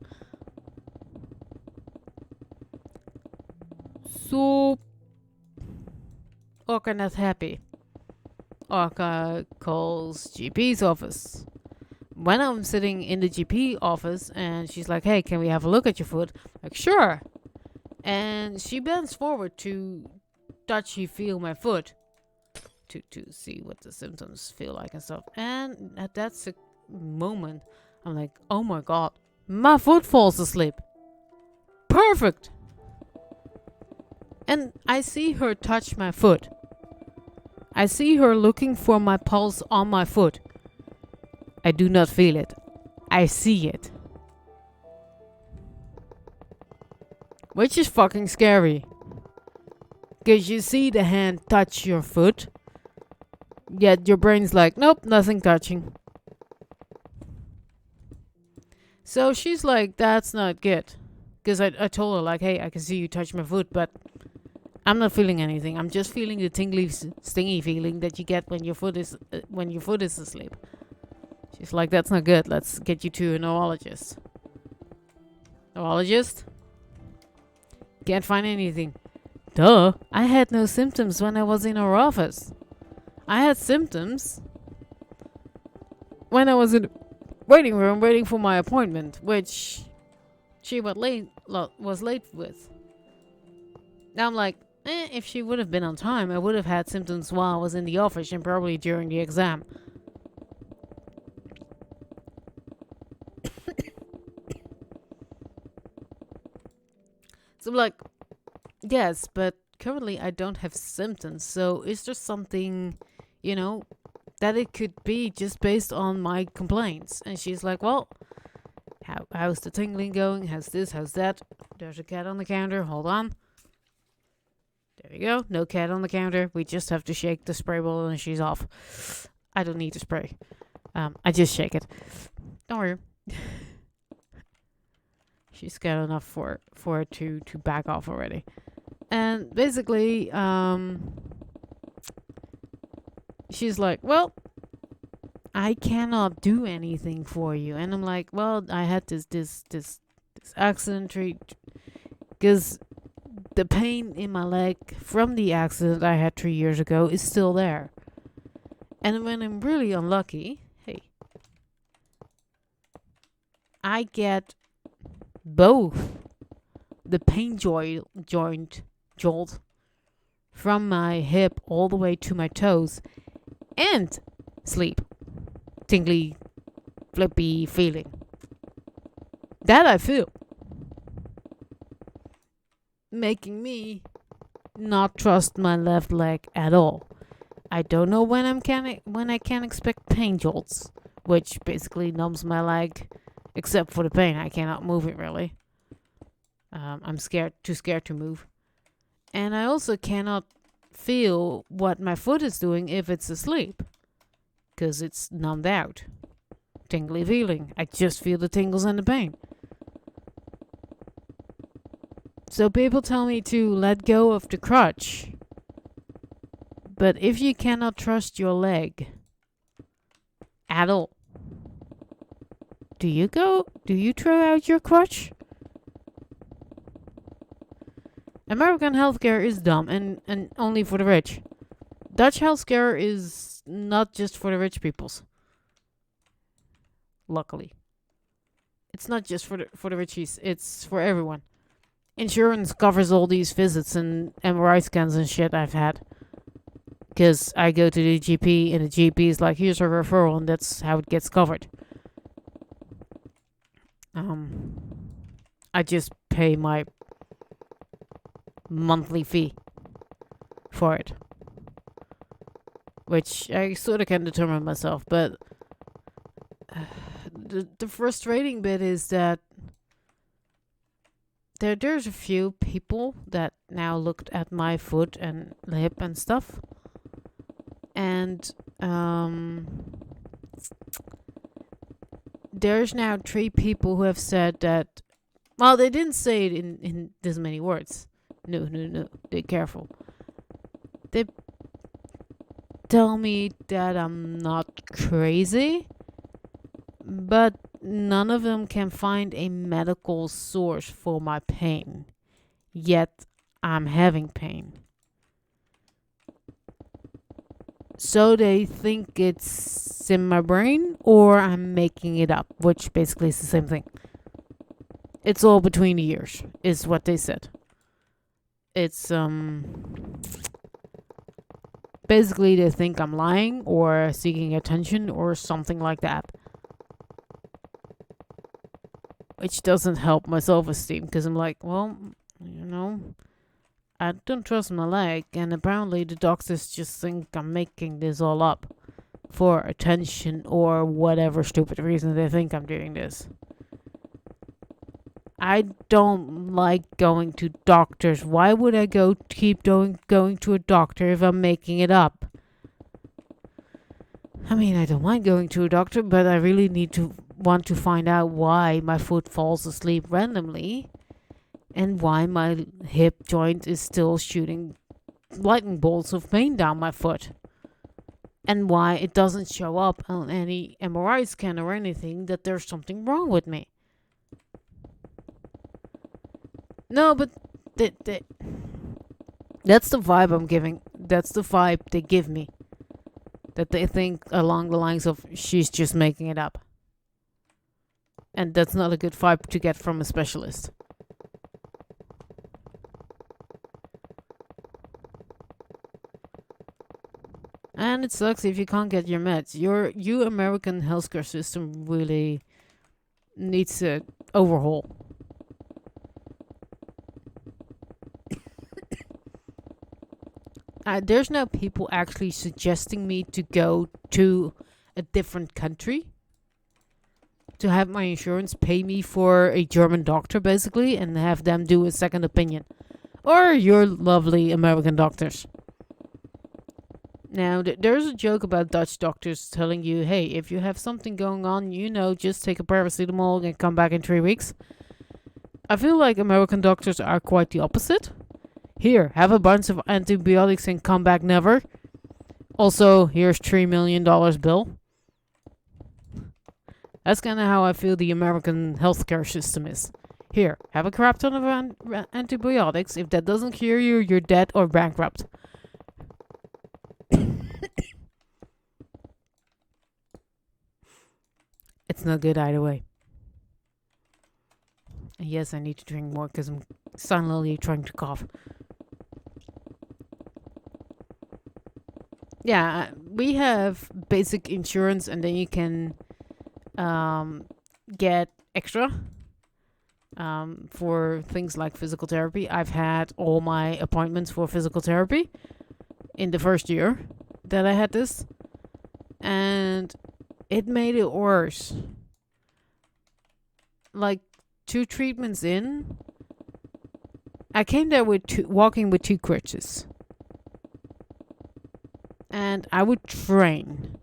So, Orca not happy. Orca calls GP's office. When I'm sitting in the GP office and she's like, hey, can we have a look at your foot? Like, sure. And she bends forward to touchy feel my foot to see what the symptoms feel like and stuff. And at that moment, I'm like, oh my god, my foot falls asleep. Perfect. And I see her touch my foot. I see her looking for my pulse on my foot. I do not feel it. I see it. Which is fucking scary. Because you see the hand touch your foot. Yet your brain's like, nope, nothing touching. So she's like, that's not good. Because I told her, like, hey, I can see you touch my foot, but I'm not feeling anything. I'm just feeling the tingly, stingy feeling that you get when your foot is asleep. She's like, that's not good. Let's get you to a neurologist. Neurologist? Can't find anything. Duh. I had no symptoms when I was in her office. I had symptoms when I was in the waiting room waiting for my appointment, which she was late with. Now I'm like, if she would have been on time, I would have had symptoms while I was in the office and probably during the exam. So I'm like, yes, but currently I don't have symptoms. So is there something, that it could be just based on my complaints? And she's like, well, how's the tingling going? How's this? How's that? There's a cat on the counter. Hold on. There you go. No cat on the counter. We just have to shake the spray bottle and she's off. I don't need to spray. I just shake it. Don't worry. She's scared enough for it to back off already. And basically, she's like, well, I cannot do anything for you. And I'm like, well, I had this accident because the pain in my leg from the accident I had 3 years ago is still there. And when I'm really unlucky, I get both the pain joint jolt from my hip all the way to my toes and sleep. Tingly, flippy feeling. That I feel. Making me not trust my left leg at all. I don't know when I can expect pain jolts, which basically numbs my leg, except for the pain. I cannot move it really. I'm too scared to move, and I also cannot feel what my foot is doing if it's asleep, because it's numbed out. Tingly feeling. I just feel the tingles and the pain. So people tell me to let go of the crutch. But if you cannot trust your leg at all, do you throw out your crutch? American healthcare is dumb and only for the rich. Dutch healthcare is not just for the rich peoples. Luckily. It's not just for the richies, it's for everyone. Insurance covers all these visits and MRI scans and shit I've had. Because I go to the GP and the GP is like, here's a referral, and that's how it gets covered. I just pay my monthly fee for it. Which I sort of can determine myself, but the frustrating bit is that there's a few people that now looked at my foot and hip and stuff. And there's now 3 people who have said that, well, they didn't say it in this many words. No, they're careful. They tell me that I'm not crazy, but none of them can find a medical source for my pain. Yet I'm having pain. So they think it's in my brain or I'm making it up, which basically is the same thing. It's all between the ears, is what they said. It's basically they think I'm lying or seeking attention or something like that. Which doesn't help my self-esteem, because I'm like, well, I don't trust my leg, and apparently the doctors just think I'm making this all up for attention or whatever stupid reason they think I'm doing this. I don't like going to doctors. Why would I keep going to a doctor if I'm making it up? I mean, I don't mind going to a doctor, but I really want to find out why my foot falls asleep randomly and why my hip joint is still shooting lightning bolts of pain down my foot. And why it doesn't show up on any MRI scan or anything that there's something wrong with me. No, but that's the vibe I'm giving. That's the vibe they give me. That they think along the lines of, she's just making it up. And that's not a good vibe to get from a specialist. And it sucks if you can't get your meds. Your American healthcare system really needs a overhaul. There's now people actually suggesting me to go to a different country to have my insurance pay me for a German doctor, basically, and have them do a second opinion. Or your lovely American doctors. Now, there's a joke about Dutch doctors telling you, hey, if you have something going on, just take a paracetamol and come back in 3 weeks. I feel like American doctors are quite the opposite. Here, have a bunch of antibiotics and come back never. Also, here's $3 million bill. That's kind of how I feel the American healthcare system is. Here, have a crap ton of antibiotics. If that doesn't cure you, you're dead or bankrupt. It's not good either way. And yes, I need to drink more because I'm silently trying to cough. Yeah, we have basic insurance, and then you can get extra for things like physical therapy. I've had all my appointments for physical therapy in the first year. that I had this, and it made it worse. Like 2 treatments in, I came there with walking with 2 crutches, and I would train.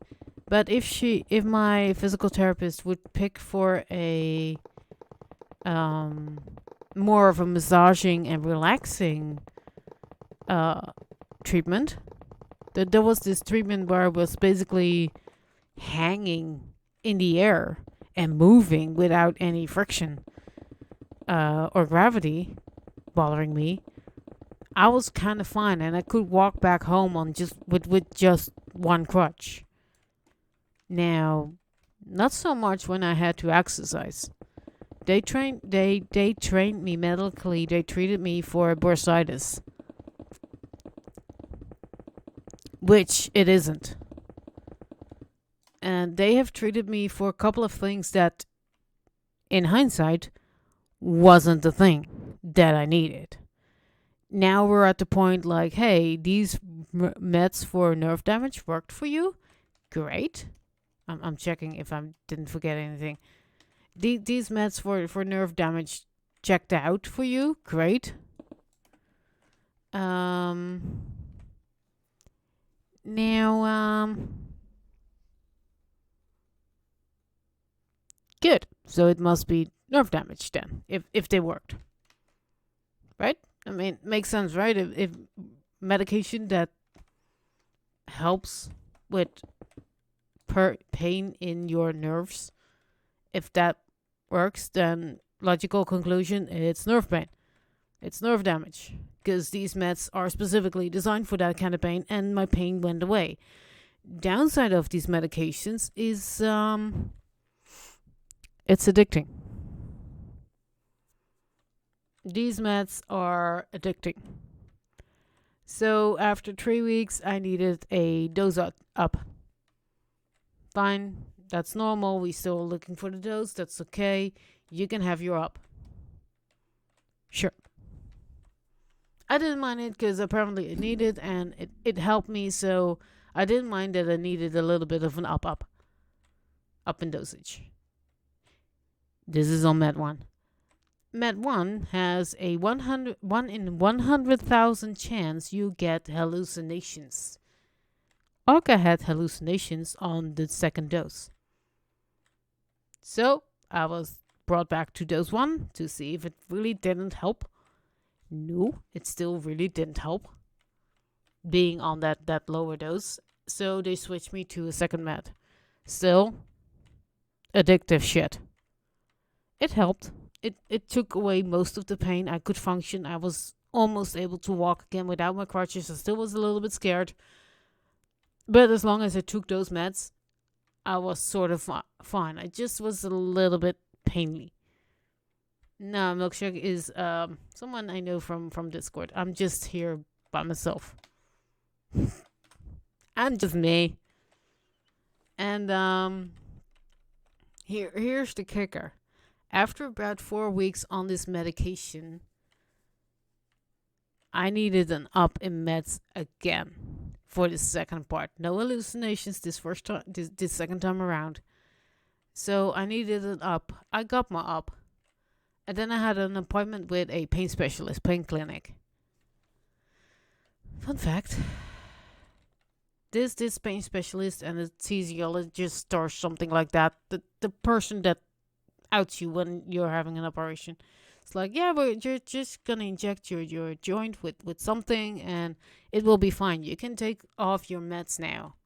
But if my physical therapist would pick for a more of a massaging and relaxing treatment, there was this treatment where I was basically hanging in the air and moving without any friction or gravity bothering me. I was kind of fine, and I could walk back home on just with just 1 crutch. Now, not so much when I had to exercise. They trained me medically. They treated me for bursitis, which it isn't. And they have treated me for a couple of things that, in hindsight, wasn't the thing that I needed. Now we're at the point like, hey, these meds for nerve damage worked for you? Great. I'm checking if I didn't forget anything. These meds for nerve damage checked out for you? Great. Now, good. So it must be nerve damage then, if they worked. Right? I mean, makes sense, right? If medication that helps with pain in your nerves, if that works, then logical conclusion, it's nerve pain. It's nerve damage. Because these meds are specifically designed for that kind of pain, and my pain went away. Downside of these medications is it's addicting. These meds are addicting. So after 3 weeks, I needed a dose up. Fine, that's normal. We still looking for the dose. That's okay. You can have your up. Sure. I didn't mind it because apparently it needed, and it helped me. So I didn't mind that I needed a little bit of an up in dosage. This is on Med 1. Med 1 has a 1 in 100,000 chance you get hallucinations. Orca had hallucinations on the second dose. So I was brought back to dose 1 to see if it really didn't help. No, it still really didn't help being on that lower dose. So they switched me to a second med. Still addictive shit. It helped. It took away most of the pain. I could function. I was almost able to walk again without my crutches. I still was a little bit scared. But as long as I took those meds, I was sort of fine. I just was a little bit painly. No, Milkshake is someone I know from Discord. I'm just here by myself. I'm just me. And here's the kicker. After about 4 weeks on this medication, I needed an up in meds again for the second part. No hallucinations this second time around. So I needed an up. I got my up. And then I had an appointment with a pain specialist, pain clinic. Fun fact. This pain specialist and anesthesiologist or something like that, the person that outs you when you're having an operation. It's like, yeah, we're just gonna inject your joint with something and it will be fine. You can take off your meds now.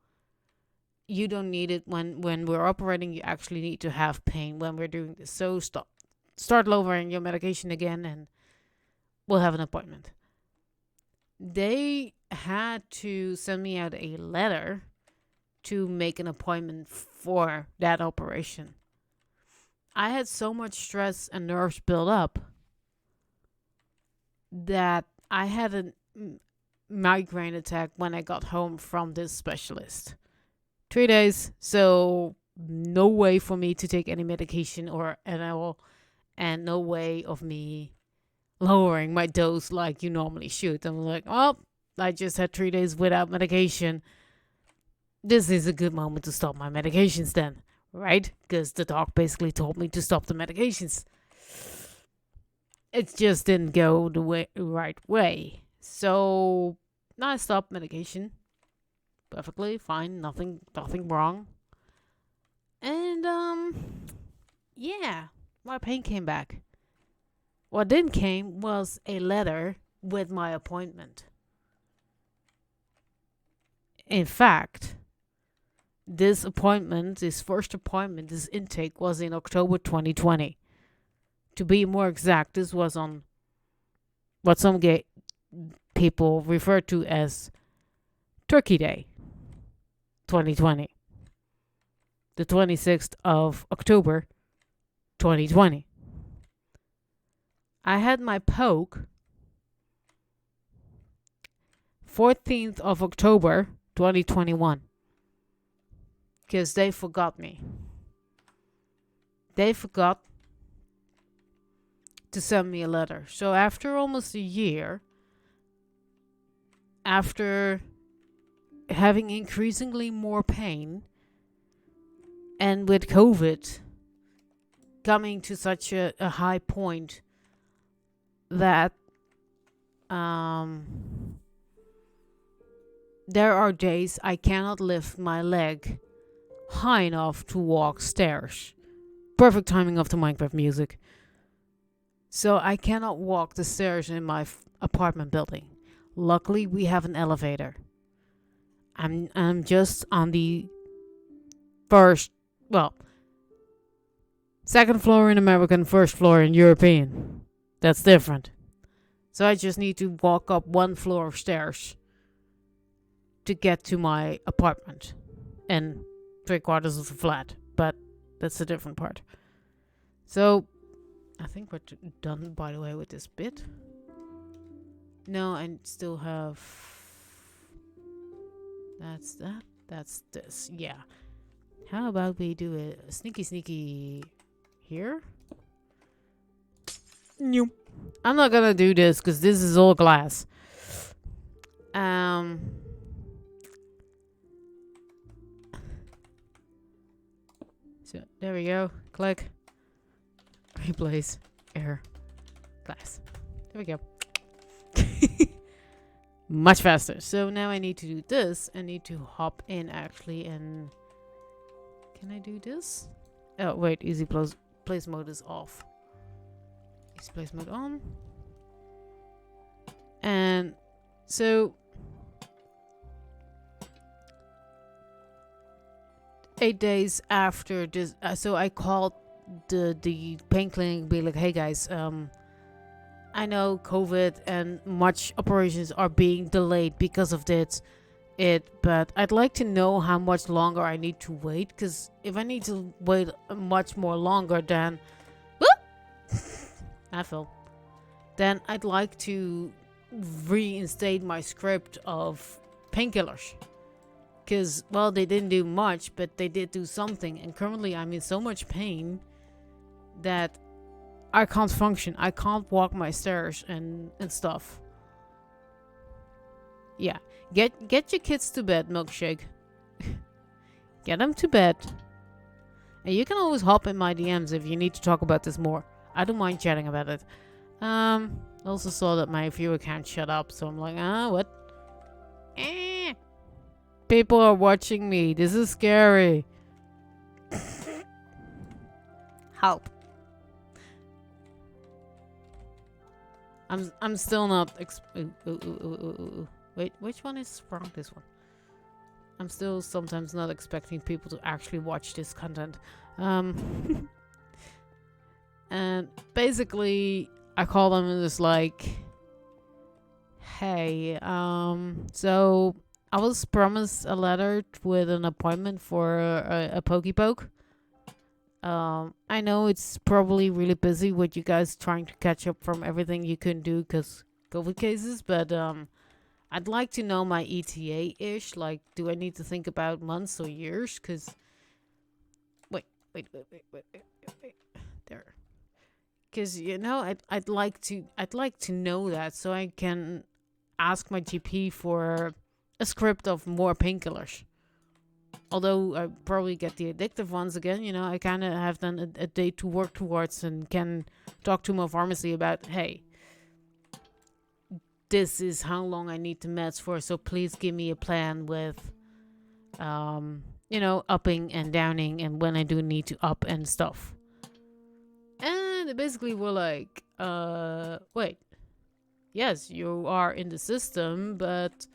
You don't need it when we're operating. You actually need to have pain when we're doing this. So start lowering your medication again and we'll have an appointment. They had to send me out a letter to make an appointment for that operation. I had so much stress and nerves built up that I had a migraine attack when I got home from this specialist. 3 days, so no way for me to take any medication or NL, and no way of me lowering my dose like you normally should. I'm like, oh, I just had 3 days without medication. this is a good moment to stop my medications then, right? Because the doc basically told me to stop the medications. It just didn't go the right way. So now I stopped medication. Perfectly fine, nothing wrong. And yeah, my pain came back. What didn't came was a letter with my appointment. In fact, this appointment, this first appointment, this intake was in October 2020. To be more exact, this was on what some gay people refer to as Turkey Day 2020. The 26th of October 2020. I had my poke 14th of October 2021. Because they forgot me. They forgot to send me a letter. So after almost a year, after having increasingly more pain, and with COVID coming to such a high point that there are days I cannot lift my leg high enough to walk stairs. Perfect timing of the Minecraft music. So I cannot walk the stairs in my apartment building. Luckily, we have an elevator. I'm just on the second floor in American, first floor in European. That's different. So I just need to walk up one floor of stairs to get to my apartment and 3/4 of the flat. But that's a different part. So I think we're done, by the way, with this bit. No, I still have... That's that. That's this. Yeah. How about we do a sneaky here? Nope. I'm not gonna do this because this is all glass. So there we go. Click. Replace. Error. Glass. There we go. Much faster. So now I need to do this. I need to hop in actually and... Can I do this? Oh, wait. Easy place mode is off. Easy place mode on. And so... 8 days after this... so I called the pain clinic, be like, hey guys, I know COVID and much operations are being delayed because of this. But I'd like to know how much longer I need to wait, because if I need to wait much more longer, then I fell. Then I'd like to reinstate my script of painkillers, because well, they didn't do much, but they did do something, and currently I'm in so much pain that I can't function. I can't walk my stairs and stuff. Yeah. Get your kids to bed, Milkshake. Get them to bed. And you can always hop in my DMs if you need to talk about this more. I don't mind chatting about it. Also saw that my viewer can't shut up, so I'm like, what? People are watching me. This is scary. Help. I'm still not wait, which one is wrong? This one. I'm still sometimes not expecting people to actually watch this content. And basically I call them and it's like, hey, so I was promised a letter with an appointment for a pokey poke. I know it's probably really busy with you guys trying to catch up from everything you couldn't do because COVID cases, but I'd like to know my ETA-ish. Like, do I need to think about months or years? Because wait. There. Because you know, I'd like to know that so I can ask my GP for a script of more painkillers. Although I probably get the addictive ones again, I kind of have then a day to work towards and can talk to my pharmacy about, hey, this is how long I need the meds for, so please give me a plan with, upping and downing and when I do need to up and stuff. And they basically were like, wait, yes, you are in the system, but,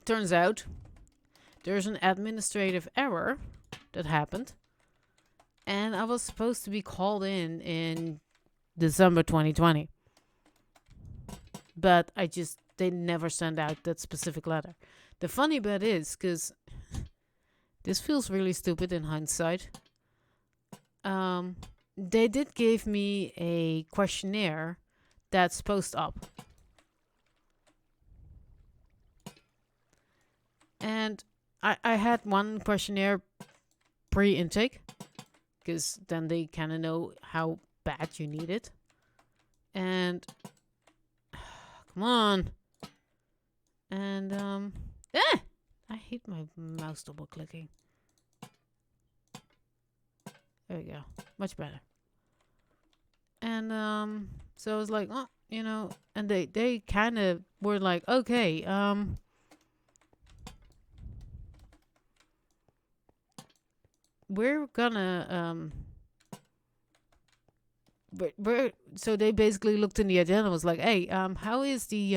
turns out there's an administrative error that happened. And I was supposed to be called in December 2020. But they never sent out that specific letter. The funny bit is, because this feels really stupid in hindsight, they did give me a questionnaire that's post-op. And I had one questionnaire pre-intake, because then they kind of know how bad you need it. And come on. And I hate my mouse double clicking. There we go. Much better. And so I was like, and they kind of were like, okay, we're gonna so they basically looked in the agenda and was like, hey, how is the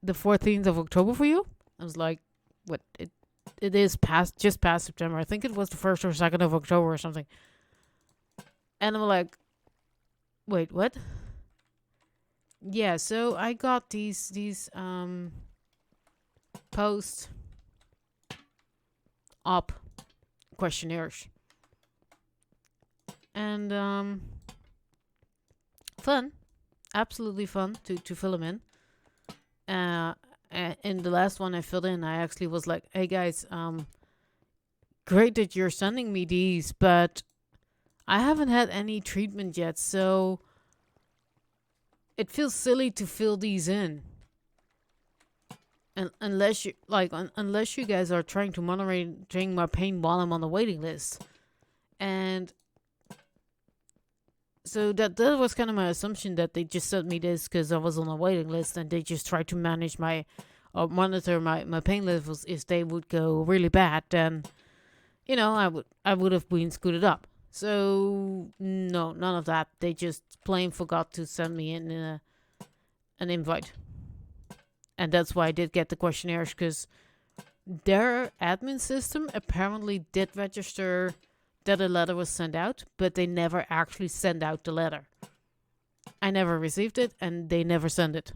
14th of October for you? I was like, what? It is just past September. I think it was the 1st or 2nd of October or something. And I'm like, wait, what? Yeah, so I got these post op questionnaires. And fun. Absolutely fun to fill them in. In the last one I filled in, I actually was like, hey guys, great that you're sending me these, but I haven't had any treatment yet, so it feels silly to fill these in. And unless you guys are trying to monitor my pain while I'm on the waiting list. And so that was kind of my assumption, that they just sent me this because I was on a waiting list, and they just tried to manage monitor my pain levels. If they would go really bad, then I would have been scooted up. So no, none of that. They just plain forgot to send me in an invite, and that's why I did get the questionnaires, because their admin system apparently did register that a letter was sent out, but they never actually sent out the letter. I never received it, and they never sent it.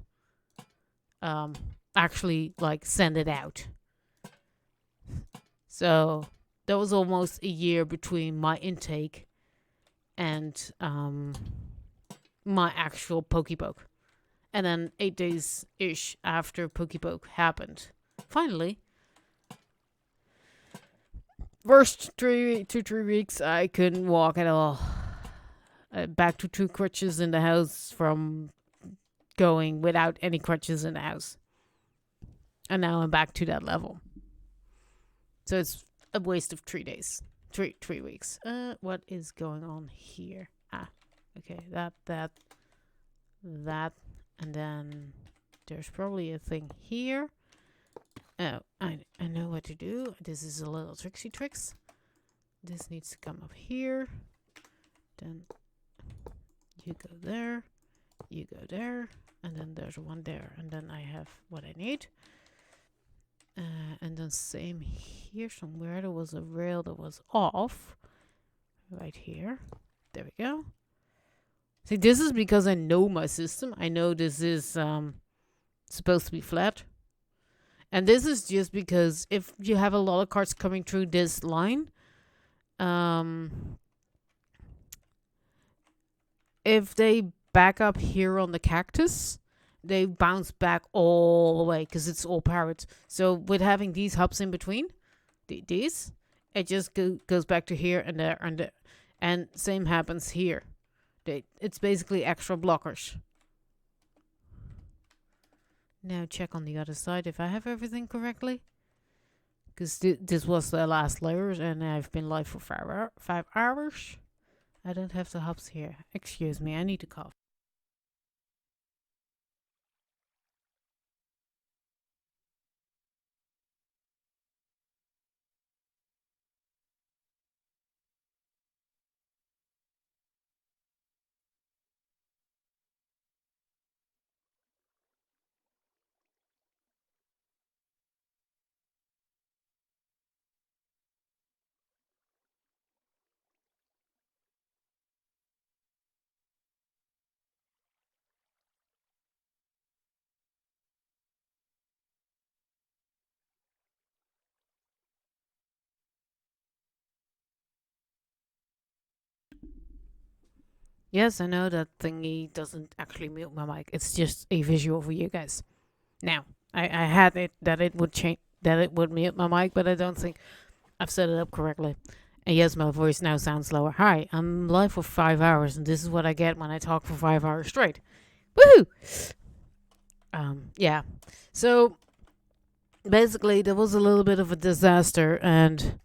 Actually, send it out. So there was almost a year between my intake and my actual pokepoke. And then 8 days-ish after pokepoke happened, finally, first 3 weeks, I couldn't walk at all. Back to 2 crutches in the house from going without any crutches in the house. And now I'm back to that level. So it's a waste of 3 days. 3 weeks. What is going on here? Okay. That. And then there's probably a thing here. Oh, I know what to do. This is a little tricksy tricks. This needs to come up here. Then you go there. You go there. And then there's one there. And then I have what I need. And then same here somewhere. There was a rail that was off. Right here. There we go. See, this is because I know my system. I know this is supposed to be flat. And this is just because if you have a lot of cards coming through this line, if they back up here on the cactus, they bounce back all the way because it's all parrots. So with having these hubs in between, these, it just goes back to here and there and there. And same happens here. It's basically extra blockers. Now check on the other side if I have everything correctly. Because this was the last layers and I've been live for 5 hours. I don't have the hubs here. Excuse me, I need to cough. Yes, I know that thingy doesn't actually mute my mic. It's just a visual for you guys. Now, I had it that it would change, that it would mute my mic, but I don't think I've set it up correctly. And yes, my voice now sounds lower. Hi, I'm live for 5 hours, and this is what I get when I talk for 5 hours straight. Woohoo! Yeah. So basically, there was a little bit of a disaster, and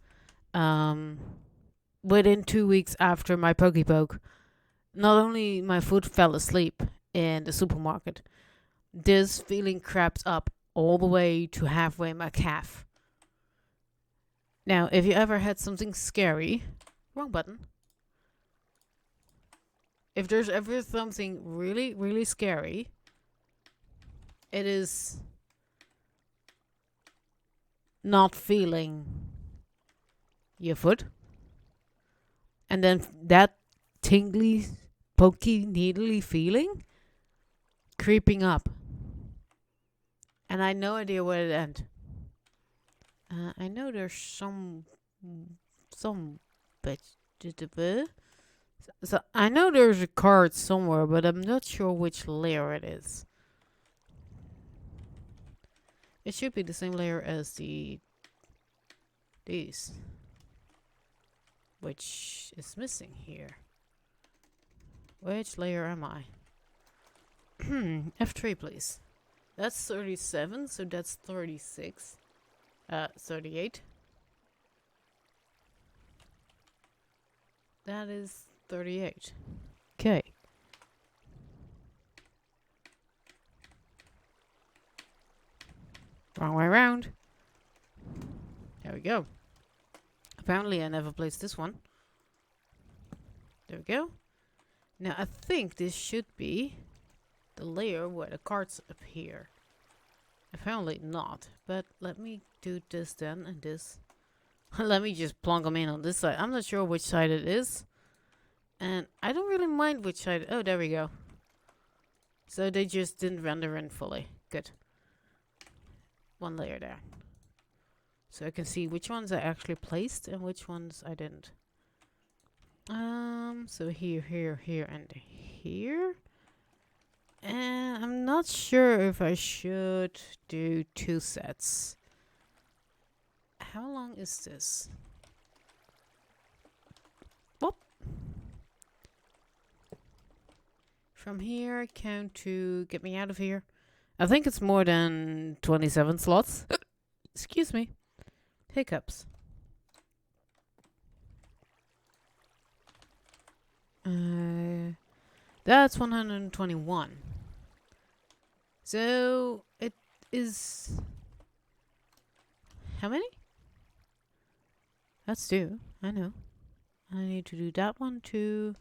within 2 weeks after my pokey poke, not only my foot fell asleep in the supermarket, this feeling crept up all the way to halfway my calf. Now, if you ever had something scary, wrong button. If there's ever something really, really scary, it is not feeling your foot. And then that tingly, pokey, needly feeling creeping up. And I had no idea where it ended. I know there's some vegetable. So I know there's a card somewhere, but I'm not sure which layer it is. It should be the same layer as these, which is missing here. Which layer am I? F3, please. That's 37, so that's 36. 38. That is 38. Okay. Wrong way around. There we go. Apparently I never placed this one. There we go. Now I think this should be the layer where the cards appear. Apparently not, but let me do this then and this. Let me just plonk them in on this side. I'm not sure which side it is. And I don't really mind which side. Oh, there we go. So they just didn't render in fully. Good. One layer there. So I can see which ones I actually placed and which ones I didn't. So here, here, here, and here. And I'm not sure if I should do 2 sets. How long is this? Whoop. From here, count to get me out of here. I think it's more than 27 slots. Excuse me. Hiccups. That's 121. So it is. How many? That's 2. I know. I need to do that one too.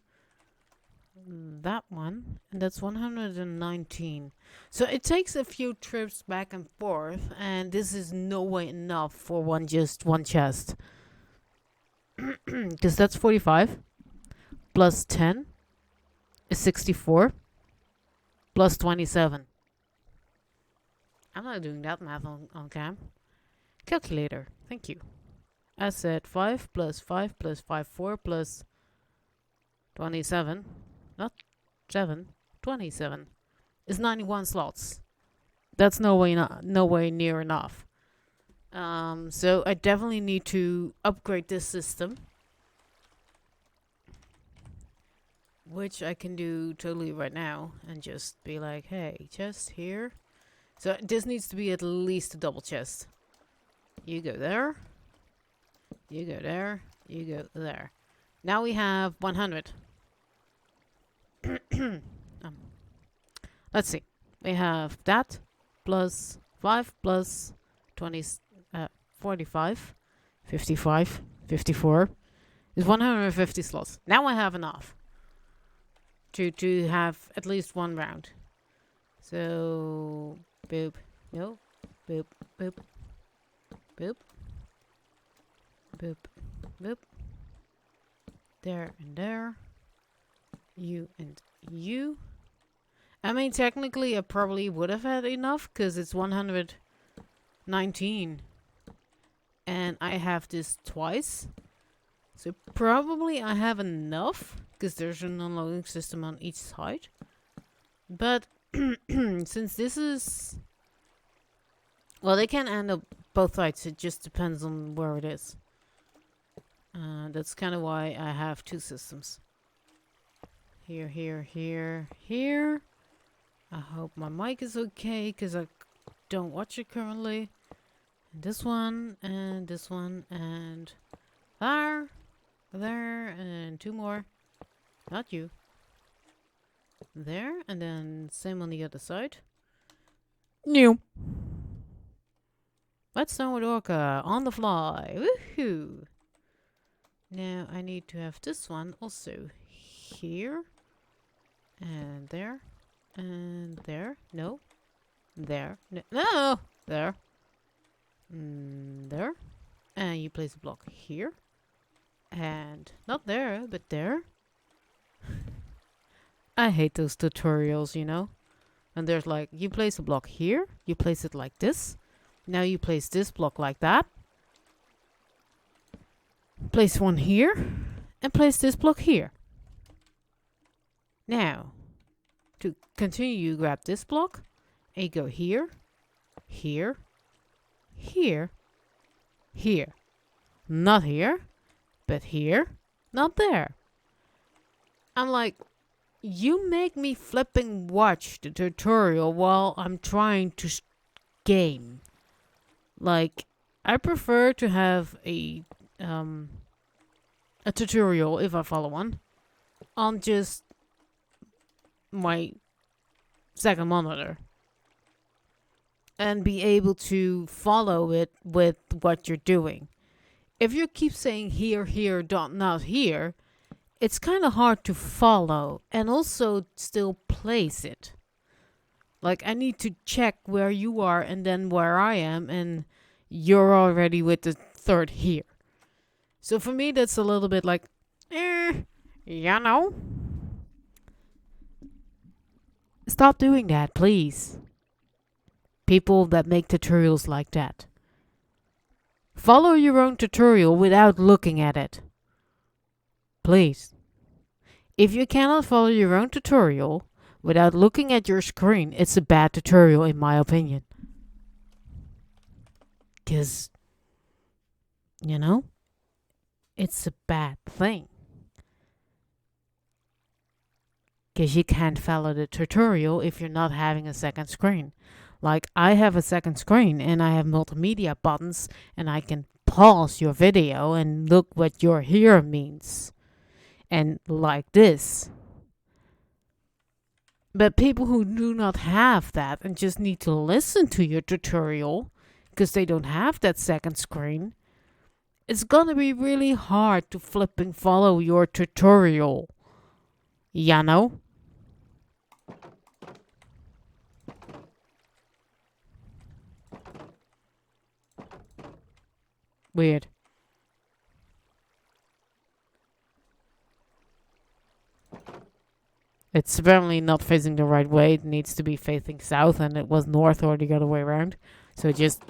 That one. And that's 119. So it takes a few trips back and forth. And this is no way enough for just one chest. Because that's 45. Plus 10 is 64. Plus 27. I'm not doing that math on cam. Calculator. Thank you. I said 5 plus 5 plus 5, 4 plus 27. Not 7. 27. Is 91 slots. That's no way near enough. So I definitely need to upgrade this system. Which I can do totally right now. And just be like, hey, just here. So this needs to be at least a double chest. You go there. You go there. You go there. Now we have 100. Let's see. We have that plus 5 plus 20, 45, 55, 54 is 150 slots. Now I have enough to have at least one round. So boop, no, boop, boop, boop, boop, boop. There and there. You and you. I mean, technically, I probably would have had enough because it's 119. And I have this twice. So probably I have enough because there's an unloading system on each side. But since this is... Well, they can end up both sides. It just depends on where it is. That's kind of why I have two systems. Here, here, here, here. I hope my mic is okay because I don't watch it currently. And this one, and there, there, and two more. Not you. There, and then same on the other side. New. Let's start with Orca on the fly. Woohoo! Now I need to have this one also here. And there. And there. No. There. No. There. There. And you place a block here. And not there, but there. I hate those tutorials, you know. And there's like, you place a block here. You place it like this. Now you place this block like that. Place one here. And place this block here. Now, to continue, you grab this block. And you go here. Here. Here. Here. Not here. But here. Not there. I'm like, you make me flipping watch the tutorial while I'm trying to game. Like, I prefer to have a tutorial, if I follow one, on just my second monitor. And be able to follow it with what you're doing. If you keep saying here, here, not here, it's kind of hard to follow and also still place it. Like, I need to check where you are and then where I am, and you're already with the third here. So for me, that's a little bit like, you know. Stop doing that, please. People that make tutorials like that. Follow your own tutorial without looking at it. Please. If you cannot follow your own tutorial without looking at your screen, it's a bad tutorial in my opinion. Because, you know, it's a bad thing. Because you can't follow the tutorial if you're not having a second screen. Like, I have a second screen and I have multimedia buttons and I can pause your video and look what your here means. And like this. But people who do not have that and just need to listen to your tutorial because they don't have that second screen, it's gonna be really hard to flip and follow your tutorial. You know? Weird. It's apparently not facing the right way. It needs to be facing south, and it was north or the other way around. So just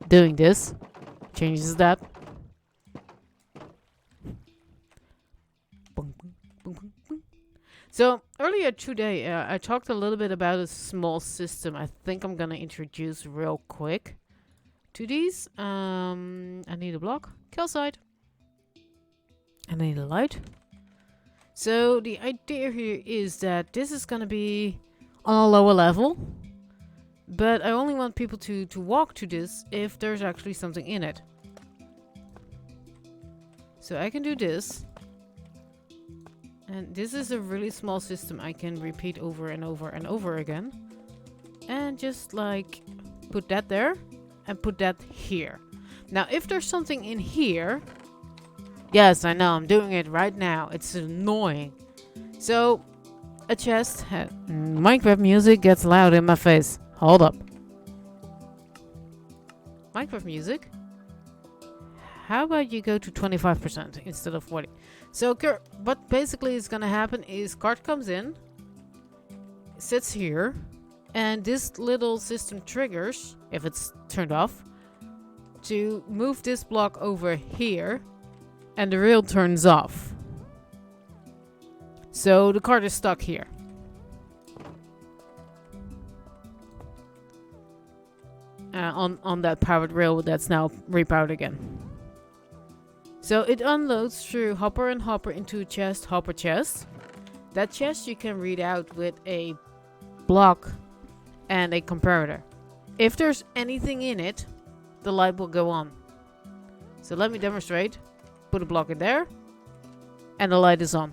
doing this changes that. So earlier today, I talked a little bit about a small system I think I'm gonna introduce real quick to these. I need a block. Calcite. I need a light. So the idea here is that this is gonna be on a lower level. But I only want people to walk to this if there's actually something in it. So I can do this. And this is a really small system I can repeat over and over and over again. And just like put that there and put that here. Now if there's something in here, yes, I know, I'm doing it right now. It's annoying. So a chest. Minecraft music gets loud in my face. Hold up. Minecraft music? How about you go to 25% instead of 40? So what basically is gonna happen is card comes in, sits here, and this little system triggers, if it's turned off, to move this block over here, and the rail turns off. So the card is stuck here. On that powered rail that's now repowered again. So it unloads through hopper and hopper into a chest, hopper chest. That chest you can read out with a block and a comparator. If there's anything in it, the light will go on. So let me demonstrate. Put a block in there and the light is on.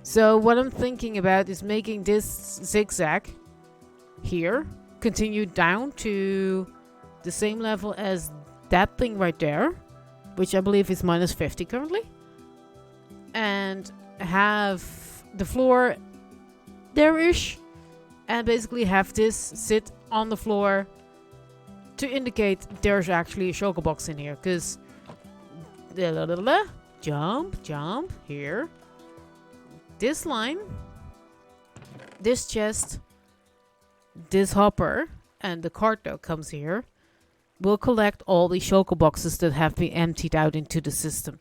So what I'm thinking about is making this zigzag here continue down to the same level as that thing right there, which I believe is minus 50 currently, and have the floor there-ish, and basically have this sit on the floor to indicate there's actually a shulker box in here, because jump here, this line, this chest, this hopper, and the cart that comes here will collect all the shulker boxes that have been emptied out into the system.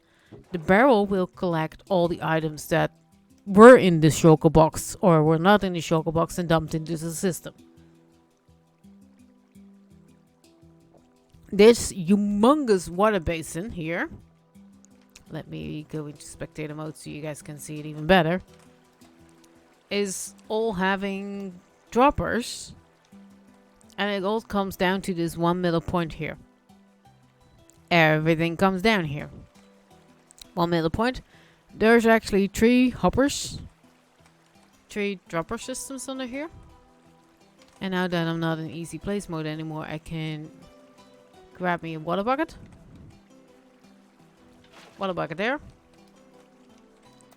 The barrel will collect all the items that were in the shulker box or were not in the shulker box and dumped into the system. This humongous water basin here, let me go into spectator mode so you guys can see it even better, is all having droppers, and it all comes down to this one middle point here. Everything comes down here. One middle point. There's actually 3 hoppers, 3 dropper systems under here. And now that I'm not in easy place mode anymore, I can grab me a water bucket. Water bucket there.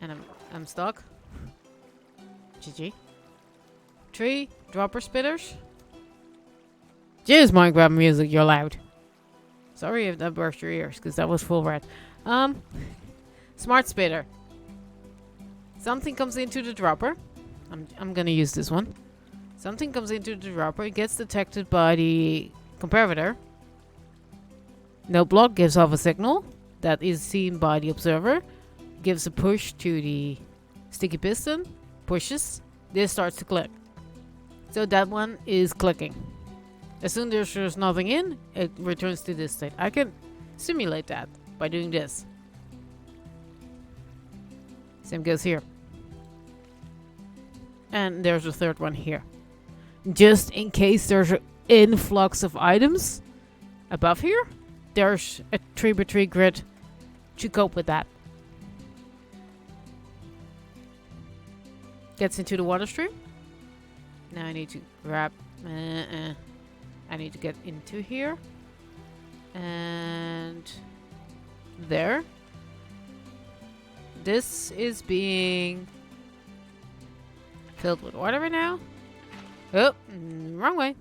And I'm stuck. GG. 3 dropper spitters. Jeez, Minecraft music, you're loud. Sorry if that burst your ears, because that was full red. Smart spitter. Something comes into the dropper. I'm gonna use this one. Something comes into the dropper. It gets detected by the comparator. No block gives off a signal that is seen by the observer. Gives a push to the sticky piston. Pushes. This starts to click. So that one is clicking. As soon as there's nothing in, it returns to this state. I can simulate that by doing this. Same goes here. And there's a third one here. Just in case there's an influx of items above here, there's a 3x3 grid to cope with that. Gets into the water stream. Now I need to grab... I need to get into here. And... there. This is being... filled with water right now. Oh, wrong way.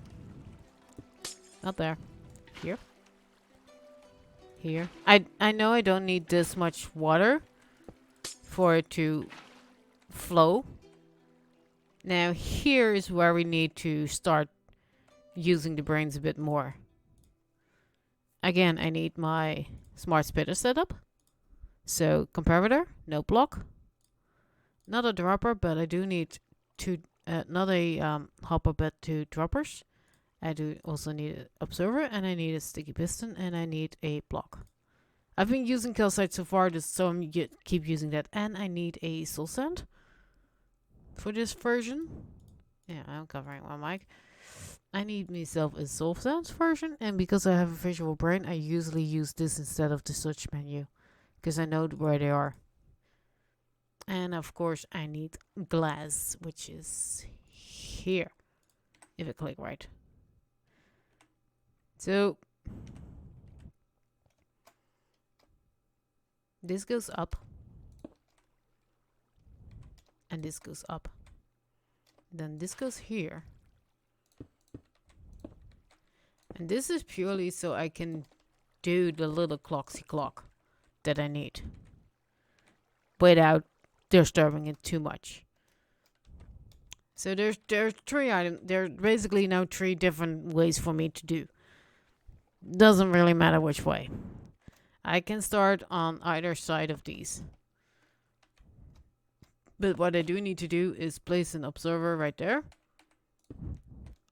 Not there. Here. Here. I know I don't need this much water for it to flow. Now here is where we need to start using the brains a bit more. Again, I need my smart spitter setup. So comparator, no block. Not a dropper, but I do need two, not a hopper, but 2 droppers. I do also need an observer, and I need a sticky piston, and I need a block. I've been using calcite so far, so I'm keep using that. And I need a soul sand for this version. Yeah, I'm covering my mic. I need myself a soft sounds version, and because I have a visual brain, I usually use this instead of the search menu because I know where they are. And of course, I need glass, which is here. If I click right. So this goes up, and this goes up. Then this goes here. And this is purely so I can do the little clocksy clock that I need without disturbing it too much. So there's three items. There's basically now three different ways for me to do. Doesn't really matter which way. I can start on either side of these. But what I do need to do is place an observer right there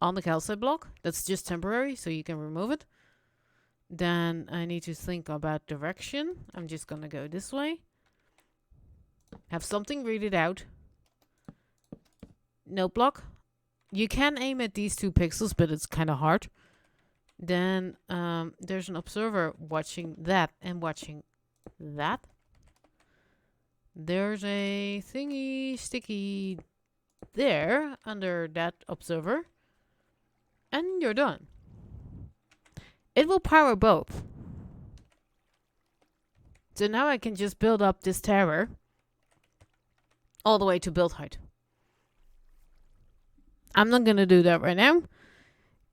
on the calcite block. That's just temporary, so you can remove it. Then I need to think about direction. I'm just gonna go this way. Have something read it out. Note block. You can aim at these 2 pixels, but it's kind of hard. Then there's an observer watching that and watching that. There's a thingy sticky there under that observer. And you're done. It will power both. So now I can just build up this tower all the way to build height. I'm not going to do that right now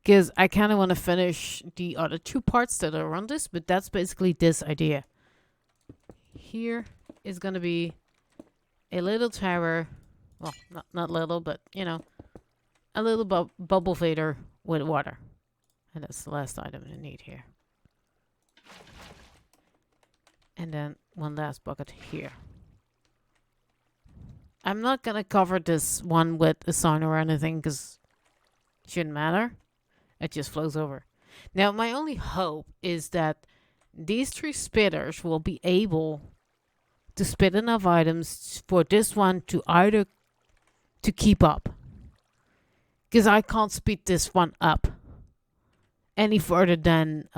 because I kind of want to finish the other 2 parts that are on this, but that's basically this idea. Here is going to be a little tower. Well, not little, but you know, a little bubble fader with water. And that's the last item I need here. And then one last bucket here. I'm not going to cover this one with a sign or anything because it shouldn't matter. It just flows over. Now, my only hope is that these 3 spitters will be able to spit enough items for this one to either to keep up. Because I can't speed this one up any further than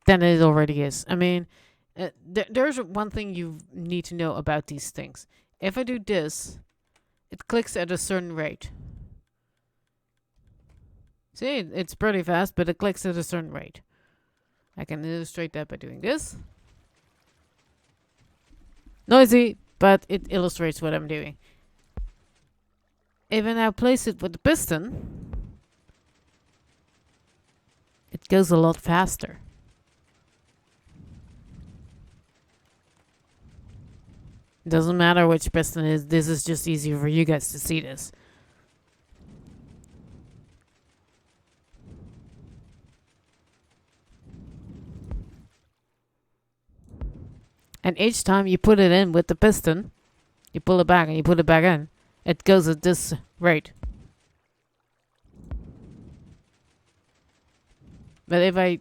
it already is. I mean, there's one thing you need to know about these things. If I do this, it clicks at a certain rate. See, it's pretty fast, but it clicks at a certain rate. I can illustrate that by doing this. Noisy, but it illustrates what I'm doing. If I now place it with the piston, it goes a lot faster. Doesn't matter which piston it is. This is just easier for you guys to see this. And each time you put it in with the piston, you pull it back and you put it back in, it goes at this rate. But if I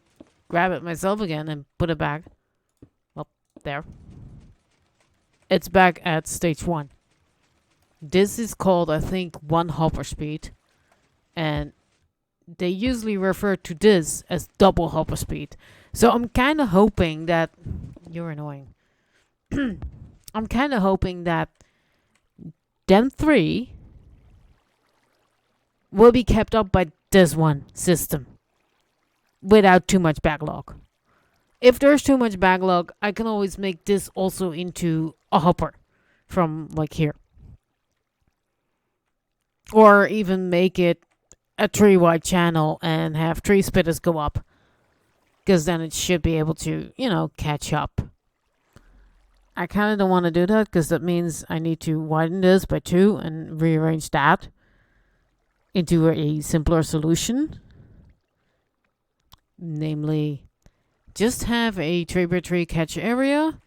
grab it myself again and put it back, well, there. It's back at stage 1. This is called, I think, 1 hopper speed. And they usually refer to this as double hopper speed. So I'm kind of hoping that... You're annoying. I'm kind of hoping that them 3 will be kept up by this one system without too much backlog. If there's too much backlog, I can always make this also into a hopper from like here. Or even make it a 3 wide channel and have 3 spitters go up. Because then it should be able to, you know, catch up. I kind of don't want to do that because that means I need to widen this by 2 and rearrange that into a simpler solution. Namely, just have a 3x3 catch area,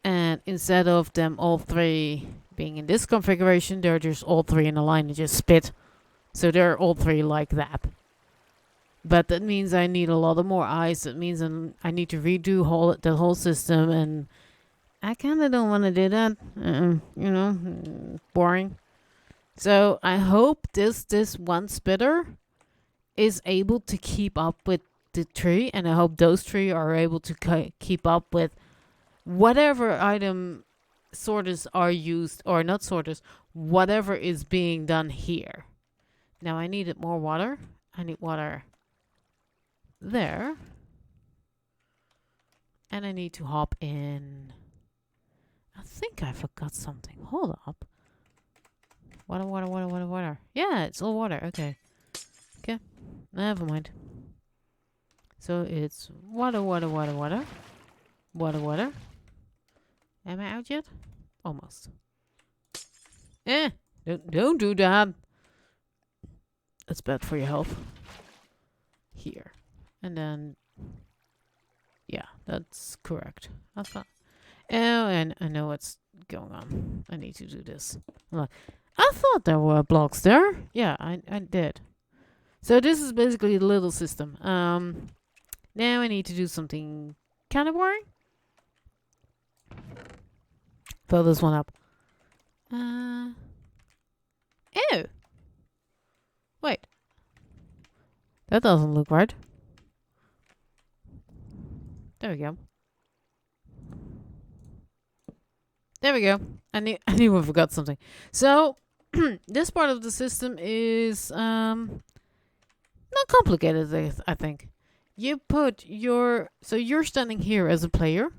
and instead of them all 3 being in this configuration, they're just all 3 in a line and just spit. So they're all 3 like that. But that means I need a lot of more eyes. That means I need to redo the whole system, and I kind of don't want to do that. You know, boring. So I hope this one spitter is able to keep up with the tree, and I hope those three are able to keep up with whatever item sorters are used, or not sorters, whatever is being done here. Now I needed more water. I need water there. And I need to hop in. I think I forgot something. Hold up. Water, water, water, water, water. Yeah, it's all water. Okay. Okay. Never mind. So it's water, water, water, water. Water, water. Am I out yet? Almost. Don't do that. That's bad for your health. Here. And then, yeah, that's correct. I thought. Oh, and I know what's going on. I need to do this. Look, I thought there were blocks there. Yeah, I did. So this is basically the little system. Now I need to do something kind of boring. Fill this one up. Oh. Wait. That doesn't look right. There we go. There we go. I knew I forgot something. So this part of the system is not complicated. I think you put so you're standing here as a player.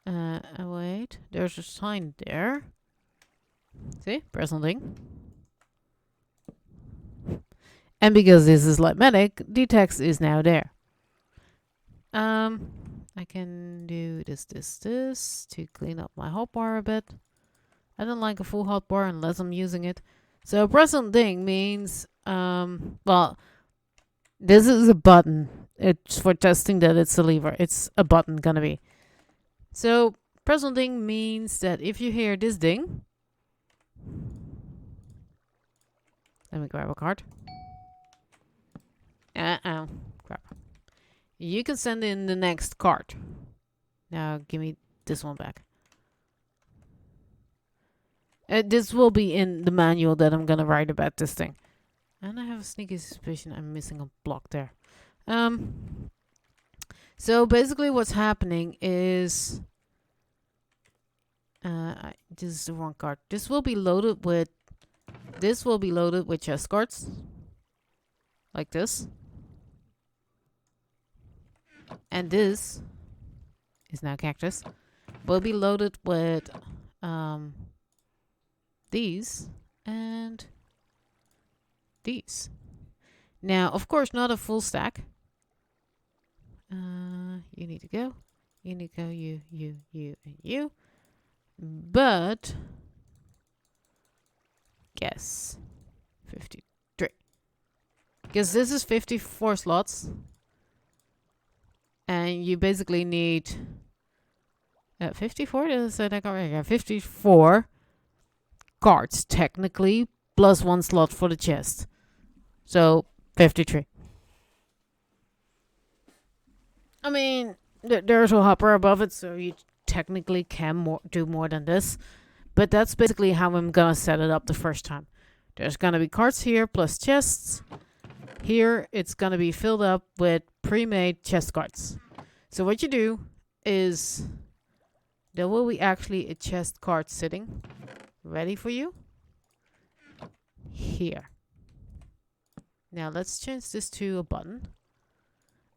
Wait, there's a sign there. See, press on thing. And because this is Lightmatic, the text is now there. I can do this to clean up my hotbar a bit. I don't like a full hotbar unless I'm using it. So press on thing means, well, this is a button. It's for testing that it's a lever. It's a button gonna be. So press on thing means that if you hear this ding, let me grab a card. Crap. You can send in the next card. Now give me this one back. This will be in the manual that I'm gonna write about this thing. And I have a sneaky suspicion I'm missing a block there. So basically what's happening is this is the wrong card. This will be loaded with chest cards. Like this. And this is now cactus. Will be loaded with these and these. Now, of course, not a full stack. You need to go. You need to go. You, and you. But guess 53. Because this is 54 slots. And you basically need 54. Did I say that correctly? Yeah, 54 cards technically, plus one slot for the chest. So 53. I mean, there's a hopper above it, so you technically can do more than this. But that's basically how I'm gonna set it up the first time. There's gonna be cards here plus chests. Here it's gonna be filled up with pre-made chest cards. So what you do is there will be actually a chest card sitting ready for you here. Now let's change this to a button.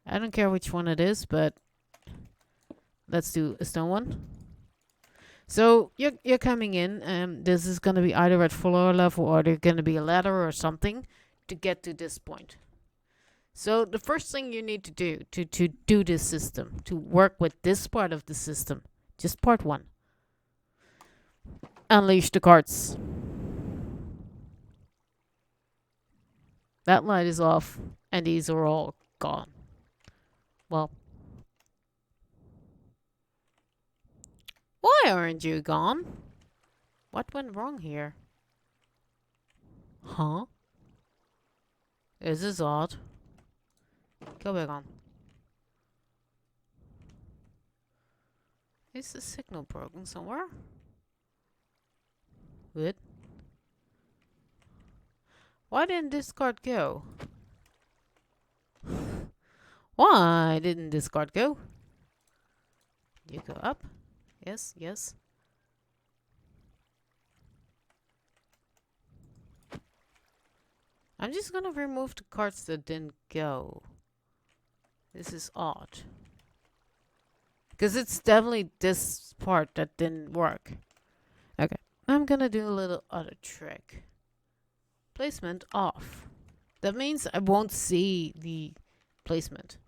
I don't care which one it is, but let's do a stone one. So you're coming in. This is gonna be either at floor level or there's gonna be a ladder or something to get to this point. So the first thing you need to do to do this system, to work with this part of the system, just part one. Unleash the cards. That light is off, and these are all gone. Well, why aren't you gone? What went wrong here? Huh? This is odd. Go back on. Is the signal broken somewhere? Good. Why didn't this card go? Why didn't this card go? You go up? Yes, yes. I'm just gonna remove the cards that didn't go. This is odd. Because it's definitely this part that didn't work. Okay. I'm gonna do a little other trick. Placement off. That means I won't see the placement.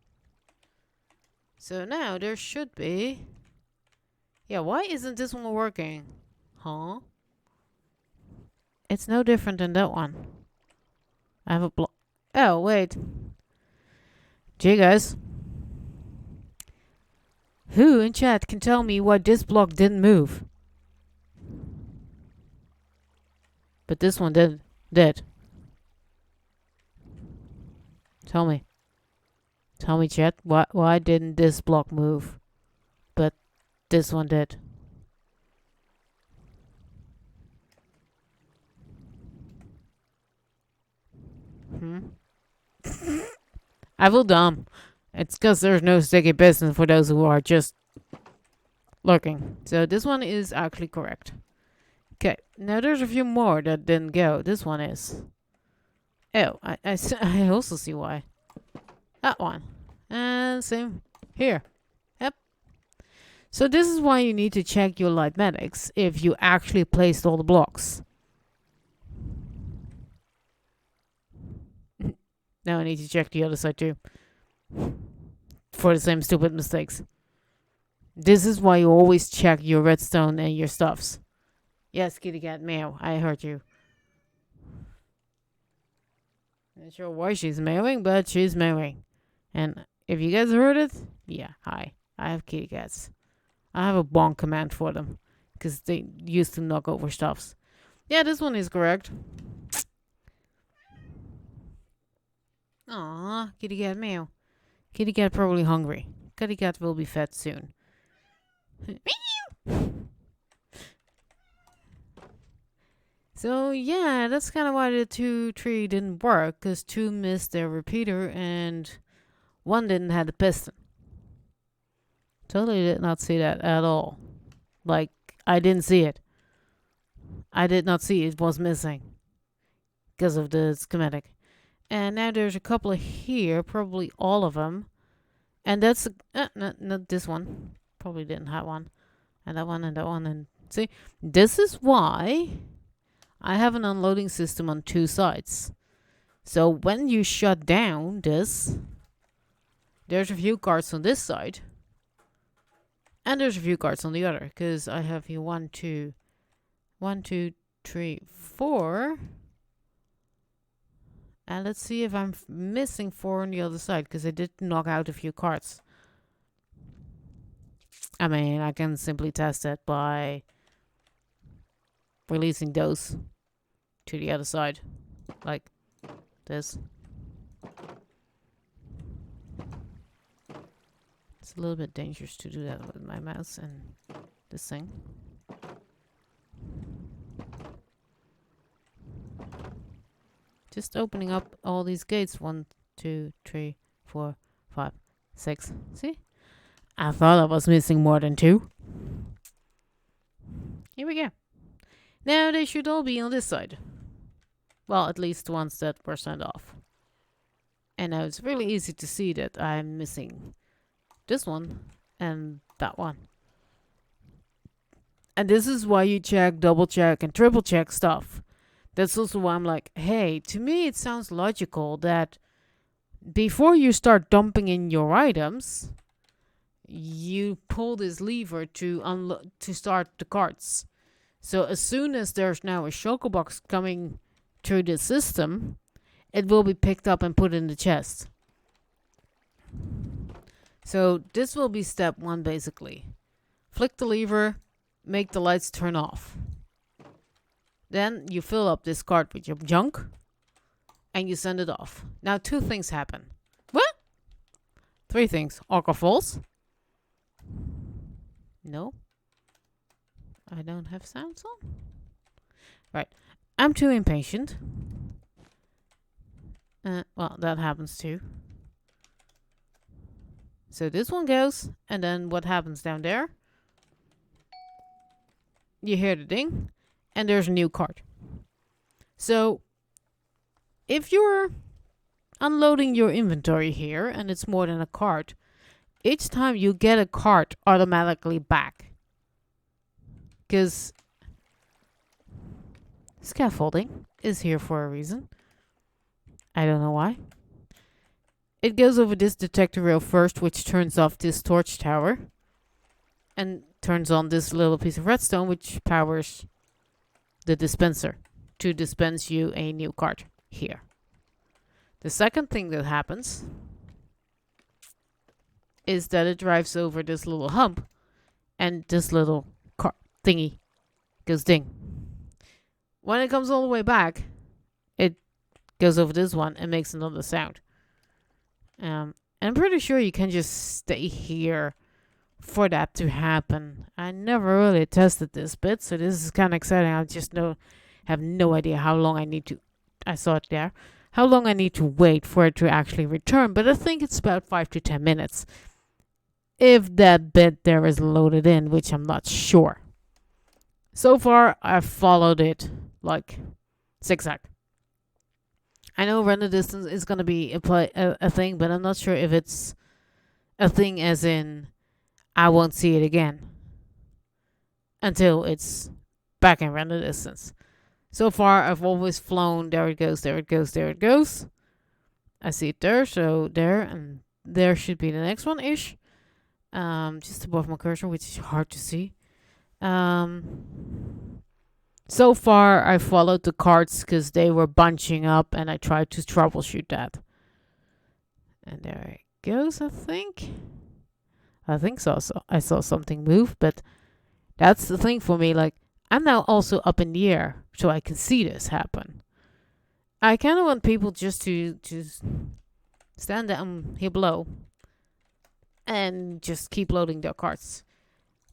So now there should be... Yeah, why isn't this one working? Huh? It's no different than that one. I have a block. Oh, wait. Gee, guys. Who in chat can tell me why this block didn't move? But this one did. Tell me. Tell me, chat. Why didn't this block move? But this one did. I will dumb. It's because there's no sticky business for those who are just lurking. So this one is actually correct. Okay, now there's a few more that didn't go. This one is. Oh, I also see why. That one. And same here. Yep. So this is why you need to check your lightmatics if you actually placed all the blocks. Now I need to check the other side too. For the same stupid mistakes. This is why you always check your redstone and your stuffs. Yes, kitty cat meow. I heard you. Not sure why she's meowing, but she's meowing. And if you guys heard it, yeah, hi. I have kitty cats. I have a bonk command for them. Because they used to knock over stuffs. Yeah, this one is correct. Aw, kitty cat meow. Kitty cat probably hungry. Kitty cat will be fed soon. So yeah, that's kind of why the 2-3 didn't work. Because 2 missed their repeater and 1 didn't have the piston. Totally did not see that at all. Like, I didn't see it. I did not see it was missing. Because of the schematic. And now there's a couple here. Probably all of them. And that's... not this one. Probably didn't have one. And that one and that one. And see, this is why I have an unloading system on 2 sides. So when you shut down this, there's a few cards on this side. And there's a few cards on the other. Because I have here 1, 2, 3, 4. And let's see if I'm missing 4 on the other side. Because I did knock out a few cards. I mean, I can simply test it by releasing those to the other side. Like this. It's a little bit dangerous to do that with my mouse and this thing. Just opening up all these gates. 1, 2, 3, 4, 5, 6. See? I thought I was missing more than 2. Here we go. Now they should all be on this side. Well, at least the ones that were sent off. And now it's really easy to see that I'm missing this one and that one. And this is why you check, double check, and triple check stuff. That's also why I'm like, hey, to me it sounds logical that before you start dumping in your items, you pull this lever to start the carts. So as soon as there's now a shulker box coming through the system, it will be picked up and put in the chest. So this will be step 1 basically. Flick the lever, make the lights turn off. Then you fill up this cart with your junk and you send it off. Now 2 things happen. What? 3 things. Orca falls. No. I don't have sounds on. Right. I'm too impatient. Well, that happens too. So this one goes, and then what happens down there? You hear the ding, and there's a new card. So if you're unloading your inventory here, and it's more than a card, each time you get a card automatically back. Because scaffolding is here for a reason. I don't know why. It goes over this detector rail first, which turns off this torch tower. And turns on this little piece of redstone, which powers the dispenser to dispense you a new card here. The second thing that happens is that it drives over this little hump, and this little car thingy goes ding. When it comes all the way back, it goes over this one and makes another sound. And I'm pretty sure you can just stay here for that to happen. I never really tested this bit, so this is kind of exciting. I just have no idea how long I need to. I saw it there. How long I need to wait for it to actually return, but I think it's about 5 to 10 minutes. If that bit there is loaded in, which I'm not sure. So far, I've followed it like zigzag. I know render distance is going to be a thing, but I'm not sure if it's a thing as in I won't see it again until it's back in render distance. So far, I've always flown. There it goes, there it goes, there it goes. I see it there, so there, and there should be the next one-ish. Just above my cursor, which is hard to see. So far, I followed the cards because they were bunching up, and I tried to troubleshoot that. And there it goes, I think. I think so. I saw something move, but that's the thing for me. Like, I'm now also up in the air, so I can see this happen. I kind of want people just to stand down here below and just keep loading their cards.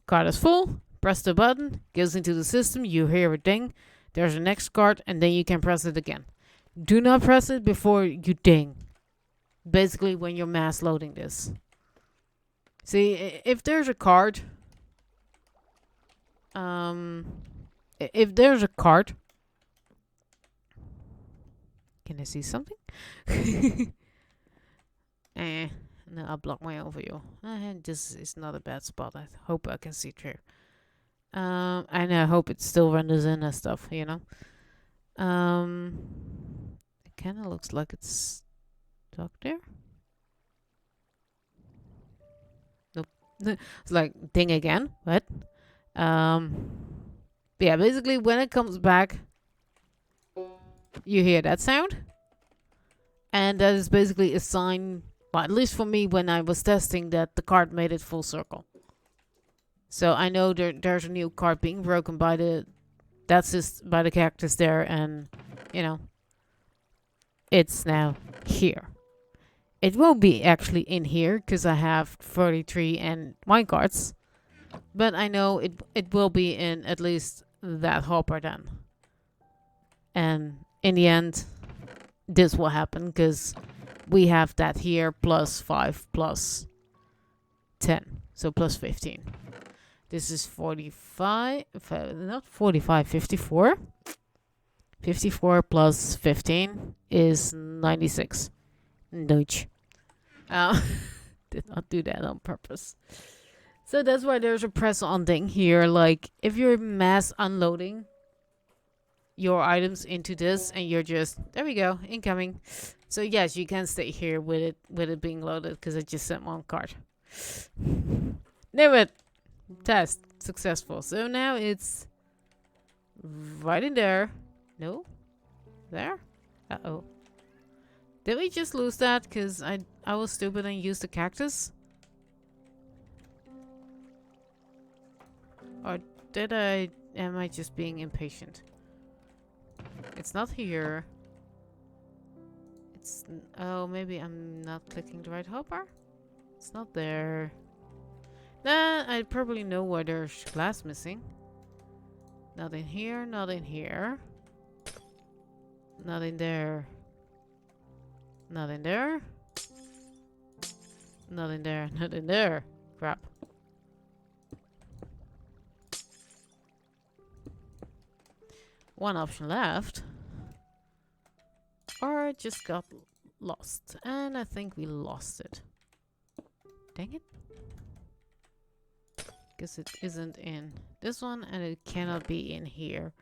Card is full. Press the button, goes into the system, you hear a ding, there's a next card, and then you can press it again. Do not press it before you ding. Basically, when you're mass loading this. See, if there's a card, if there's a card, can I see something? No, I'll block my own view. This is not a bad spot. I hope I can see through. And I hope it still renders in and stuff, you know. It kind of looks like it's stuck there. Nope. It's like ding again. What? Yeah, basically when it comes back, you hear that sound. And that is basically a sign, well, at least for me when I was testing, that the card made it full circle. So I know there's a new card being broken by the cactus there, and you know, it's now here. It won't be actually in here because I have 33 and mine cards, but I know it will be in at least that hopper then. And in the end, this will happen because we have that here plus 5 plus 10, so plus 15. This is 45, not 45, 54. 54 plus 15 is 96. Deutsch. Did not do that on purpose. So that's why there's a press on thing here. Like, if you're mass unloading your items into this and you're just, there we go, incoming. So yes, you can stay here with it being loaded because I just sent one card. Knew it. Test successful. So now it's right in there. No? There? Uh-oh. Did we just lose that because I was stupid and used the cactus? Or am I just being impatient? It's not here. Oh, maybe I'm not clicking the right hopper? It's not there. Nah, I probably know where there's glass missing. Not in here, not in here. Not in there. Not in there. Not in there. Not in there. Crap. One option left. Or it just got lost. And I think we lost it. Dang it. Because it isn't in this one and it cannot be in here.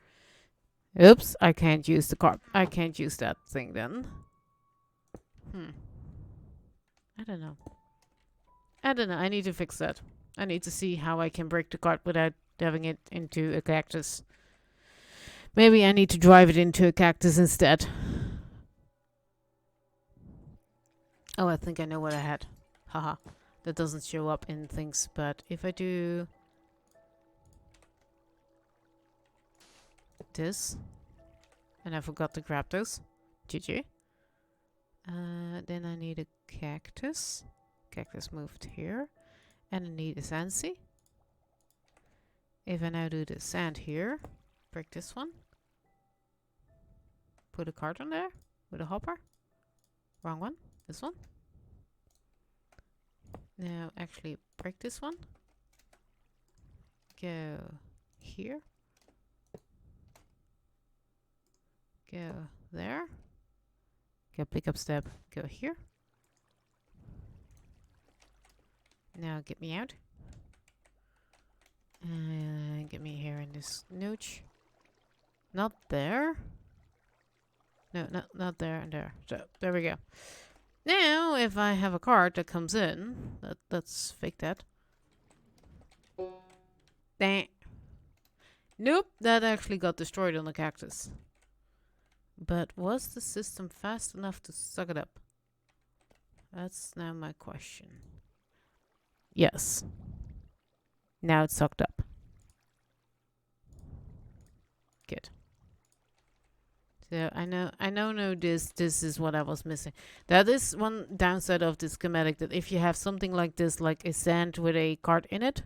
Oops, I can't use the card. I can't use that thing then. I don't know. I need to fix that. I need to see how I can break the card without having it into a cactus. Maybe I need to drive it into a cactus instead. Oh, I think I know what I had. Haha. That doesn't show up in things, but if I do this, and I forgot to grab those, GG. Then I need a cactus. Cactus moved here. And I need a sand sea. If I now do the sand here, break this one. Put a card on there with a hopper. Wrong one. This one. Now actually break this one. Go here. Go there. Go pick up step. Go here. Now get me out. Get me here in this nooch. Not there. No, not there and there. So there we go. Now, if I have a card that comes in, let's fake that. Dang. Nope, that actually got destroyed on the cactus. But was the system fast enough to suck it up? That's now my question. Yes. Now it's sucked up. Good. So I know this is what I was missing. That is one downside of this schematic, that if you have something like this, like a sand with a card in it,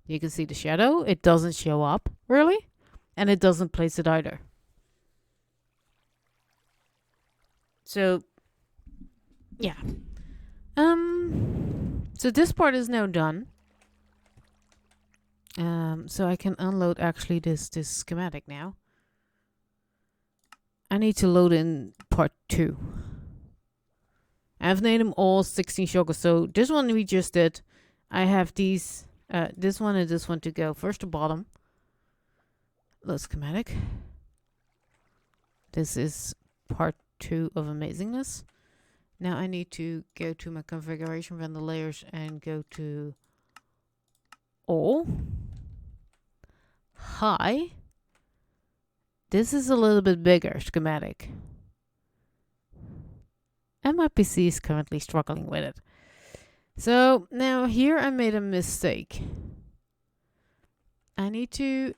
you can see the shadow. It doesn't show up, really. And it doesn't place it either. So, yeah. So this part is now done. So I can unload actually this schematic now. I need to load in part 2. I've named them all 16 shulkers. So this one we just did. I have these, this one and this one to go. First to bottom. Load schematic. This is part 2 of Amazingness. Now I need to go to my configuration, run the layers, and go to all. Hi. This is a little bit bigger schematic. And my PC is currently struggling with it. So now here I made a mistake. I need to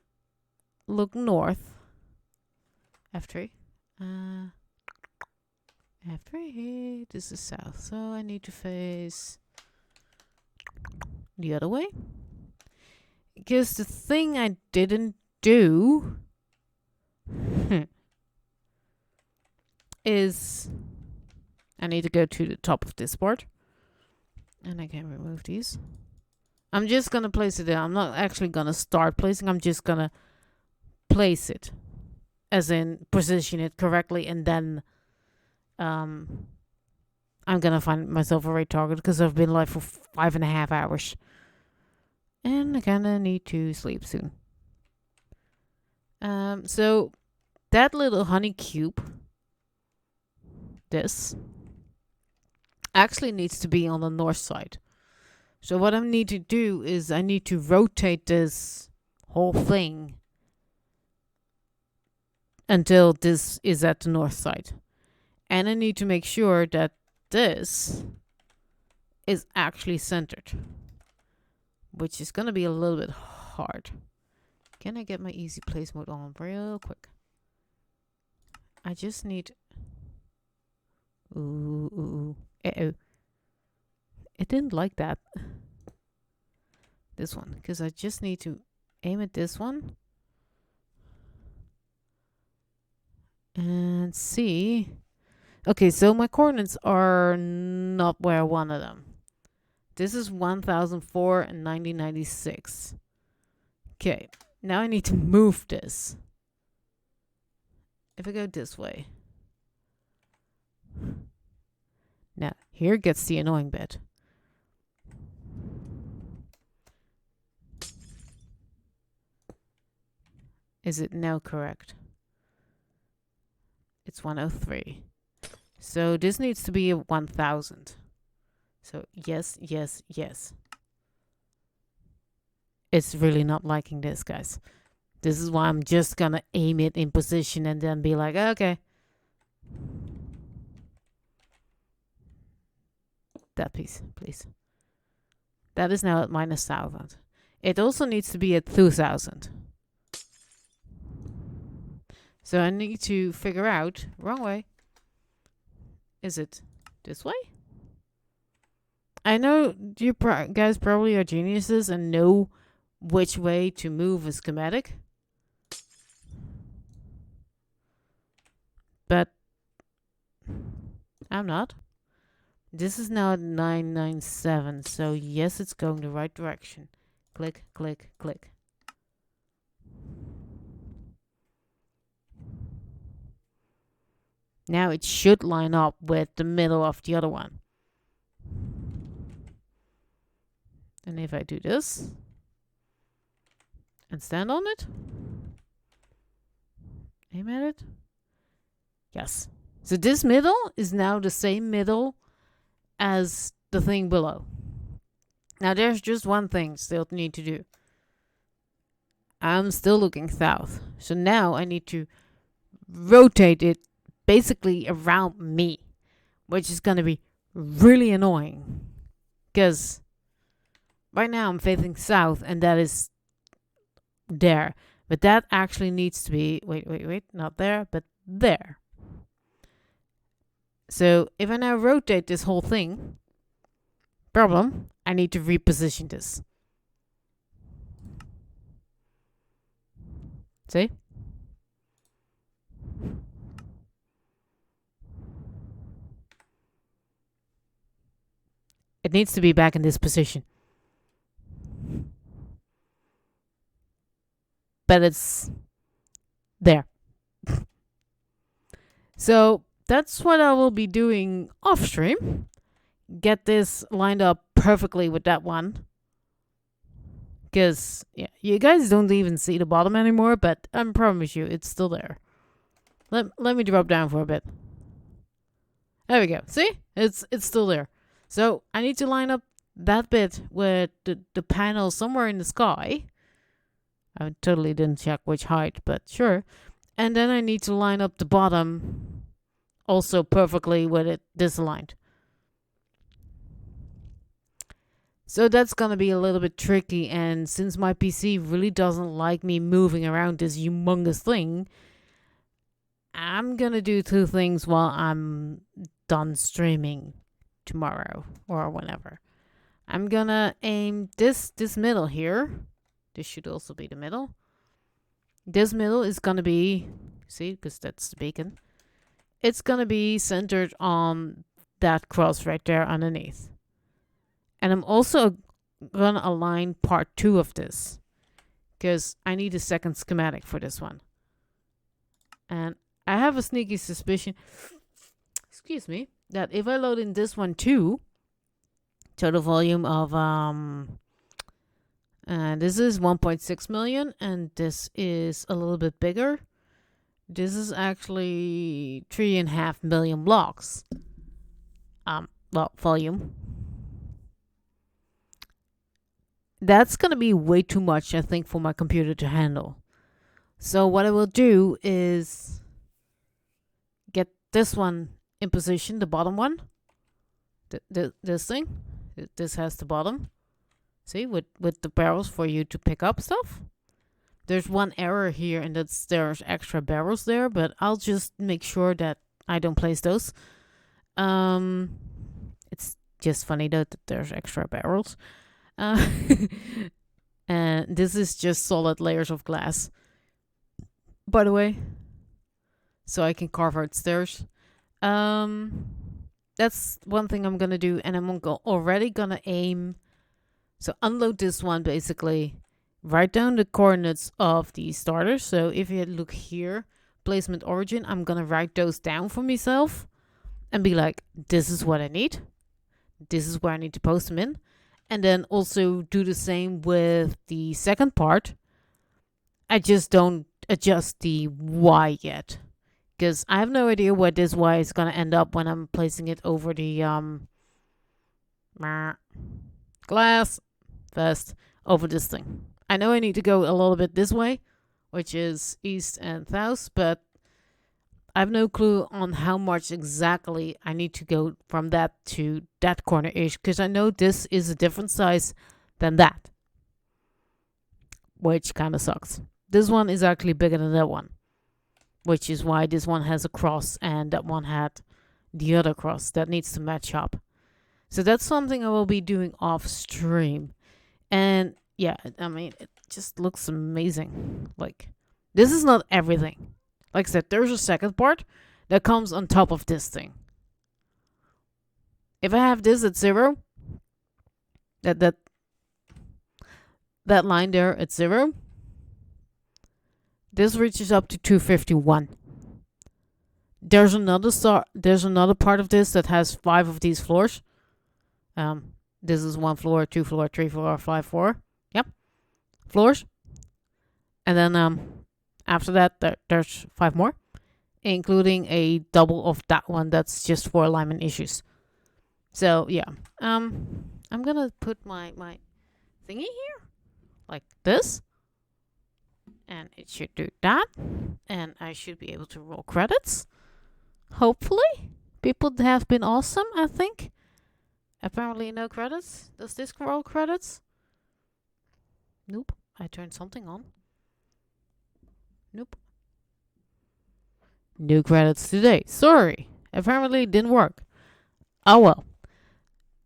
look north. F3. F3. This is south. So I need to face the other way. Because the thing I didn't do is I need to go to the top of this board. And I can remove these. I'm just going to place it there. I'm not actually going to start placing. I'm just going to place it. As in position it correctly. And then I'm going to find myself a right target. Because I've been live for 5.5 hours. And I kind of need to sleep soon. So that little honey cube, this, actually needs to be on the north side. So what I need to do is I need to rotate this whole thing until this is at the north side. And I need to make sure that this is actually centered, which is going to be a little bit hard. Can I get my easy place mode on real quick? I just need... Ooh. Uh-oh. It didn't like that. This one. Because I just need to aim at this one. And see... Okay, so my coordinates are not where I wanted them. This is 1004 and 1996. Okay, now I need to move this. If I go this way. Now, here gets the annoying bit. Is it now correct? It's 103. So this needs to be a 1000. So yes, yes, yes. It's really not liking this, guys. This is why I'm just gonna aim it in position and then be like, okay. That piece, please. That is now at minus 1000. It also needs to be at 2000. So I need to figure out, wrong way. Is it this way? I know you guys probably are geniuses and know which way to move a schematic. But I'm not. This is now at 997, so yes, it's going the right direction. Click, click, click. Now it should line up with the middle of the other one. And if I do this and stand on it, aim at it. Yes. So this middle is now the same middle as the thing below. Now there's just one thing still need to do. I'm still looking south. So now I need to rotate it basically around me, which is going to be really annoying. Because right now I'm facing south and that is there. But that actually needs to be, wait, not there, but there. So if I now rotate this whole thing, problem, I need to reposition this. See? It needs to be back in this position. But it's there. So that's what I will be doing off stream. Get this lined up perfectly with that one. Because yeah, you guys don't even see the bottom anymore, but I promise you, it's still there. Let me drop down for a bit. There we go. See? It's still there. So I need to line up that bit with the panel somewhere in the sky. I totally didn't check which height, but sure. And then I need to line up the bottom also perfectly with it disaligned. So that's going to be a little bit tricky, and since my PC really doesn't like me moving around this humongous thing, I'm going to do two things while I'm done streaming tomorrow or whenever. I'm going to aim this middle here. This should also be the middle. This middle is going to be, see, because that's the beacon. It's going to be centered on that cross right there underneath. And I'm also going to align part 2 of this, because I need a second schematic for this one. And I have a sneaky suspicion, excuse me, that if I load in this one too, total volume of, this is 1.6 million, and this is a little bit bigger. This is actually 3.5 million blocks. Volume. That's going to be way too much, I think, for my computer to handle. So what I will do is get this one in position, the bottom one. This thing. This has the bottom. See, with the barrels for you to pick up stuff. There's one error here, and that's there's extra barrels there, but I'll just make sure that I don't place those. It's just funny though that there's extra barrels. And this is just solid layers of glass, by the way, so I can carve out stairs. Um, that's one thing I'm gonna do, and I'm already gonna aim. So unload this one basically. Write down the coordinates of the starters. So if you look here, placement origin, I'm gonna write those down for myself and be like, this is what I need. This is where I need to post them in. And then also do the same with the second part. I just don't adjust the Y yet, because I have no idea where this Y is gonna end up when I'm placing it over the glass vest over this thing. I know I need to go a little bit this way, which is east and south, but I have no clue on how much exactly I need to go from that to that corner ish, because I know this is a different size than that, which kind of sucks. This one is actually bigger than that one, which is why this one has a cross and that one had the other cross that needs to match up. So that's something I will be doing off stream. And yeah, I mean, it just looks amazing. Like, this is not everything. Like I said, there's a second part that comes on top of this thing. If I have this at 0, that line there at 0, this reaches up to 251. There's another part of this that has 5 of these floors. This is 1 floor, 2 floor, 3 floor, 5 floor. Yep, floors. And then after that, there's 5 more, including a double of that one that's just for alignment issues. So yeah, I'm gonna put my thingy here like this, and it should do that, and I should be able to roll credits. Hopefully, people have been awesome. I think. Apparently, no credits. Does this roll credits? Nope. I turned something on. Nope. No credits today. Sorry. Apparently it didn't work. Oh well.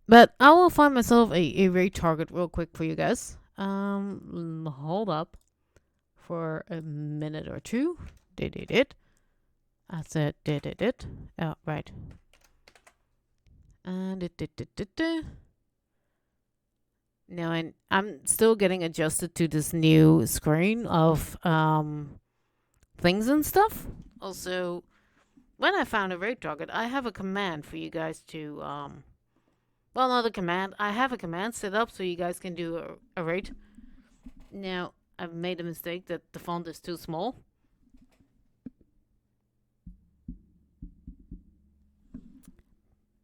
But I will find myself a raid target real quick for you guys. Hold up for a minute or two. Did it. I said did it. Oh, right. And now I'm still getting adjusted to this new screen of things and stuff. Also, when I found a raid target, I have a command for you guys to well, not a command. I have a command set up so you guys can do a raid. Now, I've made a mistake that the font is too small.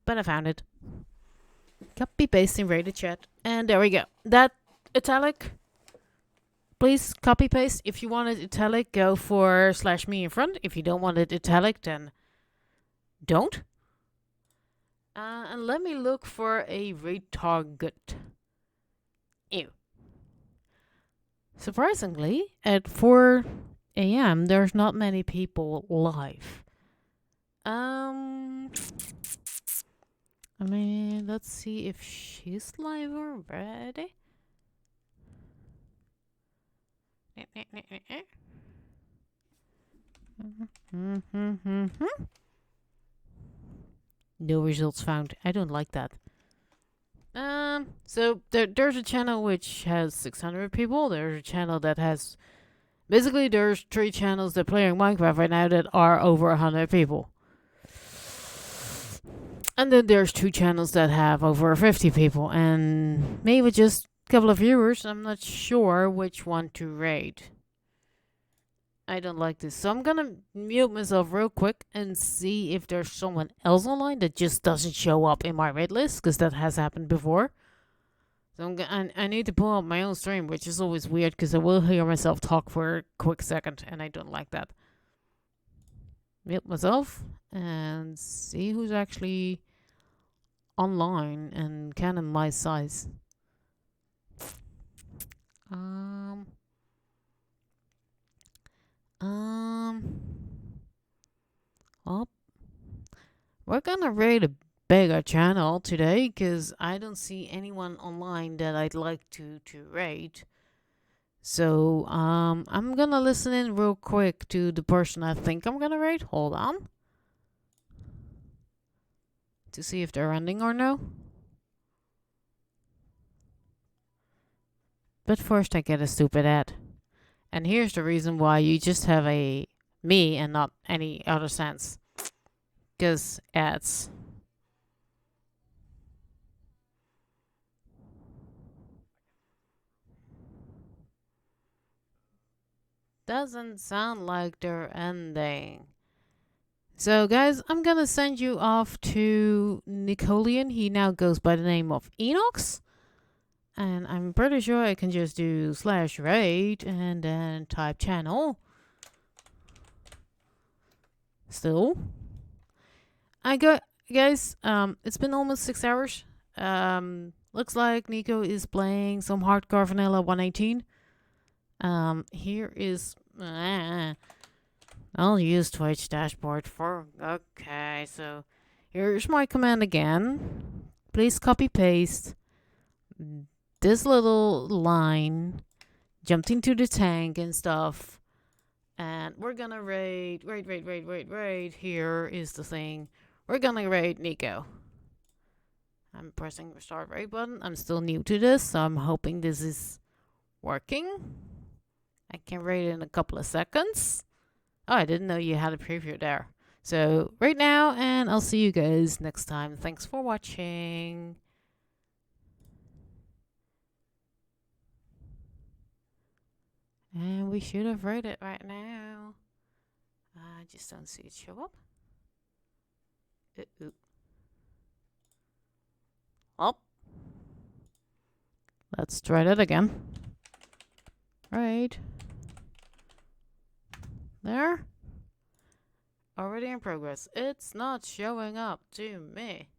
But I found it. Copy pasting rated chat. And there we go. That italic, please copy paste. If you want it italic, go for /me in front. If you don't want it italic, then don't. And let me look for a raid target. Ew. Surprisingly, at 4 a.m., there's not many people live. I mean, let's see if she's live already. No results found. I don't like that. So there's a channel which has 600 people. There's a channel that has... Basically, there's 3 channels that play in Minecraft right now that are over 100 people. And then there's 2 channels that have over 50 people. And maybe just a couple of viewers. I'm not sure which one to raid. I don't like this. So I'm gonna mute myself real quick and see if there's someone else online that just doesn't show up in my raid list, because that has happened before. So I need to pull up my own stream, which is always weird because I will hear myself talk for a quick second, and I don't like that. Mute myself and see who's actually online and kind of my size. Well, we're gonna raid a bigger channel today because I don't see anyone online that I'd like to raid. So, I'm gonna listen in real quick to the person I think I'm gonna raid. Hold on. to see if they're ending or no. But first I get a stupid ad. And here's the reason why you just have a me and not any other sense. Because ads. Doesn't sound like they're ending. So, guys, I'm gonna send you off to Nicolian. He now goes by the name of Enox. And I'm pretty sure I can just do /rate and then type channel. Still. I got, guys, it's been almost 6 hours. Looks like Nico is playing some hardcore vanilla 118. Here is, I'll use Twitch dashboard for, okay, so here's my command again. Please copy paste this little line, jumped into the tank and stuff. And we're gonna raid. Here is the thing. We're gonna raid Nico. I'm pressing the start raid button. I'm still new to this, so I'm hoping this is working. I can raid in a couple of seconds. Oh, I didn't know you had a preview there. So, right now, and I'll see you guys next time. Thanks for watching. And we should have rated right now. I just don't see it show up. Oh. Let's try that again. Right. There. Already in progress. It's not showing up to me.